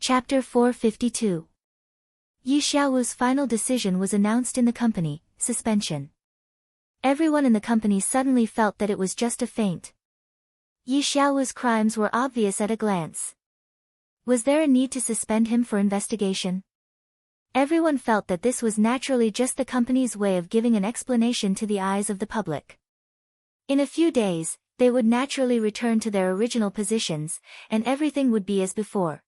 Chapter 452. Yi Xiaowu's final decision was announced in the company, suspension. Everyone in the company suddenly felt that it was just a feint. Yi Xiaowu's crimes were obvious at a glance. Was there a need to suspend him for investigation? Everyone felt that this was naturally just the company's way of giving an explanation to the eyes of the public. In a few days, they would naturally return to their original positions, and everything would be as before.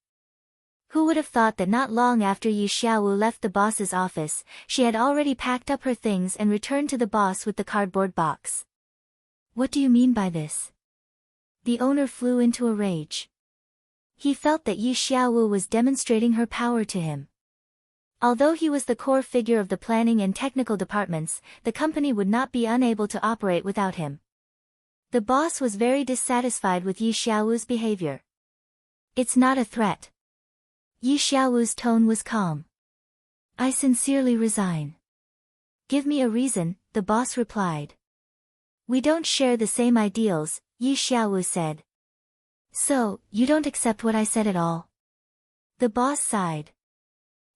Who would have thought that not long after Yi Xiaowu left the boss's office, she had already packed up her things and returned to the boss with the cardboard box. What do you mean by this? The owner flew into a rage. He felt that Yi Xiaowu was demonstrating her power to him. Although he was the core figure of the planning and technical departments, the company would not be unable to operate without him. The boss was very dissatisfied with Yi Xiaowu's behavior. It's not a threat. Yi Xiaowu's tone was calm. I sincerely resign. Give me a reason, the boss replied. We don't share the same ideals, Yi Xiaowu said. So, you don't accept what I said at all? The boss sighed.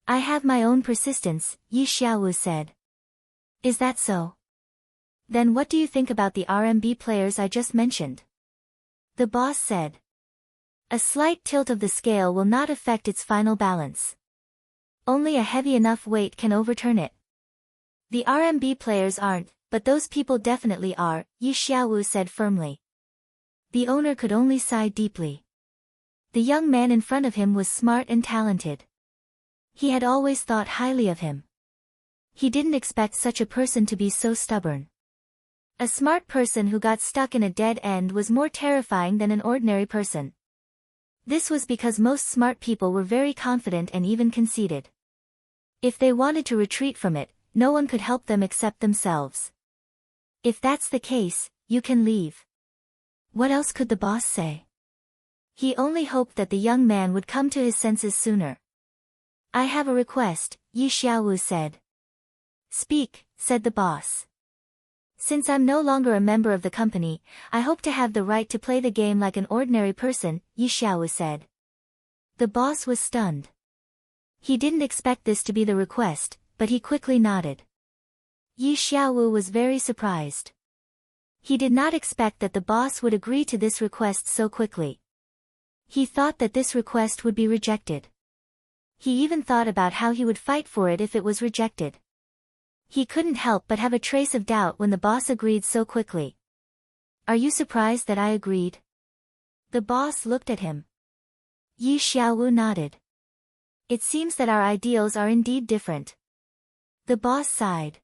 I have my own persistence, Yi Xiaowu said. Is that so? Then what do you think about the RMB players I just mentioned? The boss said. A slight tilt of the scale will not affect its final balance. Only a heavy enough weight can overturn it. The RMB players aren't, but those people definitely are, Yi Xiaowu said firmly. The owner could only sigh deeply. The young man in front of him was smart and talented. He had always thought highly of him. He didn't expect such a person to be so stubborn. A smart person who got stuck in a dead end was more terrifying than an ordinary person. This was because most smart people were very confident and even conceited. If they wanted to retreat from it, no one could help them except themselves. If that's the case, you can leave. What else could the boss say? He only hoped that the young man would come to his senses sooner. I have a request, Yi Xiaowu said. Speak, said the boss. Since I'm no longer a member of the company, I hope to have the right to play the game like an ordinary person, Yi Xiaowu said. The boss was stunned. He didn't expect this to be the request, but he quickly nodded. Yi Xiaowu was very surprised. He did not expect that the boss would agree to this request so quickly. He thought that this request would be rejected. He even thought about how he would fight for it if it was rejected. He couldn't help but have a trace of doubt when the boss agreed so quickly. Are you surprised that I agreed? The boss looked at him. Yi Xiaowu nodded. It seems that our ideals are indeed different. The boss sighed.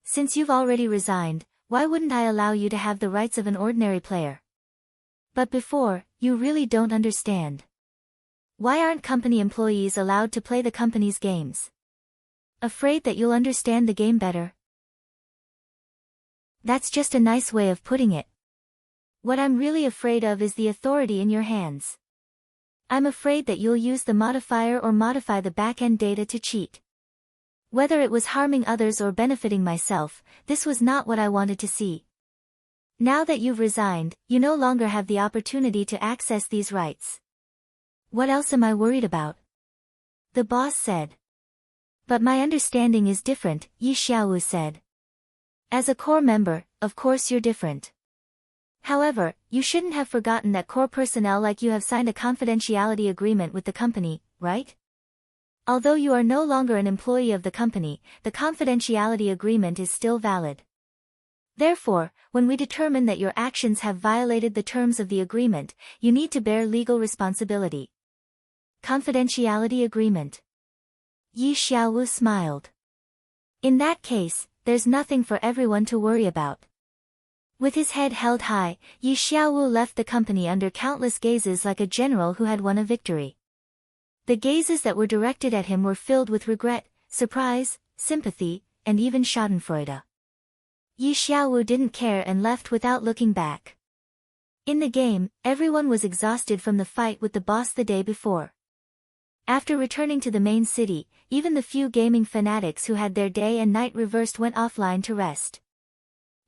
Since you've already resigned, why wouldn't I allow you to have the rights of an ordinary player? But before, you really don't understand. Why aren't company employees allowed to play the company's games? Afraid that you'll understand the game better? That's just a nice way of putting it. What I'm really afraid of is the authority in your hands. I'm afraid that you'll use the modifier or modify the back-end data to cheat. Whether it was harming others or benefiting myself, this was not what I wanted to see. Now that you've resigned, you no longer have the opportunity to access these rights. What else am I worried about? The boss said. But my understanding is different, Yi Xiaowu said. As a core member, of course you're different. However, you shouldn't have forgotten that core personnel like you have signed a confidentiality agreement with the company, right? Although you are no longer an employee of the company, the confidentiality agreement is still valid. Therefore, when we determine that your actions have violated the terms of the agreement, you need to bear legal responsibility. Confidentiality agreement. Yi Xiaowu smiled. In that case, there's nothing for everyone to worry about. With his head held high, Yi Xiaowu left the company under countless gazes like a general who had won a victory. The gazes that were directed at him were filled with regret, surprise, sympathy, and even schadenfreude. Yi Xiaowu didn't care and left without looking back. In the game, everyone was exhausted from the fight with the boss the day before. After returning to the main city, even the few gaming fanatics who had their day and night reversed went offline to rest.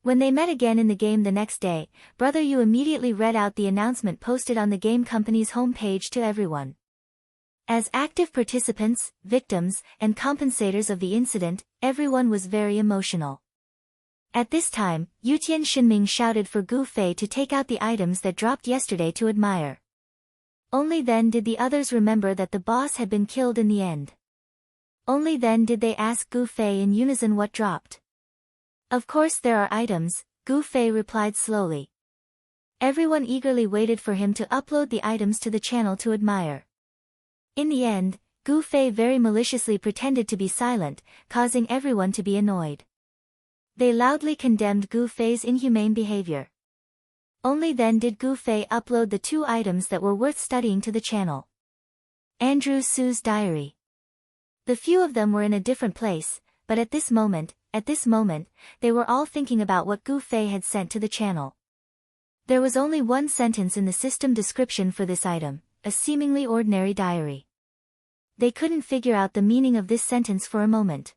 When they met again in the game the next day, Brother Yu immediately read out the announcement posted on the game company's homepage to everyone. As active participants, victims, and compensators of the incident, everyone was very emotional. At this time, Yutian Shinming shouted for Gu Fei to take out the items that dropped yesterday to admire. Only then did the others remember that the boss had been killed in the end. Only then did they ask Gu Fei in unison what dropped. Of course there are items, Gu Fei replied slowly. Everyone eagerly waited for him to upload the items to the channel to admire. In the end, Gu Fei very maliciously pretended to be silent, causing everyone to be annoyed. They loudly condemned Gu Fei's inhumane behavior. Only then did Gu Fei upload the 2 items that were worth studying to the channel. Andrew Su's diary. The few of them were in a different place, but at this moment, they were all thinking about what Gu Fei had sent to the channel. There was only one sentence in the system description for this item, a seemingly ordinary diary. They couldn't figure out the meaning of this sentence for a moment.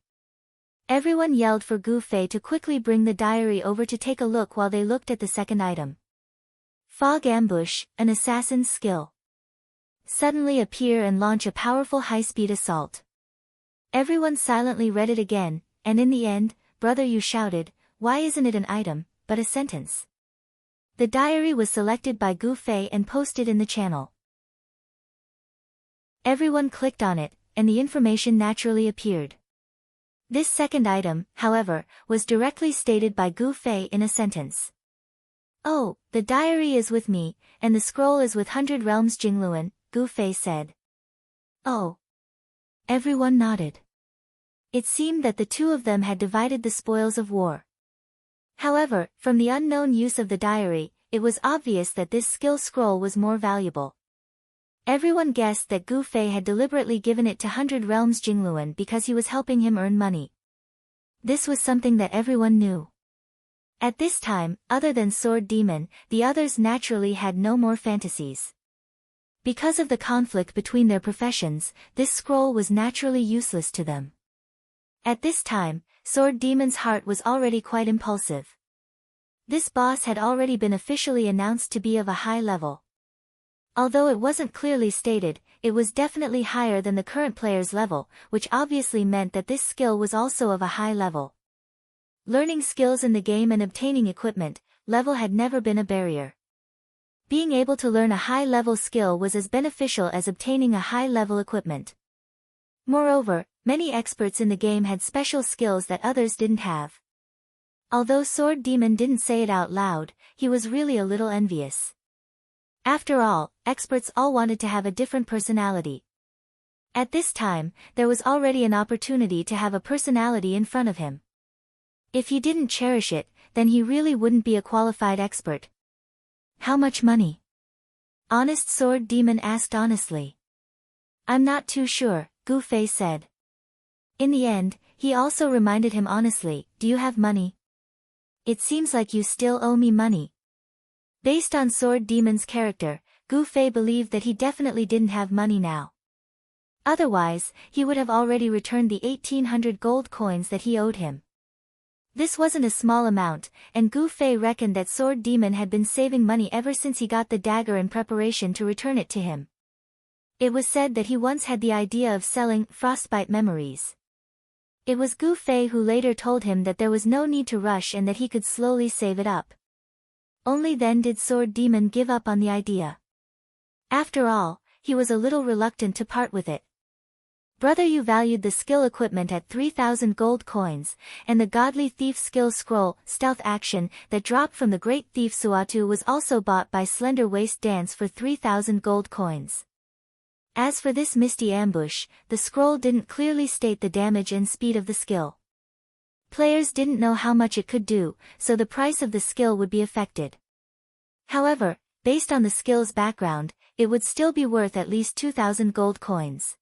Everyone yelled for Gu Fei to quickly bring the diary over to take a look while they looked at the second item. Fog ambush, an assassin's skill. Suddenly appear and launch a powerful high-speed assault. Everyone silently read it again, and in the end, Brother Yu shouted, "Why isn't it an item, but a sentence?" The diary was selected by Gu Fei and posted in the channel. Everyone clicked on it, and the information naturally appeared. This second item, however, was directly stated by Gu Fei in a sentence. "Oh, the diary is with me, and the scroll is with 100 Realms Jingluan," Gu Fei said. "Oh." Everyone nodded. It seemed that the 2 of them had divided the spoils of war. However, from the unknown use of the diary, it was obvious that this skill scroll was more valuable. Everyone guessed that Gu Fei had deliberately given it to 100 Realms Jingluan because he was helping him earn money. This was something that everyone knew. At this time, other than Sword Demon, the others naturally had no more fantasies. Because of the conflict between their professions, this scroll was naturally useless to them. At this time, Sword Demon's heart was already quite impulsive. This boss had already been officially announced to be of a high level. Although it wasn't clearly stated, it was definitely higher than the current player's level, which obviously meant that this skill was also of a high level. Learning skills in the game and obtaining equipment, level had never been a barrier. Being able to learn a high-level skill was as beneficial as obtaining a high-level equipment. Moreover, many experts in the game had special skills that others didn't have. Although Sword Demon didn't say it out loud, he was really a little envious. After all, experts all wanted to have a different personality. At this time, there was already an opportunity to have a personality in front of him. If he didn't cherish it, then he really wouldn't be a qualified expert. "How much money?" Honest Sword Demon asked honestly. "I'm not too sure," Gu Fei said. In the end, he also reminded him honestly, "Do you have money? It seems like you still owe me money." Based on Sword Demon's character, Gu Fei believed that he definitely didn't have money now. Otherwise, he would have already returned the 1800 gold coins that he owed him. This wasn't a small amount, and Gu Fei reckoned that Sword Demon had been saving money ever since he got the dagger in preparation to return it to him. It was said that he once had the idea of selling frostbite memories. It was Gu Fei who later told him that there was no need to rush and that he could slowly save it up. Only then did Sword Demon give up on the idea. After all, he was a little reluctant to part with it. Brother Yu valued the skill equipment at 3,000 gold coins, and the Godly Thief skill scroll, Stealth Action, that dropped from the Great Thief Suatu was also bought by Slender Waist Dance for 3,000 gold coins. As for this Misty Ambush, the scroll didn't clearly state the damage and speed of the skill. Players didn't know how much it could do, so the price of the skill would be affected. However, based on the skill's background, it would still be worth at least 2,000 gold coins.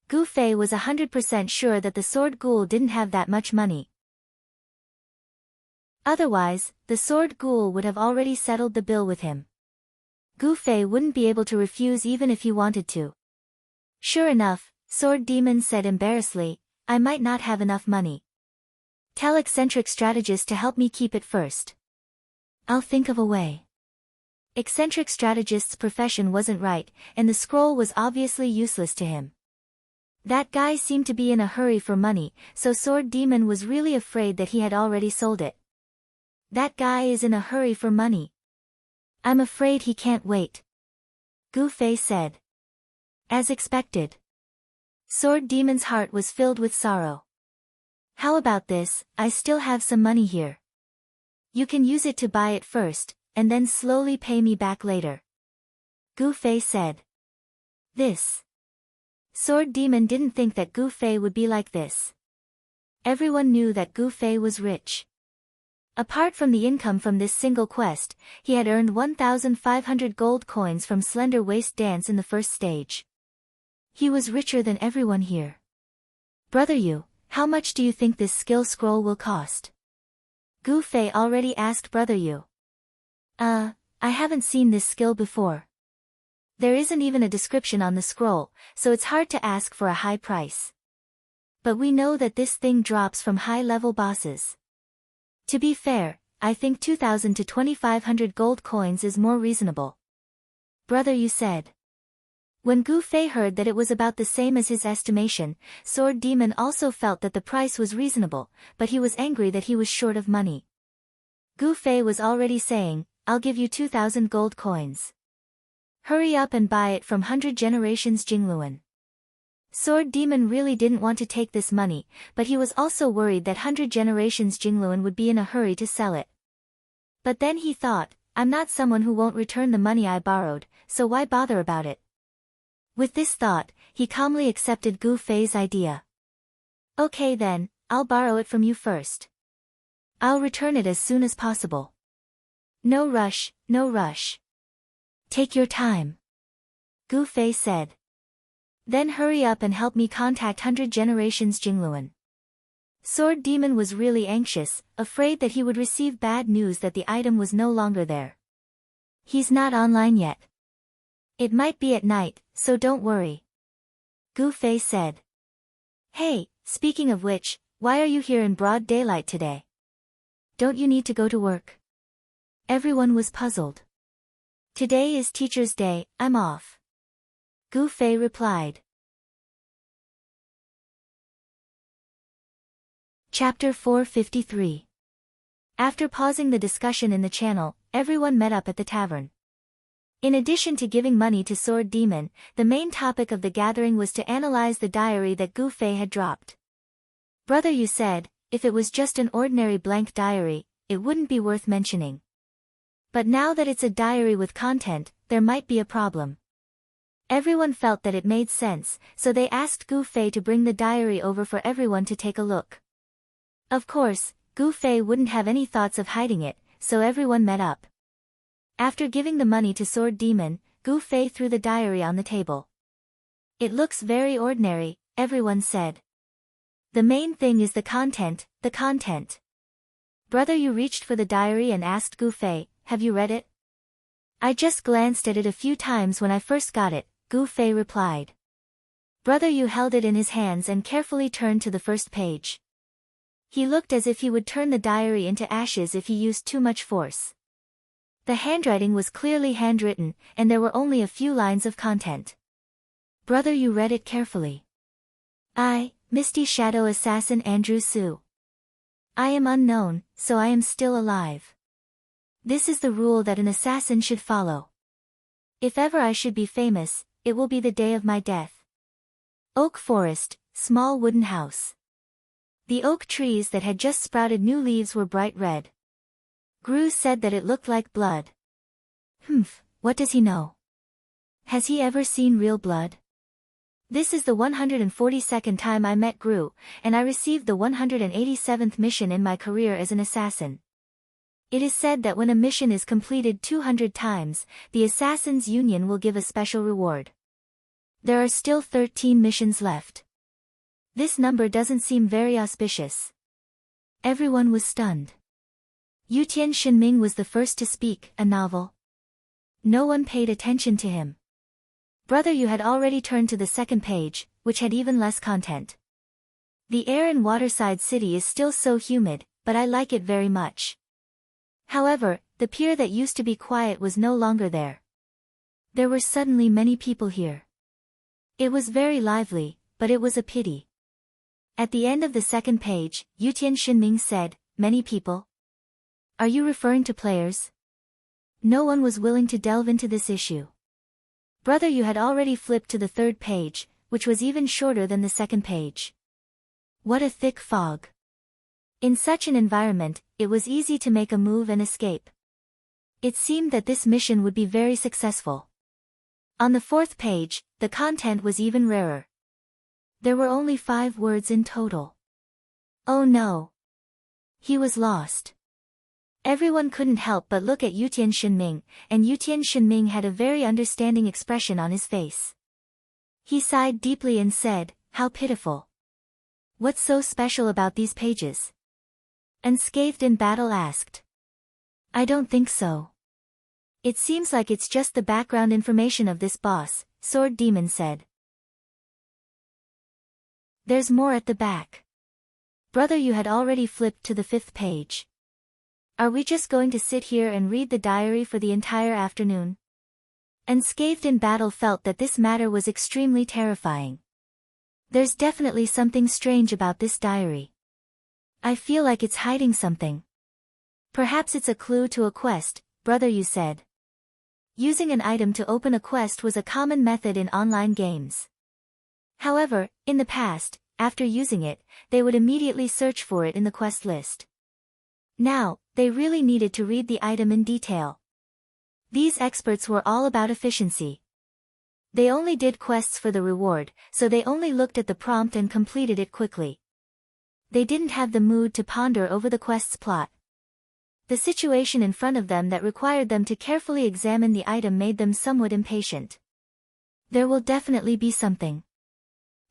Gu Fei was 100% sure that the Sword Ghoul didn't have that much money. Otherwise, the Sword Ghoul would have already settled the bill with him. Gu Fei wouldn't be able to refuse even if he wanted to. Sure enough, Sword Demon said embarrassedly, "I might not have enough money. Tell eccentric strategist to help me keep it first. I'll think of a way." Eccentric strategist's profession wasn't right, and the scroll was obviously useless to him. That guy seemed to be in a hurry for money, so Sword Demon was really afraid that he had already sold it. That guy is in a hurry for money. I'm afraid he can't wait, Gu Fei said. As expected. Sword Demon's heart was filled with sorrow. How about this, I still have some money here. You can use it to buy it first, and then slowly pay me back later, Gu Fei said. This. Sword Demon didn't think that Gu Fei would be like this. Everyone knew that Gu Fei was rich. Apart from the income from this single quest, he had earned 1,500 gold coins from Slender Waist Dance in the first stage. He was richer than everyone here. Brother Yu, how much do you think this skill scroll will cost? Gu Fei already asked Brother Yu. I haven't seen this skill before. There isn't even a description on the scroll, so it's hard to ask for a high price. But we know that this thing drops from high-level bosses. To be fair, I think 2,000 to 2,500 gold coins is more reasonable, Brother Yu said. When Gu Fei heard that it was about the same as his estimation, Sword Demon also felt that the price was reasonable, but he was angry that he was short of money. Gu Fei was already saying, I'll give you 2,000 gold coins. Hurry up and buy it from 100 Generations Jingluan. Sword Demon really didn't want to take this money, but he was also worried that 100 Generations Jingluan would be in a hurry to sell it. But then he thought, I'm not someone who won't return the money I borrowed, so why bother about it? With this thought, he calmly accepted Gu Fei's idea. Okay then, I'll borrow it from you first. I'll return it as soon as possible. No rush, no rush. Take your time, Gu Fei said. Then hurry up and help me contact 100 Generations Jingluan. Sword Demon was really anxious, afraid that he would receive bad news that the item was no longer there. He's not online yet. It might be at night, so don't worry, Gu Fei said. Hey, speaking of which, why are you here in broad daylight today? Don't you need to go to work? Everyone was puzzled. Today is Teacher's Day, I'm off, Gu Fei replied. Chapter 453. After pausing the discussion in the channel, everyone met up at the tavern. In addition to giving money to Sword Demon, the main topic of the gathering was to analyze the diary that Gu Fei had dropped. Brother Yu said, if it was just an ordinary blank diary, it wouldn't be worth mentioning. But now that it's a diary with content, there might be a problem. Everyone felt that it made sense, so they asked Gu Fei to bring the diary over for everyone to take a look. Of course, Gu Fei wouldn't have any thoughts of hiding it, so everyone met up. After giving the money to Sword Demon, Gu Fei threw the diary on the table. It looks very ordinary, everyone said. The main thing is the content, the content. Brother Yu reached for the diary and asked Gu Fei, have you read it? I just glanced at it a few times when I first got it, Gu Fei replied. Brother Yu held it in his hands and carefully turned to the first page. He looked as if he would turn the diary into ashes if he used too much force. The handwriting was clearly handwritten, and there were only a few lines of content. Brother Yu read it carefully. I, Misty Shadow Assassin Andrew Su. I am unknown, so I am still alive. This is the rule that an assassin should follow. If ever I should be famous, it will be the day of my death. Oak Forest, small wooden house. The oak trees that had just sprouted new leaves were bright red. Gru said that it looked like blood. What does he know? Has he ever seen real blood? This is the 142nd time I met Gru, and I received the 187th mission in my career as an assassin. It is said that when a mission is completed 200 times, the Assassins' Union will give a special reward. There are still 13 missions left. This number doesn't seem very auspicious. Everyone was stunned. Yutian Shinming was the first to speak, a novel. No one paid attention to him. Brother Yu had already turned to the second page, which had even less content. The air in Waterside City is still so humid, but I like it very much. However, the pier that used to be quiet was no longer there. There were suddenly many people here. It was very lively, but it was a pity. At the end of the second page, Yutian Shinming said, "Many people? Are you referring to players?" No one was willing to delve into this issue. Brother Yu had already flipped to the third page, which was even shorter than the second page. What a thick fog. In such an environment, it was easy to make a move and escape. It seemed that this mission would be very successful. On the fourth page, the content was even rarer. There were only 5 words in total. Oh no! He was lost. Everyone couldn't help but look at Yutian Shinming, and Yutian Shinming had a very understanding expression on his face. He sighed deeply and said, "How pitiful. What's so special about these pages?" Unscathed in Battle asked. "I don't think so. It seems like it's just the background information of this boss," Sword Demon said. "There's more at the back." Brother Yu had already flipped to the 5th page. "Are we just going to sit here and read the diary for the entire afternoon?" Unscathed in Battle felt that this matter was extremely terrifying. There's definitely something strange about this diary. I feel like it's hiding something. Perhaps it's a clue to a quest, Brother Yu said. Using an item to open a quest was a common method in online games. However, in the past, after using it, they would immediately search for it in the quest list. Now, they really needed to read the item in detail. These experts were all about efficiency. They only did quests for the reward, so they only looked at the prompt and completed it quickly. They didn't have the mood to ponder over the quest's plot. The situation in front of them that required them to carefully examine the item made them somewhat impatient. There will definitely be something.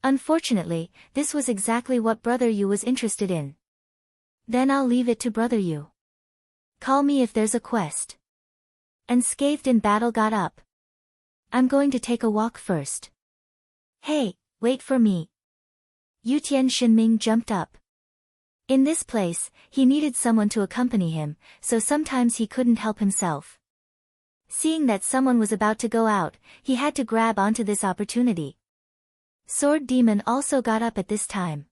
Unfortunately, this was exactly what Brother Yu was interested in. Then I'll leave it to Brother Yu. Call me if there's a quest. Unscathed in Battle got up. I'm going to take a walk first. Hey, wait for me. Yutian Shinming jumped up. In this place, he needed someone to accompany him, so sometimes he couldn't help himself. Seeing that someone was about to go out, he had to grab onto this opportunity. Sword Demon also got up at this time.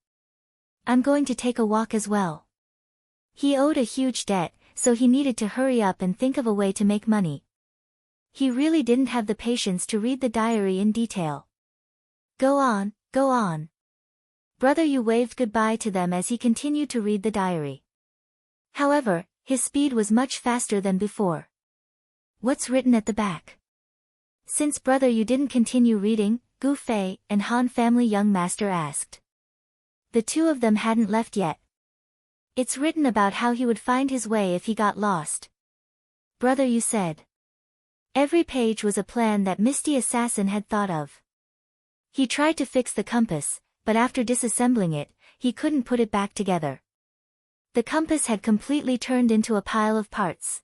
I'm going to take a walk as well. He owed a huge debt, so he needed to hurry up and think of a way to make money. He really didn't have the patience to read the diary in detail. Go on, go on. Brother Yu waved goodbye to them as he continued to read the diary. However, his speed was much faster than before. What's written at the back? Since Brother Yu didn't continue reading, Gu Fei and Han family young master asked. The two of them hadn't left yet. It's written about how he would find his way if he got lost. Brother Yu said. Every page was a plan that Misty Assassin had thought of. He tried to fix the compass, but after disassembling it, he couldn't put it back together. The compass had completely turned into a pile of parts.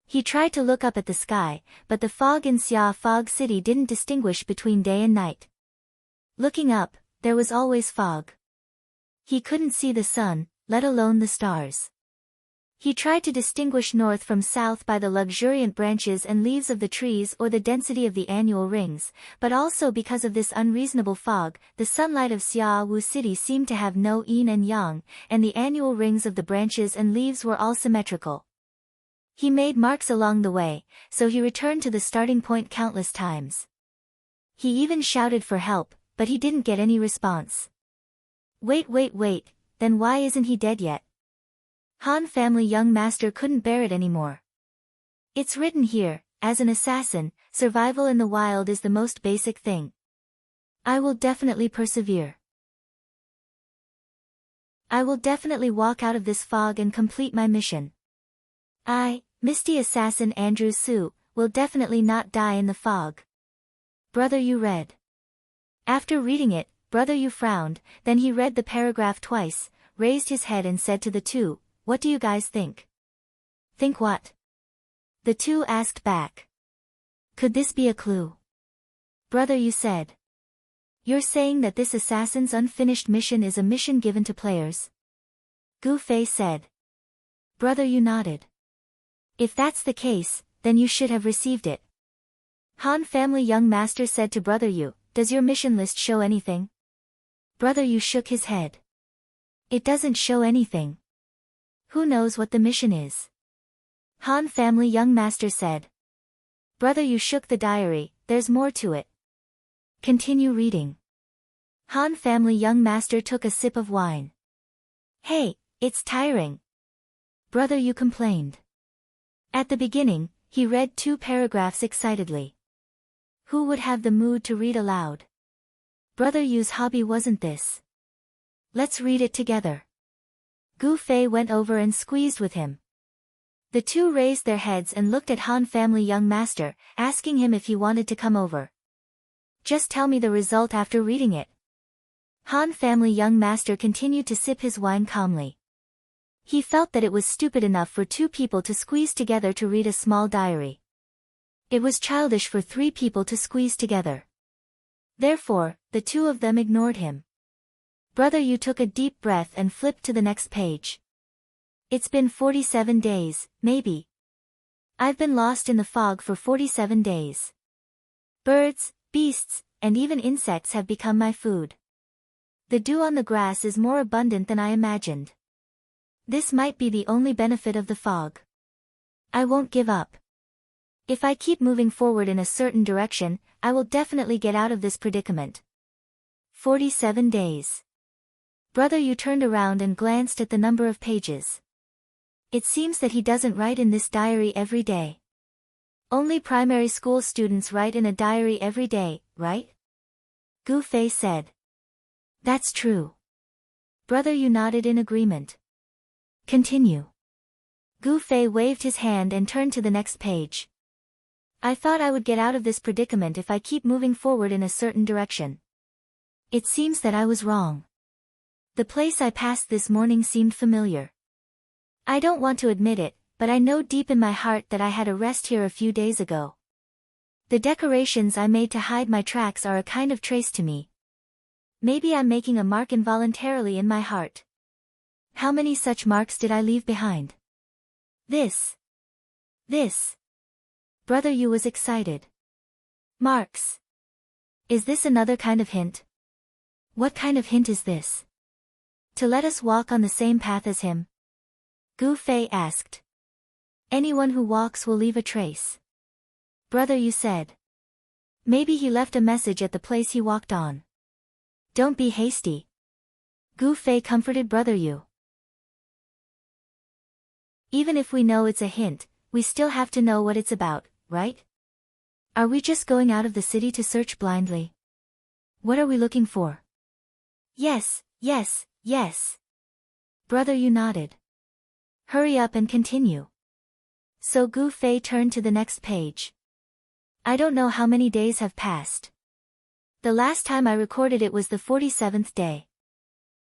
He tried to look up at the sky, but the fog in Xia Fog City didn't distinguish between day and night. Looking up, there was always fog. He couldn't see the sun, let alone the stars. He tried to distinguish north from south by the luxuriant branches and leaves of the trees or the density of the annual rings, but also because of this unreasonable fog, the sunlight of Xiaowu City seemed to have no yin and yang, and the annual rings of the branches and leaves were all symmetrical. He made marks along the way, so he returned to the starting point countless times. He even shouted for help, but he didn't get any response. Wait, then why isn't he dead yet? Han family young master couldn't bear it anymore. It's written here, as an assassin, survival in the wild is the most basic thing. I will definitely persevere. I will definitely walk out of this fog and complete my mission. I, Misty Assassin Andrew Su, will definitely not die in the fog. Brother Yu read. After reading it, Brother Yu frowned, then he read the paragraph twice, raised his head and said to the two, What do you guys think? Think what? The two asked back. Could this be a clue? Brother Yu said. You're saying that this assassin's unfinished mission is a mission given to players? Gu Fei said. Brother Yu nodded. If that's the case, then you should have received it. Han family young master said to Brother Yu, does your mission list show anything? Brother Yu shook his head. It doesn't show anything. Who knows what the mission is? Han family young master said. Brother Yu shook the diary, there's more to it. Continue reading. Han family young master took a sip of wine. Hey, it's tiring. Brother Yu complained. At the beginning, he read 2 paragraphs excitedly. Who would have the mood to read aloud? Brother Yu's hobby wasn't this. Let's read it together. Gu Fei went over and squeezed with him. The two raised their heads and looked at Han family young master, asking him if he wanted to come over. Just tell me the result after reading it. Han family young master continued to sip his wine calmly. He felt that it was stupid enough for 2 people to squeeze together to read a small diary. It was childish for 3 people to squeeze together. Therefore, the 2 of them ignored him. Brother Yu took a deep breath and flipped to the next page. It's been 47 days, maybe. I've been lost in the fog for 47 days. Birds, beasts, and even insects have become my food. The dew on the grass is more abundant than I imagined. This might be the only benefit of the fog. I won't give up. If I keep moving forward in a certain direction, I will definitely get out of this predicament. 47 days. Brother Yu turned around and glanced at the number of pages. It seems that he doesn't write in this diary every day. Only primary school students write in a diary every day, right? Gu Fei said. That's true. Brother Yu nodded in agreement. Continue. Gu Fei waved his hand and turned to the next page. I thought I would get out of this predicament if I keep moving forward in a certain direction. It seems that I was wrong. The place I passed this morning seemed familiar. I don't want to admit it, but I know deep in my heart that I had a rest here a few days ago. The decorations I made to hide my tracks are a kind of trace to me. Maybe I'm making a mark involuntarily in my heart. How many such marks did I leave behind? This. Brother Yu was excited. Marks. Is this another kind of hint? What kind of hint is this? To let us walk on the same path as him? Gu Fei asked. Anyone who walks will leave a trace. Brother Yu said. Maybe he left a message at the place he walked on. Don't be hasty. Gu Fei comforted Brother Yu. Even if we know it's a hint, we still have to know what it's about, right? Are we just going out of the city to search blindly? What are we looking for? Yes. Brother Yu nodded. Hurry up and continue. So Gu Fei turned to the next page. I don't know how many days have passed. The last time I recorded it was the 47th day.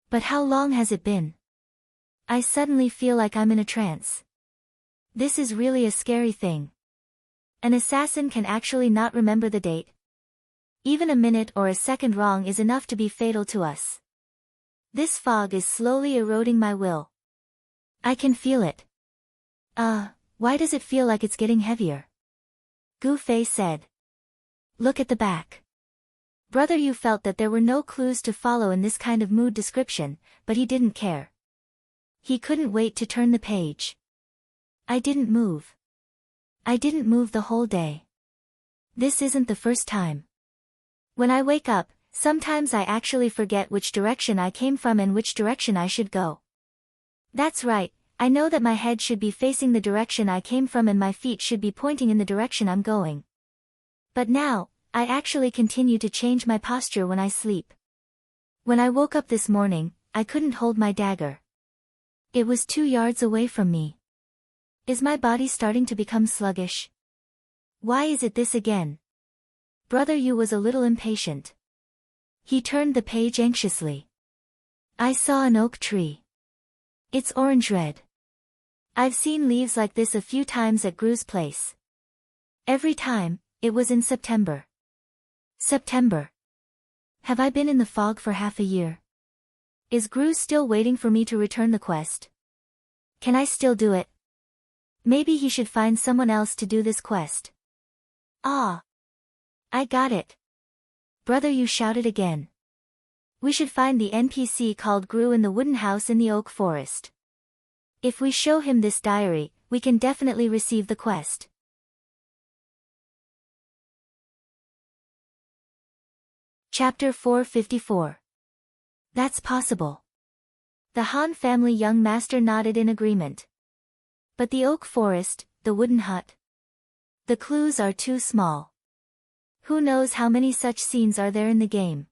But how long has it been? I suddenly feel like I'm in a trance. This is really a scary thing. An assassin can actually not remember the date. Even a minute or a second wrong is enough to be fatal to us. This fog is slowly eroding my will. I can feel it. Why does it feel like it's getting heavier? Gu Fei said. Look at the back. Brother Yu felt that there were no clues to follow in this kind of mood description, but he didn't care. He couldn't wait to turn the page. I didn't move. I didn't move the whole day. This isn't the first time. When I wake up, sometimes I actually forget which direction I came from and which direction I should go. That's right, I know that my head should be facing the direction I came from and my feet should be pointing in the direction I'm going. But now, I actually continue to change my posture when I sleep. When I woke up this morning, I couldn't hold my dagger. It was 2 yards away from me. Is my body starting to become sluggish? Why is it this again? Brother Yu was a little impatient. He turned the page anxiously. I saw an oak tree. It's orange-red. I've seen leaves like this a few times at Gru's place. Every time, it was in September. September. Have I been in the fog for half a year? Is Gru still waiting for me to return the quest? Can I still do it? Maybe he should find someone else to do this quest. Ah! I got it. Brother, you shouted again. We should find the NPC called Gru in the wooden house in the oak forest. If we show him this diary, we can definitely receive the quest. Chapter 454. That's possible. The Han family young master nodded in agreement. But the oak forest, the wooden hut. The clues are too small. Who knows how many such scenes are there in the game?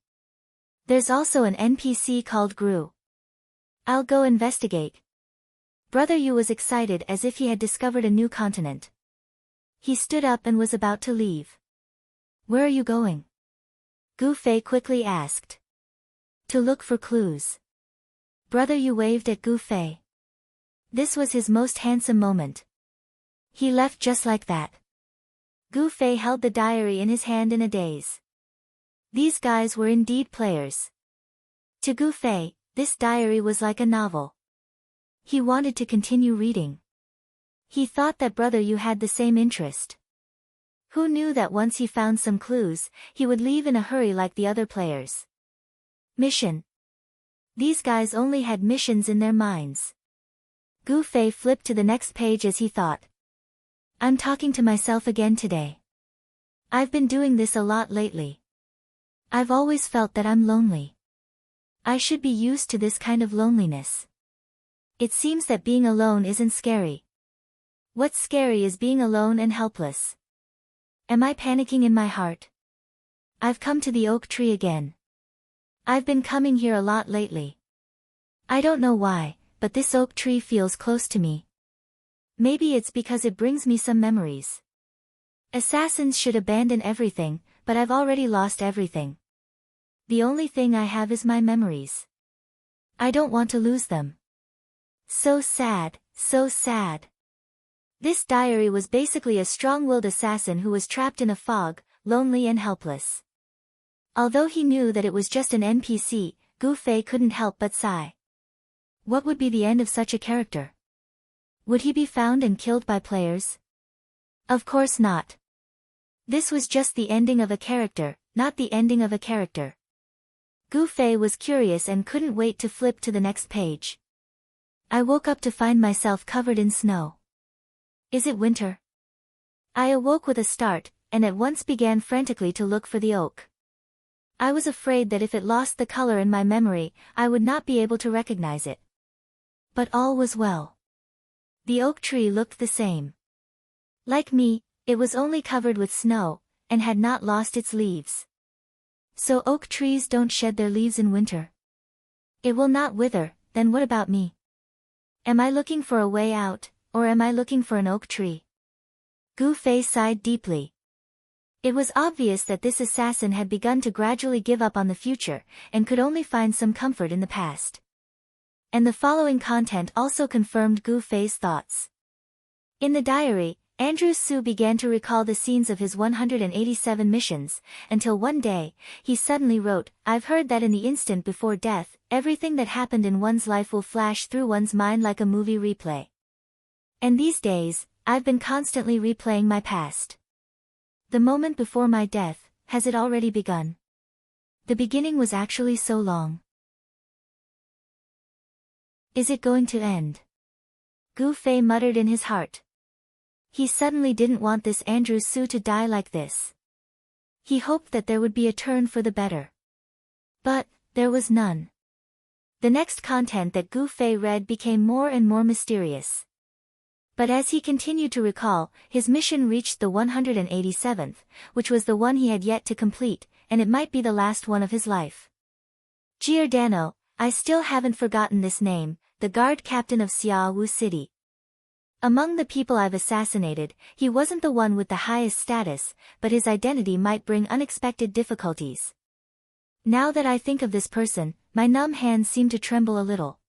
There's also an NPC called Gru. I'll go investigate. Brother Yu was excited as if he had discovered a new continent. He stood up and was about to leave. Where are you going? Gu Fei quickly asked. To look for clues. Brother Yu waved at Gu Fei. This was his most handsome moment. He left just like that. Gu Fei held the diary in his hand in a daze. These guys were indeed players. To Gu Fei, this diary was like a novel. He wanted to continue reading. He thought that Brother Yu had the same interest. Who knew that once he found some clues, he would leave in a hurry like the other players? Mission. These guys only had missions in their minds. Gu Fei flipped to the next page as he thought. I'm talking to myself again today. I've been doing this a lot lately. I've always felt that I'm lonely. I should be used to this kind of loneliness. It seems that being alone isn't scary. What's scary is being alone and helpless. Am I panicking in my heart? I've come to the oak tree again. I've been coming here a lot lately. I don't know why, but this oak tree feels close to me. Maybe it's because it brings me some memories. Assassins should abandon everything, but I've already lost everything. The only thing I have is my memories. I don't want to lose them. So sad, so sad. This diary was basically a strong-willed assassin who was trapped in a fog, lonely and helpless. Although he knew that it was just an NPC, Gu Fei couldn't help but sigh. What would be the end of such a character? Would he be found and killed by players? Of course not. This was just the ending of a character, not the ending of a character. Gu Fei was curious and couldn't wait to flip to the next page. I woke up to find myself covered in snow. Is it winter? I awoke with a start, and at once began frantically to look for the oak. I was afraid that if it lost the color in my memory, I would not be able to recognize it. But all was well. The oak tree looked the same. Like me, it was only covered with snow, and had not lost its leaves. So oak trees don't shed their leaves in winter. It will not wither, then what about me? Am I looking for a way out, or am I looking for an oak tree? Gu Fei sighed deeply. It was obvious that this assassin had begun to gradually give up on the future, and could only find some comfort in the past. And the following content also confirmed Gu Fei's thoughts. In the diary, Andrew Su began to recall the scenes of his 187 missions, until one day, he suddenly wrote, I've heard that in the instant before death, everything that happened in one's life will flash through one's mind like a movie replay. And these days, I've been constantly replaying my past. The moment before my death, has it already begun? The beginning was actually so long. Is it going to end? Gu Fei muttered in his heart. He suddenly didn't want this Andrew Su to die like this. He hoped that there would be a turn for the better. But, there was none. The next content that Gu Fei read became more and more mysterious. But as he continued to recall, his mission reached the 187th, which was the one he had yet to complete, and it might be the last one of his life. Giordano, I still haven't forgotten this name, the guard captain of Xiaowu City. Among the people I've assassinated, he wasn't the one with the highest status, but his identity might bring unexpected difficulties. Now that I think of this person, my numb hands seem to tremble a little.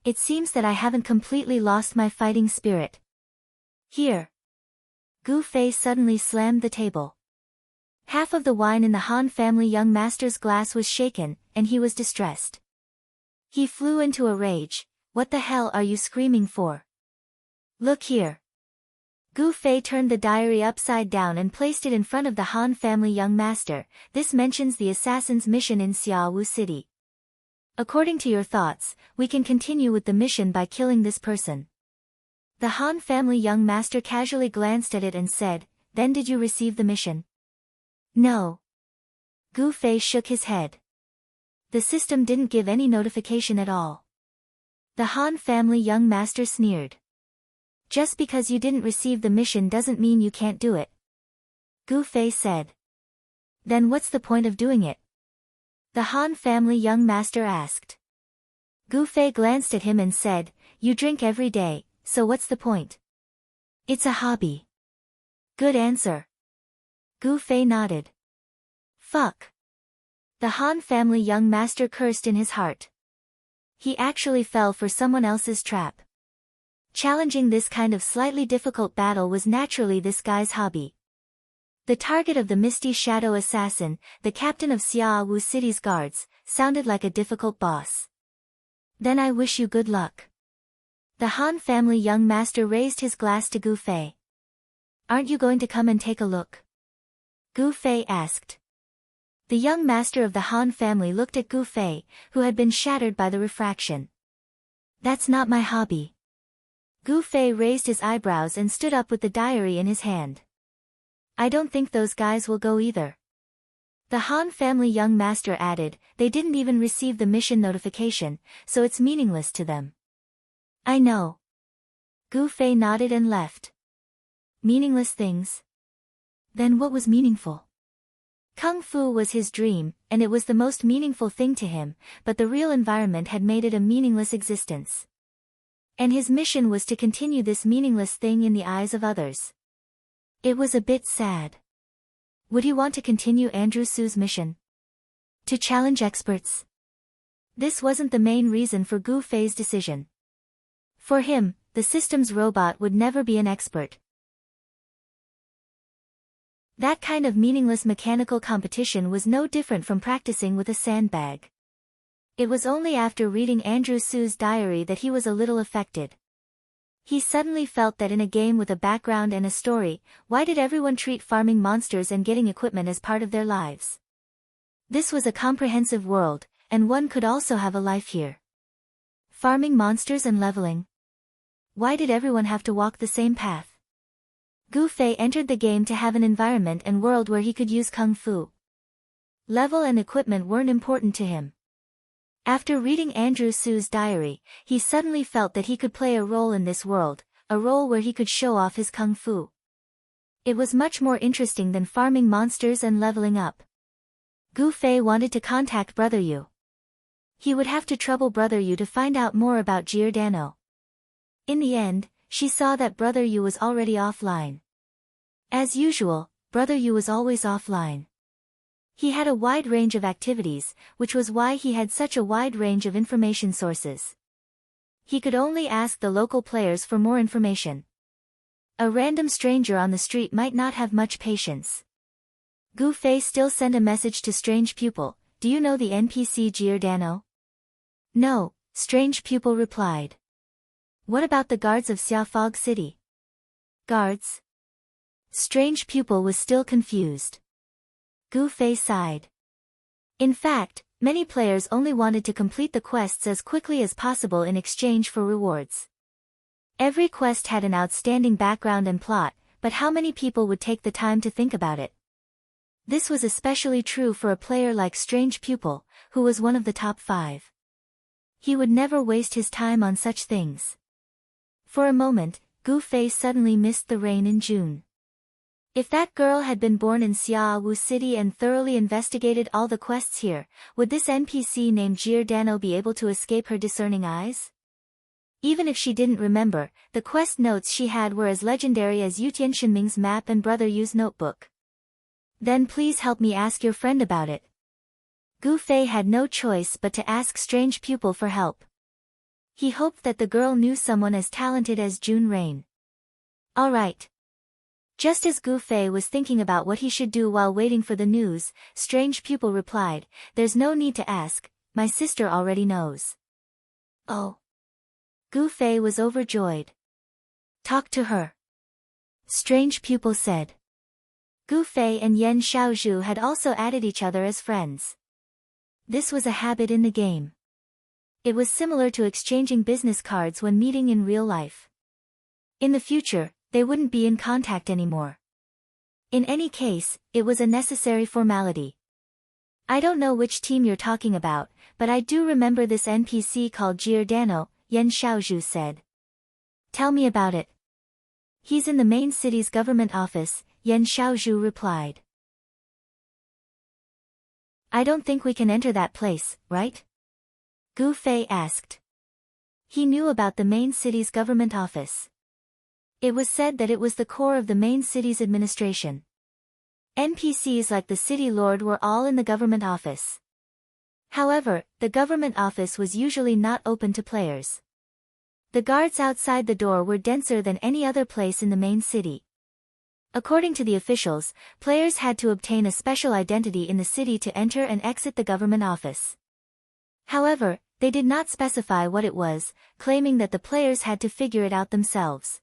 It seems that I haven't completely lost my fighting spirit. Here. Gu Fei suddenly slammed the table. Half of the wine in the Han family young master's glass was shaken, and he was distressed. He flew into a rage. What the hell are you screaming for? Look here. Gu Fei turned the diary upside down and placed it in front of the Han family young master. This mentions the assassin's mission in Xiaowu City. According to your thoughts, we can continue with the mission by killing this person. The Han family young master casually glanced at it and said, then did you receive the mission? No. Gu Fei shook his head. The system didn't give any notification at all. The Han family young master sneered. Just because you didn't receive the mission doesn't mean you can't do it. Gu Fei said. Then what's the point of doing it? The Han family young master asked. Gu Fei glanced at him and said, you drink every day, so what's the point? It's a hobby. Good answer. Gu Fei nodded. Fuck. The Han family young master cursed in his heart. He actually fell for someone else's trap. Challenging this kind of slightly difficult battle was naturally this guy's hobby. The target of the Misty Shadow Assassin, the captain of Xiaowu City's guards, sounded like a difficult boss. Then I wish you good luck. The Han family young master raised his glass to Gu Fei. Aren't you going to come and take a look? Gu Fei asked. The young master of the Han family looked at Gu Fei, who had been shattered by the refraction. That's not my hobby. Gu Fei raised his eyebrows and stood up with the diary in his hand. I don't think those guys will go either. The Han family young master added, they didn't even receive the mission notification, so it's meaningless to them. I know. Gu Fei nodded and left. Meaningless things? Then what was meaningful? Kung Fu was his dream, and it was the most meaningful thing to him, but the real environment had made it a meaningless existence. And his mission was to continue this meaningless thing in the eyes of others. It was a bit sad. Would he want to continue Andrew Su's mission? To challenge experts? This wasn't the main reason for Gu Fei's decision. For him, the system's robot would never be an expert. That kind of meaningless mechanical competition was no different from practicing with a sandbag. It was only after reading Andrew Su's diary that he was a little affected. He suddenly felt that in a game with a background and a story, why did everyone treat farming monsters and getting equipment as part of their lives? This was a comprehensive world, and one could also have a life here. Farming monsters and leveling. Why did everyone have to walk the same path? Gu Fei entered the game to have an environment and world where he could use Kung Fu. Level and equipment weren't important to him. After reading Andrew Su's diary, he suddenly felt that he could play a role in this world, a role where he could show off his Kung Fu. It was much more interesting than farming monsters and leveling up. Gu Fei wanted to contact Brother Yu. He would have to trouble Brother Yu to find out more about Giordano. In the end, she saw that Brother Yu was already offline. As usual, Brother Yu was always offline. He had a wide range of activities, which was why he had such a wide range of information sources. He could only ask the local players for more information. A random stranger on the street might not have much patience. Gu Fei still sent a message to Strange Pupil, do you know the NPC Giordano? No, Strange Pupil replied. What about the guards of Xiaofog City? Guards? Strange Pupil was still confused. Gu Fei sighed. In fact, many players only wanted to complete the quests as quickly as possible in exchange for rewards. Every quest had an outstanding background and plot, but how many people would take the time to think about it? This was especially true for a player like Strange Pupil, who was one of the top 5. He would never waste his time on such things. For a moment, Gu Fei suddenly missed the rain in June. If that girl had been born in Xiaowu City and thoroughly investigated all the quests here, would this NPC named Giordano be able to escape her discerning eyes? Even if she didn't remember, the quest notes she had were as legendary as Yutian Shinming's map and Brother Yu's notebook. Then please help me ask your friend about it. Gu Fei had no choice but to ask Strange Pupil for help. He hoped that the girl knew someone as talented as June Rain. All right. Just as Gu Fei was thinking about what he should do while waiting for the news, Strange Pupil replied, there's no need to ask, my sister already knows. Oh. Gu Fei was overjoyed. Talk to her. Strange pupil said. Gu Fei and Yan Xiaozhu had also added each other as friends. This was a habit in the game. It was similar to exchanging business cards when meeting in real life. In the future, they wouldn't be in contact anymore. In any case, it was a necessary formality. I don't know which team you're talking about, but I do remember this NPC called Giordano, Yan Xiaozhu said. Tell me about it. He's in the main city's government office, Yan Xiaozhu replied. I don't think we can enter that place, right? Gu Fei asked. He knew about the main city's government office. It was said that it was the core of the main city's administration. NPCs like the city lord were all in the government office. However, the government office was usually not open to players. The guards outside the door were denser than any other place in the main city. According to the officials, players had to obtain a special identity in the city to enter and exit the government office. However, they did not specify what it was, claiming that the players had to figure it out themselves.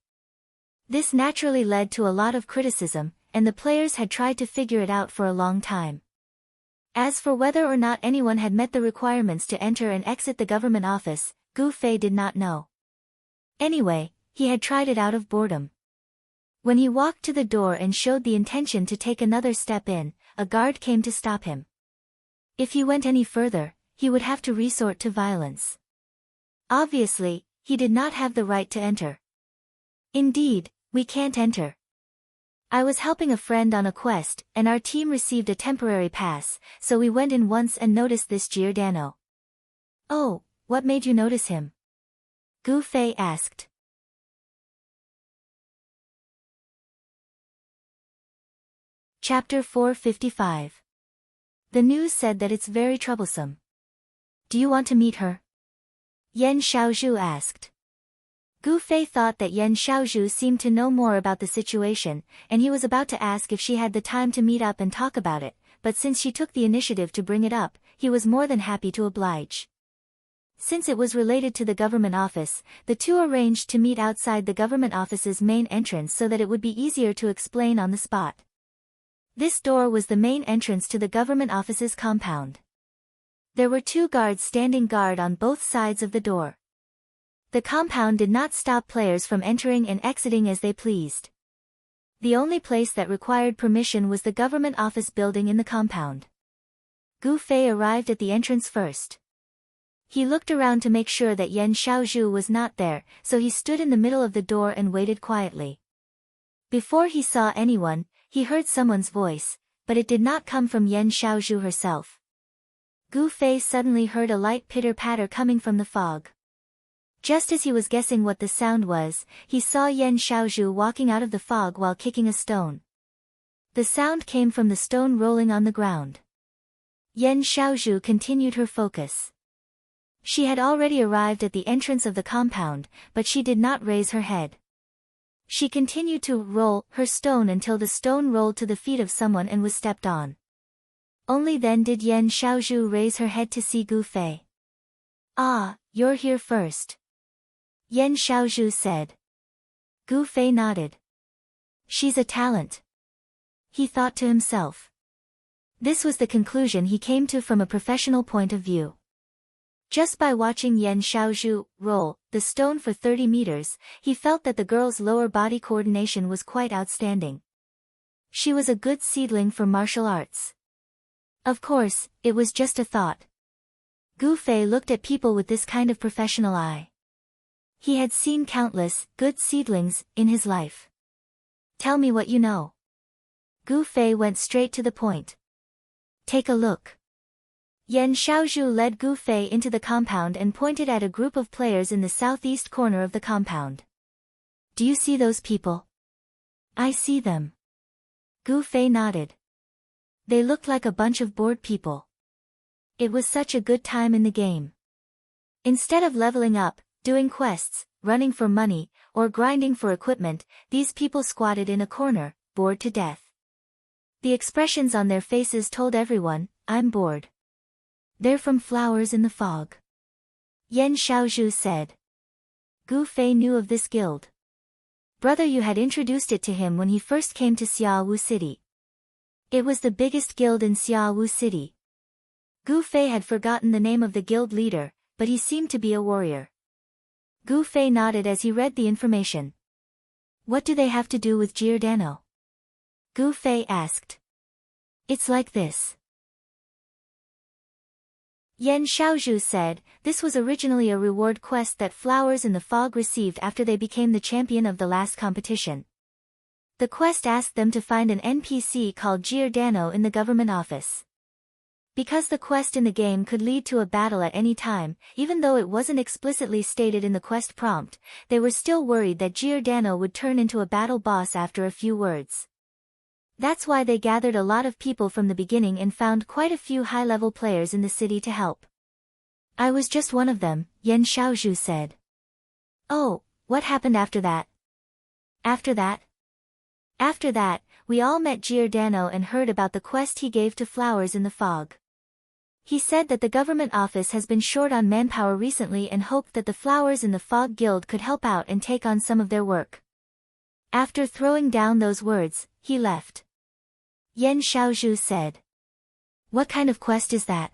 This naturally led to a lot of criticism, and the players had tried to figure it out for a long time. As for whether or not anyone had met the requirements to enter and exit the government office, Gu Fei did not know. Anyway, he had tried it out of boredom. When he walked to the door and showed the intention to take another step in, a guard came to stop him. If he went any further, he would have to resort to violence. Obviously, he did not have the right to enter. Indeed, we can't enter. I was helping a friend on a quest, and our team received a temporary pass, so we went in once and noticed this Giordano. Oh, what made you notice him? Gu Fei asked. Chapter 455. The news said that it's very troublesome. Do you want to meet her? Yan Xiaozhu asked. Gu Fei thought that Yan Xiaozhu seemed to know more about the situation, and he was about to ask if she had the time to meet up and talk about it, but since she took the initiative to bring it up, he was more than happy to oblige. Since it was related to the government office, the two arranged to meet outside the government office's main entrance so that it would be easier to explain on the spot. This door was the main entrance to the government office's compound. There were 2 guards standing guard on both sides of the door. The compound did not stop players from entering and exiting as they pleased. The only place that required permission was the government office building in the compound. Gu Fei arrived at the entrance first. He looked around to make sure that Yan Xiaozhu was not there, so he stood in the middle of the door and waited quietly. Before he saw anyone, he heard someone's voice, but it did not come from Yan Xiaozhu herself. Gu Fei suddenly heard a light pitter-patter coming from the fog. Just as he was guessing what the sound was, he saw Yan Xiaozhu walking out of the fog while kicking a stone. The sound came from the stone rolling on the ground. Yan Xiaozhu continued her focus. She had already arrived at the entrance of the compound, but she did not raise her head. She continued to roll her stone until the stone rolled to the feet of someone and was stepped on. Only then did Yan Xiaozhu raise her head to see Gu Fei. Ah, you're here first. Yan Xiaozhu said. Gu Fei nodded. She's a talent. He thought to himself. This was the conclusion he came to from a professional point of view. Just by watching Yan Xiaozhu roll the stone for 30 meters, he felt that the girl's lower body coordination was quite outstanding. She was a good seedling for martial arts. Of course, it was just a thought. Gu Fei looked at people with this kind of professional eye. He had seen countless good seedlings in his life. Tell me what you know. Gu Fei went straight to the point. Take a look. Yan Xiaozhu led Gu Fei into the compound and pointed at a group of players in the southeast corner of the compound. Do you see those people? I see them. Gu Fei nodded. They looked like a bunch of bored people. It was such a good time in the game. Instead of leveling up, doing quests, running for money, or grinding for equipment, these people squatted in a corner, bored to death. The expressions on their faces told everyone, I'm bored. They're from Flowers in the Fog. Yan Xiaozhu said. Gu Fei knew of this guild. Brother Yu had introduced it to him when he first came to Xiaowu City. It was the biggest guild in Xiaowu City. Gu Fei had forgotten the name of the guild leader, but he seemed to be a warrior. Gu Fei nodded as he read the information. What do they have to do with Giordano? Gu Fei asked. It's like this. Yan Xiaozhu said, this was originally a reward quest that Flowers in the Fog received after they became the champion of the last competition. The quest asked them to find an NPC called Giordano in the government office. Because the quest in the game could lead to a battle at any time, even though it wasn't explicitly stated in the quest prompt, they were still worried that Giordano would turn into a battle boss after a few words. That's why they gathered a lot of people from the beginning and found quite a few high-level players in the city to help. I was just one of them, Yan Xiaozhu said. Oh, what happened after that? After that? After that, we all met Giordano and heard about the quest he gave to Flowers in the Fog. He said that the government office has been short on manpower recently and hoped that the Flowers in the Fog Guild could help out and take on some of their work. After throwing down those words, he left. Yan Xiaozhu said. What kind of quest is that?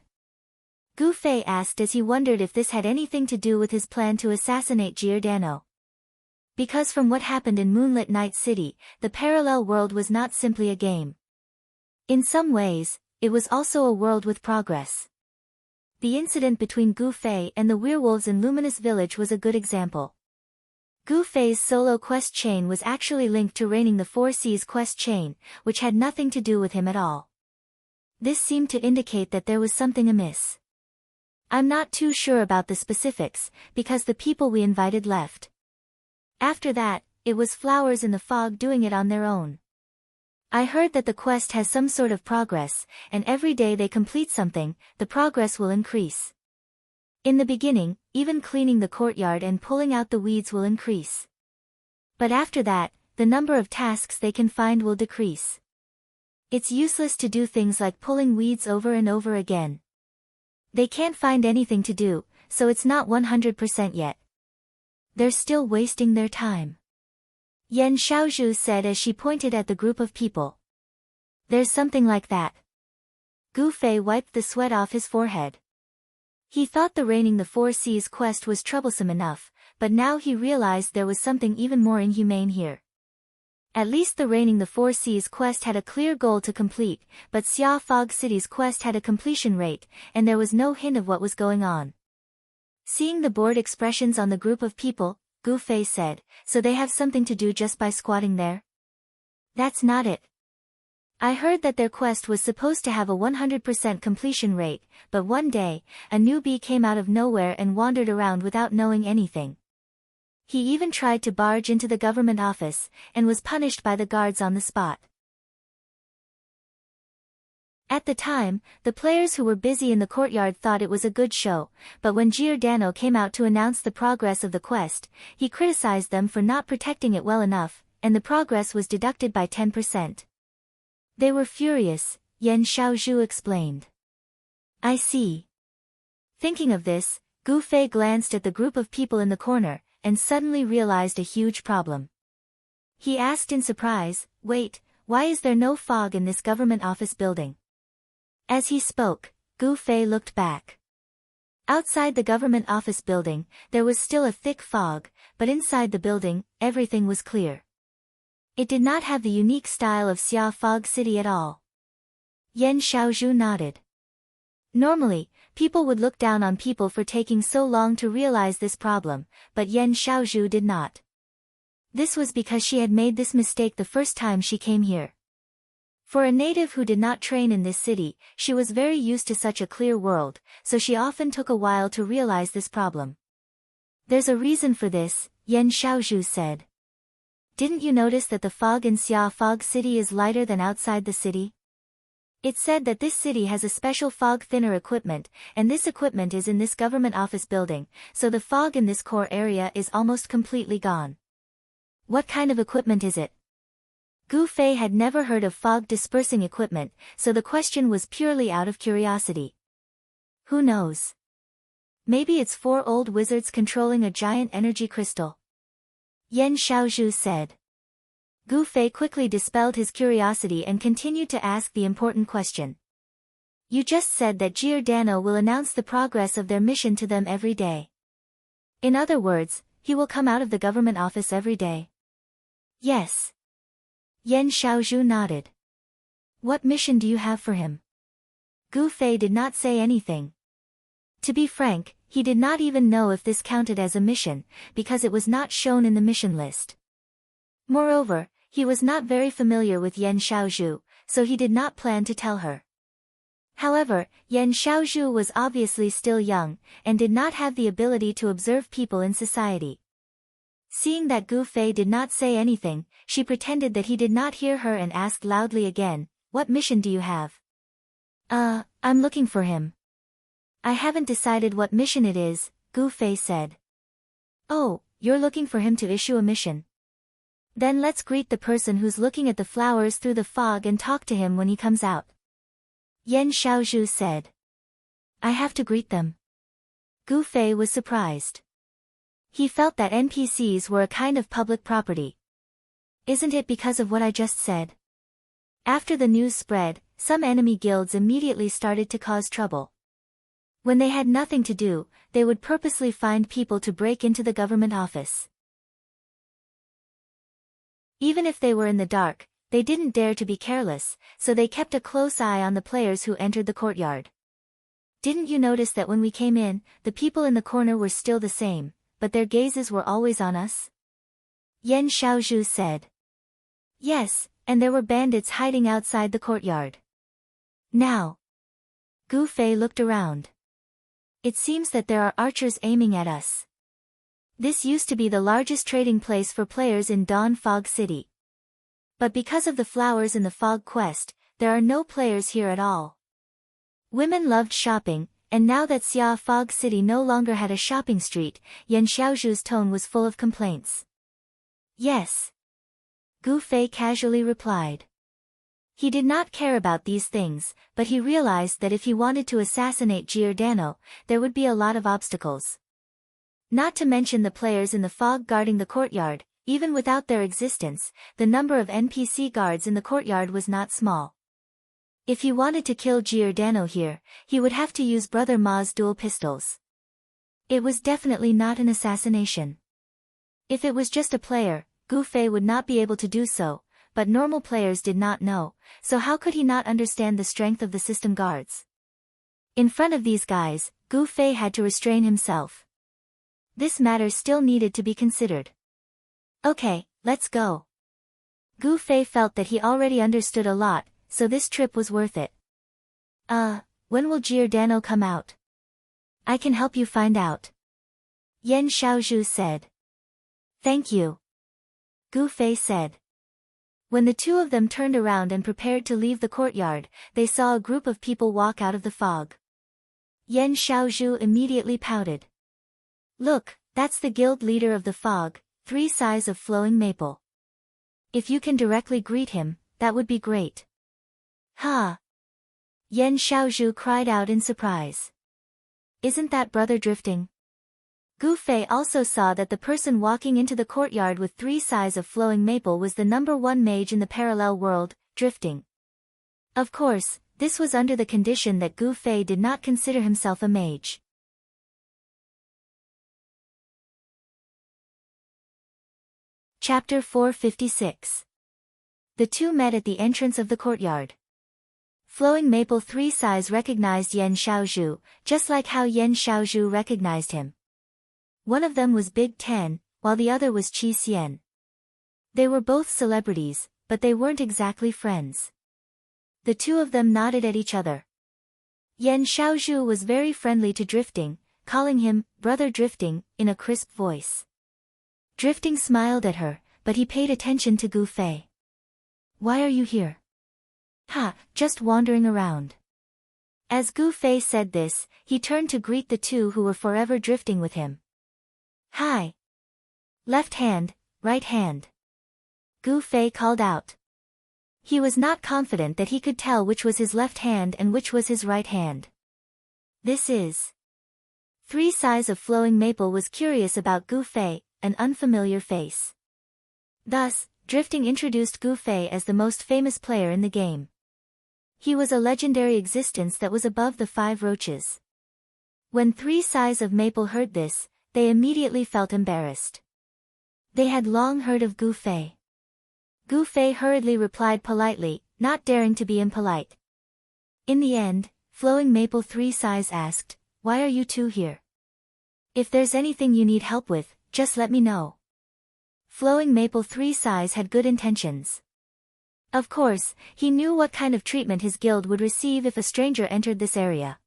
Gu Fei asked as he wondered if this had anything to do with his plan to assassinate Giordano. Because from what happened in Moonlit Night City, the parallel world was not simply a game. In some ways, it was also a world with progress. The incident between Gu Fei and the werewolves in Luminous Village was a good example. Gu Fei's solo quest chain was actually linked to Reigning the Four Seas quest chain, which had nothing to do with him at all. This seemed to indicate that there was something amiss. I'm not too sure about the specifics, because the people we invited left. After that, it was Flowers in the Fog doing it on their own. I heard that the quest has some sort of progress, and every day they complete something, the progress will increase. In the beginning, even cleaning the courtyard and pulling out the weeds will increase. But after that, the number of tasks they can find will decrease. It's useless to do things like pulling weeds over and over again. They can't find anything to do, so it's not 100% yet. They're still wasting their time. Yan Xiaozhu said as she pointed at the group of people. There's something like that. Gu Fei wiped the sweat off his forehead. He thought the Reigning the Four Seas quest was troublesome enough, but now he realized there was something even more inhumane here. At least the Reigning the Four Seas quest had a clear goal to complete, but Xia Fog City's quest had a completion rate, and there was no hint of what was going on. Seeing the bored expressions on the group of people, Gu Fei said, so they have something to do just by squatting there? That's not it. I heard that their quest was supposed to have a 100% completion rate, but one day, a newbie came out of nowhere and wandered around without knowing anything. He even tried to barge into the government office, and was punished by the guards on the spot. At the time, the players who were busy in the courtyard thought it was a good show, but when Giordano came out to announce the progress of the quest, he criticized them for not protecting it well enough, and the progress was deducted by 10%. They were furious, Yan Xiaozhu explained. I see. Thinking of this, Gu Fei glanced at the group of people in the corner, and suddenly realized a huge problem. He asked in surprise, wait, why is there no fog in this government office building? As he spoke, Gu Fei looked back. Outside the government office building, there was still a thick fog, but inside the building, everything was clear. It did not have the unique style of Xia Fog City at all. Yan Xiaozhu nodded. Normally, people would look down on people for taking so long to realize this problem, but Yan Xiaozhu did not. This was because she had made this mistake the first time she came here. For a native who did not train in this city, she was very used to such a clear world, so she often took a while to realize this problem. There's a reason for this, Yan Xiaozhu said. Didn't you notice that the fog in Xia Fog City is lighter than outside the city? It said that this city has a special fog thinner equipment, and this equipment is in this government office building, so the fog in this core area is almost completely gone. What kind of equipment is it? Gu Fei had never heard of fog dispersing equipment, so the question was purely out of curiosity. Who knows? Maybe it's 4 old wizards controlling a giant energy crystal. Yan Xiaozhu said. Gu Fei quickly dispelled his curiosity and continued to ask the important question. You just said that Giordano will announce the progress of their mission to them every day. In other words, he will come out of the government office every day. Yes. Yan Xiaozhu nodded. What mission do you have for him? Gu Fei did not say anything. To be frank, he did not even know if this counted as a mission, because it was not shown in the mission list. Moreover, he was not very familiar with Yan Xiaozhu, so he did not plan to tell her. However, Yan Xiaozhu was obviously still young, and did not have the ability to observe people in society. Seeing that Gu Fei did not say anything, she pretended that he did not hear her and asked loudly again, What mission do you have? I'm looking for him. I haven't decided what mission it is, Gu Fei said. Oh, you're looking for him to issue a mission. Then let's greet the person who's looking at the flowers through the fog and talk to him when he comes out. Yan Xiaozhu said. I have to greet them. Gu Fei was surprised. He felt that NPCs were a kind of public property. Isn't it because of what I just said? After the news spread, some enemy guilds immediately started to cause trouble. When they had nothing to do, they would purposely find people to break into the government office. Even if they were in the dark, they didn't dare to be careless, so they kept a close eye on the players who entered the courtyard. Didn't you notice that when we came in, the people in the corner were still the same, but their gazes were always on us? Yan Xiaozhu said. Yes, and there were bandits hiding outside the courtyard. Now. Gu Fei looked around. It seems that there are archers aiming at us. This used to be the largest trading place for players in Dawn Fog City. But because of the flowers in the Fog Quest, there are no players here at all. Women loved shopping, and now that Xia Fog City no longer had a shopping street, Yan Xiaozhu's tone was full of complaints. Yes. Gu Fei casually replied. He did not care about these things, but he realized that if he wanted to assassinate Giordano, there would be a lot of obstacles. Not to mention the players in the fog guarding the courtyard. Even without their existence, the number of NPC guards in the courtyard was not small. If he wanted to kill Giordano here, he would have to use Brother Ma's dual pistols. It was definitely not an assassination. If it was just a player, Gu Fei would not be able to do so, but normal players did not know, so how could he not understand the strength of the system guards? In front of these guys, Gu Fei had to restrain himself. This matter still needed to be considered. Okay, let's go. Gu Fei felt that he already understood a lot, so this trip was worth it. When will Giordano come out? I can help you find out. Yan Xiaozhu said. Thank you. Gu Fei said. When the two of them turned around and prepared to leave the courtyard, they saw a group of people walk out of the fog. Yan Xiaozhu immediately pouted. Look, that's the guild leader of the fog, 3 size of flowing maple. If you can directly greet him, that would be great. Ha! Yan Xiaozhu cried out in surprise. Isn't that brother drifting? Gu Fei also saw that the person walking into the courtyard with 3 size of flowing maple was the #1 mage in the parallel world, drifting. Of course, this was under the condition that Gu Fei did not consider himself a mage. Chapter 456. The two met at the entrance of the courtyard. Flowing Maple 3 size recognized Yan Xiaozhu, just like how Yan Xiaozhu recognized him. One of them was Big Ten, while the other was Qi Xian. They were both celebrities, but they weren't exactly friends. The two of them nodded at each other. Yan Xiaozhu was very friendly to Drifting, calling him, Brother Drifting, in a crisp voice. Drifting smiled at her, but he paid attention to Gu Fei. Why are you here? Ha, just wandering around. As Gu Fei said this, he turned to greet the two who were forever drifting with him. Hi. Left hand, right hand. Gu Fei called out. He was not confident that he could tell which was his left hand and which was his right hand. This is. 3 size of flowing maple was curious about Gu Fei, an unfamiliar face. Thus, drifting introduced Gu Fei as the most famous player in the game. He was a legendary existence that was above the 5 roaches. When 3 Sighs of Maple heard this, they immediately felt embarrassed. They had long heard of Gu Fei. Gu Fei hurriedly replied politely, not daring to be impolite. In the end, Flowing Maple 3 Sighs asked, "Why are you two here? If there's anything you need help with, just let me know." Flowing Maple 3 Sighs had good intentions. Of course, he knew what kind of treatment his guild would receive if a stranger entered this area.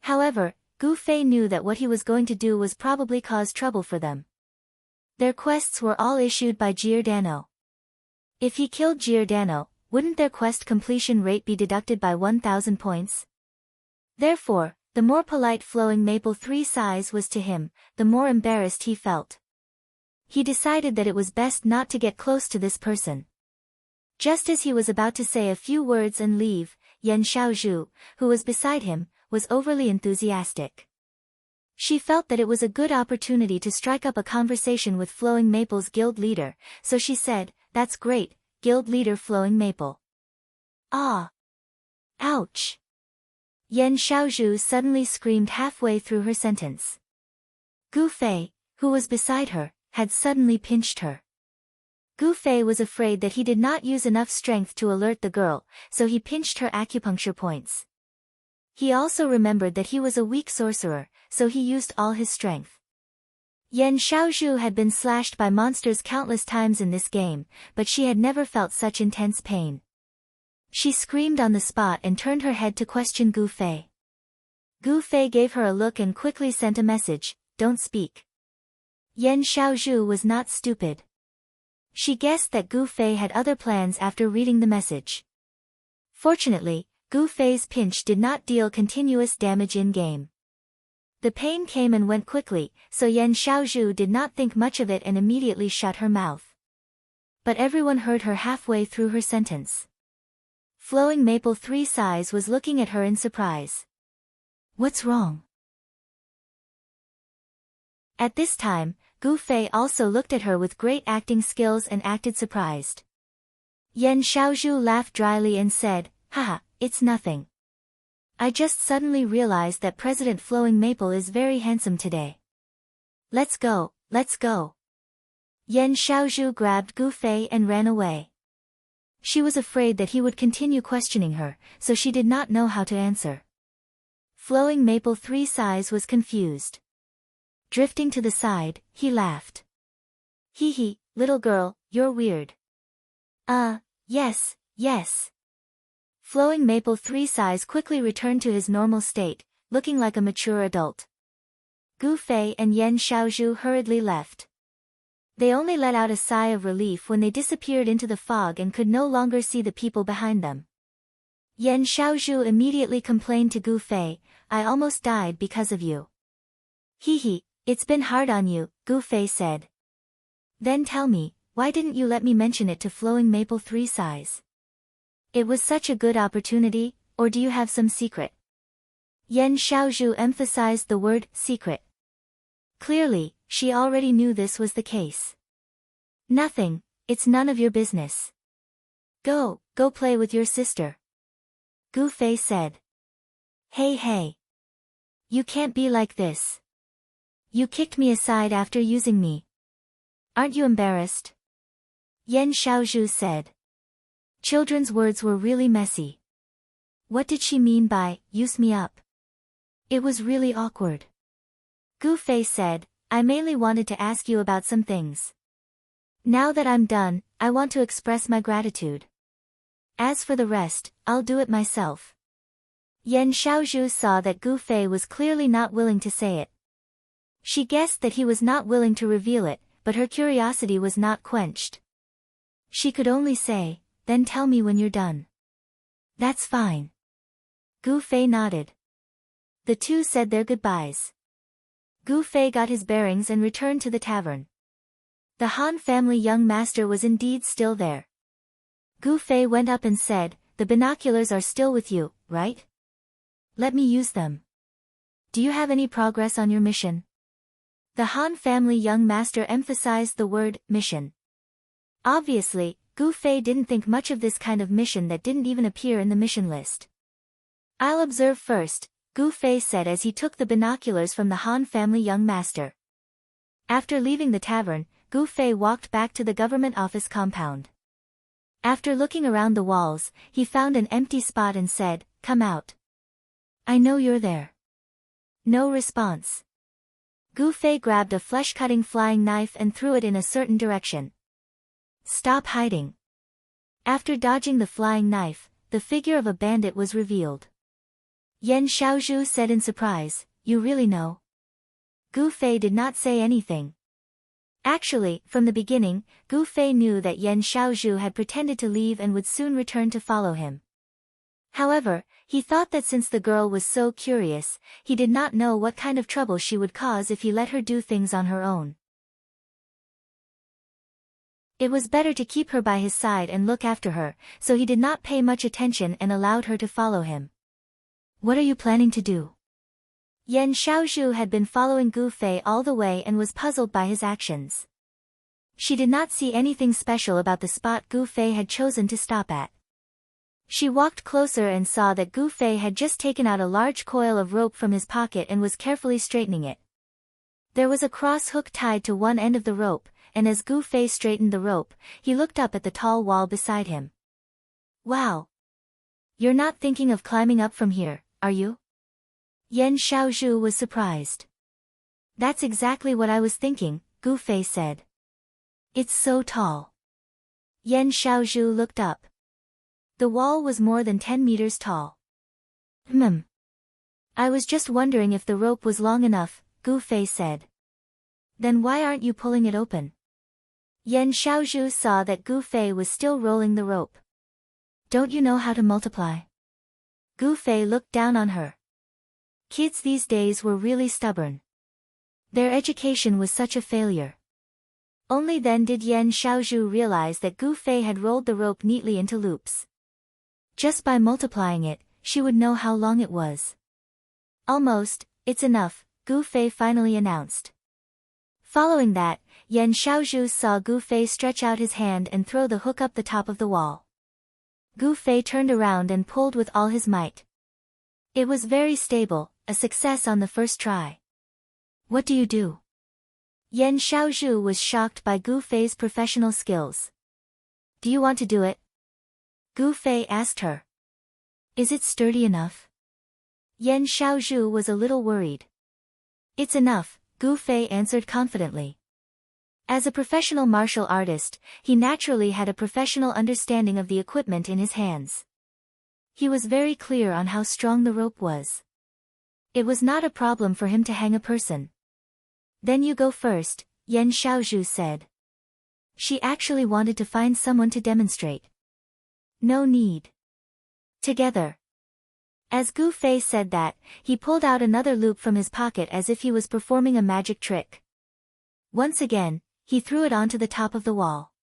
However, Gu Fei knew that what he was going to do was probably cause trouble for them. Their quests were all issued by Giordano. If he killed Giordano, wouldn't their quest completion rate be deducted by 1,000 points? Therefore, the more polite Flowing Maple 3 Sighs was to him, the more embarrassed he felt. He decided that it was best not to get close to this person. Just as he was about to say a few words and leave, Yan Xiaozhu, who was beside him, was overly enthusiastic. She felt that it was a good opportunity to strike up a conversation with Flowing Maple's guild leader, so she said, "That's great, guild leader Flowing Maple." Ah! Ouch! Yan Xiaozhu suddenly screamed halfway through her sentence. Gu Fei, who was beside her, had suddenly pinched her. Gu Fei was afraid that he did not use enough strength to alert the girl, so he pinched her acupuncture points. He also remembered that he was a weak sorcerer, so he used all his strength. Yan Xiaozhu had been slashed by monsters countless times in this game, but she had never felt such intense pain. She screamed on the spot and turned her head to question Gu Fei. Gu Fei gave her a look and quickly sent a message, "Don't speak." Yan Xiaozhu was not stupid. She guessed that Gu Fei had other plans after reading the message. Fortunately, Gu Fei's pinch did not deal continuous damage in-game. The pain came and went quickly, so Yan Xiaozhu did not think much of it and immediately shut her mouth. But everyone heard her halfway through her sentence. Flowing Maple 3 Sighs was looking at her in surprise. "What's wrong?" At this time, Gu Fei also looked at her with great acting skills and acted surprised. Yan Xiaozhu laughed dryly and said, "Haha, it's nothing. I just suddenly realized that President Flowing Maple is very handsome today. Let's go, let's go." Yan Xiaozhu grabbed Gu Fei and ran away. She was afraid that he would continue questioning her, so she did not know how to answer. Flowing Maple 3 Sighs was confused. Drifting to the side, he laughed. "Hee hee, little girl, you're weird." Yes, yes." Flowing Maple 3 Sighs quickly returned to his normal state, looking like a mature adult. Gu Fei and Yan Xiaozhu hurriedly left. They only let out a sigh of relief when they disappeared into the fog and could no longer see the people behind them. Yan Xiaozhu immediately complained to Gu Fei, "I almost died because of you." "Hee hee, it's been hard on you," Gu Fei said. "Then tell me, why didn't you let me mention it to Flowing Maple 3 Sighs? It was such a good opportunity, or do you have some secret?" Yan Xiaozhu emphasized the word secret. Clearly, she already knew this was the case. "Nothing, it's none of your business. Go play with your sister," Gu Fei said. Hey. You can't be like this. You kicked me aside after using me. Aren't you embarrassed?" Yan Xiaozhu said. Children's words were really messy. What did she mean by, "use me up"? It was really awkward. Gu Fei said, "I mainly wanted to ask you about some things. Now that I'm done, I want to express my gratitude. As for the rest, I'll do it myself." Yan Xiaozhu saw that Gu Fei was clearly not willing to say it. She guessed that he was not willing to reveal it, but her curiosity was not quenched. She could only say, "Then tell me when you're done." "That's fine." Gu Fei nodded. The two said their goodbyes. Gu Fei got his bearings and returned to the tavern. The Han family young master was indeed still there. Gu Fei went up and said, "The binoculars are still with you, right? Let me use them. Do you have any progress on your mission?" The Han family young master emphasized the word, mission. Obviously, Gu Fei didn't think much of this kind of mission that didn't even appear in the mission list. I'll observe first, Gu Fei said as he took the binoculars from the Han family young master. After leaving the tavern, Gu Fei walked back to the government office compound. After looking around the walls, he found an empty spot and said, "Come out. I know you're there." No response. Gu Fei grabbed a flesh-cutting flying knife and threw it in a certain direction. "Stop hiding." After dodging the flying knife, the figure of a bandit was revealed. Yan Xiaozhu said in surprise, "You really know?" Gu Fei did not say anything. Actually, from the beginning, Gu Fei knew that Yan Xiaozhu had pretended to leave and would soon return to follow him. However, he thought that since the girl was so curious, he did not know what kind of trouble she would cause if he let her do things on her own. It was better to keep her by his side and look after her, so he did not pay much attention and allowed her to follow him. "What are you planning to do?" Yan Xiaozhu had been following Gu Fei all the way and was puzzled by his actions. She did not see anything special about the spot Gu Fei had chosen to stop at. She walked closer and saw that Gu Fei had just taken out a large coil of rope from his pocket and was carefully straightening it. There was a cross hook tied to one end of the rope, and as Gu Fei straightened the rope, he looked up at the tall wall beside him. "Wow! You're not thinking of climbing up from here, are you?" Yan Xiaozhu was surprised. "That's exactly what I was thinking," Gu Fei said. "It's so tall." Yan Xiaozhu looked up. The wall was more than 10 meters tall. I was just wondering if the rope was long enough," Gu Fei said. "Then why aren't you pulling it open?" Yan Xiaozhu saw that Gu Fei was still rolling the rope. "Don't you know how to multiply?" Gu Fei looked down on her. Kids these days were really stubborn. Their education was such a failure. Only then did Yan Xiaozhu realize that Gu Fei had rolled the rope neatly into loops. Just by multiplying it, she would know how long it was. "Almost, it's enough," Gu Fei finally announced. Following that, Yan Xiaozhu saw Gu Fei stretch out his hand and throw the hook up the top of the wall. Gu Fei turned around and pulled with all his might. It was very stable, a success on the first try. "What do you do?" Yan Xiaozhu was shocked by Gu Fei's professional skills. "Do you want to do it?" Gu Fei asked her. "Is it sturdy enough?" Yan Xiaozhu was a little worried. "It's enough," Gu Fei answered confidently. As a professional martial artist, he naturally had a professional understanding of the equipment in his hands. He was very clear on how strong the rope was. It was not a problem for him to hang a person. "Then you go first," Yan Xiaozhu said. She actually wanted to find someone to demonstrate. "No need." Together. As Gu Fei said that, he pulled out another loop from his pocket as if he was performing a magic trick. Once again, he threw it onto the top of the wall.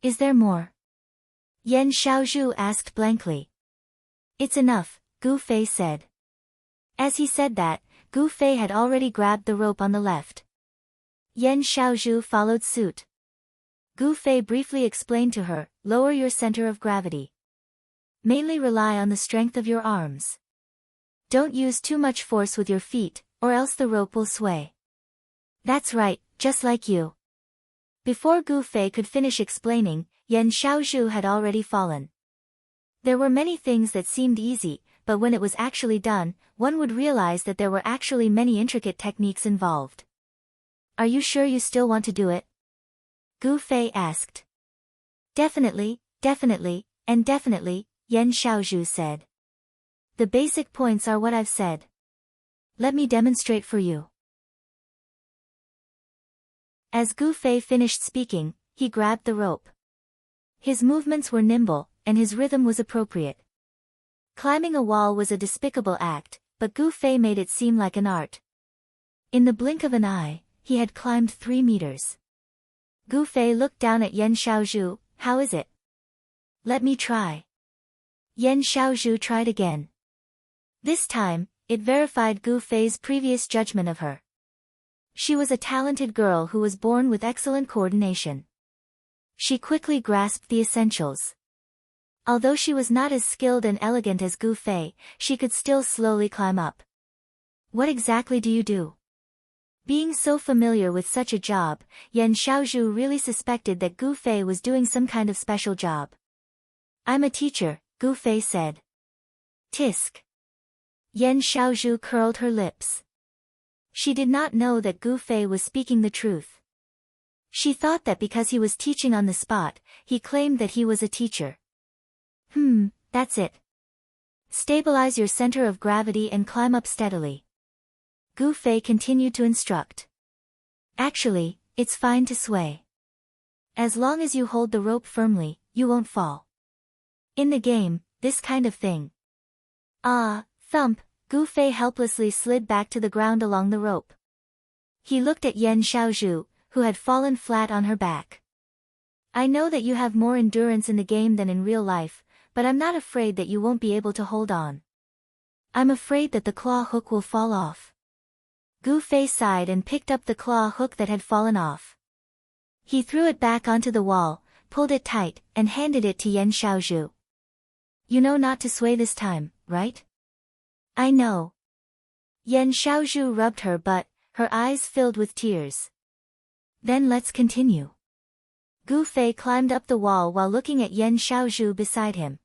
"Is there more?" Yan Xiaozhu asked blankly. "It's enough," Gu Fei said. As he said that, Gu Fei had already grabbed the rope on the left. Yan Xiaozhu followed suit. Gu Fei briefly explained to her, "Lower your center of gravity. Mainly rely on the strength of your arms. Don't use too much force with your feet, or else the rope will sway." "That's right, just like you." Before Gu Fei could finish explaining, Yan Xiaozhu had already fallen. There were many things that seemed easy, but when it was actually done, one would realize that there were actually many intricate techniques involved. "Are you sure you still want to do it?" Gu Fei asked. Definitely, and definitely," Yan Xiaozhu said. "The basic points are what I've said. Let me demonstrate for you." As Gu Fei finished speaking, he grabbed the rope. His movements were nimble, and his rhythm was appropriate. Climbing a wall was a despicable act, but Gu Fei made it seem like an art. In the blink of an eye, he had climbed 3 meters. Gu Fei looked down at Yan Xiaozhu. "How is it?" "Let me try." Yan Xiaozhu tried again. This time, it verified Gu Fei's previous judgment of her. She was a talented girl who was born with excellent coordination. She quickly grasped the essentials. Although she was not as skilled and elegant as Gu Fei, she could still slowly climb up. What exactly do you do? Being so familiar with such a job, Yan Xiaozhu really suspected that Gu Fei was doing some kind of special job. I'm a teacher, Gu Fei said. Tisk. Yan Xiaozhu curled her lips. She did not know that Gu Fei was speaking the truth. She thought that because he was teaching on the spot, he claimed that he was a teacher. That's it. Stabilize your center of gravity and climb up steadily. Gu Fei continued to instruct. Actually, it's fine to sway. As long as you hold the rope firmly, you won't fall. In the game, this kind of thing. Thump, Gu Fei helplessly slid back to the ground along the rope. He looked at Yan Xiaozhu, who had fallen flat on her back. I know that you have more endurance in the game than in real life, but I'm not afraid that you won't be able to hold on. I'm afraid that the claw hook will fall off. Gu Fei sighed and picked up the claw hook that had fallen off. He threw it back onto the wall, pulled it tight, and handed it to Yan Xiaozhu. You know not to sway this time, right? I know. Yan Xiaozhu rubbed her butt, her eyes filled with tears. Then let's continue. Gu Fei climbed up the wall while looking at Yan Xiaozhu beside him.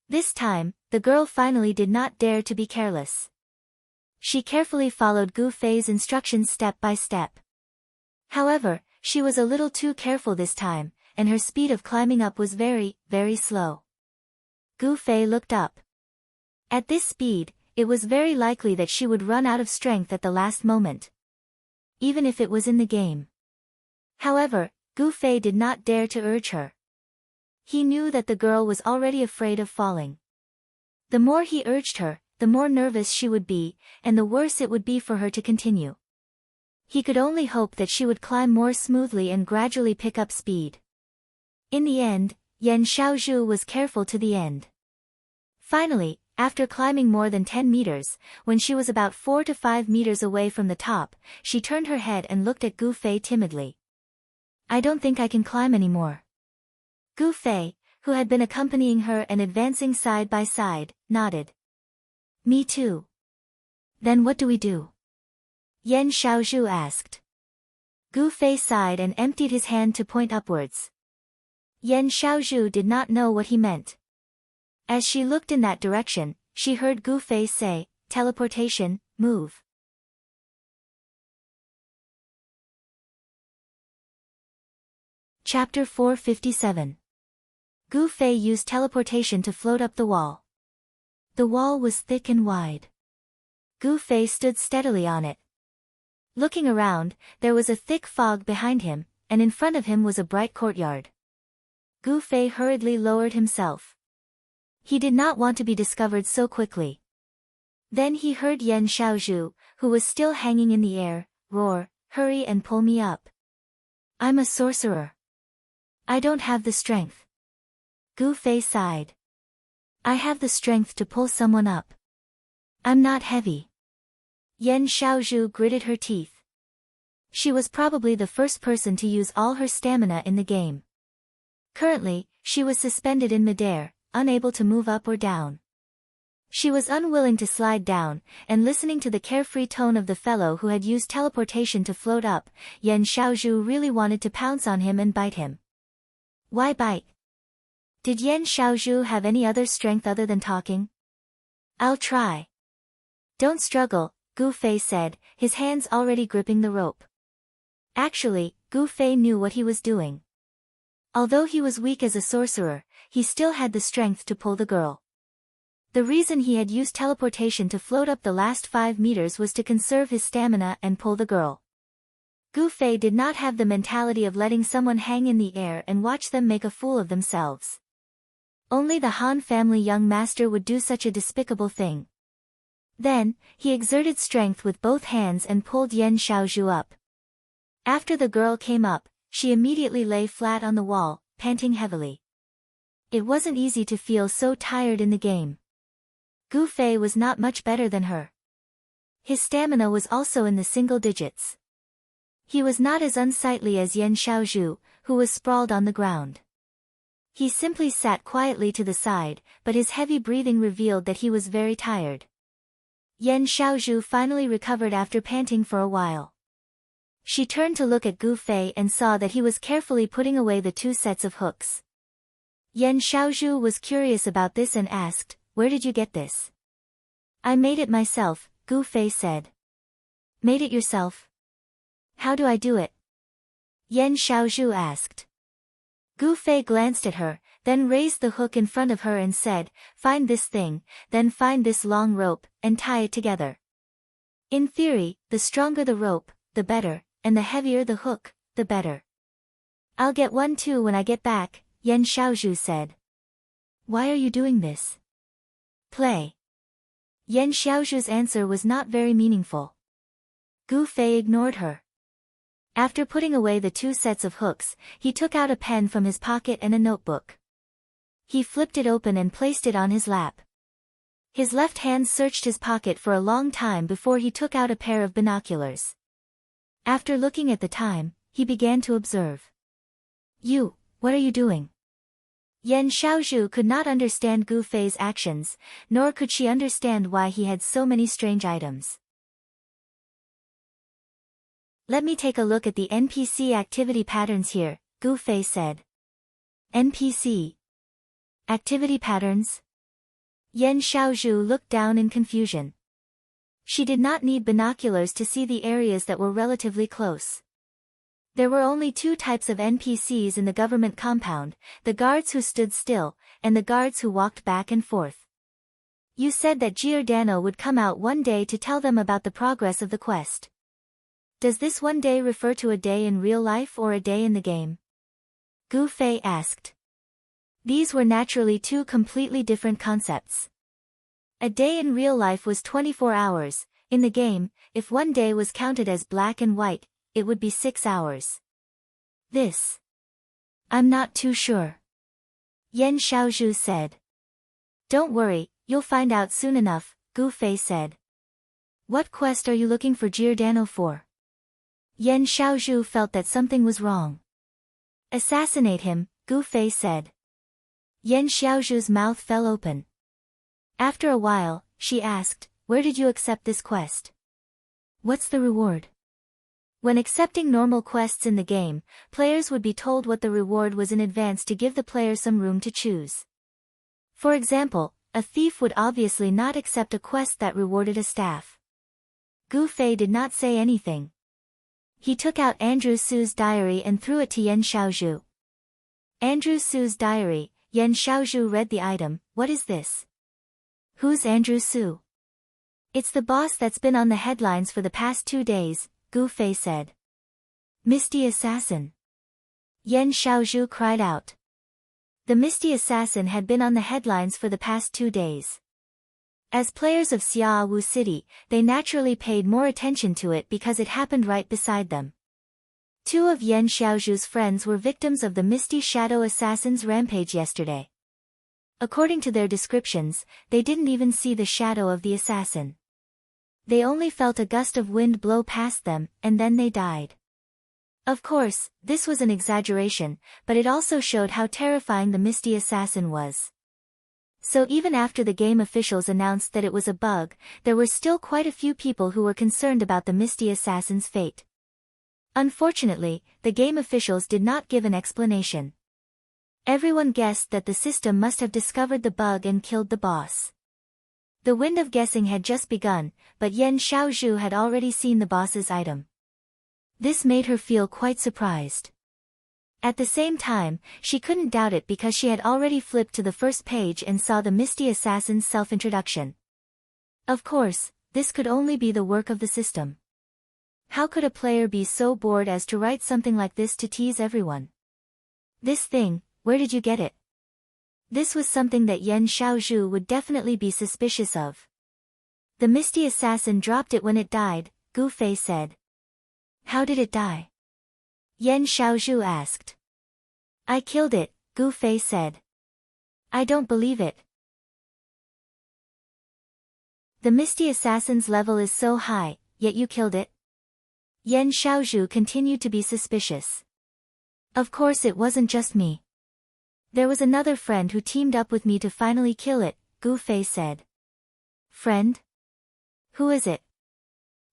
This time, the girl finally did not dare to be careless. She carefully followed Gu Fei's instructions step by step. However, she was a little too careful this time, and her speed of climbing up was very, very slow. Gu Fei looked up. At this speed, it was very likely that she would run out of strength at the last moment. Even if it was in the game. However, Gu Fei did not dare to urge her. He knew that the girl was already afraid of falling. The more he urged her, the more nervous she would be, and the worse it would be for her to continue. He could only hope that she would climb more smoothly and gradually pick up speed. In the end, Yan Xiaozhu was careful to the end. Finally, after climbing more than 10 meters, when she was about 4 to 5 meters away from the top, she turned her head and looked at Gu Fei timidly. I don't think I can climb anymore. Gu Fei, who had been accompanying her and advancing side by side, nodded. Me too. Then what do we do? Yan Xiaozhu asked. Gu Fei sighed and emptied his hand to point upwards. Yan Xiaozhu did not know what he meant. As she looked in that direction, she heard Gu Fei say, teleportation, move. Chapter 457. Gu Fei used teleportation to float up the wall. The wall was thick and wide. Gu Fei stood steadily on it. Looking around, there was a thick fog behind him, and in front of him was a bright courtyard. Gu Fei hurriedly lowered himself. He did not want to be discovered so quickly. Then he heard Yan Xiaozhu, who was still hanging in the air, roar, hurry and pull me up. I'm a sorcerer. I don't have the strength. Gu Fei sighed. I have the strength to pull someone up. I'm not heavy. Yan Xiaozhu gritted her teeth. She was probably the first person to use all her stamina in the game. Currently, she was suspended in midair, unable to move up or down. She was unwilling to slide down, and listening to the carefree tone of the fellow who had used teleportation to float up, Yan Xiaozhu really wanted to pounce on him and bite him. Why bite? Did Yan Xiaozhu have any other strength other than talking? I'll try. Don't struggle, Gu Fei said, his hands already gripping the rope. Actually, Gu Fei knew what he was doing. Although he was weak as a sorcerer, he still had the strength to pull the girl. The reason he had used teleportation to float up the last 5 meters was to conserve his stamina and pull the girl. Gu Fei did not have the mentality of letting someone hang in the air and watch them make a fool of themselves. Only the Han family young master would do such a despicable thing. Then, he exerted strength with both hands and pulled Yan Xiaozhu up. After the girl came up, she immediately lay flat on the wall, panting heavily. It wasn't easy to feel so tired in the game. Gu Fei was not much better than her. His stamina was also in the single digits. He was not as unsightly as Yan Xiaozhu, who was sprawled on the ground. He simply sat quietly to the side, but his heavy breathing revealed that he was very tired. Yan Xiaozhu finally recovered after panting for a while. She turned to look at Gu Fei and saw that he was carefully putting away the 2 sets of hooks. Yan Xiaozhu was curious about this and asked, "Where did you get this?" "I made it myself," Gu Fei said. "Made it yourself? How do I do it?" Yan Xiaozhu asked. Gu Fei glanced at her, then raised the hook in front of her and said, "Find this thing, then find this long rope, and tie it together. In theory, the stronger the rope, the better, and the heavier the hook, the better." "I'll get one too when I get back," Yan Xiaozhu said. "Why are you doing this?" "Play." Yan Xiaozhu's answer was not very meaningful. Gu Fei ignored her. After putting away the 2 sets of hooks, he took out a pen from his pocket and a notebook. He flipped it open and placed it on his lap. His left hand searched his pocket for a long time before he took out a pair of binoculars. After looking at the time, he began to observe. What are you doing?" Yan Xiaozhu could not understand Gu Fei's actions, nor could she understand why he had so many strange items. "Let me take a look at the NPC activity patterns here," Gu Fei said. "NPC? Activity patterns?" Yan Xiaozhu looked down in confusion. She did not need binoculars to see the areas that were relatively close. There were only 2 types of NPCs in the government compound, the guards who stood still, and the guards who walked back and forth. "You said that Giordano would come out one day to tell them about the progress of the quest. Does this one day refer to a day in real life or a day in the game?" Gu Fei asked. These were naturally 2 completely different concepts. A day in real life was 24 hours, in the game, if one day was counted as black and white, it would be 6 hours. "I'm not too sure," Yan Xiaozhu said. "Don't worry, you'll find out soon enough," Gu Fei said. "What quest are you looking for Giordano for?" Yan Xiaozhu felt that something was wrong. "Assassinate him," Gu Fei said. Yan Xiaozhu's mouth fell open. After a while, she asked, "Where did you accept this quest? What's the reward?" When accepting normal quests in the game, players would be told what the reward was in advance to give the player some room to choose. For example, a thief would obviously not accept a quest that rewarded a staff. Gu Fei did not say anything. He took out Andrew Su's diary and threw it to Yan Xiaozhu. Andrew Su's diary. Yan Xiaozhu read the item. "What is this?" "Who's Andrew Su?" "It's the boss that's been on the headlines for the past 2 days, Gu Fei said. "Misty Assassin!" Yan Xiaozhu cried out. The Misty Assassin had been on the headlines for the past 2 days. As players of Xiaowu City, they naturally paid more attention to it because it happened right beside them. 2 of Yan Xiaozhu's friends were victims of the Misty Shadow Assassin's rampage yesterday. According to their descriptions, they didn't even see the shadow of the assassin. They only felt a gust of wind blow past them, and then they died. Of course, this was an exaggeration, but it also showed how terrifying the Misty Assassin was. So even after the game officials announced that it was a bug, there were still quite a few people who were concerned about the Misty Assassin's fate. Unfortunately, the game officials did not give an explanation. Everyone guessed that the system must have discovered the bug and killed the boss. The wind of guessing had just begun, but Yan Xiaozhu had already seen the boss's item. This made her feel quite surprised. At the same time, she couldn't doubt it because she had already flipped to the first page and saw the Misty Assassin's self-introduction. Of course, this could only be the work of the system. How could a player be so bored as to write something like this to tease everyone? "This thing, where did you get it?" This was something that Yan Xiaozhu would definitely be suspicious of. "The Misty Assassin dropped it when it died," Gu Fei said. "How did it die?" Yan Xiaozhu asked. "I killed it," Gu Fei said. "I don't believe it. The Misty Assassin's level is so high, yet you killed it?" Yan Xiaozhu continued to be suspicious. Of course it wasn't just me. There was another friend who teamed up with me to finally kill it, Gu Fei said. Friend? Who is it?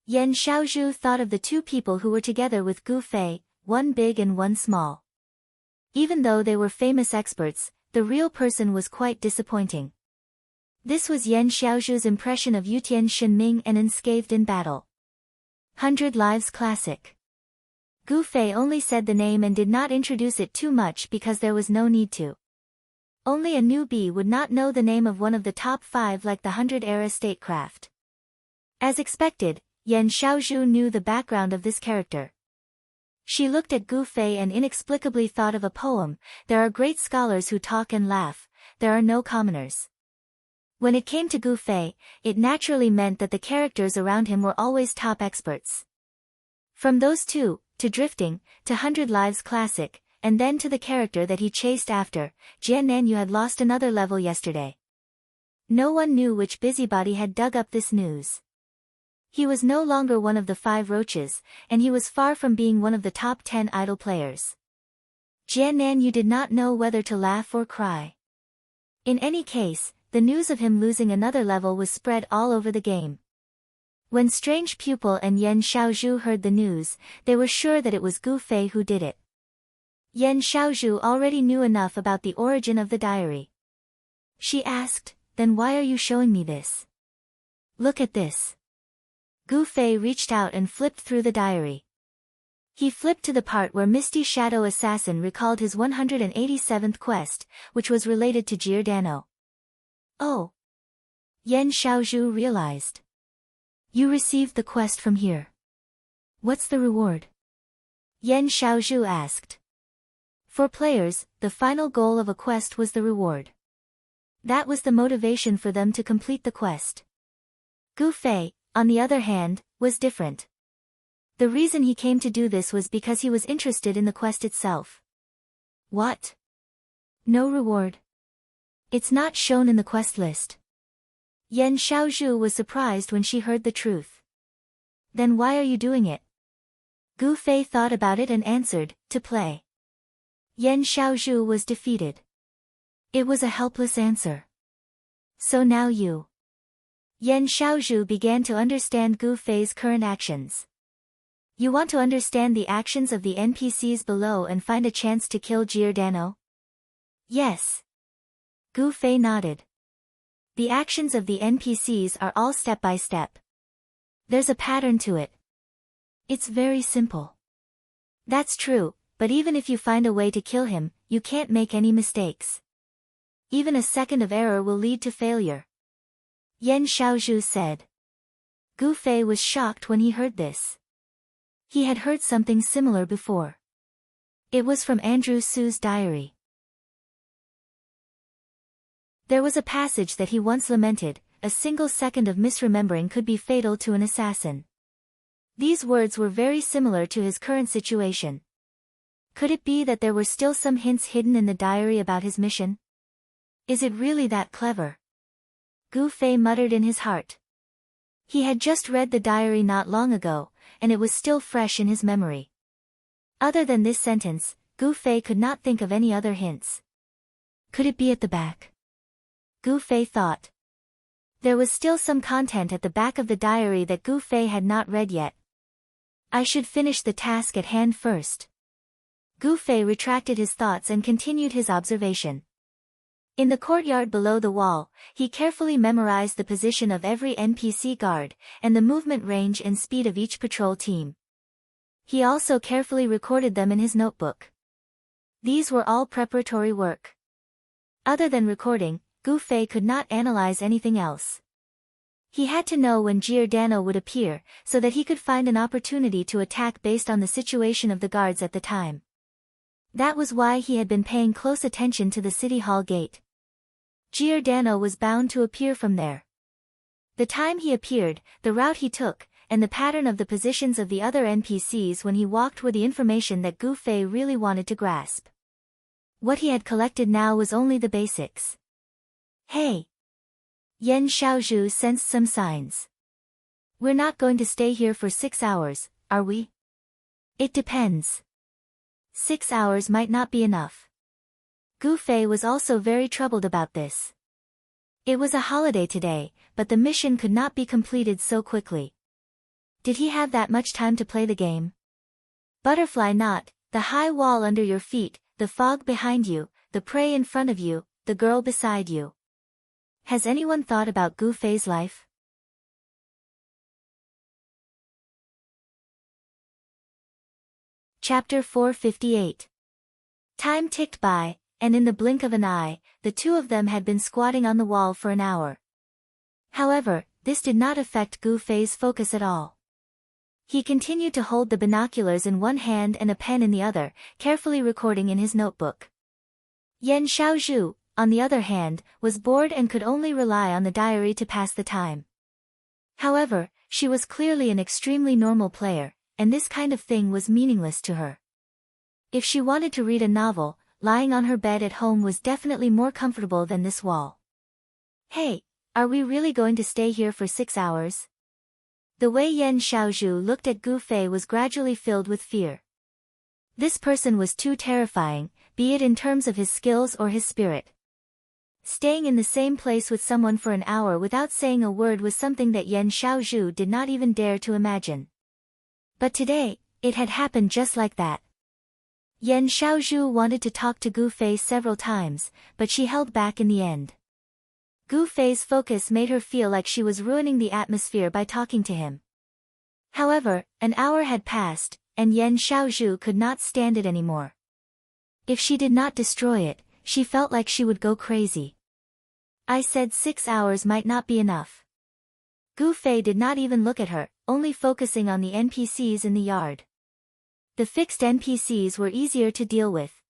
Yan Xiaozhu thought of the two people who were together with Gu Fei, one big and one small. Even though they were famous experts, the real person was quite disappointing. This was Yan Xiaozhu's impression of Yutian Shenming and unscathed in battle. 100 Lives Classic. Gu Fei only said the name and did not introduce it too much because there was no need to. Only a newbie would not know the name of one of the top 5 like the 100-era statecraft. As expected, Yan Xiaozhu knew the background of this character. She looked at Gu Fei and inexplicably thought of a poem, "There are great scholars who talk and laugh, there are no commoners." When it came to Gu Fei, it naturally meant that the characters around him were always top experts. From those two, to drifting, to 100 Lives Classic, and then to the character that he chased after, Jian Nanyu had lost another level yesterday. No one knew which busybody had dug up this news. He was no longer one of the 5 roaches, and he was far from being one of the top 10 idol players. Jian Nanyu did not know whether to laugh or cry. In any case, the news of him losing another level was spread all over the game. When Strange Pupil and Yan Xiaozhu heard the news, they were sure that it was Gu Fei who did it. Yan Xiaozhu already knew enough about the origin of the diary. She asked, "Then why are you showing me this? Look at this." Gu Fei reached out and flipped through the diary. He flipped to the part where Misty Shadow Assassin recalled his 187th quest, which was related to Giordano. Oh! Yan Xiaozhu realized. You received the quest from here. What's the reward? Yan Xiaozhu asked. For players, the final goal of a quest was the reward. That was the motivation for them to complete the quest. Gu Fei, on the other hand, was different. The reason he came to do this was because he was interested in the quest itself. What? No reward? It's not shown in the quest list. Yan Xiaozhu was surprised when she heard the truth. Then why are you doing it? Gu Fei thought about it and answered, to play. Yan Xiaozhu was defeated. It was a helpless answer. So now you. Yan Xiaozhu began to understand Gu Fei's current actions. You want to understand the actions of the NPCs below and find a chance to kill Giordano? Yes. Gu Fei nodded. The actions of the NPCs are all step by step. There's a pattern to it. It's very simple. That's true, but even if you find a way to kill him, you can't make any mistakes. Even a second of error will lead to failure. Yan Xiaozhu said. Gu Fei was shocked when he heard this. He had heard something similar before. It was from Andrew Su's diary. There was a passage that he once lamented, "A single second of misremembering could be fatal to an assassin." These words were very similar to his current situation. Could it be that there were still some hints hidden in the diary about his mission? Is it really that clever? Gu Fei muttered in his heart. He had just read the diary not long ago, and it was still fresh in his memory. Other than this sentence, Gu Fei could not think of any other hints. Could it be at the back? Gu Fei thought. There was still some content at the back of the diary that Gu Fei had not read yet. I should finish the task at hand first. Gu Fei retracted his thoughts and continued his observation. In the courtyard below the wall, he carefully memorized the position of every NPC guard, and the movement range and speed of each patrol team. He also carefully recorded them in his notebook. These were all preparatory work. Other than recording, Gu Fei could not analyze anything else. He had to know when Giordano would appear, so that he could find an opportunity to attack based on the situation of the guards at the time. That was why he had been paying close attention to the City Hall gate. Giordano was bound to appear from there. The time he appeared, the route he took, and the pattern of the positions of the other NPCs when he walked were the information that Gu Fei really wanted to grasp. What he had collected now was only the basics. Hey! Yan Xiaozhu sensed some signs. We're not going to stay here for 6 hours, are we? It depends. 6 hours might not be enough. Gu Fei was also very troubled about this. It was a holiday today, but the mission could not be completed so quickly. Did he have that much time to play the game? Butterfly knot, the high wall under your feet, the fog behind you, the prey in front of you, the girl beside you. Has anyone thought about Gu Fei's life? Chapter 458. Time ticked by, and in the blink of an eye, the two of them had been squatting on the wall for an hour. However, this did not affect Gu Fei's focus at all. He continued to hold the binoculars in one hand and a pen in the other, carefully recording in his notebook. Yan Xiaozhu, on the other hand, was bored and could only rely on the diary to pass the time. However, she was clearly an extremely normal player, and this kind of thing was meaningless to her. If she wanted to read a novel, lying on her bed at home was definitely more comfortable than this wall. Hey, are we really going to stay here for 6 hours? The way Yan Xiaozhu looked at Gu Fei was gradually filled with fear. This person was too terrifying, be it in terms of his skills or his spirit. Staying in the same place with someone for an hour without saying a word was something that Yan Xiaozhu did not even dare to imagine. But today, it had happened just like that. Yan Xiaozhu wanted to talk to Gu Fei several times, but she held back in the end. Gu Fei's focus made her feel like she was ruining the atmosphere by talking to him. However, an hour had passed, and Yan Xiaozhu could not stand it anymore. If she did not destroy it, she felt like she would go crazy. I said 6 hours might not be enough. Gu Fei did not even look at her, only focusing on the NPCs in the yard. The fixed NPCs were easier to deal with.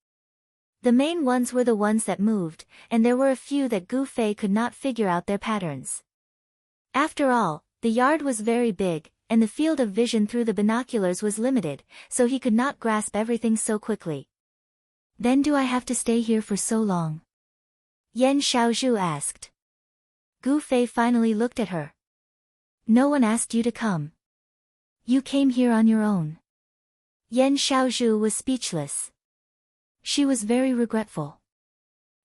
The main ones were the ones that moved, and there were a few that Gu Fei could not figure out their patterns. After all, the yard was very big, and the field of vision through the binoculars was limited, so he could not grasp everything so quickly. Then do I have to stay here for so long? Yan Xiaozhu asked. Gu Fei finally looked at her. No one asked you to come. You came here on your own. Yan Xiaozhu was speechless. She was very regretful.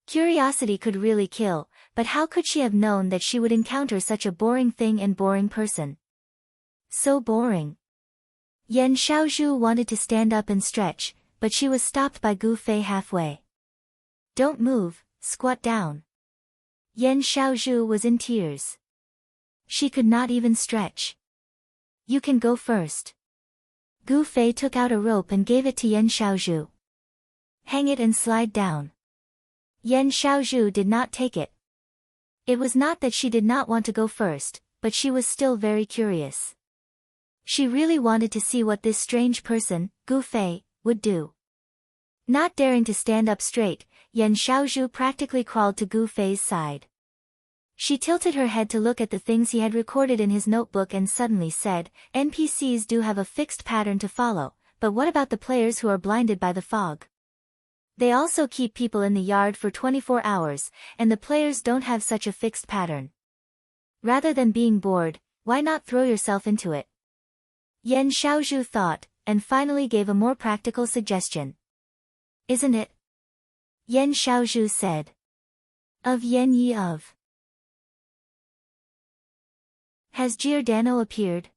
Curiosity could really kill, but how could she have known that she would encounter such a boring thing and boring person? So boring. Yan Xiaozhu wanted to stand up and stretch, but she was stopped by Gu Fei halfway. Don't move, squat down. Yan Xiaozhu was in tears. She could not even stretch. You can go first. Gu Fei took out a rope and gave it to Yan Xiaozhu. Hang it and slide down. Yan Xiaozhu did not take it. It was not that she did not want to go first, but she was still very curious. She really wanted to see what this strange person, Gu Fei, would do. Not daring to stand up straight, Yan Xiaozhu practically crawled to Gu Fei's side. She tilted her head to look at the things he had recorded in his notebook and suddenly said, NPCs do have a fixed pattern to follow, but what about the players who are blinded by the fog? They also keep people in the yard for 24 hours, and the players don't have such a fixed pattern. Rather than being bored, why not throw yourself into it? Yan Xiaozhu thought, and finally gave a more practical suggestion. Isn't it? Yan Xiaozhu said. Of Yan Yi of. Has Giordano appeared?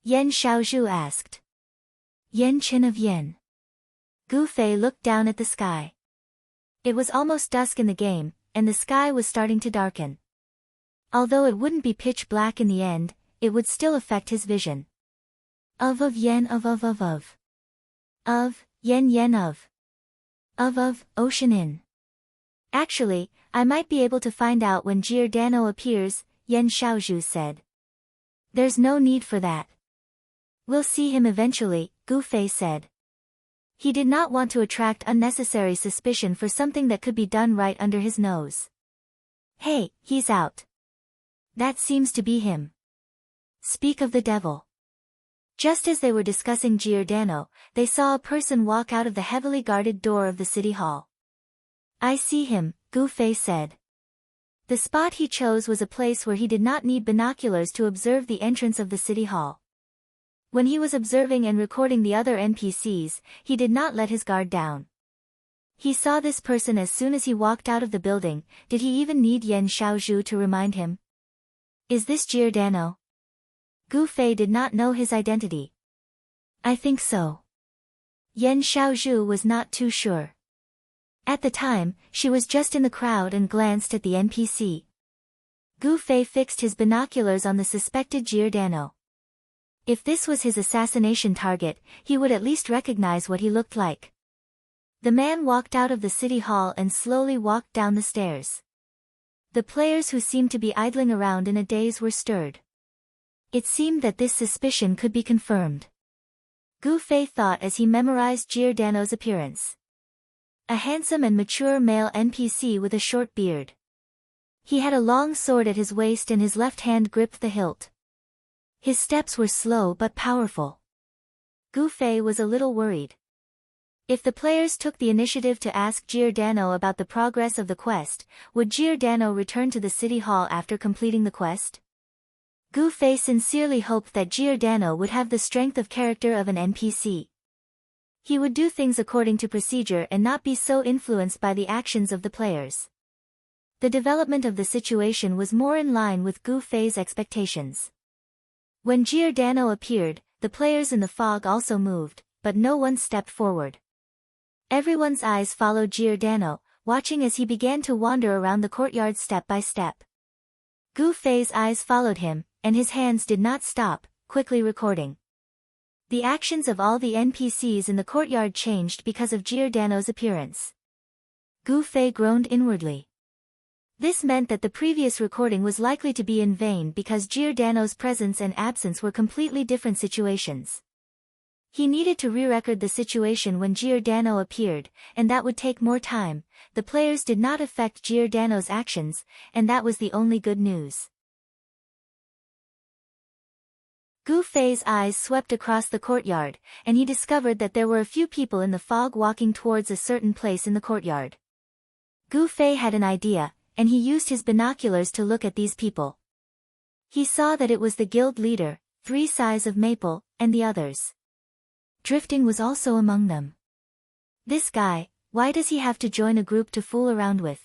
Yan Xiaozhu asked. Yan Chen of Yan. Gu Fei looked down at the sky. It was almost dusk in the game, and the sky was starting to darken. Although it wouldn't be pitch black in the end, it would still affect his vision. Of Yan of. Of, Yan of. Of, Ocean Inn. Actually, I might be able to find out when Giordano appears, Yan Xiaozhu said. There's no need for that. We'll see him eventually, Gu Fei said. He did not want to attract unnecessary suspicion for something that could be done right under his nose. Hey, he's out. That seems to be him. Speak of the devil. Just as they were discussing Giordano, they saw a person walk out of the heavily guarded door of the city hall. I see him, Gu Fei said. The spot he chose was a place where he did not need binoculars to observe the entrance of the city hall. When he was observing and recording the other NPCs, he did not let his guard down. He saw this person as soon as he walked out of the building. Did he even need Yan Xiaozhu to remind him? Is this Giordano? Gu Fei did not know his identity. I think so. Yan Xiaozhu was not too sure. At the time, she was just in the crowd and glanced at the NPC. Gu Fei fixed his binoculars on the suspected Giordano. If this was his assassination target, he would at least recognize what he looked like. The man walked out of the city hall and slowly walked down the stairs. The players who seemed to be idling around in a daze were stirred. It seemed that this suspicion could be confirmed. Gu Fei thought as he memorized Giordano's appearance. A handsome and mature male NPC with a short beard. He had a long sword at his waist and his left hand gripped the hilt. His steps were slow but powerful. Gu Fei was a little worried. If the players took the initiative to ask Giordano about the progress of the quest, would Giordano return to the city hall after completing the quest? Gu Fei sincerely hoped that Giordano would have the strength of character of an NPC. He would do things according to procedure and not be so influenced by the actions of the players. The development of the situation was more in line with Gu Fei's expectations. When Giordano appeared, the players in the fog also moved, but no one stepped forward. Everyone's eyes followed Giordano, watching as he began to wander around the courtyard step by step. Gu Fei's eyes followed him, and his hands did not stop, quickly recording. The actions of all the NPCs in the courtyard changed because of Giordano's appearance. Gu Fei groaned inwardly. This meant that the previous recording was likely to be in vain because Giordano's presence and absence were completely different situations. He needed to re-record the situation when Giordano appeared, and that would take more time. The players did not affect Giordano's actions, and that was the only good news. Gu Fei's eyes swept across the courtyard, and he discovered that there were a few people in the fog walking towards a certain place in the courtyard. Gu Fei had an idea, and he used his binoculars to look at these people. He saw that it was the guild leader, 3 Sighs of Maple, and the others. Drifting was also among them. This guy, why does he have to join a group to fool around with?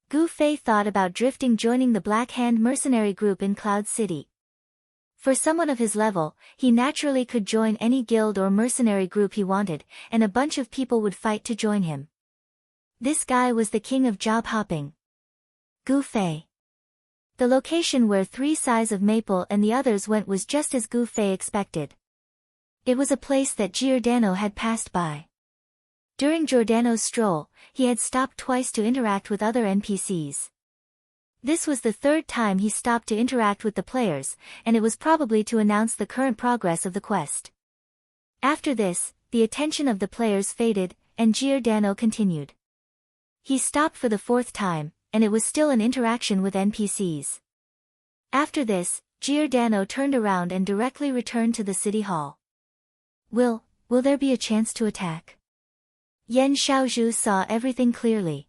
Gu Fei thought about Drifting joining the Black Hand mercenary group in Cloud City. For someone of his level, he naturally could join any guild or mercenary group he wanted, and a bunch of people would fight to join him. This guy was the king of job hopping. Gu Fei. The location where 3 Sighs of Maple and the others went was just as Gu Fei expected. It was a place that Giordano had passed by. During Giordano's stroll, he had stopped twice to interact with other NPCs. This was the 3rd time he stopped to interact with the players, and it was probably to announce the current progress of the quest. After this, the attention of the players faded, and Giordano continued. He stopped for the 4th time, and it was still an interaction with NPCs. After this, Giordano turned around and directly returned to the city hall. Will there be a chance to attack? Yan Xiaozhu saw everything clearly.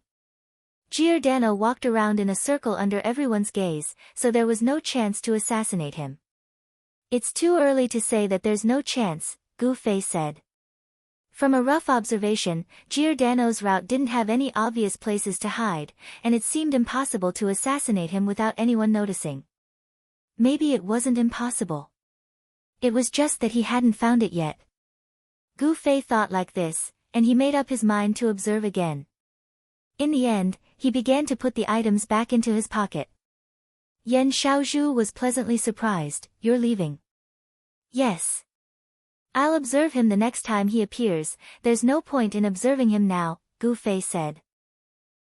Giordano walked around in a circle under everyone's gaze, so there was no chance to assassinate him. It's too early to say that there's no chance, Gu Fei said. From a rough observation, Giordano's route didn't have any obvious places to hide, and it seemed impossible to assassinate him without anyone noticing. Maybe it wasn't impossible. It was just that he hadn't found it yet. Gu Fei thought like this, and he made up his mind to observe again. In the end, he began to put the items back into his pocket. Yan Xiaozhu was pleasantly surprised. You're leaving? Yes. I'll observe him the next time he appears. There's no point in observing him now, Gu Fei said.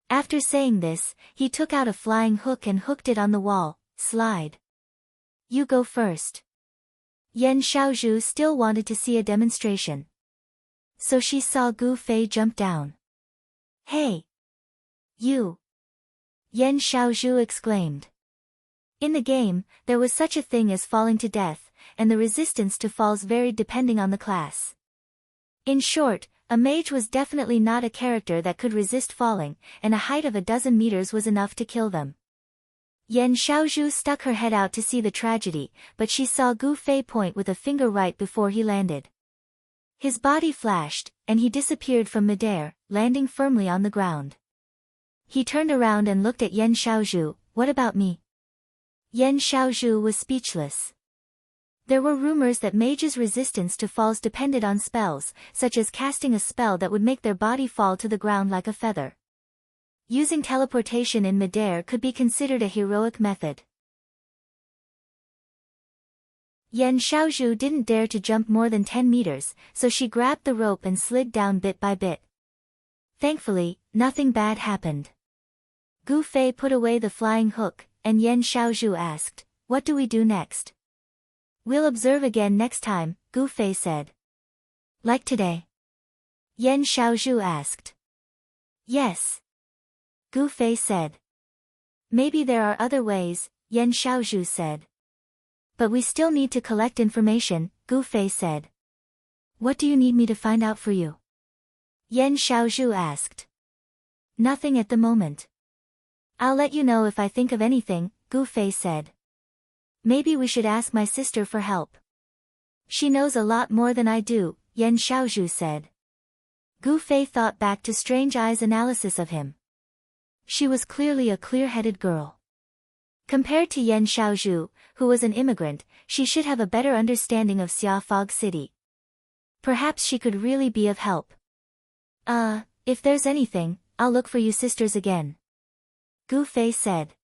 After saying this, he took out a flying hook and hooked it on the wall. Slide. You go first. Yan Xiaozhu still wanted to see a demonstration. So she saw Gu Fei jump down. Hey! You! Yan Xiaozhu exclaimed. In the game, there was such a thing as falling to death, and the resistance to falls varied depending on the class. In short, a mage was definitely not a character that could resist falling, and a height of 12 meters was enough to kill them. Yan Xiaozhu stuck her head out to see the tragedy, but she saw Gu Fei point with a finger right before he landed. His body flashed, and he disappeared from midair, landing firmly on the ground. He turned around and looked at Yan Xiaozhu. What about me? Yan Xiaozhu was speechless. There were rumors that mages' resistance to falls depended on spells, such as casting a spell that would make their body fall to the ground like a feather. Using teleportation in midair could be considered a heroic method. Yan Xiaozhu didn't dare to jump more than 10 meters, so she grabbed the rope and slid down bit by bit. Thankfully, nothing bad happened. Gu Fei put away the flying hook, and Yan Xiaozhu asked, "What do we do next?" "We'll observe again next time," Gu Fei said. "Like today?" Yan Xiaozhu asked. "Yes," Gu Fei said. "Maybe there are other ways," Yan Xiaozhu said. "But we still need to collect information," Gu Fei said. "What do you need me to find out for you?" Yan Xiaozhu asked. "Nothing at the moment. I'll let you know if I think of anything," Gu Fei said. "Maybe we should ask my sister for help. She knows a lot more than I do," Yan Xiaozhu said. Gu Fei thought back to Strange Eye's analysis of him. She was clearly a clear-headed girl. Compared to Yan Xiaozhu, who was an immigrant, she should have a better understanding of Xia Fog City. Perhaps she could really be of help. If there's anything, I'll look for you sisters again," Gu Fei said.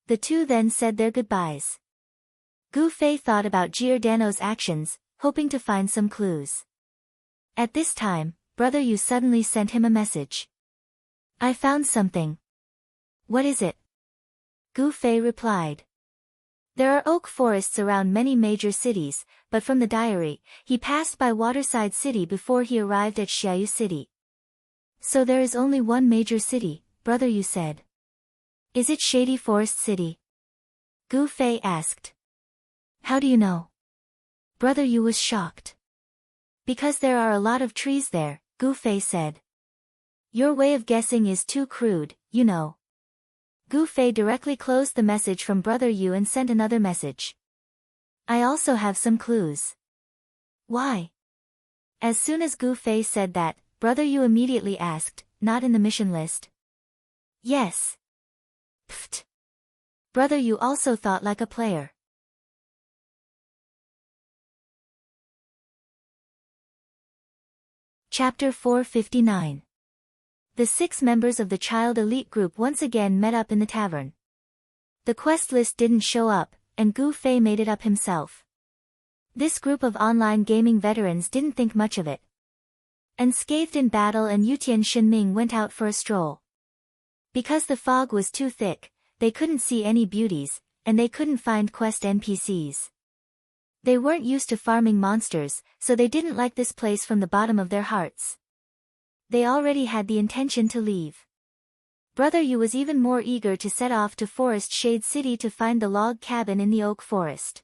The two then said their goodbyes. Gu Fei thought about Giordano's actions, hoping to find some clues. At this time, Brother Yu suddenly sent him a message. "I found something." "What is it?" Gu Fei replied. "There are oak forests around many major cities, but from the diary, he passed by Waterside City before he arrived at Xiaoyu City." "So there is only one major city," Brother Yu said. "Is it Shady Forest City?" Gu Fei asked. "How do you know?" Brother Yu was shocked. "Because there are a lot of trees there," Gu Fei said. "Your way of guessing is too crude, you know." Gu Fei directly closed the message from Brother Yu and sent another message. "I also have some clues." "Why?" As soon as Gu Fei said that, Brother Yu immediately asked, "Not in the mission list?" "Yes." Pfft. Brother Yu also thought like a player. Chapter 459. The 6 members of the child elite group once again met up in the tavern. The quest list didn't show up, and Gu Fei made it up himself. This group of online gaming veterans didn't think much of it. Unscathed in battle and Yutian Shenming went out for a stroll. Because the fog was too thick, they couldn't see any beauties, and they couldn't find quest NPCs. They weren't used to farming monsters, so they didn't like this place from the bottom of their hearts. They already had the intention to leave. Brother Yu was even more eager to set off to Forest Shade City to find the log cabin in the oak forest.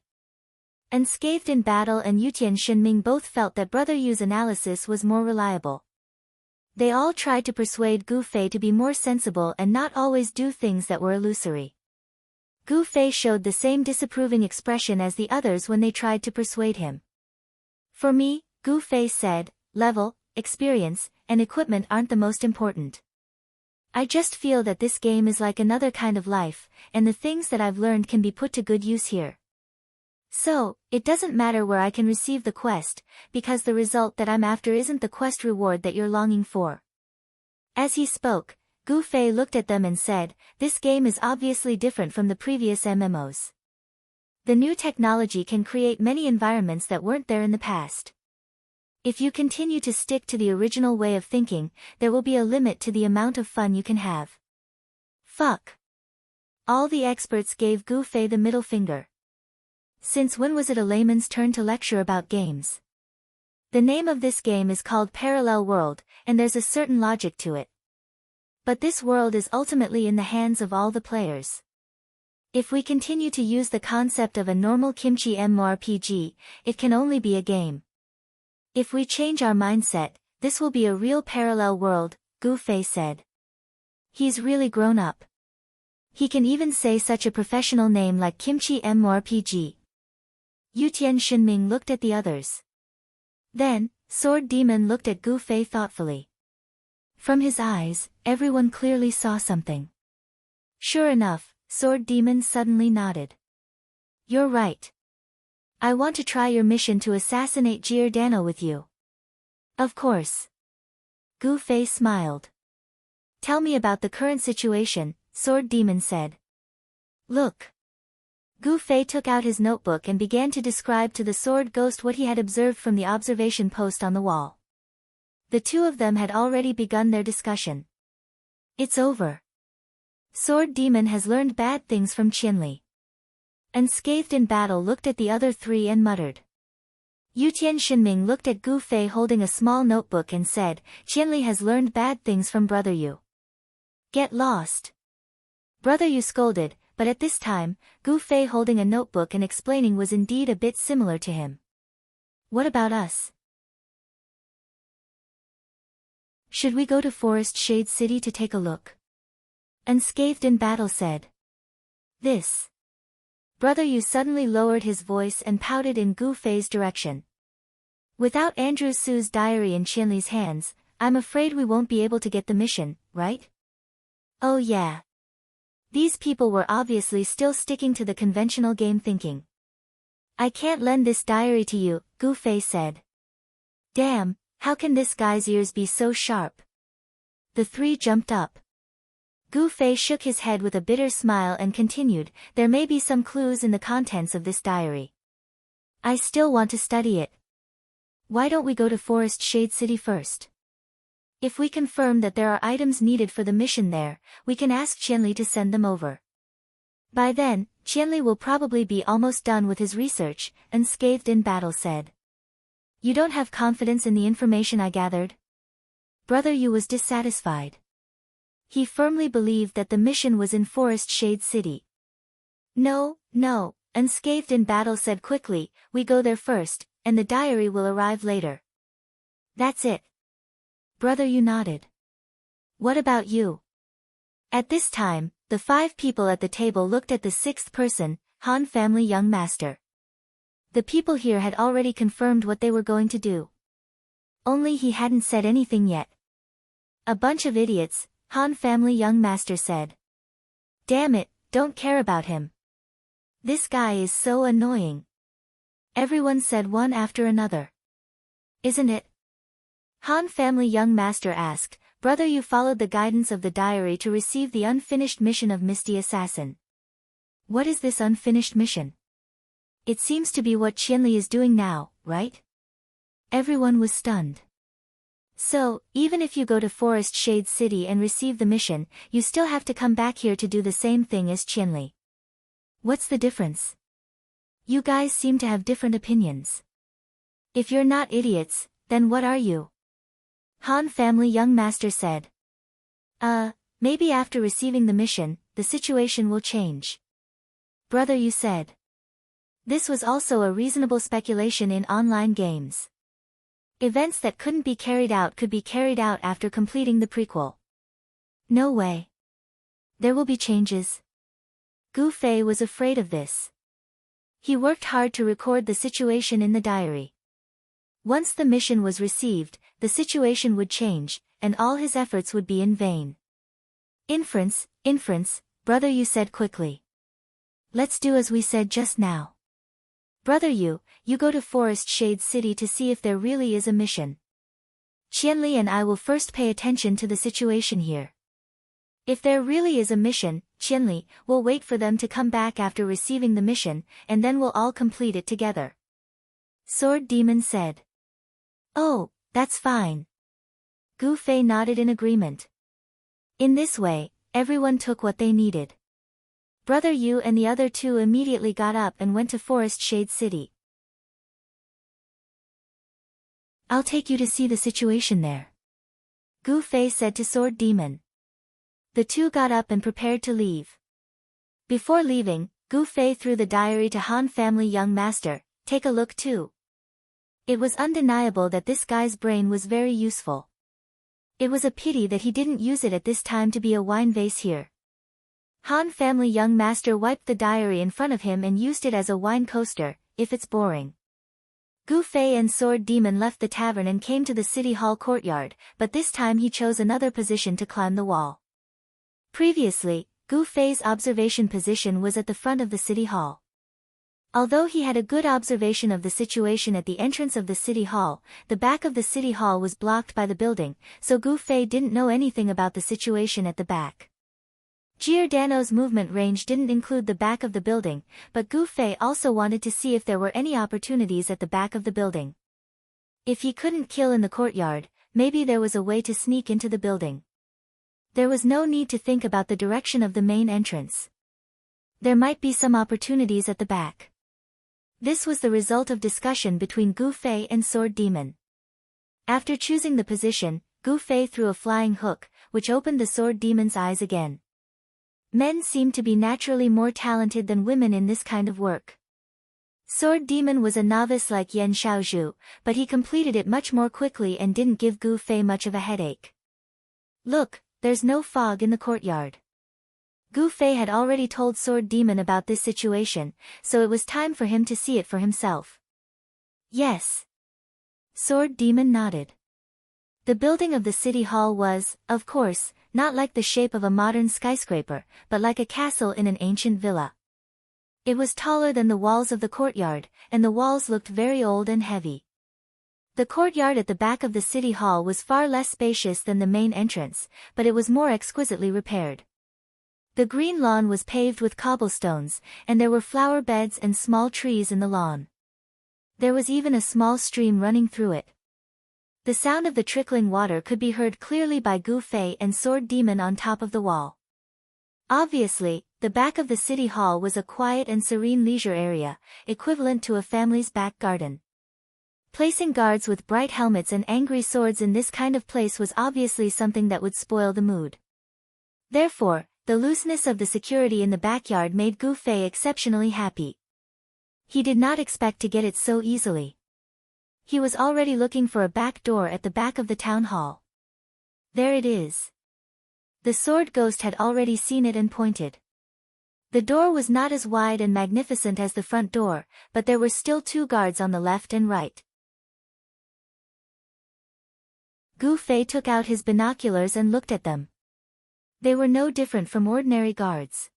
Unscathed in battle and Yutian Shenming both felt that Brother Yu's analysis was more reliable. They all tried to persuade Gu Fei to be more sensible and not always do things that were illusory. Gu Fei showed the same disapproving expression as the others when they tried to persuade him. "For me," Gu Fei said, "level, experience, and equipment aren't the most important. I just feel that this game is like another kind of life, and the things that I've learned can be put to good use here. So, it doesn't matter where I can receive the quest, because the result that I'm after isn't the quest reward that you're longing for." As he spoke, Gu Fei looked at them and said, "This game is obviously different from the previous MMOs. The new technology can create many environments that weren't there in the past. If you continue to stick to the original way of thinking, there will be a limit to the amount of fun you can have." Fuck. All the experts gave Gu Fei the middle finger. Since when was it a layman's turn to lecture about games? The name of this game is called Parallel World, and there's a certain logic to it. But this world is ultimately in the hands of all the players. If we continue to use the concept of a normal kimchi MMORPG, it can only be a game. If we change our mindset, this will be a real parallel world, Gu Fei said. He's really grown up. He can even say such a professional name like Kimchi MMORPG. Yutian Shinming looked at the others. Then, Sword Demon looked at Gu Fei thoughtfully. From his eyes, everyone clearly saw something. Sure enough, Sword Demon suddenly nodded. You're right. I want to try your mission to assassinate Giordano with you. Of course. Gu Fei smiled. Tell me about the current situation, Sword Demon said. Look. Gu Fei took out his notebook and began to describe to the sword ghost what he had observed from the observation post on the wall. The two of them had already begun their discussion. It's over. Sword Demon has learned bad things from Qianli. Unscathed in battle looked at the other three and muttered. Yutian Shinming looked at Gu Fei holding a small notebook and said, Qianli has learned bad things from Brother Yu. Get lost. Brother Yu scolded, but at this time, Gu Fei holding a notebook and explaining was indeed a bit similar to him. What about us? Should we go to Forest Shade City to take a look? Unscathed in battle said. This. Brother Yu suddenly lowered his voice and pouted in Gu Fei's direction. Without Andrew Su's diary in Qianli's hands, I'm afraid we won't be able to get the mission, right? Oh yeah. These people were obviously still sticking to the conventional game thinking. I can't lend this diary to you, Gu Fei said. Damn, how can this guy's ears be so sharp? The three jumped up. Gu Fei shook his head with a bitter smile and continued, there may be some clues in the contents of this diary. I still want to study it. Why don't we go to Forest Shade City first? If we confirm that there are items needed for the mission there, we can ask Qianli to send them over. By then, Qianli will probably be almost done with his research, Unscathed in battle said. You don't have confidence in the information I gathered? Brother Yu was dissatisfied. He firmly believed that the mission was in Forest Shade City. No, Unscathed in battle said quickly, we go there first, and the diary will arrive later. That's it. Brother Yu nodded. What about you? At this time, the 5 people at the table looked at the 6th person, Han family young master. The people here had already confirmed what they were going to do. Only he hadn't said anything yet. A bunch of idiots, Han family young master said. Damn it, don't care about him. This guy is so annoying. Everyone said one after another. Isn't it? Han family young master asked, Brother Yu followed the guidance of the diary to receive the unfinished mission of Misty Assassin. What is this unfinished mission? It seems to be what Qianli is doing now, right? Everyone was stunned. So, even if you go to Forest Shade City and receive the mission, you still have to come back here to do the same thing as Qianli. What's the difference? You guys seem to have different opinions. If you're not idiots, then what are you? Han family young master said. Maybe after receiving the mission, the situation will change. Brother Yu said. This was also a reasonable speculation in online games. Events that couldn't be carried out could be carried out after completing the prequel. No way. There will be changes. Gu Fei was afraid of this. He worked hard to record the situation in the diary. Once the mission was received, the situation would change, and all his efforts would be in vain. Inference, Brother Yu said quickly. Let's do as we said just now. Brother Yu, you go to Forest Shade City to see if there really is a mission. Qianli and I will first pay attention to the situation here. If there really is a mission, Qianli, we'll wait for them to come back after receiving the mission, and then we'll all complete it together. Sword Demon said. Oh, that's fine. Gu Fei nodded in agreement. In this way, everyone took what they needed. Brother Yu and the other 2 immediately got up and went to Forest Shade City. I'll take you to see the situation there. Gu Fei said to Sword Demon. The 2 got up and prepared to leave. Before leaving, Gu Fei threw the diary to Han family young master, take a look too. It was undeniable that this guy's brain was very useful. It was a pity that he didn't use it at this time to be a wine vase here. Han family young master wiped the diary in front of him and used it as a wine coaster, if it's boring. Gu Fei and Sword Demon left the tavern and came to the city hall courtyard, but this time he chose another position to climb the wall. Previously, Gu Fei's observation position was at the front of the city hall. Although he had a good observation of the situation at the entrance of the city hall, the back of the city hall was blocked by the building, so Gu Fei didn't know anything about the situation at the back. Giordano's movement range didn't include the back of the building, but Gu Fei also wanted to see if there were any opportunities at the back of the building. If he couldn't kill in the courtyard, maybe there was a way to sneak into the building. There was no need to think about the direction of the main entrance. There might be some opportunities at the back. This was the result of discussion between Gu Fei and Sword Demon. After choosing the position, Gu Fei threw a flying hook, which opened the Sword Demon's eyes again. Men seem to be naturally more talented than women in this kind of work. Sword Demon was a novice like Yan Xiaozhu, but he completed it much more quickly and didn't give Gu Fei much of a headache. Look, there's no fog in the courtyard. Gu Fei had already told Sword Demon about this situation, so it was time for him to see it for himself. Yes. Sword Demon nodded. The building of the city hall was, of course, not like the shape of a modern skyscraper, but like a castle in an ancient villa. It was taller than the walls of the courtyard, and the walls looked very old and heavy. The courtyard at the back of the city hall was far less spacious than the main entrance, but it was more exquisitely repaired. The green lawn was paved with cobblestones, and there were flower beds and small trees in the lawn. There was even a small stream running through it. The sound of the trickling water could be heard clearly by Gu Fei and Sword Demon on top of the wall. Obviously, the back of the city hall was a quiet and serene leisure area, equivalent to a family's back garden. Placing guards with bright helmets and angry swords in this kind of place was obviously something that would spoil the mood. Therefore, the looseness of the security in the backyard made Gu Fei exceptionally happy. He did not expect to get it so easily. He was already looking for a back door at the back of the town hall. There it is. The sword ghost had already seen it and pointed. The door was not as wide and magnificent as the front door, but there were still 2 guards on the left and right. Gu Fei took out his binoculars and looked at them. They were no different from ordinary guards.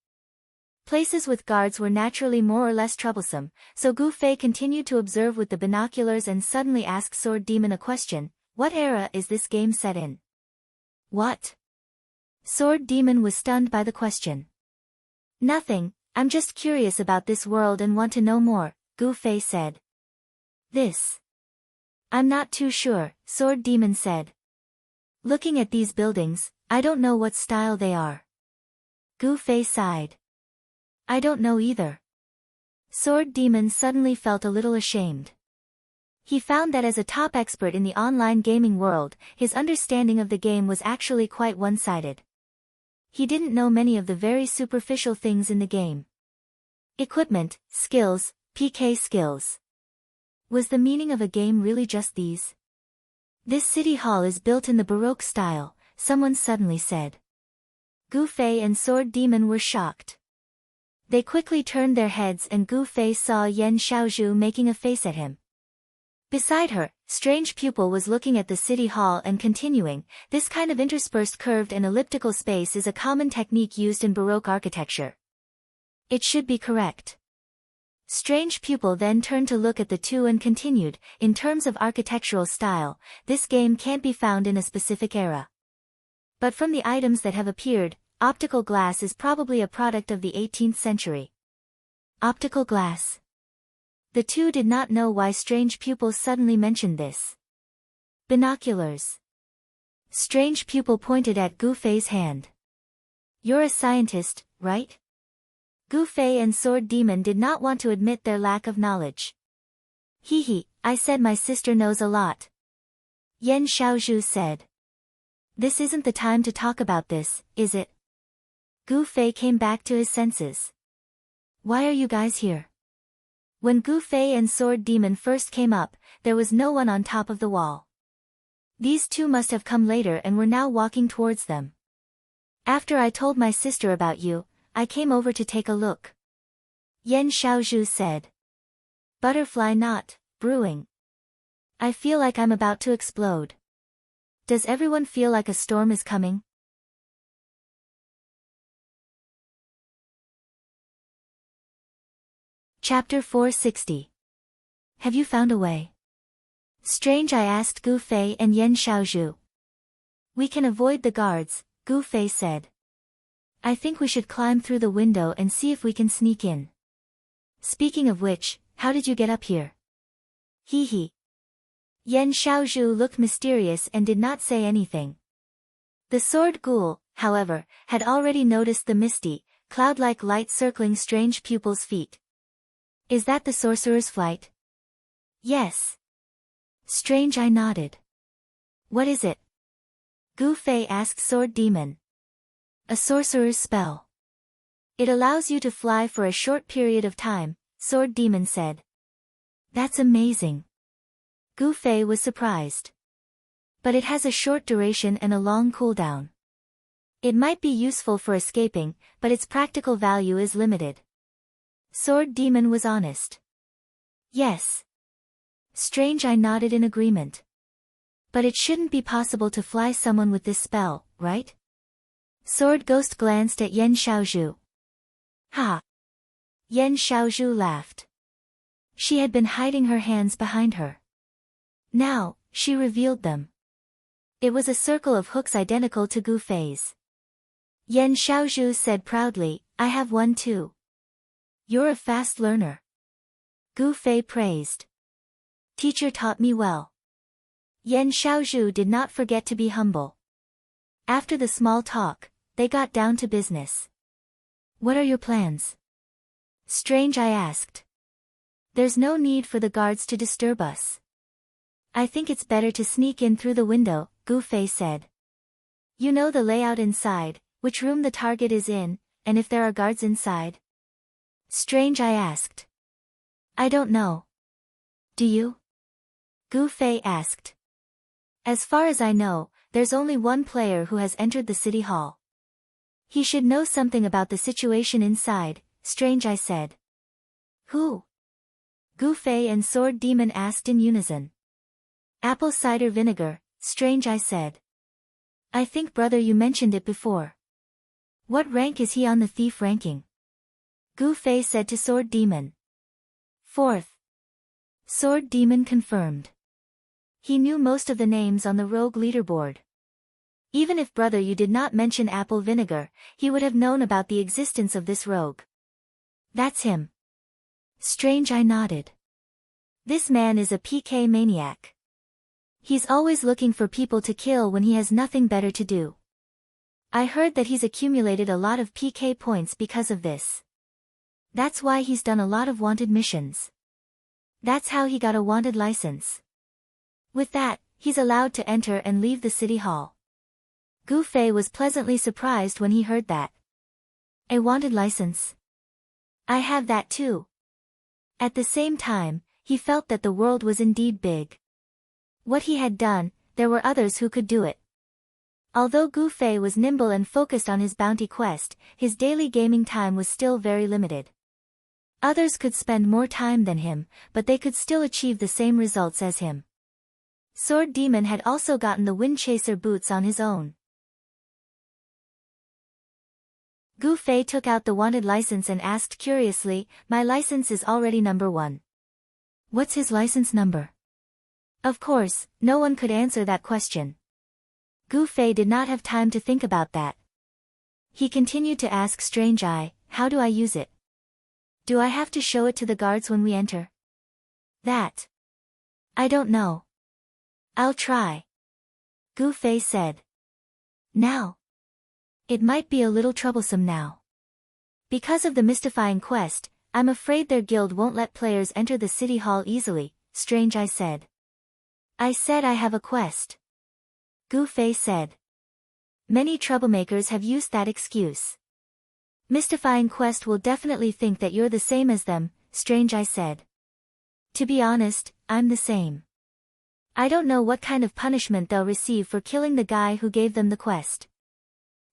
Places with guards were naturally more or less troublesome, so Gu Fei continued to observe with the binoculars and suddenly asked Sword Demon a question: "What era is this game set in?" "What?" Sword Demon was stunned by the question. "Nothing, I'm just curious about this world and want to know more," Gu Fei said. "This? I'm not too sure," Sword Demon said. "Looking at these buildings, I don't know what style they are." Gu Fei sighed. "I don't know either." Sword Demon suddenly felt a little ashamed. He found that as a top expert in the online gaming world, his understanding of the game was actually quite one-sided. He didn't know many of the very superficial things in the game. Equipment, skills, PK skills. Was the meaning of a game really just these? "This city hall is built in the Baroque style," someone suddenly said. Gu Fei and Sword Demon were shocked. They quickly turned their heads and Gu Fei saw Yan Xiaozhu making a face at him. Beside her, Strange Pupil was looking at the city hall and continuing, "This kind of interspersed curved and elliptical space is a common technique used in Baroque architecture. It should be correct." Strange Pupil then turned to look at the two and continued, "In terms of architectural style, this game can't be found in a specific era. But from the items that have appeared, optical glass is probably a product of the 18th century. Optical glass. The two did not know why Strange Pupil suddenly mentioned this. Binoculars. Strange Pupil pointed at Gu Fei's hand. "You're a scientist, right?" Gu Fei and Sword Demon did not want to admit their lack of knowledge. "Hee, I said my sister knows a lot." Yan Xiaozhu said. "This isn't the time to talk about this, is it?" Gu Fei came back to his senses. "Why are you guys here?" When Gu Fei and Sword Demon first came up, there was no one on top of the wall. These two must have come later and were now walking towards them. "After I told my sister about you, I came over to take a look. Yan Xiaozhu said. Butterfly knot, brewing. I feel like I'm about to explode. Does everyone feel like a storm is coming? Chapter 460. Have you found a way? Strange, I asked Gu Fei and Yan Xiaozhu. We can avoid the guards, Gu Fei said. I think we should climb through the window and see if we can sneak in. Speaking of which, how did you get up here? Hee hee. Yan Xiaozhu looked mysterious and did not say anything. The sword ghoul, however, had already noticed the misty, cloud-like light circling Strange Pupil's feet. Is that the sorcerer's flight? Yes. Strange, I nodded. What is it? Gu Fei asked Sword Demon. A sorcerer's spell. It allows you to fly for a short period of time, Sword Demon said. That's amazing. Gu Fei was surprised. But it has a short duration and a long cooldown. It might be useful for escaping, but its practical value is limited. Sword Demon was honest. Yes. Strange, I nodded in agreement. But it shouldn't be possible to fly someone with this spell, right? Sword Ghost glanced at Yan Xiaozhu. Ha! Yan Xiaozhu laughed. She had been hiding her hands behind her. Now, she revealed them. It was a circle of hooks identical to Gu Fei's. Yan Xiaozhu said proudly, I have one too. You're a fast learner. Gu Fei praised. Teacher taught me well. Yan Xiaozhu did not forget to be humble. After the small talk, they got down to business. What are your plans? Strange, I asked. There's no need for the guards to disturb us. I think it's better to sneak in through the window, Gu Fei said. You know the layout inside, which room the target is in, and if there are guards inside? Strange, I asked. I don't know. Do you? Gu Fei asked. As far as I know, there's only one player who has entered the city hall. He should know something about the situation inside, Strange, I said. Who? Gu Fei and Sword Demon asked in unison. Apple cider vinegar, Strange, I said. I think brother you mentioned it before. What rank is he on the thief ranking? Gu Fei said to Sword Demon. 4th. Sword Demon confirmed. He knew most of the names on the rogue leaderboard. Even if brother you did not mention apple vinegar, he would have known about the existence of this rogue. That's him. Strange, I nodded. This man is a PK maniac. He's always looking for people to kill when he has nothing better to do. I heard that he's accumulated a lot of PK points because of this. That's why he's done a lot of wanted missions. That's how he got a wanted license. With that, he's allowed to enter and leave the city hall. Gu Fei was pleasantly surprised when he heard that. A wanted license? I have that too. At the same time, he felt that the world was indeed big. What he had done, there were others who could do it. Although Gu Fei was nimble and focused on his bounty quest, his daily gaming time was still very limited. Others could spend more time than him, but they could still achieve the same results as him. Sword Demon had also gotten the Wind Chaser boots on his own. Gu Fei took out the wanted license and asked curiously, my license is already number 1. What's his license number? Of course, no one could answer that question. Gu Fei did not have time to think about that. He continued to ask Strange Eye, how do I use it? Do I have to show it to the guards when we enter? That. I don't know. I'll try. Gu Fei said. Now. It might be a little troublesome now. Because of the mystifying quest, I'm afraid their guild won't let players enter the city hall easily, Strange Eye said. I said I have a quest. Gu Fei said. Many troublemakers have used that excuse. Mystifying Quest will definitely think that you're the same as them, Strange Eye said. To be honest, I'm the same. I don't know what kind of punishment they'll receive for killing the guy who gave them the quest.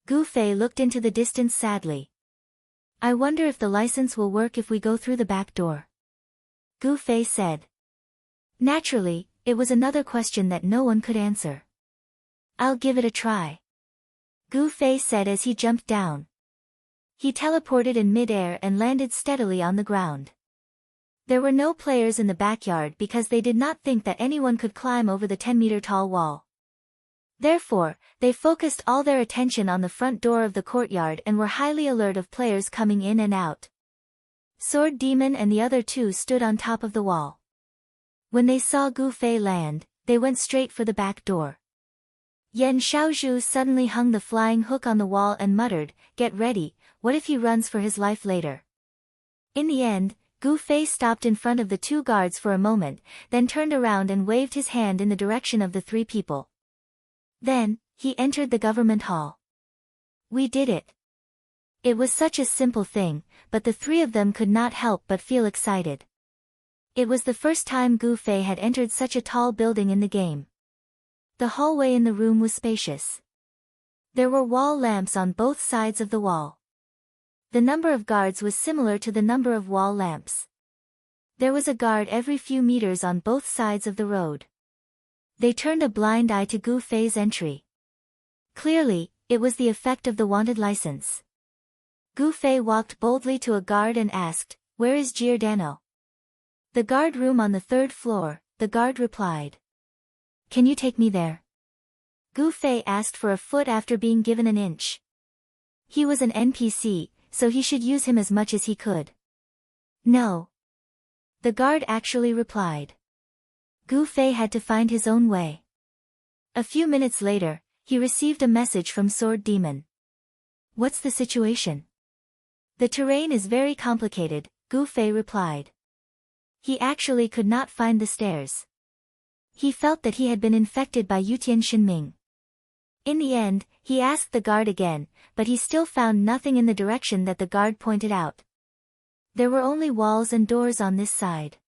Gu Fei looked into the distance sadly. I wonder if the license will work if we go through the back door. Gu Fei said. Naturally, it was another question that no one could answer. I'll give it a try. Gu Fei said as he jumped down. He teleported in mid-air and landed steadily on the ground. There were no players in the backyard because they did not think that anyone could climb over the 10-meter-tall wall. Therefore, they focused all their attention on the front door of the courtyard and were highly alert of players coming in and out. Sword Demon and the other two stood on top of the wall. When they saw Gu Fei land, they went straight for the back door. Yan Xiaozhu suddenly hung the flying hook on the wall and muttered, "Get ready, what if he runs for his life later?" In the end, Gu Fei stopped in front of the two guards for a moment, then turned around and waved his hand in the direction of the three people. Then, he entered the government hall. We did it. It was such a simple thing, but the three of them could not help but feel excited. It was the first time Gu Fei had entered such a tall building in the game. The hallway in the room was spacious. There were wall lamps on both sides of the wall. The number of guards was similar to the number of wall lamps. There was a guard every few meters on both sides of the road. They turned a blind eye to Gu Fei's entry. Clearly, it was the effect of the wanted license. Gu Fei walked boldly to a guard and asked, "Where is Giordano?" "The guard room on the 3rd floor," the guard replied. "Can you take me there?" Gu Fei asked for a foot after being given an inch. He was an NPC, so he should use him as much as he could. "No." The guard actually replied. Gu Fei had to find his own way. A few minutes later, he received a message from Sword Demon. "What's the situation?" "The terrain is very complicated," Gu Fei replied. He actually could not find the stairs. He felt that he had been infected by Yutian Shinming. In the end, he asked the guard again, but he still found nothing in the direction that the guard pointed out. There were only walls and doors on this side.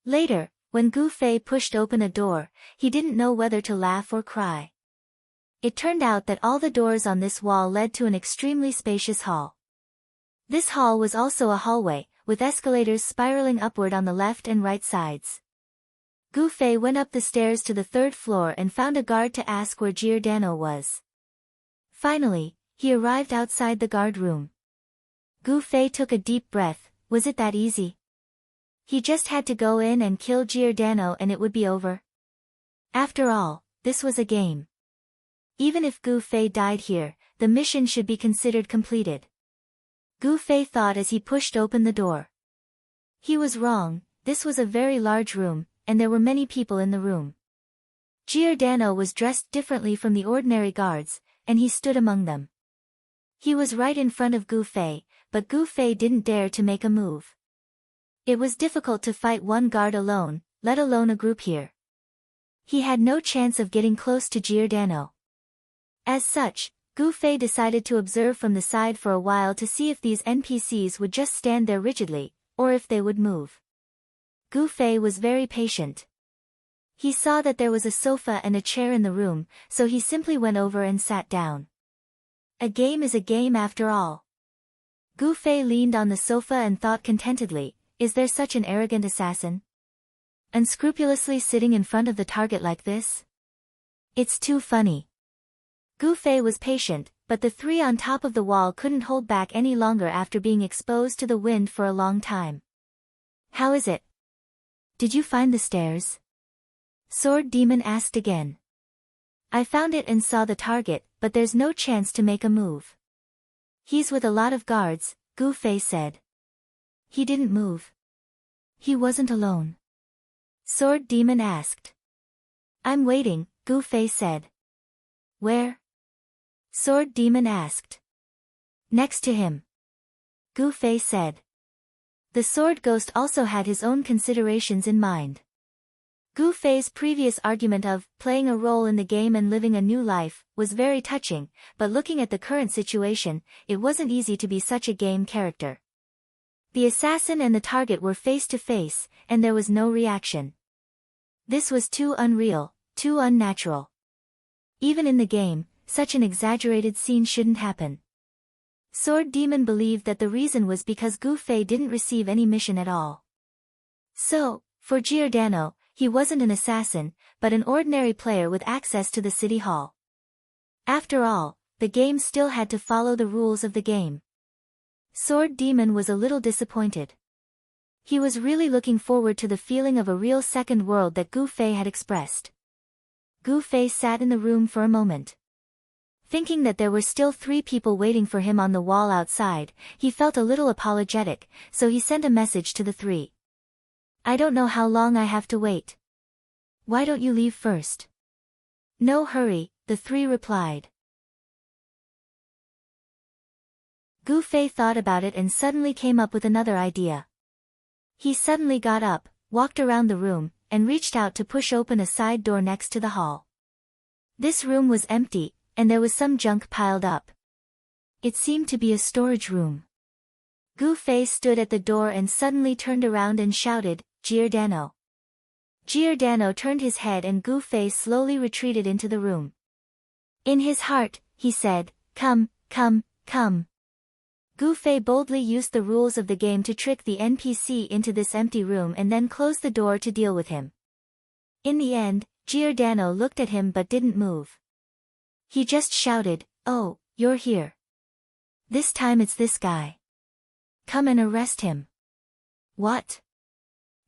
Later, when Gu Fei pushed open a door, he didn't know whether to laugh or cry. It turned out that all the doors on this wall led to an extremely spacious hall. This hall was also a hallway, with escalators spiraling upward on the left and right sides. Gu Fei went up the stairs to the 3rd floor and found a guard to ask where Giordano was. Finally, he arrived outside the guard room. Gu Fei took a deep breath. Was it that easy? He just had to go in and kill Giordano and it would be over. After all, this was a game. Even if Gu Fei died here, the mission should be considered completed. Gu Fei thought as he pushed open the door. He was wrong, this was a very large room, and there were many people in the room. Giordano was dressed differently from the ordinary guards, and he stood among them. He was right in front of Gu Fei, but Gu Fei didn't dare to make a move. It was difficult to fight one guard alone, let alone a group here. He had no chance of getting close to Giordano. As such, Gu Fei decided to observe from the side for a while to see if these NPCs would just stand there rigidly, or if they would move. Gu Fei was very patient. He saw that there was a sofa and a chair in the room, so he simply went over and sat down. A game is a game after all. Gu Fei leaned on the sofa and thought contentedly, is there such an arrogant assassin? Unscrupulously sitting in front of the target like this? It's too funny. Gu Fei was patient, but the three on top of the wall couldn't hold back any longer after being exposed to the wind for a long time. How is it? Did you find the stairs? Sword Demon asked again. I found it and saw the target, but there's no chance to make a move. He's with a lot of guards, Gu Fei said. He didn't move. He wasn't alone. Sword Demon asked. I'm waiting, Gu Fei said. Where? Sword Demon asked. Next to him. Gu Fei said. The sword ghost also had his own considerations in mind. Gu Fei's previous argument of playing a role in the game and living a new life was very touching, but looking at the current situation, it wasn't easy to be such a game character. The assassin and the target were face to face, and there was no reaction. This was too unreal, too unnatural. Even in the game, such an exaggerated scene shouldn't happen. Sword Demon believed that the reason was because Gu Fei didn't receive any mission at all. So, for Giordano, he wasn't an assassin, but an ordinary player with access to the city hall. After all, the game still had to follow the rules of the game. Sword Demon was a little disappointed. He was really looking forward to the feeling of a real second world that Gu Fei had expressed. Gu Fei sat in the room for a moment. Thinking that there were still 3 people waiting for him on the wall outside, he felt a little apologetic, so he sent a message to the 3. I don't know how long I have to wait. Why don't you leave first? No hurry, the 3 replied. Gu Fei thought about it and suddenly came up with another idea. He suddenly got up, walked around the room, and reached out to push open a side door next to the hall. This room was empty, and there was some junk piled up. It seemed to be a storage room. Gu Fei stood at the door and suddenly turned around and shouted, Giordano. Giordano turned his head and Gu Fei slowly retreated into the room. In his heart, he said, Come, come, come. Gu Fei boldly used the rules of the game to trick the NPC into this empty room and then closed the door to deal with him. In the end, Giordano looked at him but didn't move. He just shouted, Oh, you're here. This time it's this guy. Come and arrest him. What?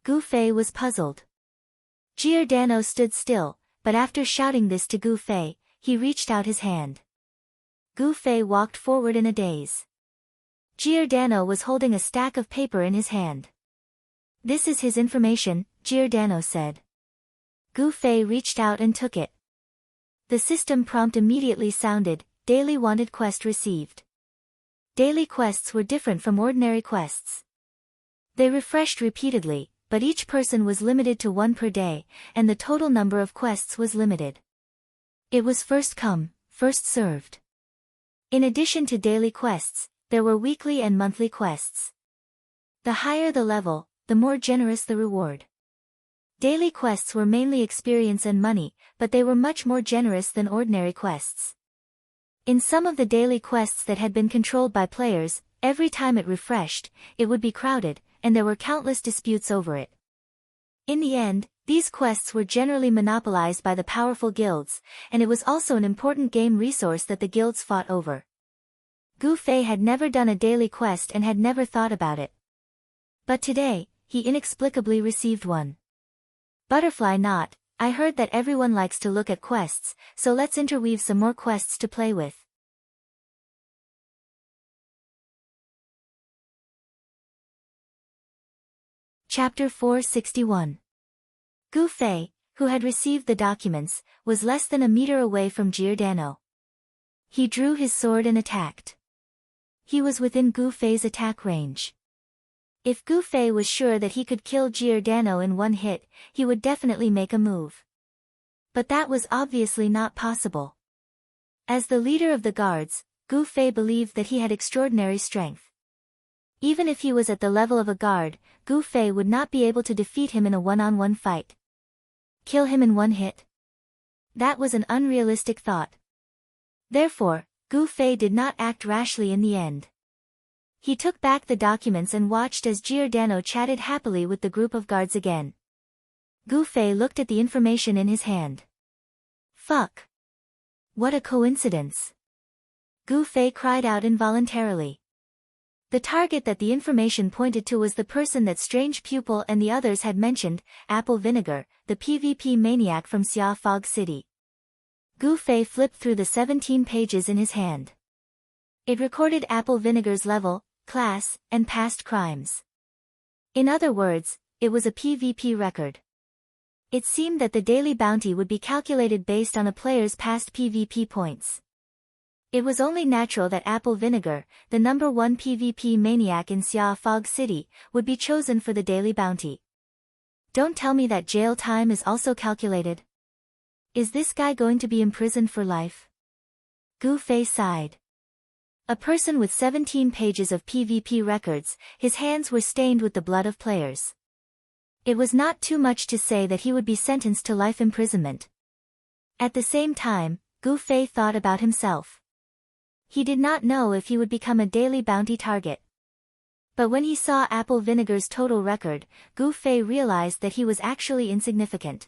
Gu Fei was puzzled. Giordano stood still, but after shouting this to Gu Fei, he reached out his hand. Gu Fei walked forward in a daze. Giordano was holding a stack of paper in his hand. This is his information, Giordano said. Gu Fei reached out and took it. The system prompt immediately sounded, Daily Wanted Quest received. Daily quests were different from ordinary quests. They refreshed repeatedly, but each person was limited to 1 per day, and the total number of quests was limited. It was first come, first served. In addition to daily quests, there were weekly and monthly quests. The higher the level, the more generous the reward. Daily quests were mainly experience and money, but they were much more generous than ordinary quests. In some of the daily quests that had been controlled by players, every time it refreshed, it would be crowded, and there were countless disputes over it. In the end, these quests were generally monopolized by the powerful guilds, and it was also an important game resource that the guilds fought over. Gu Fei had never done a daily quest and had never thought about it. But today, he inexplicably received one. Butterfly Knot, I heard that everyone likes to look at quests, so let's interweave some more quests to play with. Chapter 461. Gu Fei, who had received the documents, was less than a meter away from Giordano. He drew his sword and attacked. He was within Gu Fei's attack range. If Gu Fei was sure that he could kill Giordano in one hit, he would definitely make a move. But that was obviously not possible. As the leader of the guards, Gu Fei believed that he had extraordinary strength. Even if he was at the level of a guard, Gu Fei would not be able to defeat him in a one-on-one fight. Kill him in one hit? That was an unrealistic thought. Therefore, Gu Fei did not act rashly in the end. He took back the documents and watched as Giordano chatted happily with the group of guards again. Gu Fei looked at the information in his hand. Fuck! What a coincidence! Gu Fei cried out involuntarily. The target that the information pointed to was the person that Strange Pupil and the others had mentioned, Apple Vinegar, the PvP maniac from Xia Fog City. Gu Fei flipped through the 17 pages in his hand. It recorded Apple Vinegar's level, class, and past crimes. In other words, it was a PvP record. It seemed that the daily bounty would be calculated based on a player's past PvP points. It was only natural that Apple Vinegar, the number 1 PvP maniac in Xia Fog City, would be chosen for the daily bounty. Don't tell me that jail time is also calculated. Is this guy going to be imprisoned for life? Gu Fei sighed. A person with 17 pages of PvP records, his hands were stained with the blood of players. It was not too much to say that he would be sentenced to life imprisonment. At the same time, Gu Fei thought about himself. He did not know if he would become a daily bounty target. But when he saw apple vinegar's total record, Gu Fei realized that he was actually insignificant.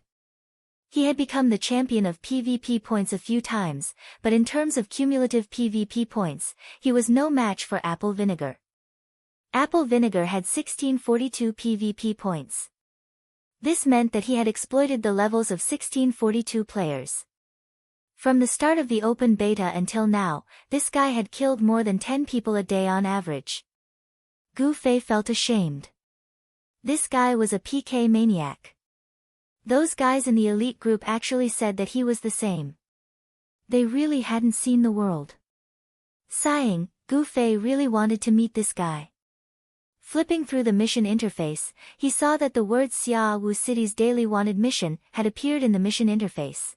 He had become the champion of PvP points a few times, but in terms of cumulative PvP points, he was no match for apple vinegar. Apple vinegar had 1642 PvP points. This meant that he had exploited the levels of 1642 players. From the start of the open beta until now, this guy had killed more than 10 people a day on average. Gu Fei felt ashamed. This guy was a PK maniac. Those guys in the elite group actually said that he was the same. They really hadn't seen the world. Sighing, Gu Fei really wanted to meet this guy. Flipping through the mission interface, he saw that the word Xiaowu City's daily wanted mission had appeared in the mission interface.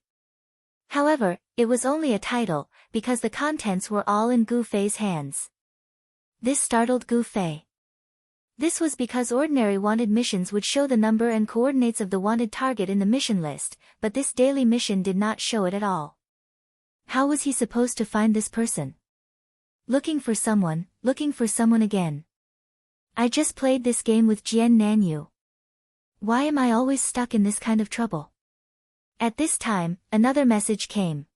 However, it was only a title, because the contents were all in Gu Fei's hands. This startled Gu Fei. This was because ordinary wanted missions would show the number and coordinates of the wanted target in the mission list, but this daily mission did not show it at all. How was he supposed to find this person? Looking for someone again. I just played this game with Jian Nanyu. Why am I always stuck in this kind of trouble? At this time, another message came.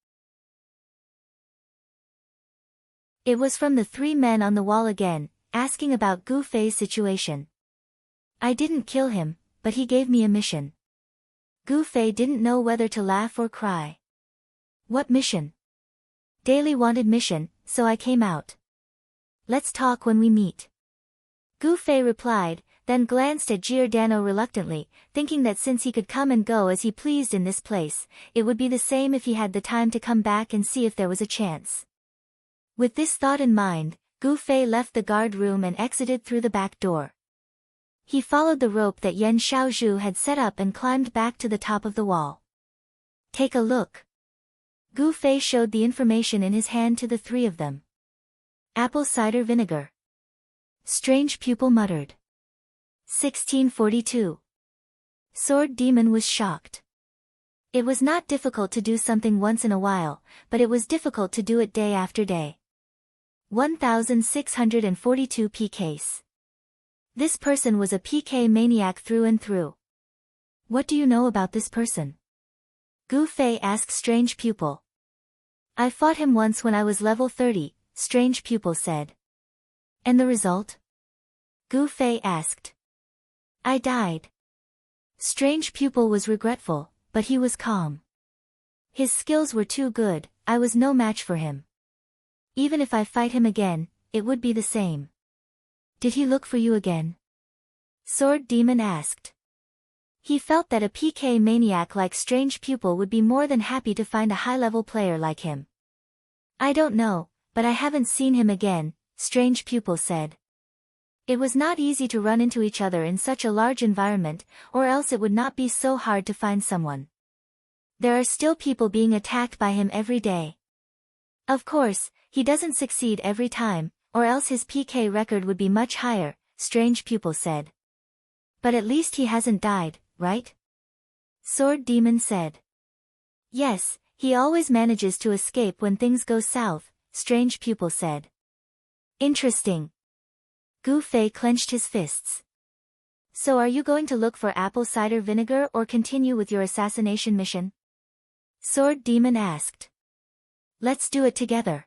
It was from the three men on the wall again, asking about Gu Fei's situation. I didn't kill him, but he gave me a mission. Gu Fei didn't know whether to laugh or cry. What mission? Daily wanted mission, so I came out. Let's talk when we meet. Gu Fei replied, then glanced at Giordano reluctantly, thinking that since he could come and go as he pleased in this place, it would be the same if he had the time to come back and see if there was a chance. With this thought in mind, Gu Fei left the guard room and exited through the back door. He followed the rope that Yan Xiaozhu had set up and climbed back to the top of the wall. Take a look. Gu Fei showed the information in his hand to the three of them. Apple cider vinegar. Strange pupil muttered. 1642. Sword Demon was shocked. It was not difficult to do something once in a while, but it was difficult to do it day after day. 1642 PKs. This person was a PK maniac through and through. What do you know about this person? Gu Fei asked Strange Pupil. I fought him once when I was level 30, Strange Pupil said. And the result? Gu Fei asked. I died. Strange Pupil was regretful, but he was calm. His skills were too good, I was no match for him. Even if I fight him again, it would be the same. Did he look for you again? Sword Demon asked. He felt that a PK maniac like Strange Pupil would be more than happy to find a high-level player like him. I don't know, but I haven't seen him again, Strange Pupil said. It was not easy to run into each other in such a large environment, or else it would not be so hard to find someone. There are still people being attacked by him every day. Of course, he doesn't succeed every time, or else his PK record would be much higher, Strange Pupil said. But at least he hasn't died, right? Sword Demon said. Yes, he always manages to escape when things go south, Strange Pupil said. Interesting. Gu Fei clenched his fists. So are you going to look for apple cider vinegar or continue with your assassination mission? Sword Demon asked. Let's do it together.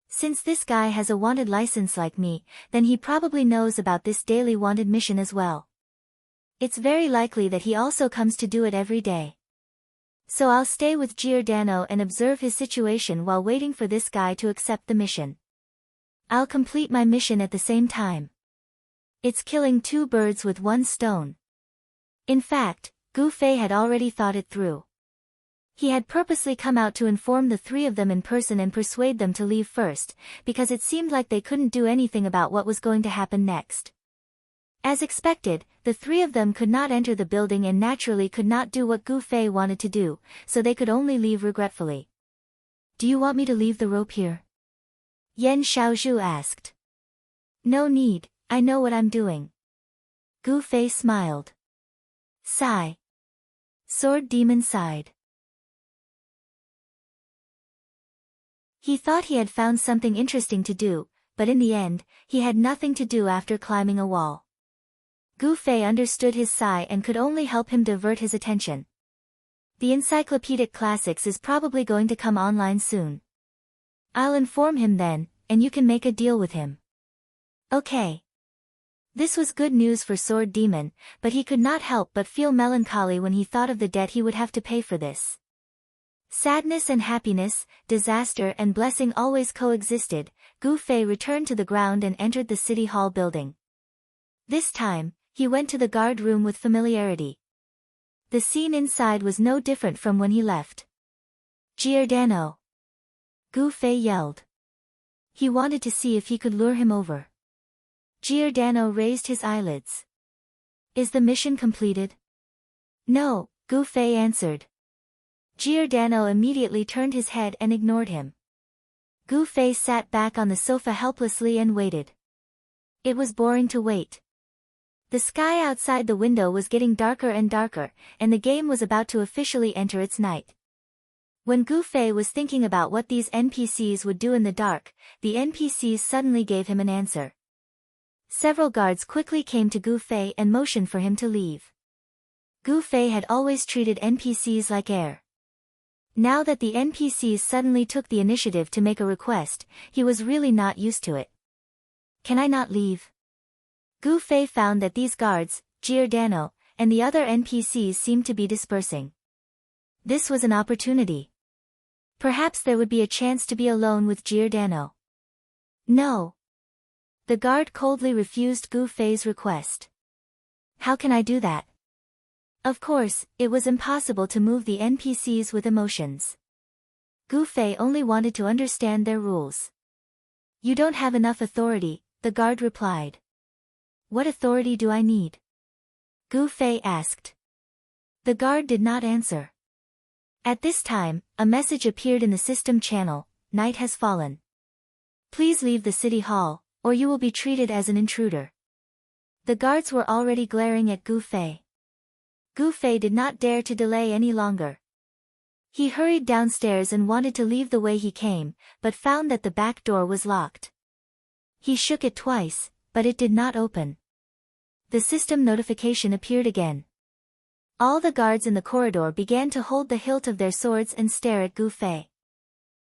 Since this guy has a wanted license like me, then he probably knows about this daily wanted mission as well. It's very likely that he also comes to do it every day. So I'll stay with Giordano and observe his situation while waiting for this guy to accept the mission. I'll complete my mission at the same time. It's killing two birds with one stone. In fact, Gu Fei had already thought it through. He had purposely come out to inform the three of them in person and persuade them to leave first, because it seemed like they couldn't do anything about what was going to happen next. As expected, the three of them could not enter the building and naturally could not do what Gu Fei wanted to do, so they could only leave regretfully. Do you want me to leave the rope here? Yan Xiaozhu asked. No need, I know what I'm doing. Gu Fei smiled. Sigh. Sword Demon sighed. He thought he had found something interesting to do, but in the end, he had nothing to do after climbing a wall. Gu Fei understood his sigh and could only help him divert his attention. The Encyclopedic Classics is probably going to come online soon. I'll inform him then, and you can make a deal with him. Okay. This was good news for Sword Demon, but he could not help but feel melancholy when he thought of the debt he would have to pay for this. Sadness and happiness, disaster and blessing always coexisted. Gu Fei returned to the ground and entered the City Hall building. This time, he went to the guard room with familiarity. The scene inside was no different from when he left. Giordano! Gu Fei yelled. He wanted to see if he could lure him over. Giordano raised his eyelids. Is the mission completed? No, Gu Fei answered. Giordano immediately turned his head and ignored him. Gu Fei sat back on the sofa helplessly and waited. It was boring to wait. The sky outside the window was getting darker and darker, and the game was about to officially enter its night. When Gu Fei was thinking about what these NPCs would do in the dark, the NPCs suddenly gave him an answer. Several guards quickly came to Gu Fei and motioned for him to leave. Gu Fei had always treated NPCs like air. Now that the NPCs suddenly took the initiative to make a request, he was really not used to it. Can I not leave? Gu Fei found that these guards, Giordano, and the other NPCs seemed to be dispersing. This was an opportunity. Perhaps there would be a chance to be alone with Giordano. No. The guard coldly refused Gu Fei's request. How can I do that? Of course, it was impossible to move the NPCs with emotions. Gu Fei only wanted to understand their rules. You don't have enough authority, the guard replied. What authority do I need? Gu Fei asked. The guard did not answer. At this time, a message appeared in the system channel: night has fallen. Please leave the city hall, or you will be treated as an intruder. The guards were already glaring at Gu Fei. Gu Fei did not dare to delay any longer. He hurried downstairs and wanted to leave the way he came, but found that the back door was locked. He shook it twice, but it did not open. The system notification appeared again. All the guards in the corridor began to hold the hilt of their swords and stare at Gu Fei.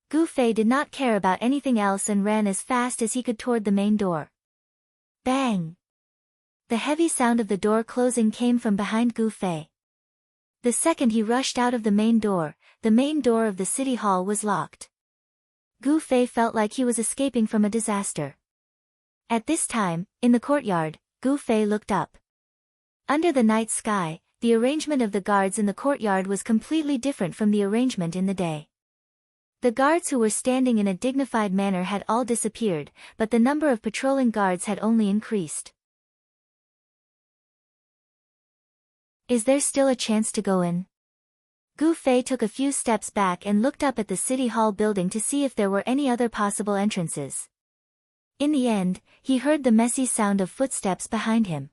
Gu Fei did not care about anything else and ran as fast as he could toward the main door. Bang! The heavy sound of the door closing came from behind Gu Fei. The second he rushed out of the main door of the city hall was locked. Gu Fei felt like he was escaping from a disaster. At this time, in the courtyard, Gu Fei looked up. Under the night sky, the arrangement of the guards in the courtyard was completely different from the arrangement in the day. The guards who were standing in a dignified manner had all disappeared, but the number of patrolling guards had only increased. Is there still a chance to go in? Gu Fei took a few steps back and looked up at the city hall building to see if there were any other possible entrances. In the end, he heard the messy sound of footsteps behind him.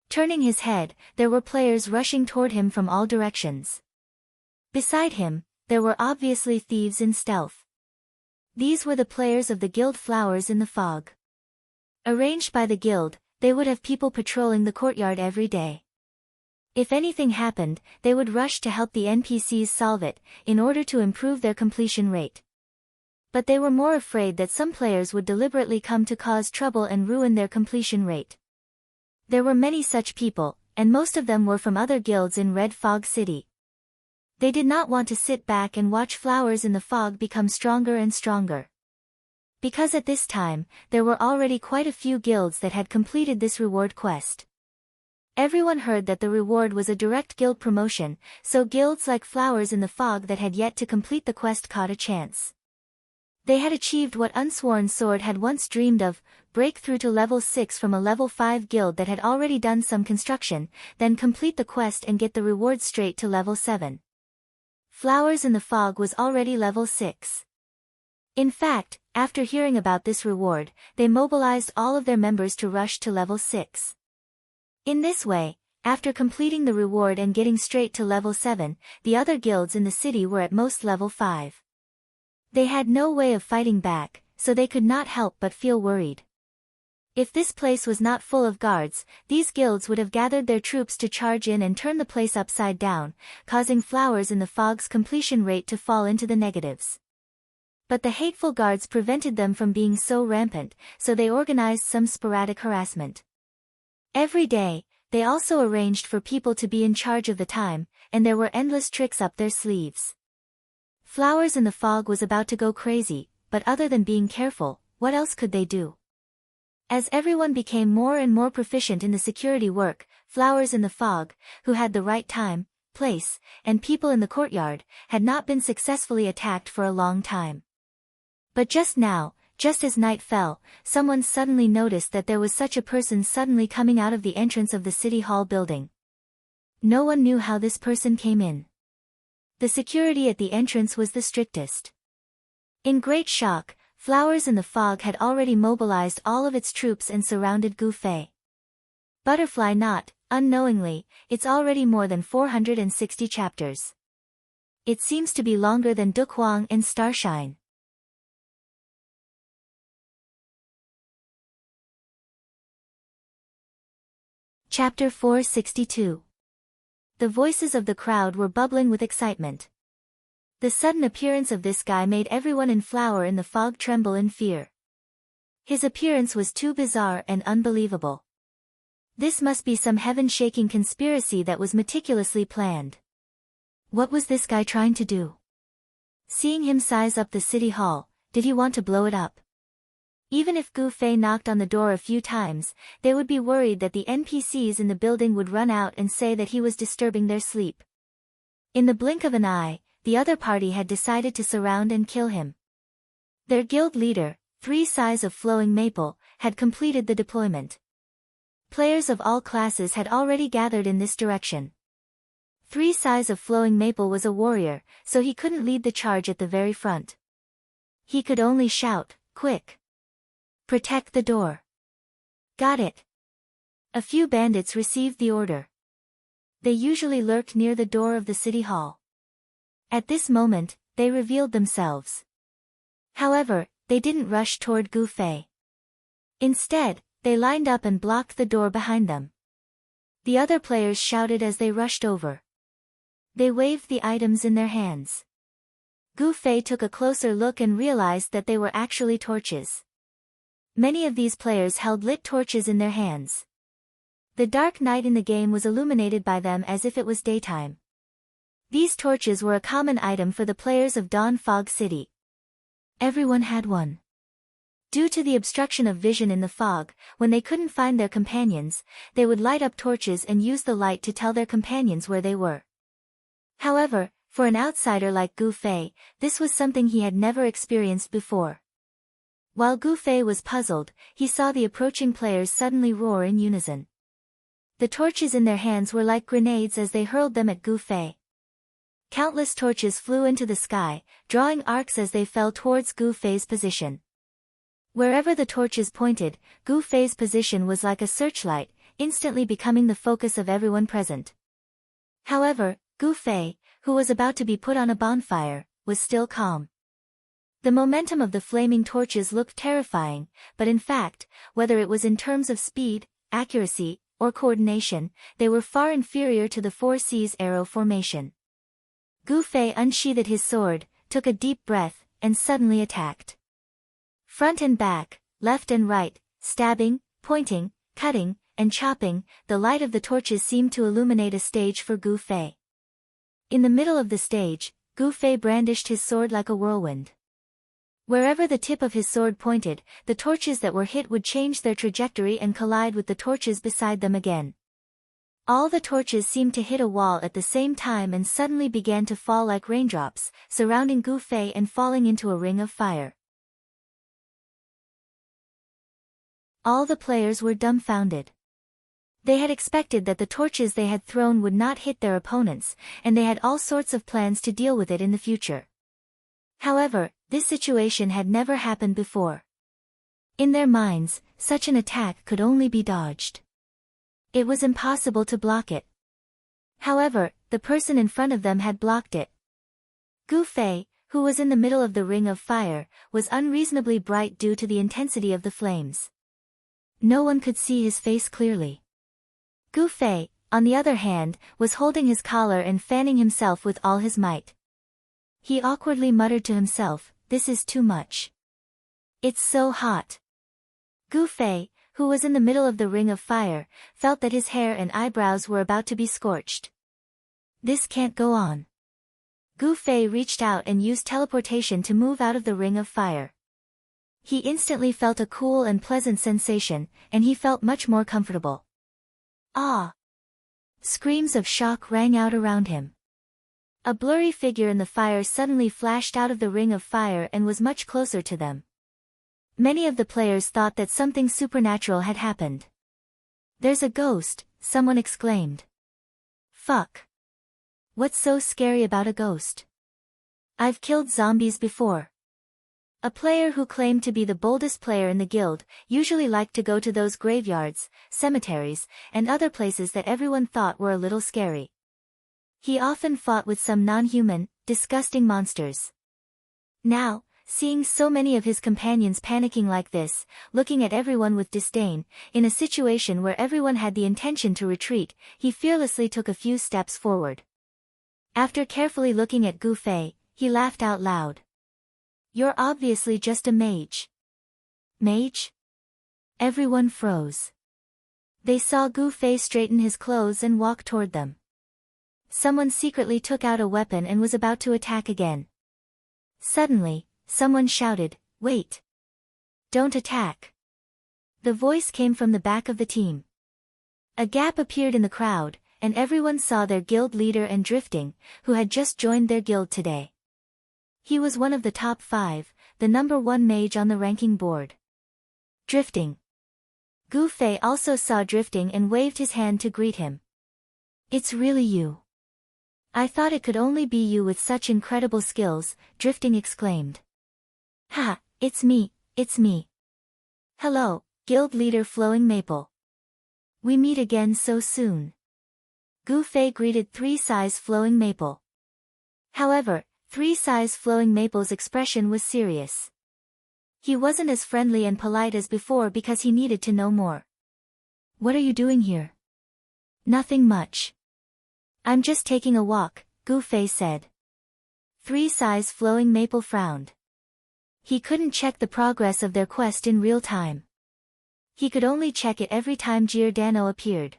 Turning his head, there were players rushing toward him from all directions. Beside him, there were obviously thieves in stealth. These were the players of the guild Flowers in the Fog. Arranged by the guild, they would have people patrolling the courtyard every day. If anything happened, they would rush to help the NPCs solve it, in order to improve their completion rate. But they were more afraid that some players would deliberately come to cause trouble and ruin their completion rate. There were many such people, and most of them were from other guilds in Red Fog City. They did not want to sit back and watch Flowers in the Fog become stronger and stronger. Because at this time, there were already quite a few guilds that had completed this reward quest. Everyone heard that the reward was a direct guild promotion, so guilds like Flowers in the Fog that had yet to complete the quest caught a chance. They had achieved what Unsworn Sword had once dreamed of: break through to level 6 from a level 5 guild that had already done some construction, then complete the quest and get the reward straight to level 7. Flowers in the Fog was already level 6. In fact, after hearing about this reward, they mobilized all of their members to rush to level 6. In this way, after completing the reward and getting straight to level 7, the other guilds in the city were at most level 5. They had no way of fighting back, so they could not help but feel worried. If this place was not full of guards, these guilds would have gathered their troops to charge in and turn the place upside down, causing Flowers in the Fog's completion rate to fall into the negatives. But the hateful guards prevented them from being so rampant, so they organized some sporadic harassment. Every day, they also arranged for people to be in charge of the time, and there were endless tricks up their sleeves. Flowers in the Fog was about to go crazy, but other than being careful, what else could they do? As everyone became more and more proficient in the security work, Flowers in the Fog, who had the right time, place, and people in the courtyard, had not been successfully attacked for a long time. But just now, just as night fell, someone suddenly noticed that there was such a person suddenly coming out of the entrance of the City Hall building. No one knew how this person came in. The security at the entrance was the strictest. In great shock, Flowers in the Fog had already mobilized all of its troops and surrounded Gu Fei. Butterfly Knot, unknowingly, it's already more than 460 chapters. It seems to be longer than Dukwang and Starshine. Chapter 462. The voices of the crowd were bubbling with excitement. The sudden appearance of this guy made everyone in Flower in the Fog tremble in fear. His appearance was too bizarre and unbelievable. This must be some heaven-shaking conspiracy that was meticulously planned. What was this guy trying to do? Seeing him size up the city hall, did he want to blow it up? Even if Gu Fei knocked on the door a few times, they would be worried that the NPCs in the building would run out and say that he was disturbing their sleep. In the blink of an eye, the other party had decided to surround and kill him. Their guild leader, 3 Sighs of Flowing Maple, had completed the deployment. Players of all classes had already gathered in this direction. 3 Sighs of Flowing Maple was a warrior, so he couldn't lead the charge at the very front. He could only shout, "Quick! Protect the door!" Got it. A few bandits received the order. They usually lurked near the door of the city hall. At this moment, they revealed themselves. However, they didn't rush toward Gu Fei. Instead, they lined up and blocked the door behind them. The other players shouted as they rushed over. They waved the items in their hands. Gu Fei took a closer look and realized that they were actually torches. Many of these players held lit torches in their hands. The dark night in the game was illuminated by them as if it was daytime. These torches were a common item for the players of Dawn Fog City. Everyone had one. Due to the obstruction of vision in the fog, when they couldn't find their companions, they would light up torches and use the light to tell their companions where they were. However, for an outsider like Gu Fei, this was something he had never experienced before. While Gu Fei was puzzled, he saw the approaching players suddenly roar in unison. The torches in their hands were like grenades as they hurled them at Gu Fei. Countless torches flew into the sky, drawing arcs as they fell towards Gu Fei's position. Wherever the torches pointed, Gu Fei's position was like a searchlight, instantly becoming the focus of everyone present. However, Gu Fei, who was about to be put on a bonfire, was still calm. The momentum of the flaming torches looked terrifying, but in fact, whether it was in terms of speed, accuracy, or coordination, they were far inferior to the 4 C's arrow formation. Gu Fei unsheathed his sword, took a deep breath, and suddenly attacked. Front and back, left and right, stabbing, pointing, cutting, and chopping, the light of the torches seemed to illuminate a stage for Gu Fei. In the middle of the stage, Gu Fei brandished his sword like a whirlwind. Wherever the tip of his sword pointed, the torches that were hit would change their trajectory and collide with the torches beside them again. All the torches seemed to hit a wall at the same time and suddenly began to fall like raindrops, surrounding Gu Fei and falling into a ring of fire. All the players were dumbfounded. They had expected that the torches they had thrown would not hit their opponents, and they had all sorts of plans to deal with it in the future. However, this situation had never happened before. In their minds, such an attack could only be dodged. It was impossible to block it. However, the person in front of them had blocked it. Gu Fei, who was in the middle of the ring of fire, was unreasonably bright due to the intensity of the flames. No one could see his face clearly. Gu Fei, on the other hand, was holding his collar and fanning himself with all his might. He awkwardly muttered to himself, "This is too much. It's so hot." Gu Fei, who was in the middle of the ring of fire, felt that his hair and eyebrows were about to be scorched. This can't go on. Gu Fei reached out and used teleportation to move out of the ring of fire. He instantly felt a cool and pleasant sensation, and he felt much more comfortable. Ah! Screams of shock rang out around him. A blurry figure in the fire suddenly flashed out of the ring of fire and was much closer to them. Many of the players thought that something supernatural had happened. "There's a ghost," someone exclaimed. "Fuck. What's so scary about a ghost? I've killed zombies before." A player who claimed to be the boldest player in the guild, usually liked to go to those graveyards, cemeteries, and other places that everyone thought were a little scary. He often fought with some non-human, disgusting monsters. Now, seeing so many of his companions panicking like this, looking at everyone with disdain, in a situation where everyone had the intention to retreat, he fearlessly took a few steps forward. After carefully looking at Gu Fei, he laughed out loud. "You're obviously just a mage." "Mage?" Everyone froze. They saw Gu Fei straighten his clothes and walk toward them. Someone secretly took out a weapon and was about to attack again. Suddenly, someone shouted, "Wait! Don't attack!" The voice came from the back of the team. A gap appeared in the crowd, and everyone saw their guild leader and Drifting, who had just joined their guild today. He was one of the top 5, the number 1 mage on the ranking board. Drifting. Gu Fei also saw Drifting and waved his hand to greet him. "It's really you. I thought it could only be you with such incredible skills," Drifting exclaimed. "Ha, it's me, it's me. Hello, guild leader Flowing Maple. We meet again so soon." Gu Fei greeted 3 Size Flowing Maple. However, 3 Size Flowing Maple's expression was serious. He wasn't as friendly and polite as before because he needed to know more. "What are you doing here?" "Nothing much. I'm just taking a walk," Gu Fei said. 3 Size Flowing Maple frowned. He couldn't check the progress of their quest in real time. He could only check it every time Giordano appeared.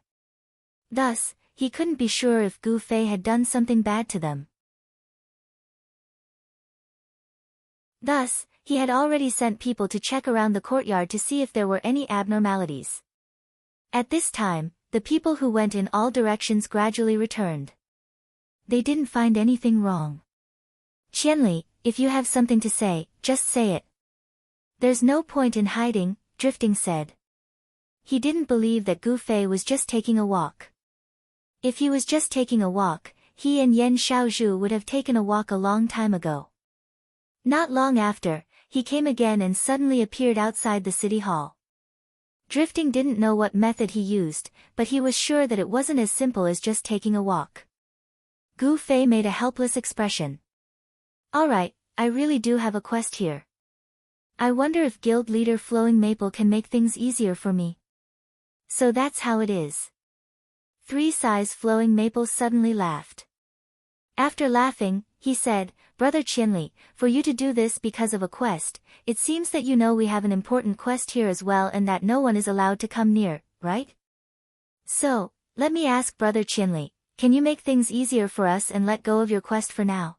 Thus, he couldn't be sure if Gu Fei had done something bad to them. Thus, he had already sent people to check around the courtyard to see if there were any abnormalities. At this time, the people who went in all directions gradually returned. They didn't find anything wrong. "Qianli, if you have something to say, just say it. There's no point in hiding," Drifting said. He didn't believe that Gu Fei was just taking a walk. If he was just taking a walk, he and Yan Xiaozhu would have taken a walk a long time ago. Not long after, he came again and suddenly appeared outside the city hall. Drifting didn't know what method he used, but he was sure that it wasn't as simple as just taking a walk. Gu Fei made a helpless expression. "Alright, I really do have a quest here. I wonder if guild leader Flowing Maple can make things easier for me." "So that's how it is." 3 Size Flowing Maple suddenly laughed. After laughing, he said, "Brother Qianli, for you to do this because of a quest, it seems that you know we have an important quest here as well and that no one is allowed to come near, right? So, let me ask Brother Qianli, can you make things easier for us and let go of your quest for now?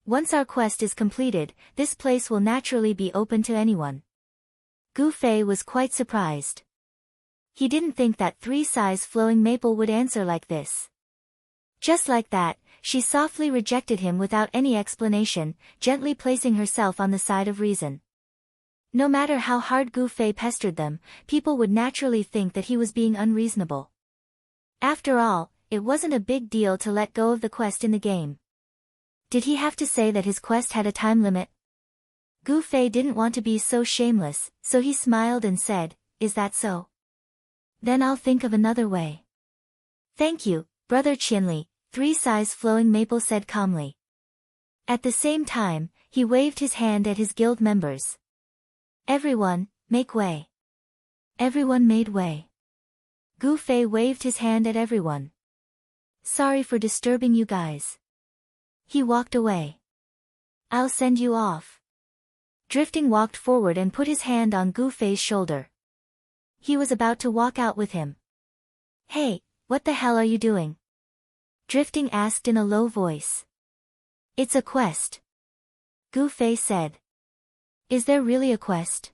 Once our quest is completed, this place will naturally be open to anyone." Gu Fei was quite surprised. He didn't think that 3 Size Flowing Maple would answer like this. Just like that, she softly rejected him without any explanation, gently placing herself on the side of reason. No matter how hard Gu Fei pestered them, people would naturally think that he was being unreasonable. After all, it wasn't a big deal to let go of the quest in the game. Did he have to say that his quest had a time limit? Gu Fei didn't want to be so shameless, so he smiled and said, "Is that so? Then I'll think of another way." "Thank you, Brother Qianli," 3 Size Flowing Maple said calmly. At the same time, he waved his hand at his guild members. Everyone, make way. Everyone made way. Gu Fei waved his hand at everyone. Sorry for disturbing you guys. He walked away. I'll send you off. Drifting walked forward and put his hand on Gu Fei's shoulder. He was about to walk out with him. Hey, what the hell are you doing? Drifting asked in a low voice. It's a quest. Gu Fei said. Is there really a quest?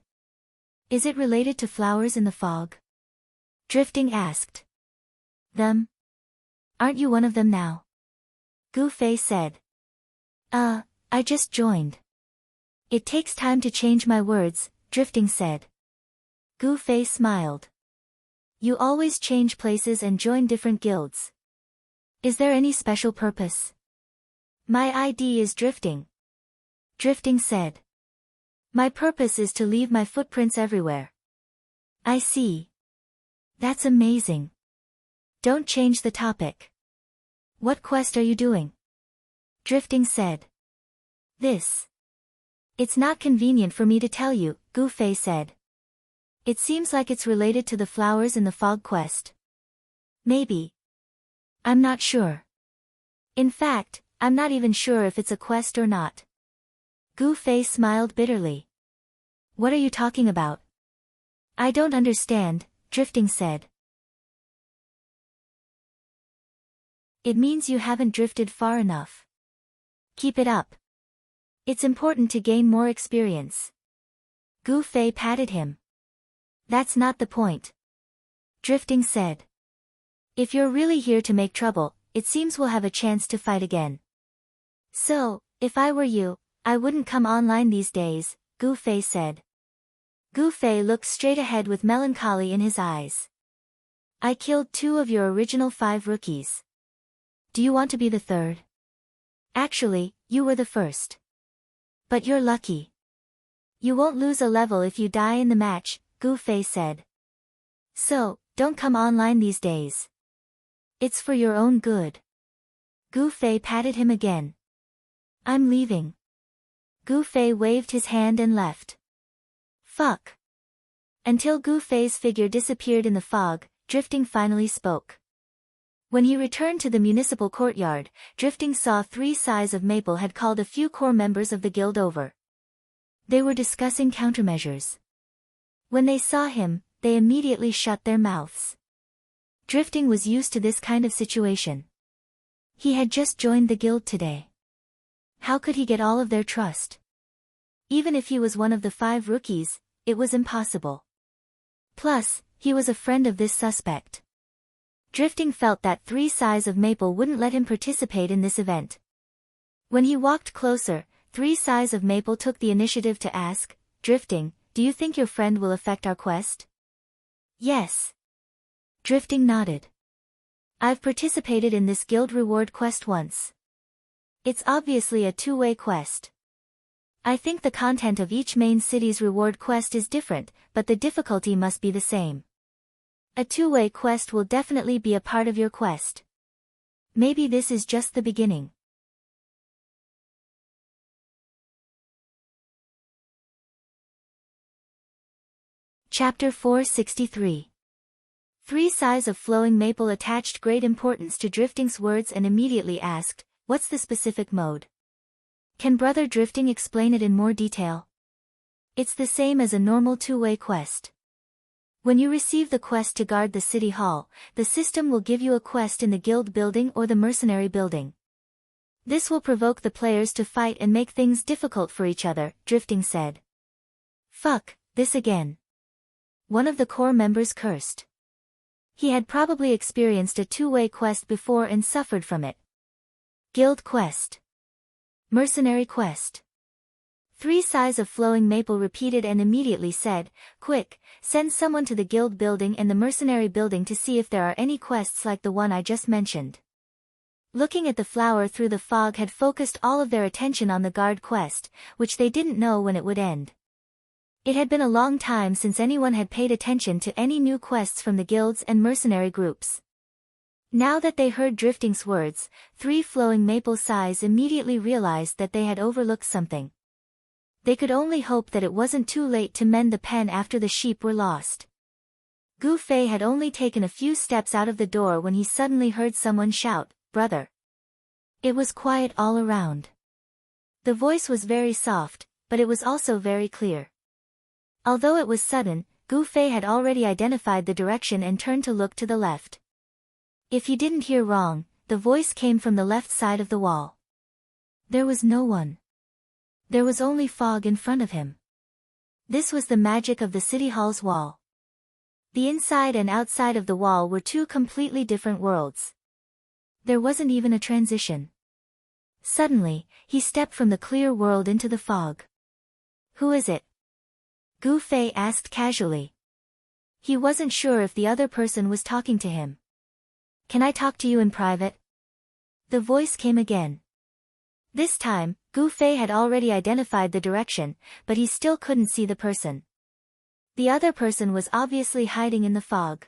Is it related to flowers in the fog? Drifting asked. Them? Aren't you one of them now? Gu Fei said. I just joined. It takes time to change my words, Drifting said. Gu Fei smiled. You always change places and join different guilds. Is there any special purpose? My ID is Drifting. Drifting said. My purpose is to leave my footprints everywhere. I see. That's amazing. Don't change the topic. What quest are you doing? Drifting said. This. It's not convenient for me to tell you, Gu Fei said. It seems like it's related to the flowers in the fog quest. Maybe. I'm not sure. In fact, I'm not even sure if it's a quest or not. Gu Fei smiled bitterly. What are you talking about? I don't understand, Drifting said. It means you haven't drifted far enough. Keep it up. It's important to gain more experience. Gu Fei patted him. That's not the point. Drifting said. If you're really here to make trouble, it seems we'll have a chance to fight again. So, if I were you, I wouldn't come online these days, Gu Fei said. Gu Fei looked straight ahead with melancholy in his eyes. I killed 2 of your original 5 rookies. Do you want to be the 3rd? Actually, you were the first. But you're lucky. You won't lose a level if you die in the match, Gu Fei said. So, don't come online these days. It's for your own good. Gu Fei patted him again. I'm leaving. Gu Fei waved his hand and left. Fuck. Until Gu Fei's figure disappeared in the fog, Drifting finally spoke. When he returned to the municipal courtyard, Drifting saw 3 Sighs of Maple had called a few core members of the guild over. They were discussing countermeasures. When they saw him, they immediately shut their mouths. Drifting was used to this kind of situation. He had just joined the guild today. How could he get all of their trust? Even if he was one of the 5 rookies, it was impossible. Plus, he was a friend of this suspect. Drifting felt that 3 Sighs of Maple wouldn't let him participate in this event. When he walked closer, 3 Sighs of Maple took the initiative to ask, Drifting, do you think your friend will affect our quest? Yes. Drifting nodded. I've participated in this guild reward quest once. It's obviously a 2-way quest. I think the content of each main city's reward quest is different, but the difficulty must be the same. A 2-way quest will definitely be a part of your quest. Maybe this is just the beginning. Chapter 463. 3 Sighs of Flowing Maple attached great importance to Drifting's words and immediately asked, what's the specific mode? Can Brother Drifting explain it in more detail? It's the same as a normal 2-way quest. When you receive the quest to guard the city hall, the system will give you a quest in the guild building or the mercenary building. This will provoke the players to fight and make things difficult for each other, Drifting said. Fuck, this again. One of the core members cursed. He had probably experienced a 2-way quest before and suffered from it. Guild quest. Mercenary quest. 3 Sighs of Flowing Maple repeated and immediately said, quick, send someone to the guild building and the mercenary building to see if there are any quests like the one I just mentioned. Looking at the flower through the fog had focused all of their attention on the guard quest, which they didn't know when it would end. It had been a long time since anyone had paid attention to any new quests from the guilds and mercenary groups. Now that they heard Drifting's words, three flowing maple sighs immediately realized that they had overlooked something. They could only hope that it wasn't too late to mend the pen after the sheep were lost. Gu Fei had only taken a few steps out of the door when he suddenly heard someone shout, "Brother!" It was quiet all around. The voice was very soft, but it was also very clear. Although it was sudden, Gu Fei had already identified the direction and turned to look to the left. If he didn't hear wrong, the voice came from the left side of the wall. There was no one. There was only fog in front of him. This was the magic of the city hall's wall. The inside and outside of the wall were two completely different worlds. There wasn't even a transition. Suddenly, he stepped from the clear world into the fog. "Who is it?" Gu Fei asked casually. He wasn't sure if the other person was talking to him. "Can I talk to you in private?" The voice came again. This time, Gu Fei had already identified the direction, but he still couldn't see the person. The other person was obviously hiding in the fog.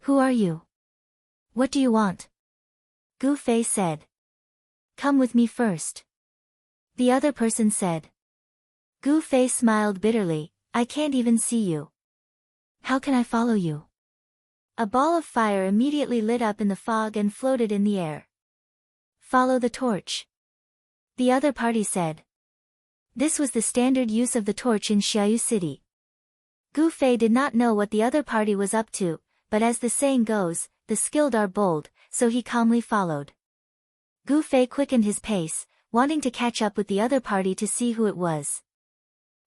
"Who are you? What do you want?" Gu Fei said. "Come with me first." The other person said. Gu Fei smiled bitterly, "I can't even see you. How can I follow you?" A ball of fire immediately lit up in the fog and floated in the air. "Follow the torch," the other party said. This was the standard use of the torch in Xiaoyu City. Gu Fei did not know what the other party was up to, but as the saying goes, the skilled are bold, so he calmly followed. Gu Fei quickened his pace, wanting to catch up with the other party to see who it was.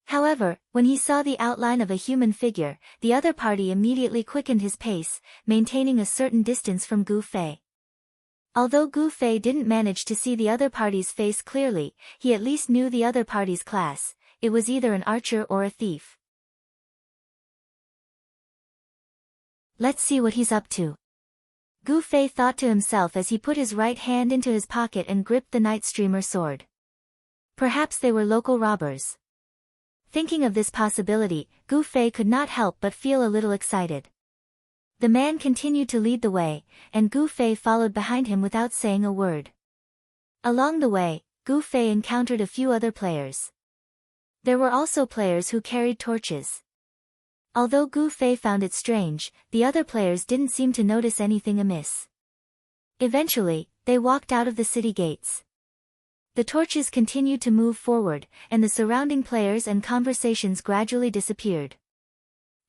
However, when he saw the outline of a human figure, the other party immediately quickened his pace, maintaining a certain distance from Gu Fei. Although Gu Fei didn't manage to see the other party's face clearly, he at least knew the other party's class. It was either an archer or a thief. "Let's see what he's up to," Gu Fei thought to himself as he put his right hand into his pocket and gripped the Night Streamer sword. Perhaps they were local robbers. Thinking of this possibility, Gu Fei could not help but feel a little excited. The man continued to lead the way, and Gu Fei followed behind him without saying a word. Along the way, Gu Fei encountered a few other players. There were also players who carried torches. Although Gu Fei found it strange, the other players didn't seem to notice anything amiss. Eventually, they walked out of the city gates. The torches continued to move forward, and the surrounding players and conversations gradually disappeared.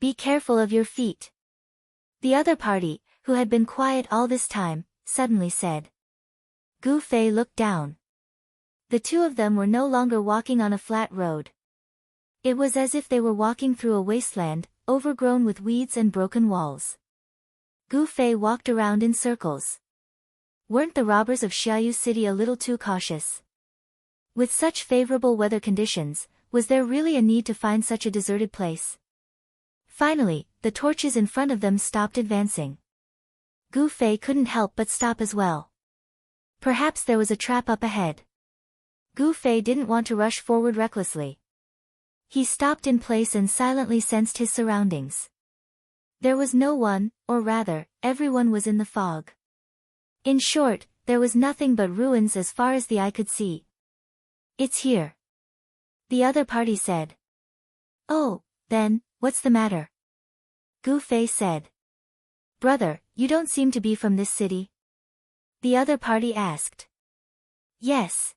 "Be careful of your feet," the other party, who had been quiet all this time, suddenly said. Gu Fei looked down. The two of them were no longer walking on a flat road. It was as if they were walking through a wasteland, overgrown with weeds and broken walls. Gu Fei walked around in circles. Weren't the robbers of Xiaoyu City a little too cautious? With such favorable weather conditions, was there really a need to find such a deserted place? Finally, the torches in front of them stopped advancing. Gu Fei couldn't help but stop as well. Perhaps there was a trap up ahead. Gu Fei didn't want to rush forward recklessly. He stopped in place and silently sensed his surroundings. There was no one, or rather, everyone was in the fog. In short, there was nothing but ruins as far as the eye could see. "It's here," the other party said. "Oh, then, what's the matter?" Gu Fei said. "Brother, you don't seem to be from this city?" the other party asked. "Yes,"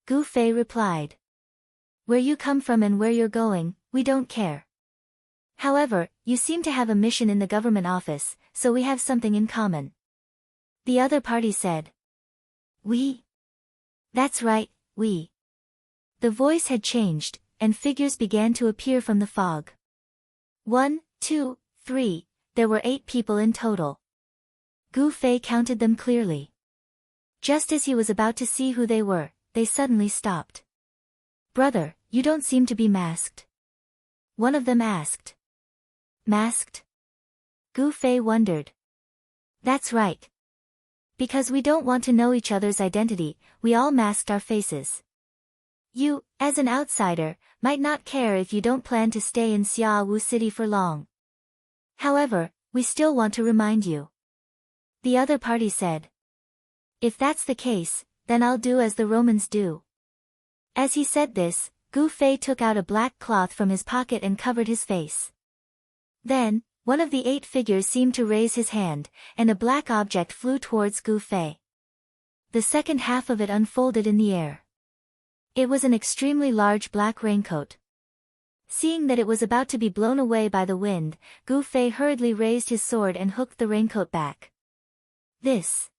Gu Fei replied. "Where you come from and where you're going, we don't care. However, you seem to have a mission in the government office, so we have something in common," the other party said. "We?" "That's right, we." The voice had changed, and figures began to appear from the fog. 1, 2, 3, there were 8 people in total. Gu Fei counted them clearly. Just as he was about to see who they were, they suddenly stopped. "Brother, you don't seem to be masked," one of them asked. "Masked?" Gu Fei wondered. "That's right. Because we don't want to know each other's identity, we all masked our faces. You, as an outsider, might not care if you don't plan to stay in Xiaowu City for long. However, we still want to remind you." The other party said. If that's the case, then I'll do as the Romans do. As he said this, Gu Fei took out a black cloth from his pocket and covered his face. Then, one of the 8 figures seemed to raise his hand, and a black object flew towards Gu Fei. The second half of it unfolded in the air. It was an extremely large black raincoat. Seeing that it was about to be blown away by the wind, Gu Fei hurriedly raised his sword and hooked the raincoat back. This.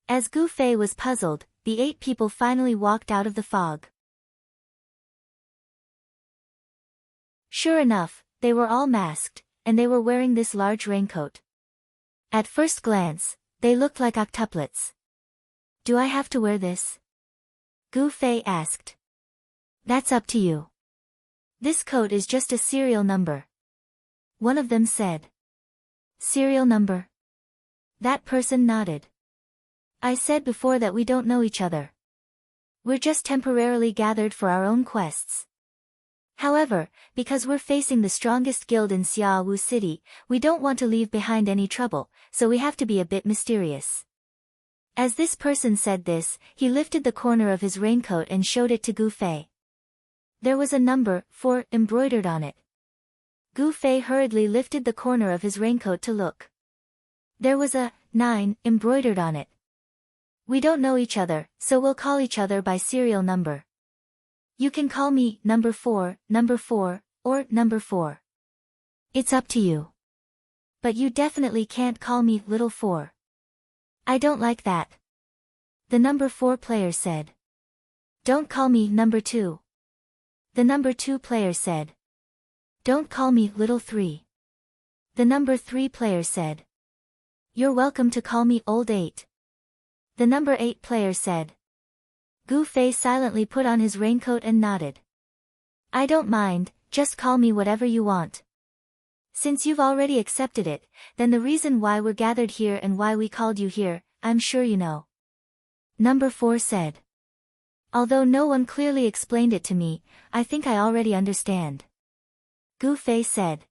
As Gu Fei was puzzled, the 8 people finally walked out of the fog. Sure enough, they were all masked, and they were wearing this large raincoat. At first glance, they looked like octuplets. Do I have to wear this? Gu Fei asked. That's up to you. This coat is just a serial number. One of them said. Serial number? That person nodded. I said before that we don't know each other. We're just temporarily gathered for our own quests. However, because we're facing the strongest guild in Xiaowu City, we don't want to leave behind any trouble, so we have to be a bit mysterious. As this person said this, he lifted the corner of his raincoat and showed it to Gu Fei. There was a number 4 embroidered on it. Gu Fei hurriedly lifted the corner of his raincoat to look. There was a 9 embroidered on it. We don't know each other, so we'll call each other by serial number. You can call me number 4, or number 4. It's up to you. But you definitely can't call me little 4. I don't like that. The number 4 player said. Don't call me number 2. The number 2 player said. Don't call me little 3. The number 3 player said. You're welcome to call me old 8. The number 8 player said. Gu Fei silently put on his raincoat and nodded. I don't mind, just call me whatever you want. Since you've already accepted it, then the reason why we're gathered here and why we called you here, I'm sure you know. Number 4 said. Although no one clearly explained it to me, I think I already understand. Gu Fei said.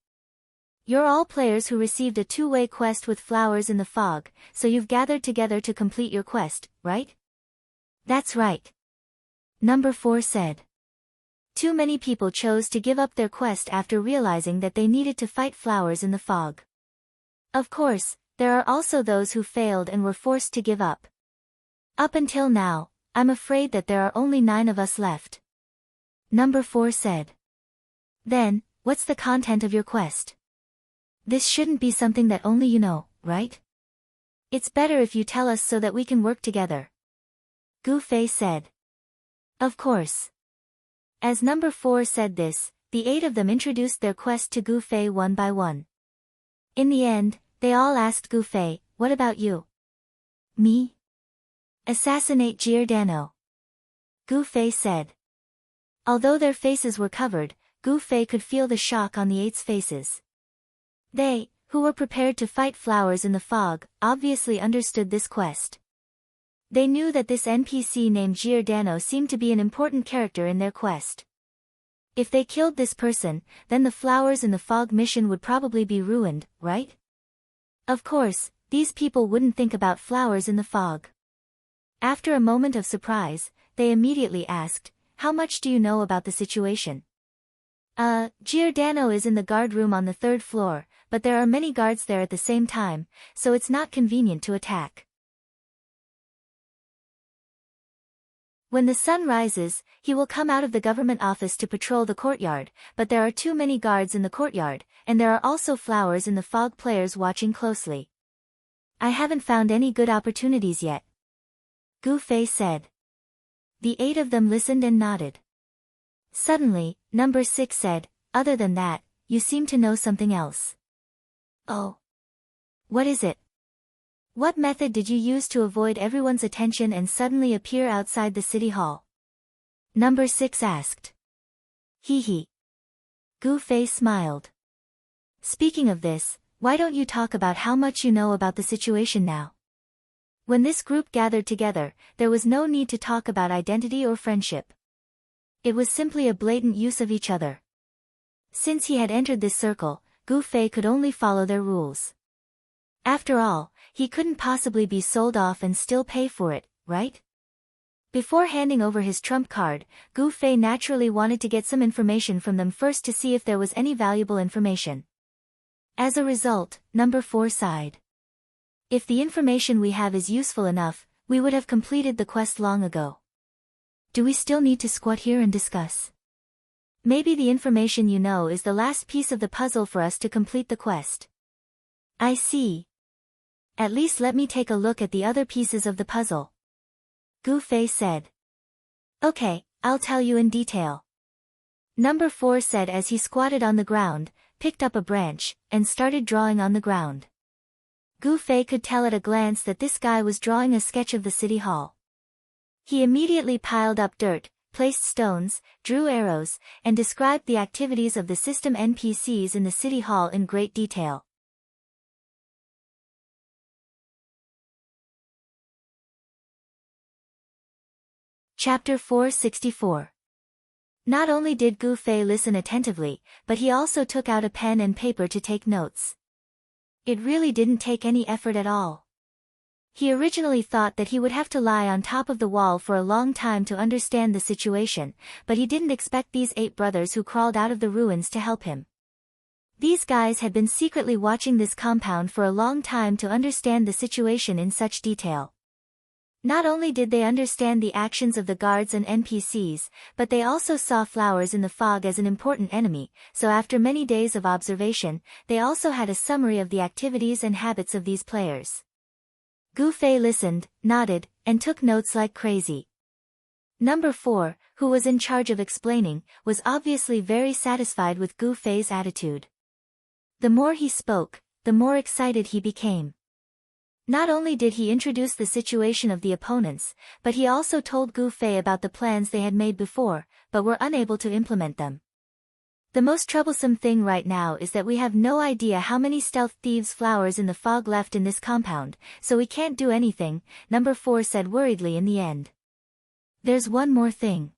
You're all players who received a 2-way quest with flowers in the fog, so you've gathered together to complete your quest, right? That's right. Number 4 said. Too many people chose to give up their quest after realizing that they needed to fight flowers in the fog. Of course, there are also those who failed and were forced to give up. Up until now, I'm afraid that there are only 9 of us left. Number 4 said. Then, what's the content of your quest? This shouldn't be something that only you know, right? It's better if you tell us so that we can work together. Gu Fei said. Of course. As number 4 said this, the 8 of them introduced their quest to Gu Fei one by one. In the end, they all asked Gu Fei, what about you? Me? Assassinate Giordano. Gu Fei said. Although their faces were covered, Gu Fei could feel the shock on the 8's faces. They, who were prepared to fight flowers in the fog, obviously understood this quest. They knew that this NPC named Giordano seemed to be an important character in their quest. If they killed this person, then the flowers in the fog mission would probably be ruined, right? Of course, these people wouldn't think about flowers in the fog. After a moment of surprise, they immediately asked, how much do you know about the situation? Giordano is in the guard room on the 3rd floor, but there are many guards there at the same time, so it's not convenient to attack. When the sun rises, he will come out of the government office to patrol the courtyard, but there are too many guards in the courtyard, and there are also flowers in the fog players watching closely. I haven't found any good opportunities yet. Gu Fei said. The 8 of them listened and nodded. Suddenly, number 6 said, other than that, you seem to know something else. Oh. What is it? What method did you use to avoid everyone's attention and suddenly appear outside the city hall? Number 6 asked. Hee hee. Gu Fei smiled. Speaking of this, why don't you talk about how much you know about the situation now? When this group gathered together, there was no need to talk about identity or friendship. It was simply a blatant use of each other. Since he had entered this circle, Gu Fei could only follow their rules. After all, he couldn't possibly be sold off and still pay for it, right? Before handing over his trump card, Gu Fei naturally wanted to get some information from them first to see if there was any valuable information. As a result, number 4 sighed. If the information we have is useful enough, we would have completed the quest long ago. Do we still need to squat here and discuss? Maybe the information you know is the last piece of the puzzle for us to complete the quest. I see. At least let me take a look at the other pieces of the puzzle. Gu Fei said. Okay, I'll tell you in detail. Number 4 said as he squatted on the ground, picked up a branch, and started drawing on the ground. Gu Fei could tell at a glance that this guy was drawing a sketch of the city hall. He immediately piled up dirt, placed stones, drew arrows, and described the activities of the system NPCs in the city hall in great detail. Chapter 464. Not only did Gu Fei listen attentively, but he also took out a pen and paper to take notes. It really didn't take any effort at all. He originally thought that he would have to lie on top of the wall for a long time to understand the situation, but he didn't expect these 8 brothers who crawled out of the ruins to help him. These guys had been secretly watching this compound for a long time to understand the situation in such detail. Not only did they understand the actions of the guards and NPCs, but they also saw flowers in the fog as an important enemy, so after many days of observation, they also had a summary of the activities and habits of these players. Gu Fei listened, nodded, and took notes like crazy. Number 4, who was in charge of explaining, was obviously very satisfied with Gu Fei's attitude. The more he spoke, the more excited he became. Not only did he introduce the situation of the opponents, but he also told Gu Fei about the plans they had made before, but were unable to implement them. The most troublesome thing right now is that we have no idea how many stealth thieves' flowers in the fog left in this compound, so we can't do anything, Number 4 said worriedly in the end. There's one more thing.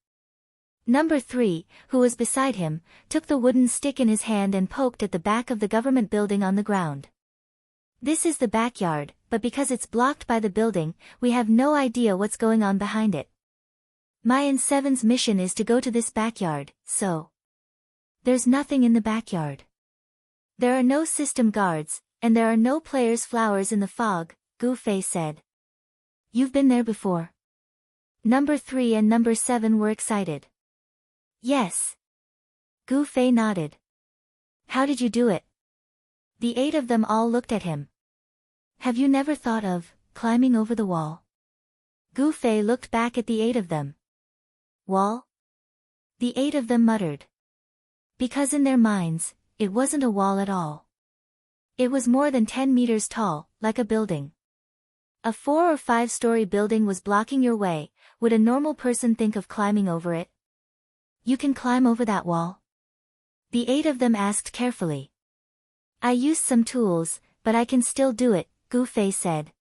Number 3, who was beside him, took the wooden stick in his hand and poked at the back of the government building on the ground. This is the backyard, but because it's blocked by the building, we have no idea what's going on behind it. My and Seven's mission is to go to this backyard, so... There's nothing in the backyard. There are no system guards, and there are no players' flowers in the fog, Gu Fei said. You've been there before. Number 3 and Number 7 were excited. Yes. Gu Fei nodded. How did you do it? The 8 of them all looked at him. Have you never thought of climbing over the wall? Gu Fei looked back at the 8 of them. Wall? The 8 of them muttered. Because in their minds, it wasn't a wall at all. It was more than 10 meters tall, like a building. A 4 or 5-story building was blocking your way. Would a normal person think of climbing over it? You can climb over that wall? The 8 of them asked carefully. I used some tools, but I can still do it, Gu Fei said.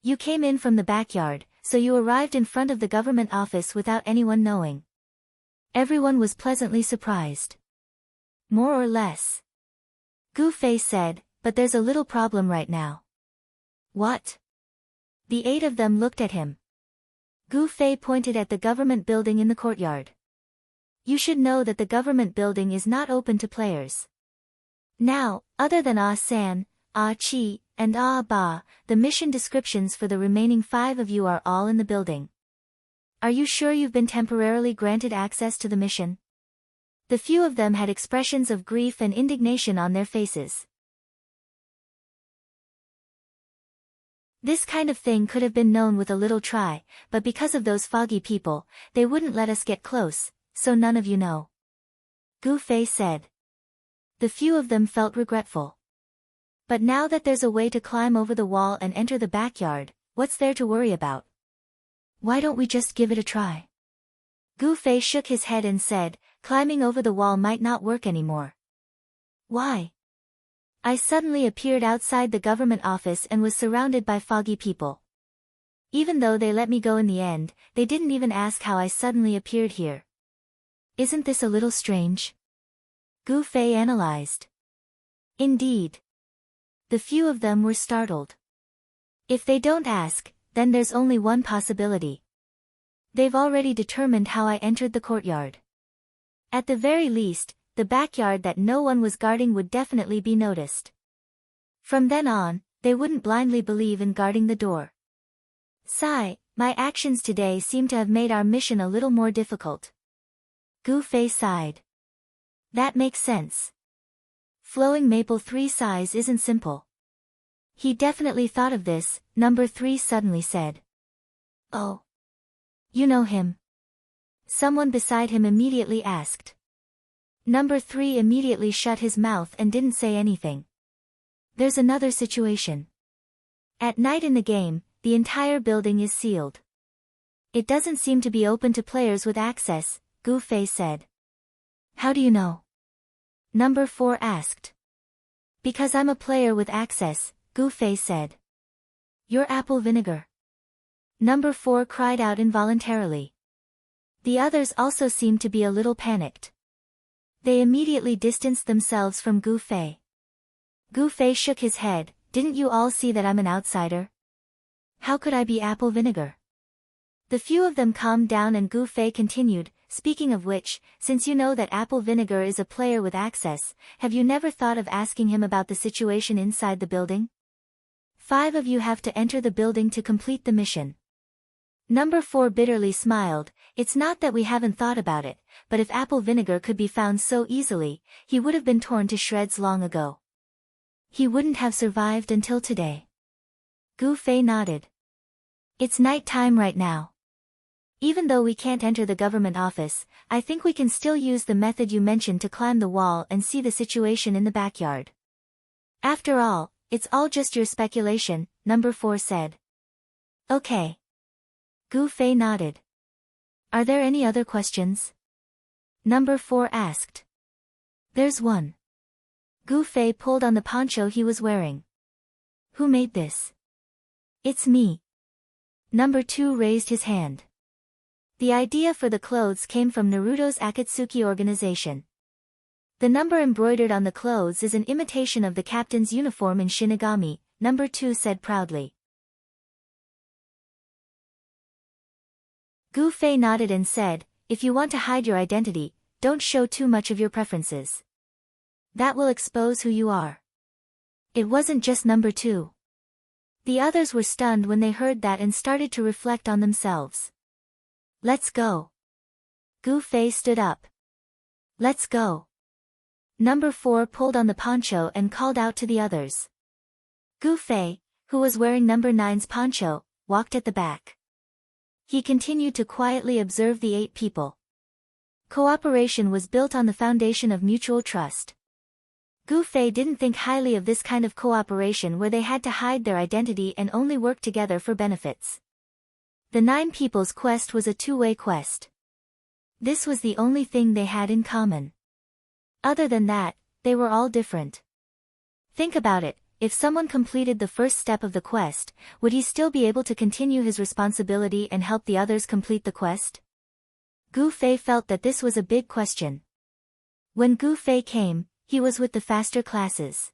You came in from the backyard, so you arrived in front of the government office without anyone knowing. Everyone was pleasantly surprised. More or less. Gu Fei said, but there's a little problem right now. What? The 8 of them looked at him. Gu Fei pointed at the government building in the courtyard. You should know that the government building is not open to players. Now, other than Ah San, Ah Chi, and Ah Ba, the mission descriptions for the remaining 5 of you are all in the building. Are you sure you've been temporarily granted access to the mission? The few of them had expressions of grief and indignation on their faces. This kind of thing could have been known with a little try, but because of those foggy people, they wouldn't let us get close, so none of you know. Gu Fei said. The few of them felt regretful. But now that there's a way to climb over the wall and enter the backyard, what's there to worry about? Why don't we just give it a try? Gu Fei shook his head and said, climbing over the wall might not work anymore. Why? I suddenly appeared outside the government office and was surrounded by foggy people. Even though they let me go in the end, they didn't even ask how I suddenly appeared here. Isn't this a little strange? Gu Fei analyzed. Indeed. The few of them were startled. If they don't ask, then there's only one possibility. They've already determined how I entered the courtyard. At the very least, the backyard that no one was guarding would definitely be noticed. From then on, they wouldn't blindly believe in guarding the door. Sigh, my actions today seem to have made our mission a little more difficult. Gu Fei sighed. That makes sense. Flowing Maple 3 sighs isn't simple. He definitely thought of this, number 3 suddenly said. Oh. You know him? Someone beside him immediately asked. Number 3 immediately shut his mouth and didn't say anything. There's another situation. At night in the game, the entire building is sealed. It doesn't seem to be open to players with access, Gu Fei said. How do you know? Number 4 asked. Because I'm a player with access, Gu Fei said. You're apple vinegar. Number 4 cried out involuntarily. The others also seemed to be a little panicked. They immediately distanced themselves from Gu Fei. Gu Fei shook his head. Didn't you all see that I'm an outsider? How could I be apple vinegar? The few of them calmed down and Gu Fei continued, speaking of which, since you know that apple vinegar is a player with access, have you never thought of asking him about the situation inside the building? 5 of you have to enter the building to complete the mission. Number 4 bitterly smiled. It's not that we haven't thought about it, but if apple vinegar could be found so easily, he would have been torn to shreds long ago. He wouldn't have survived until today. Gu Fei nodded. It's night time right now. Even though we can't enter the government office, I think we can still use the method you mentioned to climb the wall and see the situation in the backyard. After all, it's all just your speculation, number 4 said. Okay. Gu Fei nodded. Are there any other questions? Number 4 asked. There's one. Gu Fei pulled on the poncho he was wearing. Who made this? It's me. Number 2 raised his hand. The idea for the clothes came from Naruto's Akatsuki organization. The number embroidered on the clothes is an imitation of the captain's uniform in Shinigami, number 2 said proudly. Gu Fei nodded and said, if you want to hide your identity, don't show too much of your preferences. That will expose who you are. It wasn't just number 2. The others were stunned when they heard that and started to reflect on themselves. Let's go. Gu Fei stood up. Let's go. Number 4 pulled on the poncho and called out to the others. Gu Fei, who was wearing number 9's poncho, walked at the back. He continued to quietly observe the 8 people. Cooperation was built on the foundation of mutual trust. Gu Fei didn't think highly of this kind of cooperation where they had to hide their identity and only work together for benefits. The 9 people's quest was a two-way quest. This was the only thing they had in common. Other than that, they were all different. Think about it, if someone completed the first step of the quest, would he still be able to continue his responsibility and help the others complete the quest? Gu Fei felt that this was a big question. When Gu Fei came, he was with the faster classes.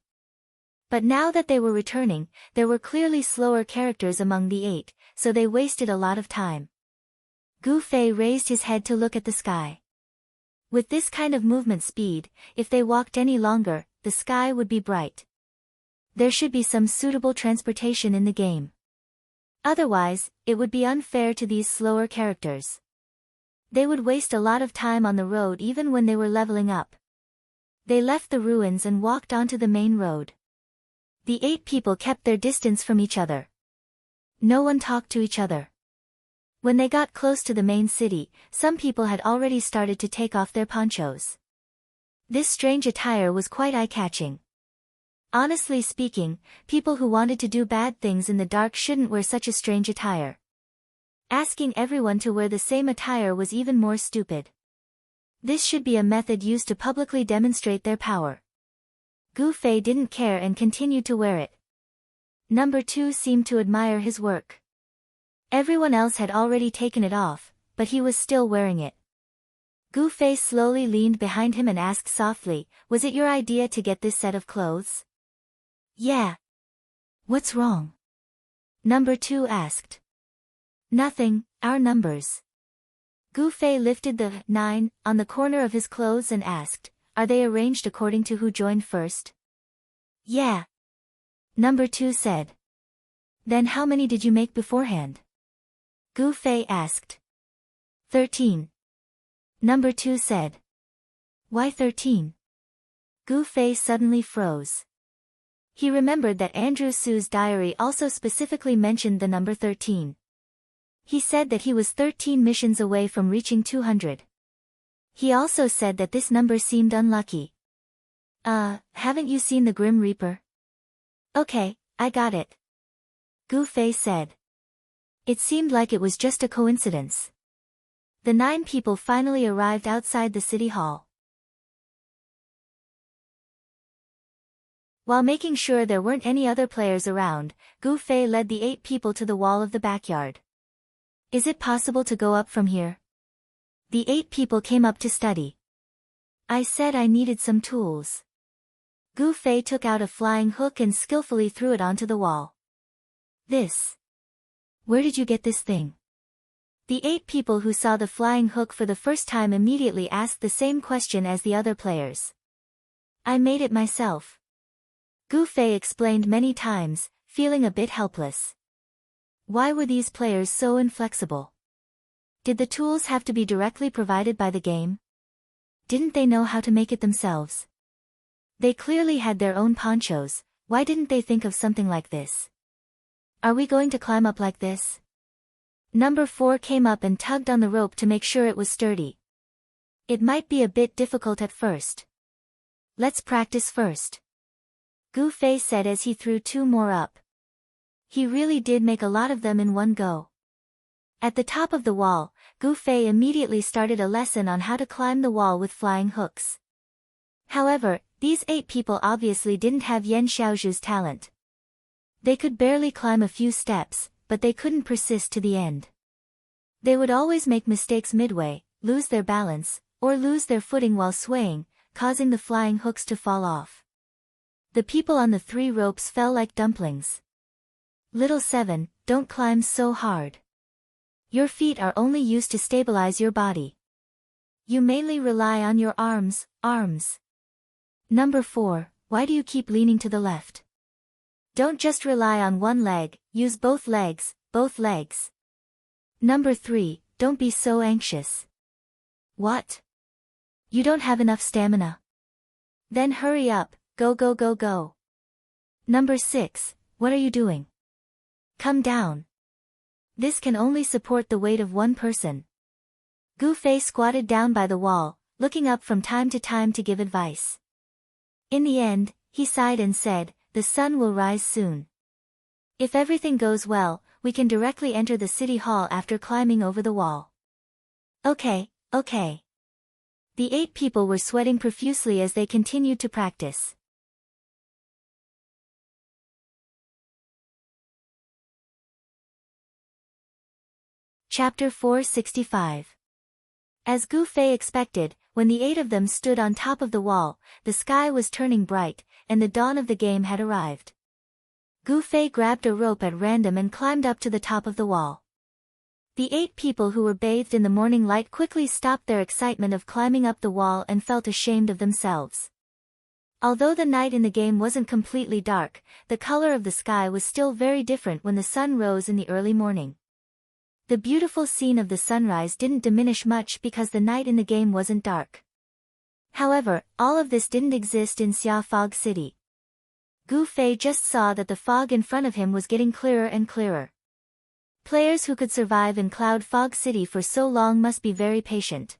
But now that they were returning, there were clearly slower characters among the 8, so they wasted a lot of time. Gu Fei raised his head to look at the sky. With this kind of movement speed, if they walked any longer, the sky would be bright. There should be some suitable transportation in the game. Otherwise, it would be unfair to these slower characters. They would waste a lot of time on the road even when they were leveling up. They left the ruins and walked onto the main road. The 8 people kept their distance from each other. No one talked to each other. When they got close to the main city, some people had already started to take off their ponchos. This strange attire was quite eye-catching. Honestly speaking, people who wanted to do bad things in the dark shouldn't wear such a strange attire. Asking everyone to wear the same attire was even more stupid. This should be a method used to publicly demonstrate their power. Gu Fei didn't care and continued to wear it. Number 2 seemed to admire his work. Everyone else had already taken it off, but he was still wearing it. Gu Fei slowly leaned behind him and asked softly, was it your idea to get this set of clothes? Yeah. What's wrong? Number 2 asked. Nothing, our numbers. Gu Fei lifted the 9 on the corner of his clothes and asked, are they arranged according to who joined first? Yeah. Number 2 said. Then how many did you make beforehand? Gu Fei asked. 13. Number 2 said. Why 13? Gu Fei suddenly froze. He remembered that Andrew Su's diary also specifically mentioned the number 13. He said that he was 13 missions away from reaching 200. He also said that this number seemed unlucky. Haven't you seen the Grim Reaper? Okay, I got it. Gu Fei said. It seemed like it was just a coincidence. The 9 people finally arrived outside the city hall. While making sure there weren't any other players around, Gu Fei led the 8 people to the wall of the backyard. Is it possible to go up from here? The 8 people came up to study. I said I needed some tools. Gu Fei took out a flying hook and skillfully threw it onto the wall. This. Where did you get this thing? The 8 people who saw the flying hook for the first time immediately asked the same question as the other players. I made it myself. Gu Fei explained many times, feeling a bit helpless. Why were these players so inflexible? Did the tools have to be directly provided by the game? Didn't they know how to make it themselves? They clearly had their own ponchos, why didn't they think of something like this? Are we going to climb up like this? Number 4 came up and tugged on the rope to make sure it was sturdy. It might be a bit difficult at first. Let's practice first. Gu Fei said as he threw 2 more up. He really did make a lot of them in one go. At the top of the wall, Gu Fei immediately started a lesson on how to climb the wall with flying hooks. However, these 8 people obviously didn't have Yan Xiaozhu's talent. They could barely climb a few steps, but they couldn't persist to the end. They would always make mistakes midway, lose their balance, or lose their footing while swaying, causing the flying hooks to fall off. The people on the 3 ropes fell like dumplings. Little 7, don't climb so hard. Your feet are only used to stabilize your body. You mainly rely on your arms. Number 4, why do you keep leaning to the left? Don't just rely on one leg, use both legs. Number 3, don't be so anxious. What? You don't have enough stamina? Then hurry up. Go. Number 6, what are you doing? Come down. This can only support the weight of one person. Gu Fei squatted down by the wall, looking up from time to time to give advice. In the end, he sighed and said, the sun will rise soon. If everything goes well, we can directly enter the city hall after climbing over the wall. Okay. The 8 people were sweating profusely as they continued to practice. Chapter 465. As Gu Fei expected, when the 8 of them stood on top of the wall, the sky was turning bright, and the dawn of the game had arrived. Gu Fei grabbed a rope at random and climbed up to the top of the wall. The 8 people who were bathed in the morning light quickly stopped their excitement of climbing up the wall and felt ashamed of themselves. Although the night in the game wasn't completely dark, the color of the sky was still very different when the sun rose in the early morning. The beautiful scene of the sunrise didn't diminish much because the night in the game wasn't dark. However, all of this didn't exist in Xia Fog City. Gu Fei just saw that the fog in front of him was getting clearer and clearer. Players who could survive in Cloud Fog City for so long must be very patient.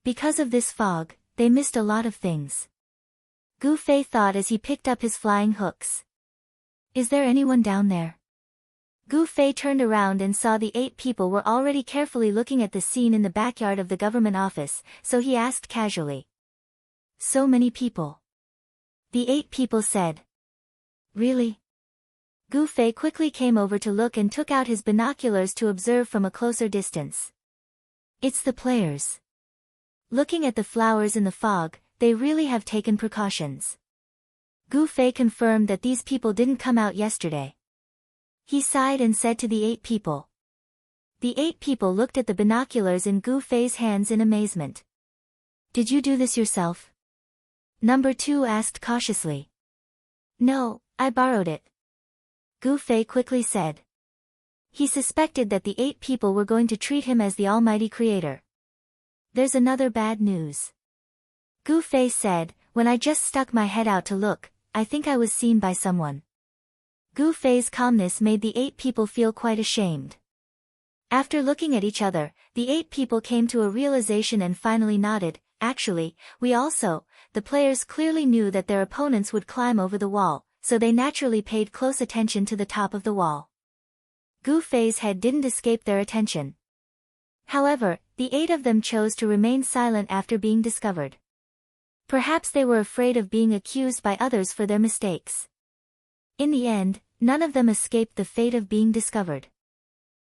Because of this fog, they missed a lot of things. Gu Fei thought as he picked up his flying hooks. Is there anyone down there? Gu Fei turned around and saw the 8 people were already carefully looking at the scene in the backyard of the government office, so he asked casually. So many people. The 8 people said. Really? Gu Fei quickly came over to look and took out his binoculars to observe from a closer distance. It's the players. Looking at the flowers in the fog, they really have taken precautions. Gu Fei confirmed that these people didn't come out yesterday. He sighed and said to the 8 people. The 8 people looked at the binoculars in Gu Fei's hands in amazement. Did you do this yourself? Number 2 asked cautiously. No, I borrowed it. Gu Fei quickly said. He suspected that the 8 people were going to treat him as the almighty creator. There's another bad news. Gu Fei said, when I just stuck my head out to look, I think I was seen by someone. Gu Fei's calmness made the 8 people feel quite ashamed. After looking at each other, the 8 people came to a realization and finally nodded. Actually, we also, the players clearly knew that their opponents would climb over the wall, so they naturally paid close attention to the top of the wall. Gu Fei's head didn't escape their attention. However, the 8 of them chose to remain silent after being discovered. Perhaps they were afraid of being accused by others for their mistakes. In the end, none of them escaped the fate of being discovered.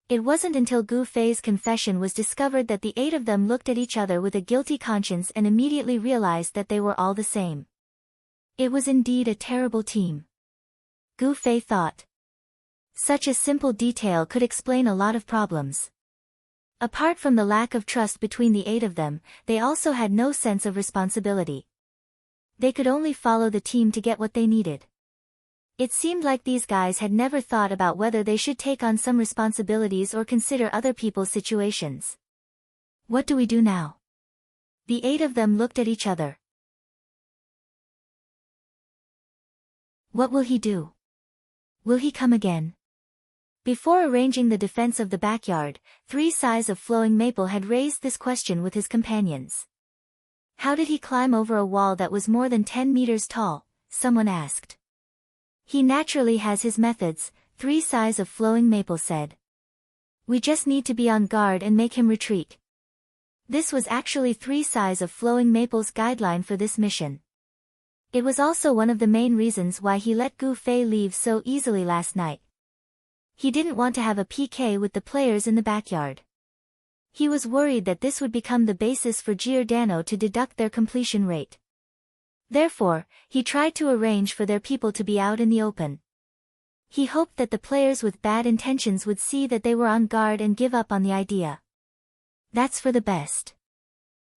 It wasn't until Gu Fei's confession was discovered that the 8 of them looked at each other with a guilty conscience and immediately realized that they were all the same. It was indeed a terrible team. Gu Fei thought. Such a simple detail could explain a lot of problems. Apart from the lack of trust between the 8 of them, they also had no sense of responsibility. They could only follow the team to get what they needed. It seemed like these guys had never thought about whether they should take on some responsibilities or consider other people's situations. What do we do now? The 8 of them looked at each other. What will he do? Will he come again? Before arranging the defense of the backyard, 3 Sighs of Flowing Maple had raised this question with his companions. How did he climb over a wall that was more than 10 meters tall? Someone asked. He naturally has his methods, 3 Sighs of Flowing Maple said. We just need to be on guard and make him retreat. This was actually 3 Sighs of Flowing Maple's guideline for this mission. It was also one of the main reasons why he let Gu Fei leave so easily last night. He didn't want to have a PK with the players in the backyard. He was worried that this would become the basis for Giordano to deduct their completion rate. Therefore, he tried to arrange for their people to be out in the open. He hoped that the players with bad intentions would see that they were on guard and give up on the idea. That's for the best.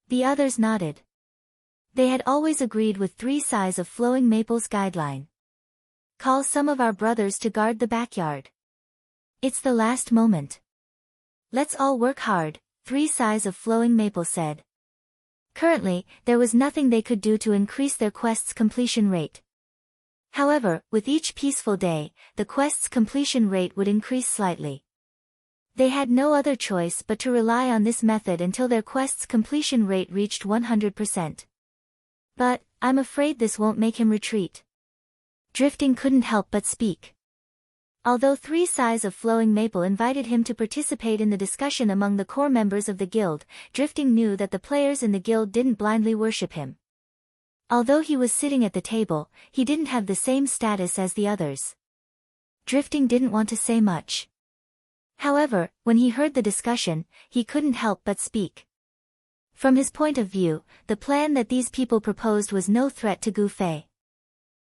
The others nodded. They had always agreed with 3 Sighs of Flowing Maple's guideline. Call some of our brothers to guard the backyard. It's the last moment. Let's all work hard, 3 Sighs of Flowing Maple said. Currently, there was nothing they could do to increase their quest's completion rate. However, with each peaceful day, the quest's completion rate would increase slightly. They had no other choice but to rely on this method until their quest's completion rate reached 100%. But, I'm afraid this won't make him retreat. Drifting couldn't help but speak. Although 3 Sighs of Flowing Maple invited him to participate in the discussion among the core members of the guild, Drifting knew that the players in the guild didn't blindly worship him. Although he was sitting at the table, he didn't have the same status as the others. Drifting didn't want to say much. However, when he heard the discussion, he couldn't help but speak. From his point of view, the plan that these people proposed was no threat to Gu Fei.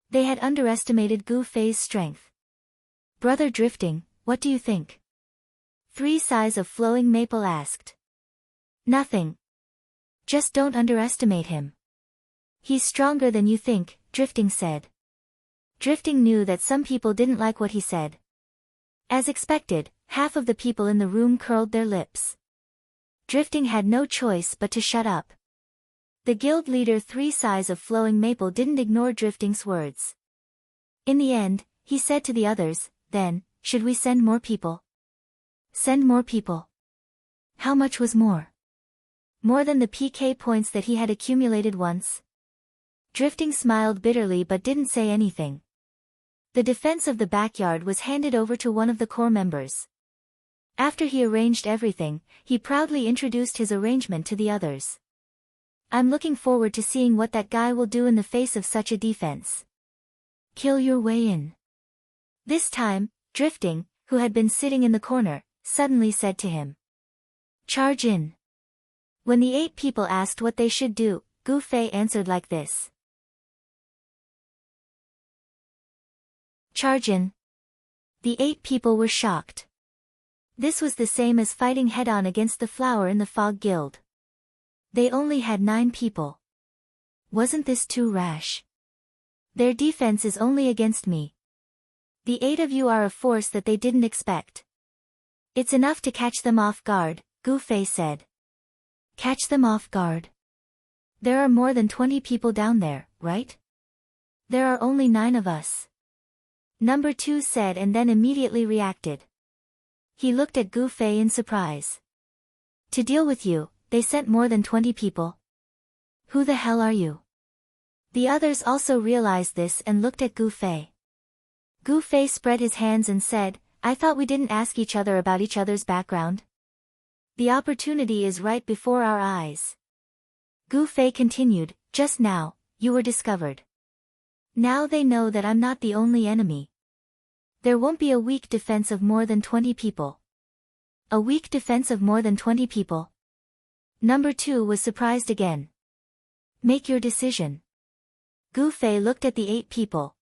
They had underestimated Gu Fei's strength. Brother Drifting, what do you think? 3 Sighs of Flowing Maple asked. Nothing. Just don't underestimate him. He's stronger than you think, Drifting said. Drifting knew that some people didn't like what he said. As expected, half of the people in the room curled their lips. Drifting had no choice but to shut up. The guild leader 3 Sighs of Flowing Maple didn't ignore Drifting's words. In the end, he said to the others, then, should we send more people? Send more people. How much was more? More than the PK points that he had accumulated once? Drifting smiled bitterly but didn't say anything. The defense of the backyard was handed over to one of the core members. After he arranged everything, he proudly introduced his arrangement to the others. I'm looking forward to seeing what that guy will do in the face of such a defense. Kill your way in. This time, Drifting, who had been sitting in the corner, suddenly said to him. Charge in. When the 8 people asked what they should do, Gu Fei answered like this. Charge in. The 8 people were shocked. This was the same as fighting head-on against the flower in the Fog Guild. They only had 9 people. Wasn't this too rash? Their defense is only against me. The 8 of you are a force that they didn't expect. It's enough to catch them off guard, Gu Fei said. Catch them off guard? There are more than 20 people down there, right? There are only 9 of us. Number 2 said and then immediately reacted. He looked at Gu Fei in surprise. To deal with you, they sent more than 20 people. Who the hell are you? The others also realized this and looked at Gu Fei. Gu Fei spread his hands and said, I thought we didn't ask each other about each other's background. The opportunity is right before our eyes. Gu Fei continued, just now, you were discovered. Now they know that I'm not the only enemy. There won't be a weak defense of more than 20 people. A weak defense of more than 20 people? Number 2 was surprised again. Make your decision. Gu Fei looked at the 8 people.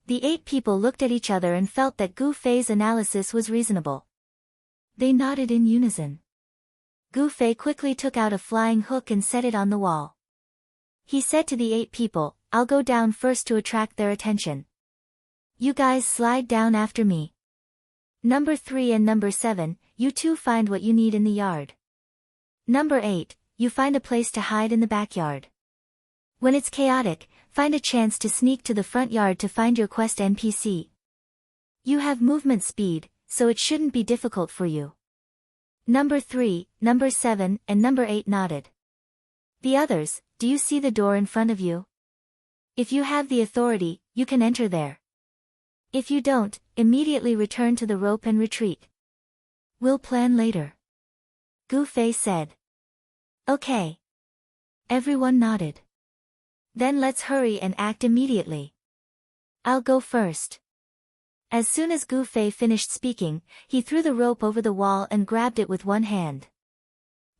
The 8 people looked at each other and felt that Gu Fei's analysis was reasonable. They nodded in unison. Gu Fei quickly took out a flying hook and set it on the wall. He said to the 8 people, I'll go down first to attract their attention. You guys slide down after me. Number 3 and number 7, you two find what you need in the yard. Number 8, you find a place to hide in the backyard. When it's chaotic, find a chance to sneak to the front yard to find your quest NPC. You have movement speed, so it shouldn't be difficult for you. Number 3, number 7, and number 8 nodded. The others, do you see the door in front of you? If you have the authority, you can enter there. If you don't, immediately return to the rope and retreat. We'll plan later. Gu Fei said. Okay. Everyone nodded. Then let's hurry and act immediately. I'll go first. As soon as Gu Fei finished speaking, he threw the rope over the wall and grabbed it with one hand.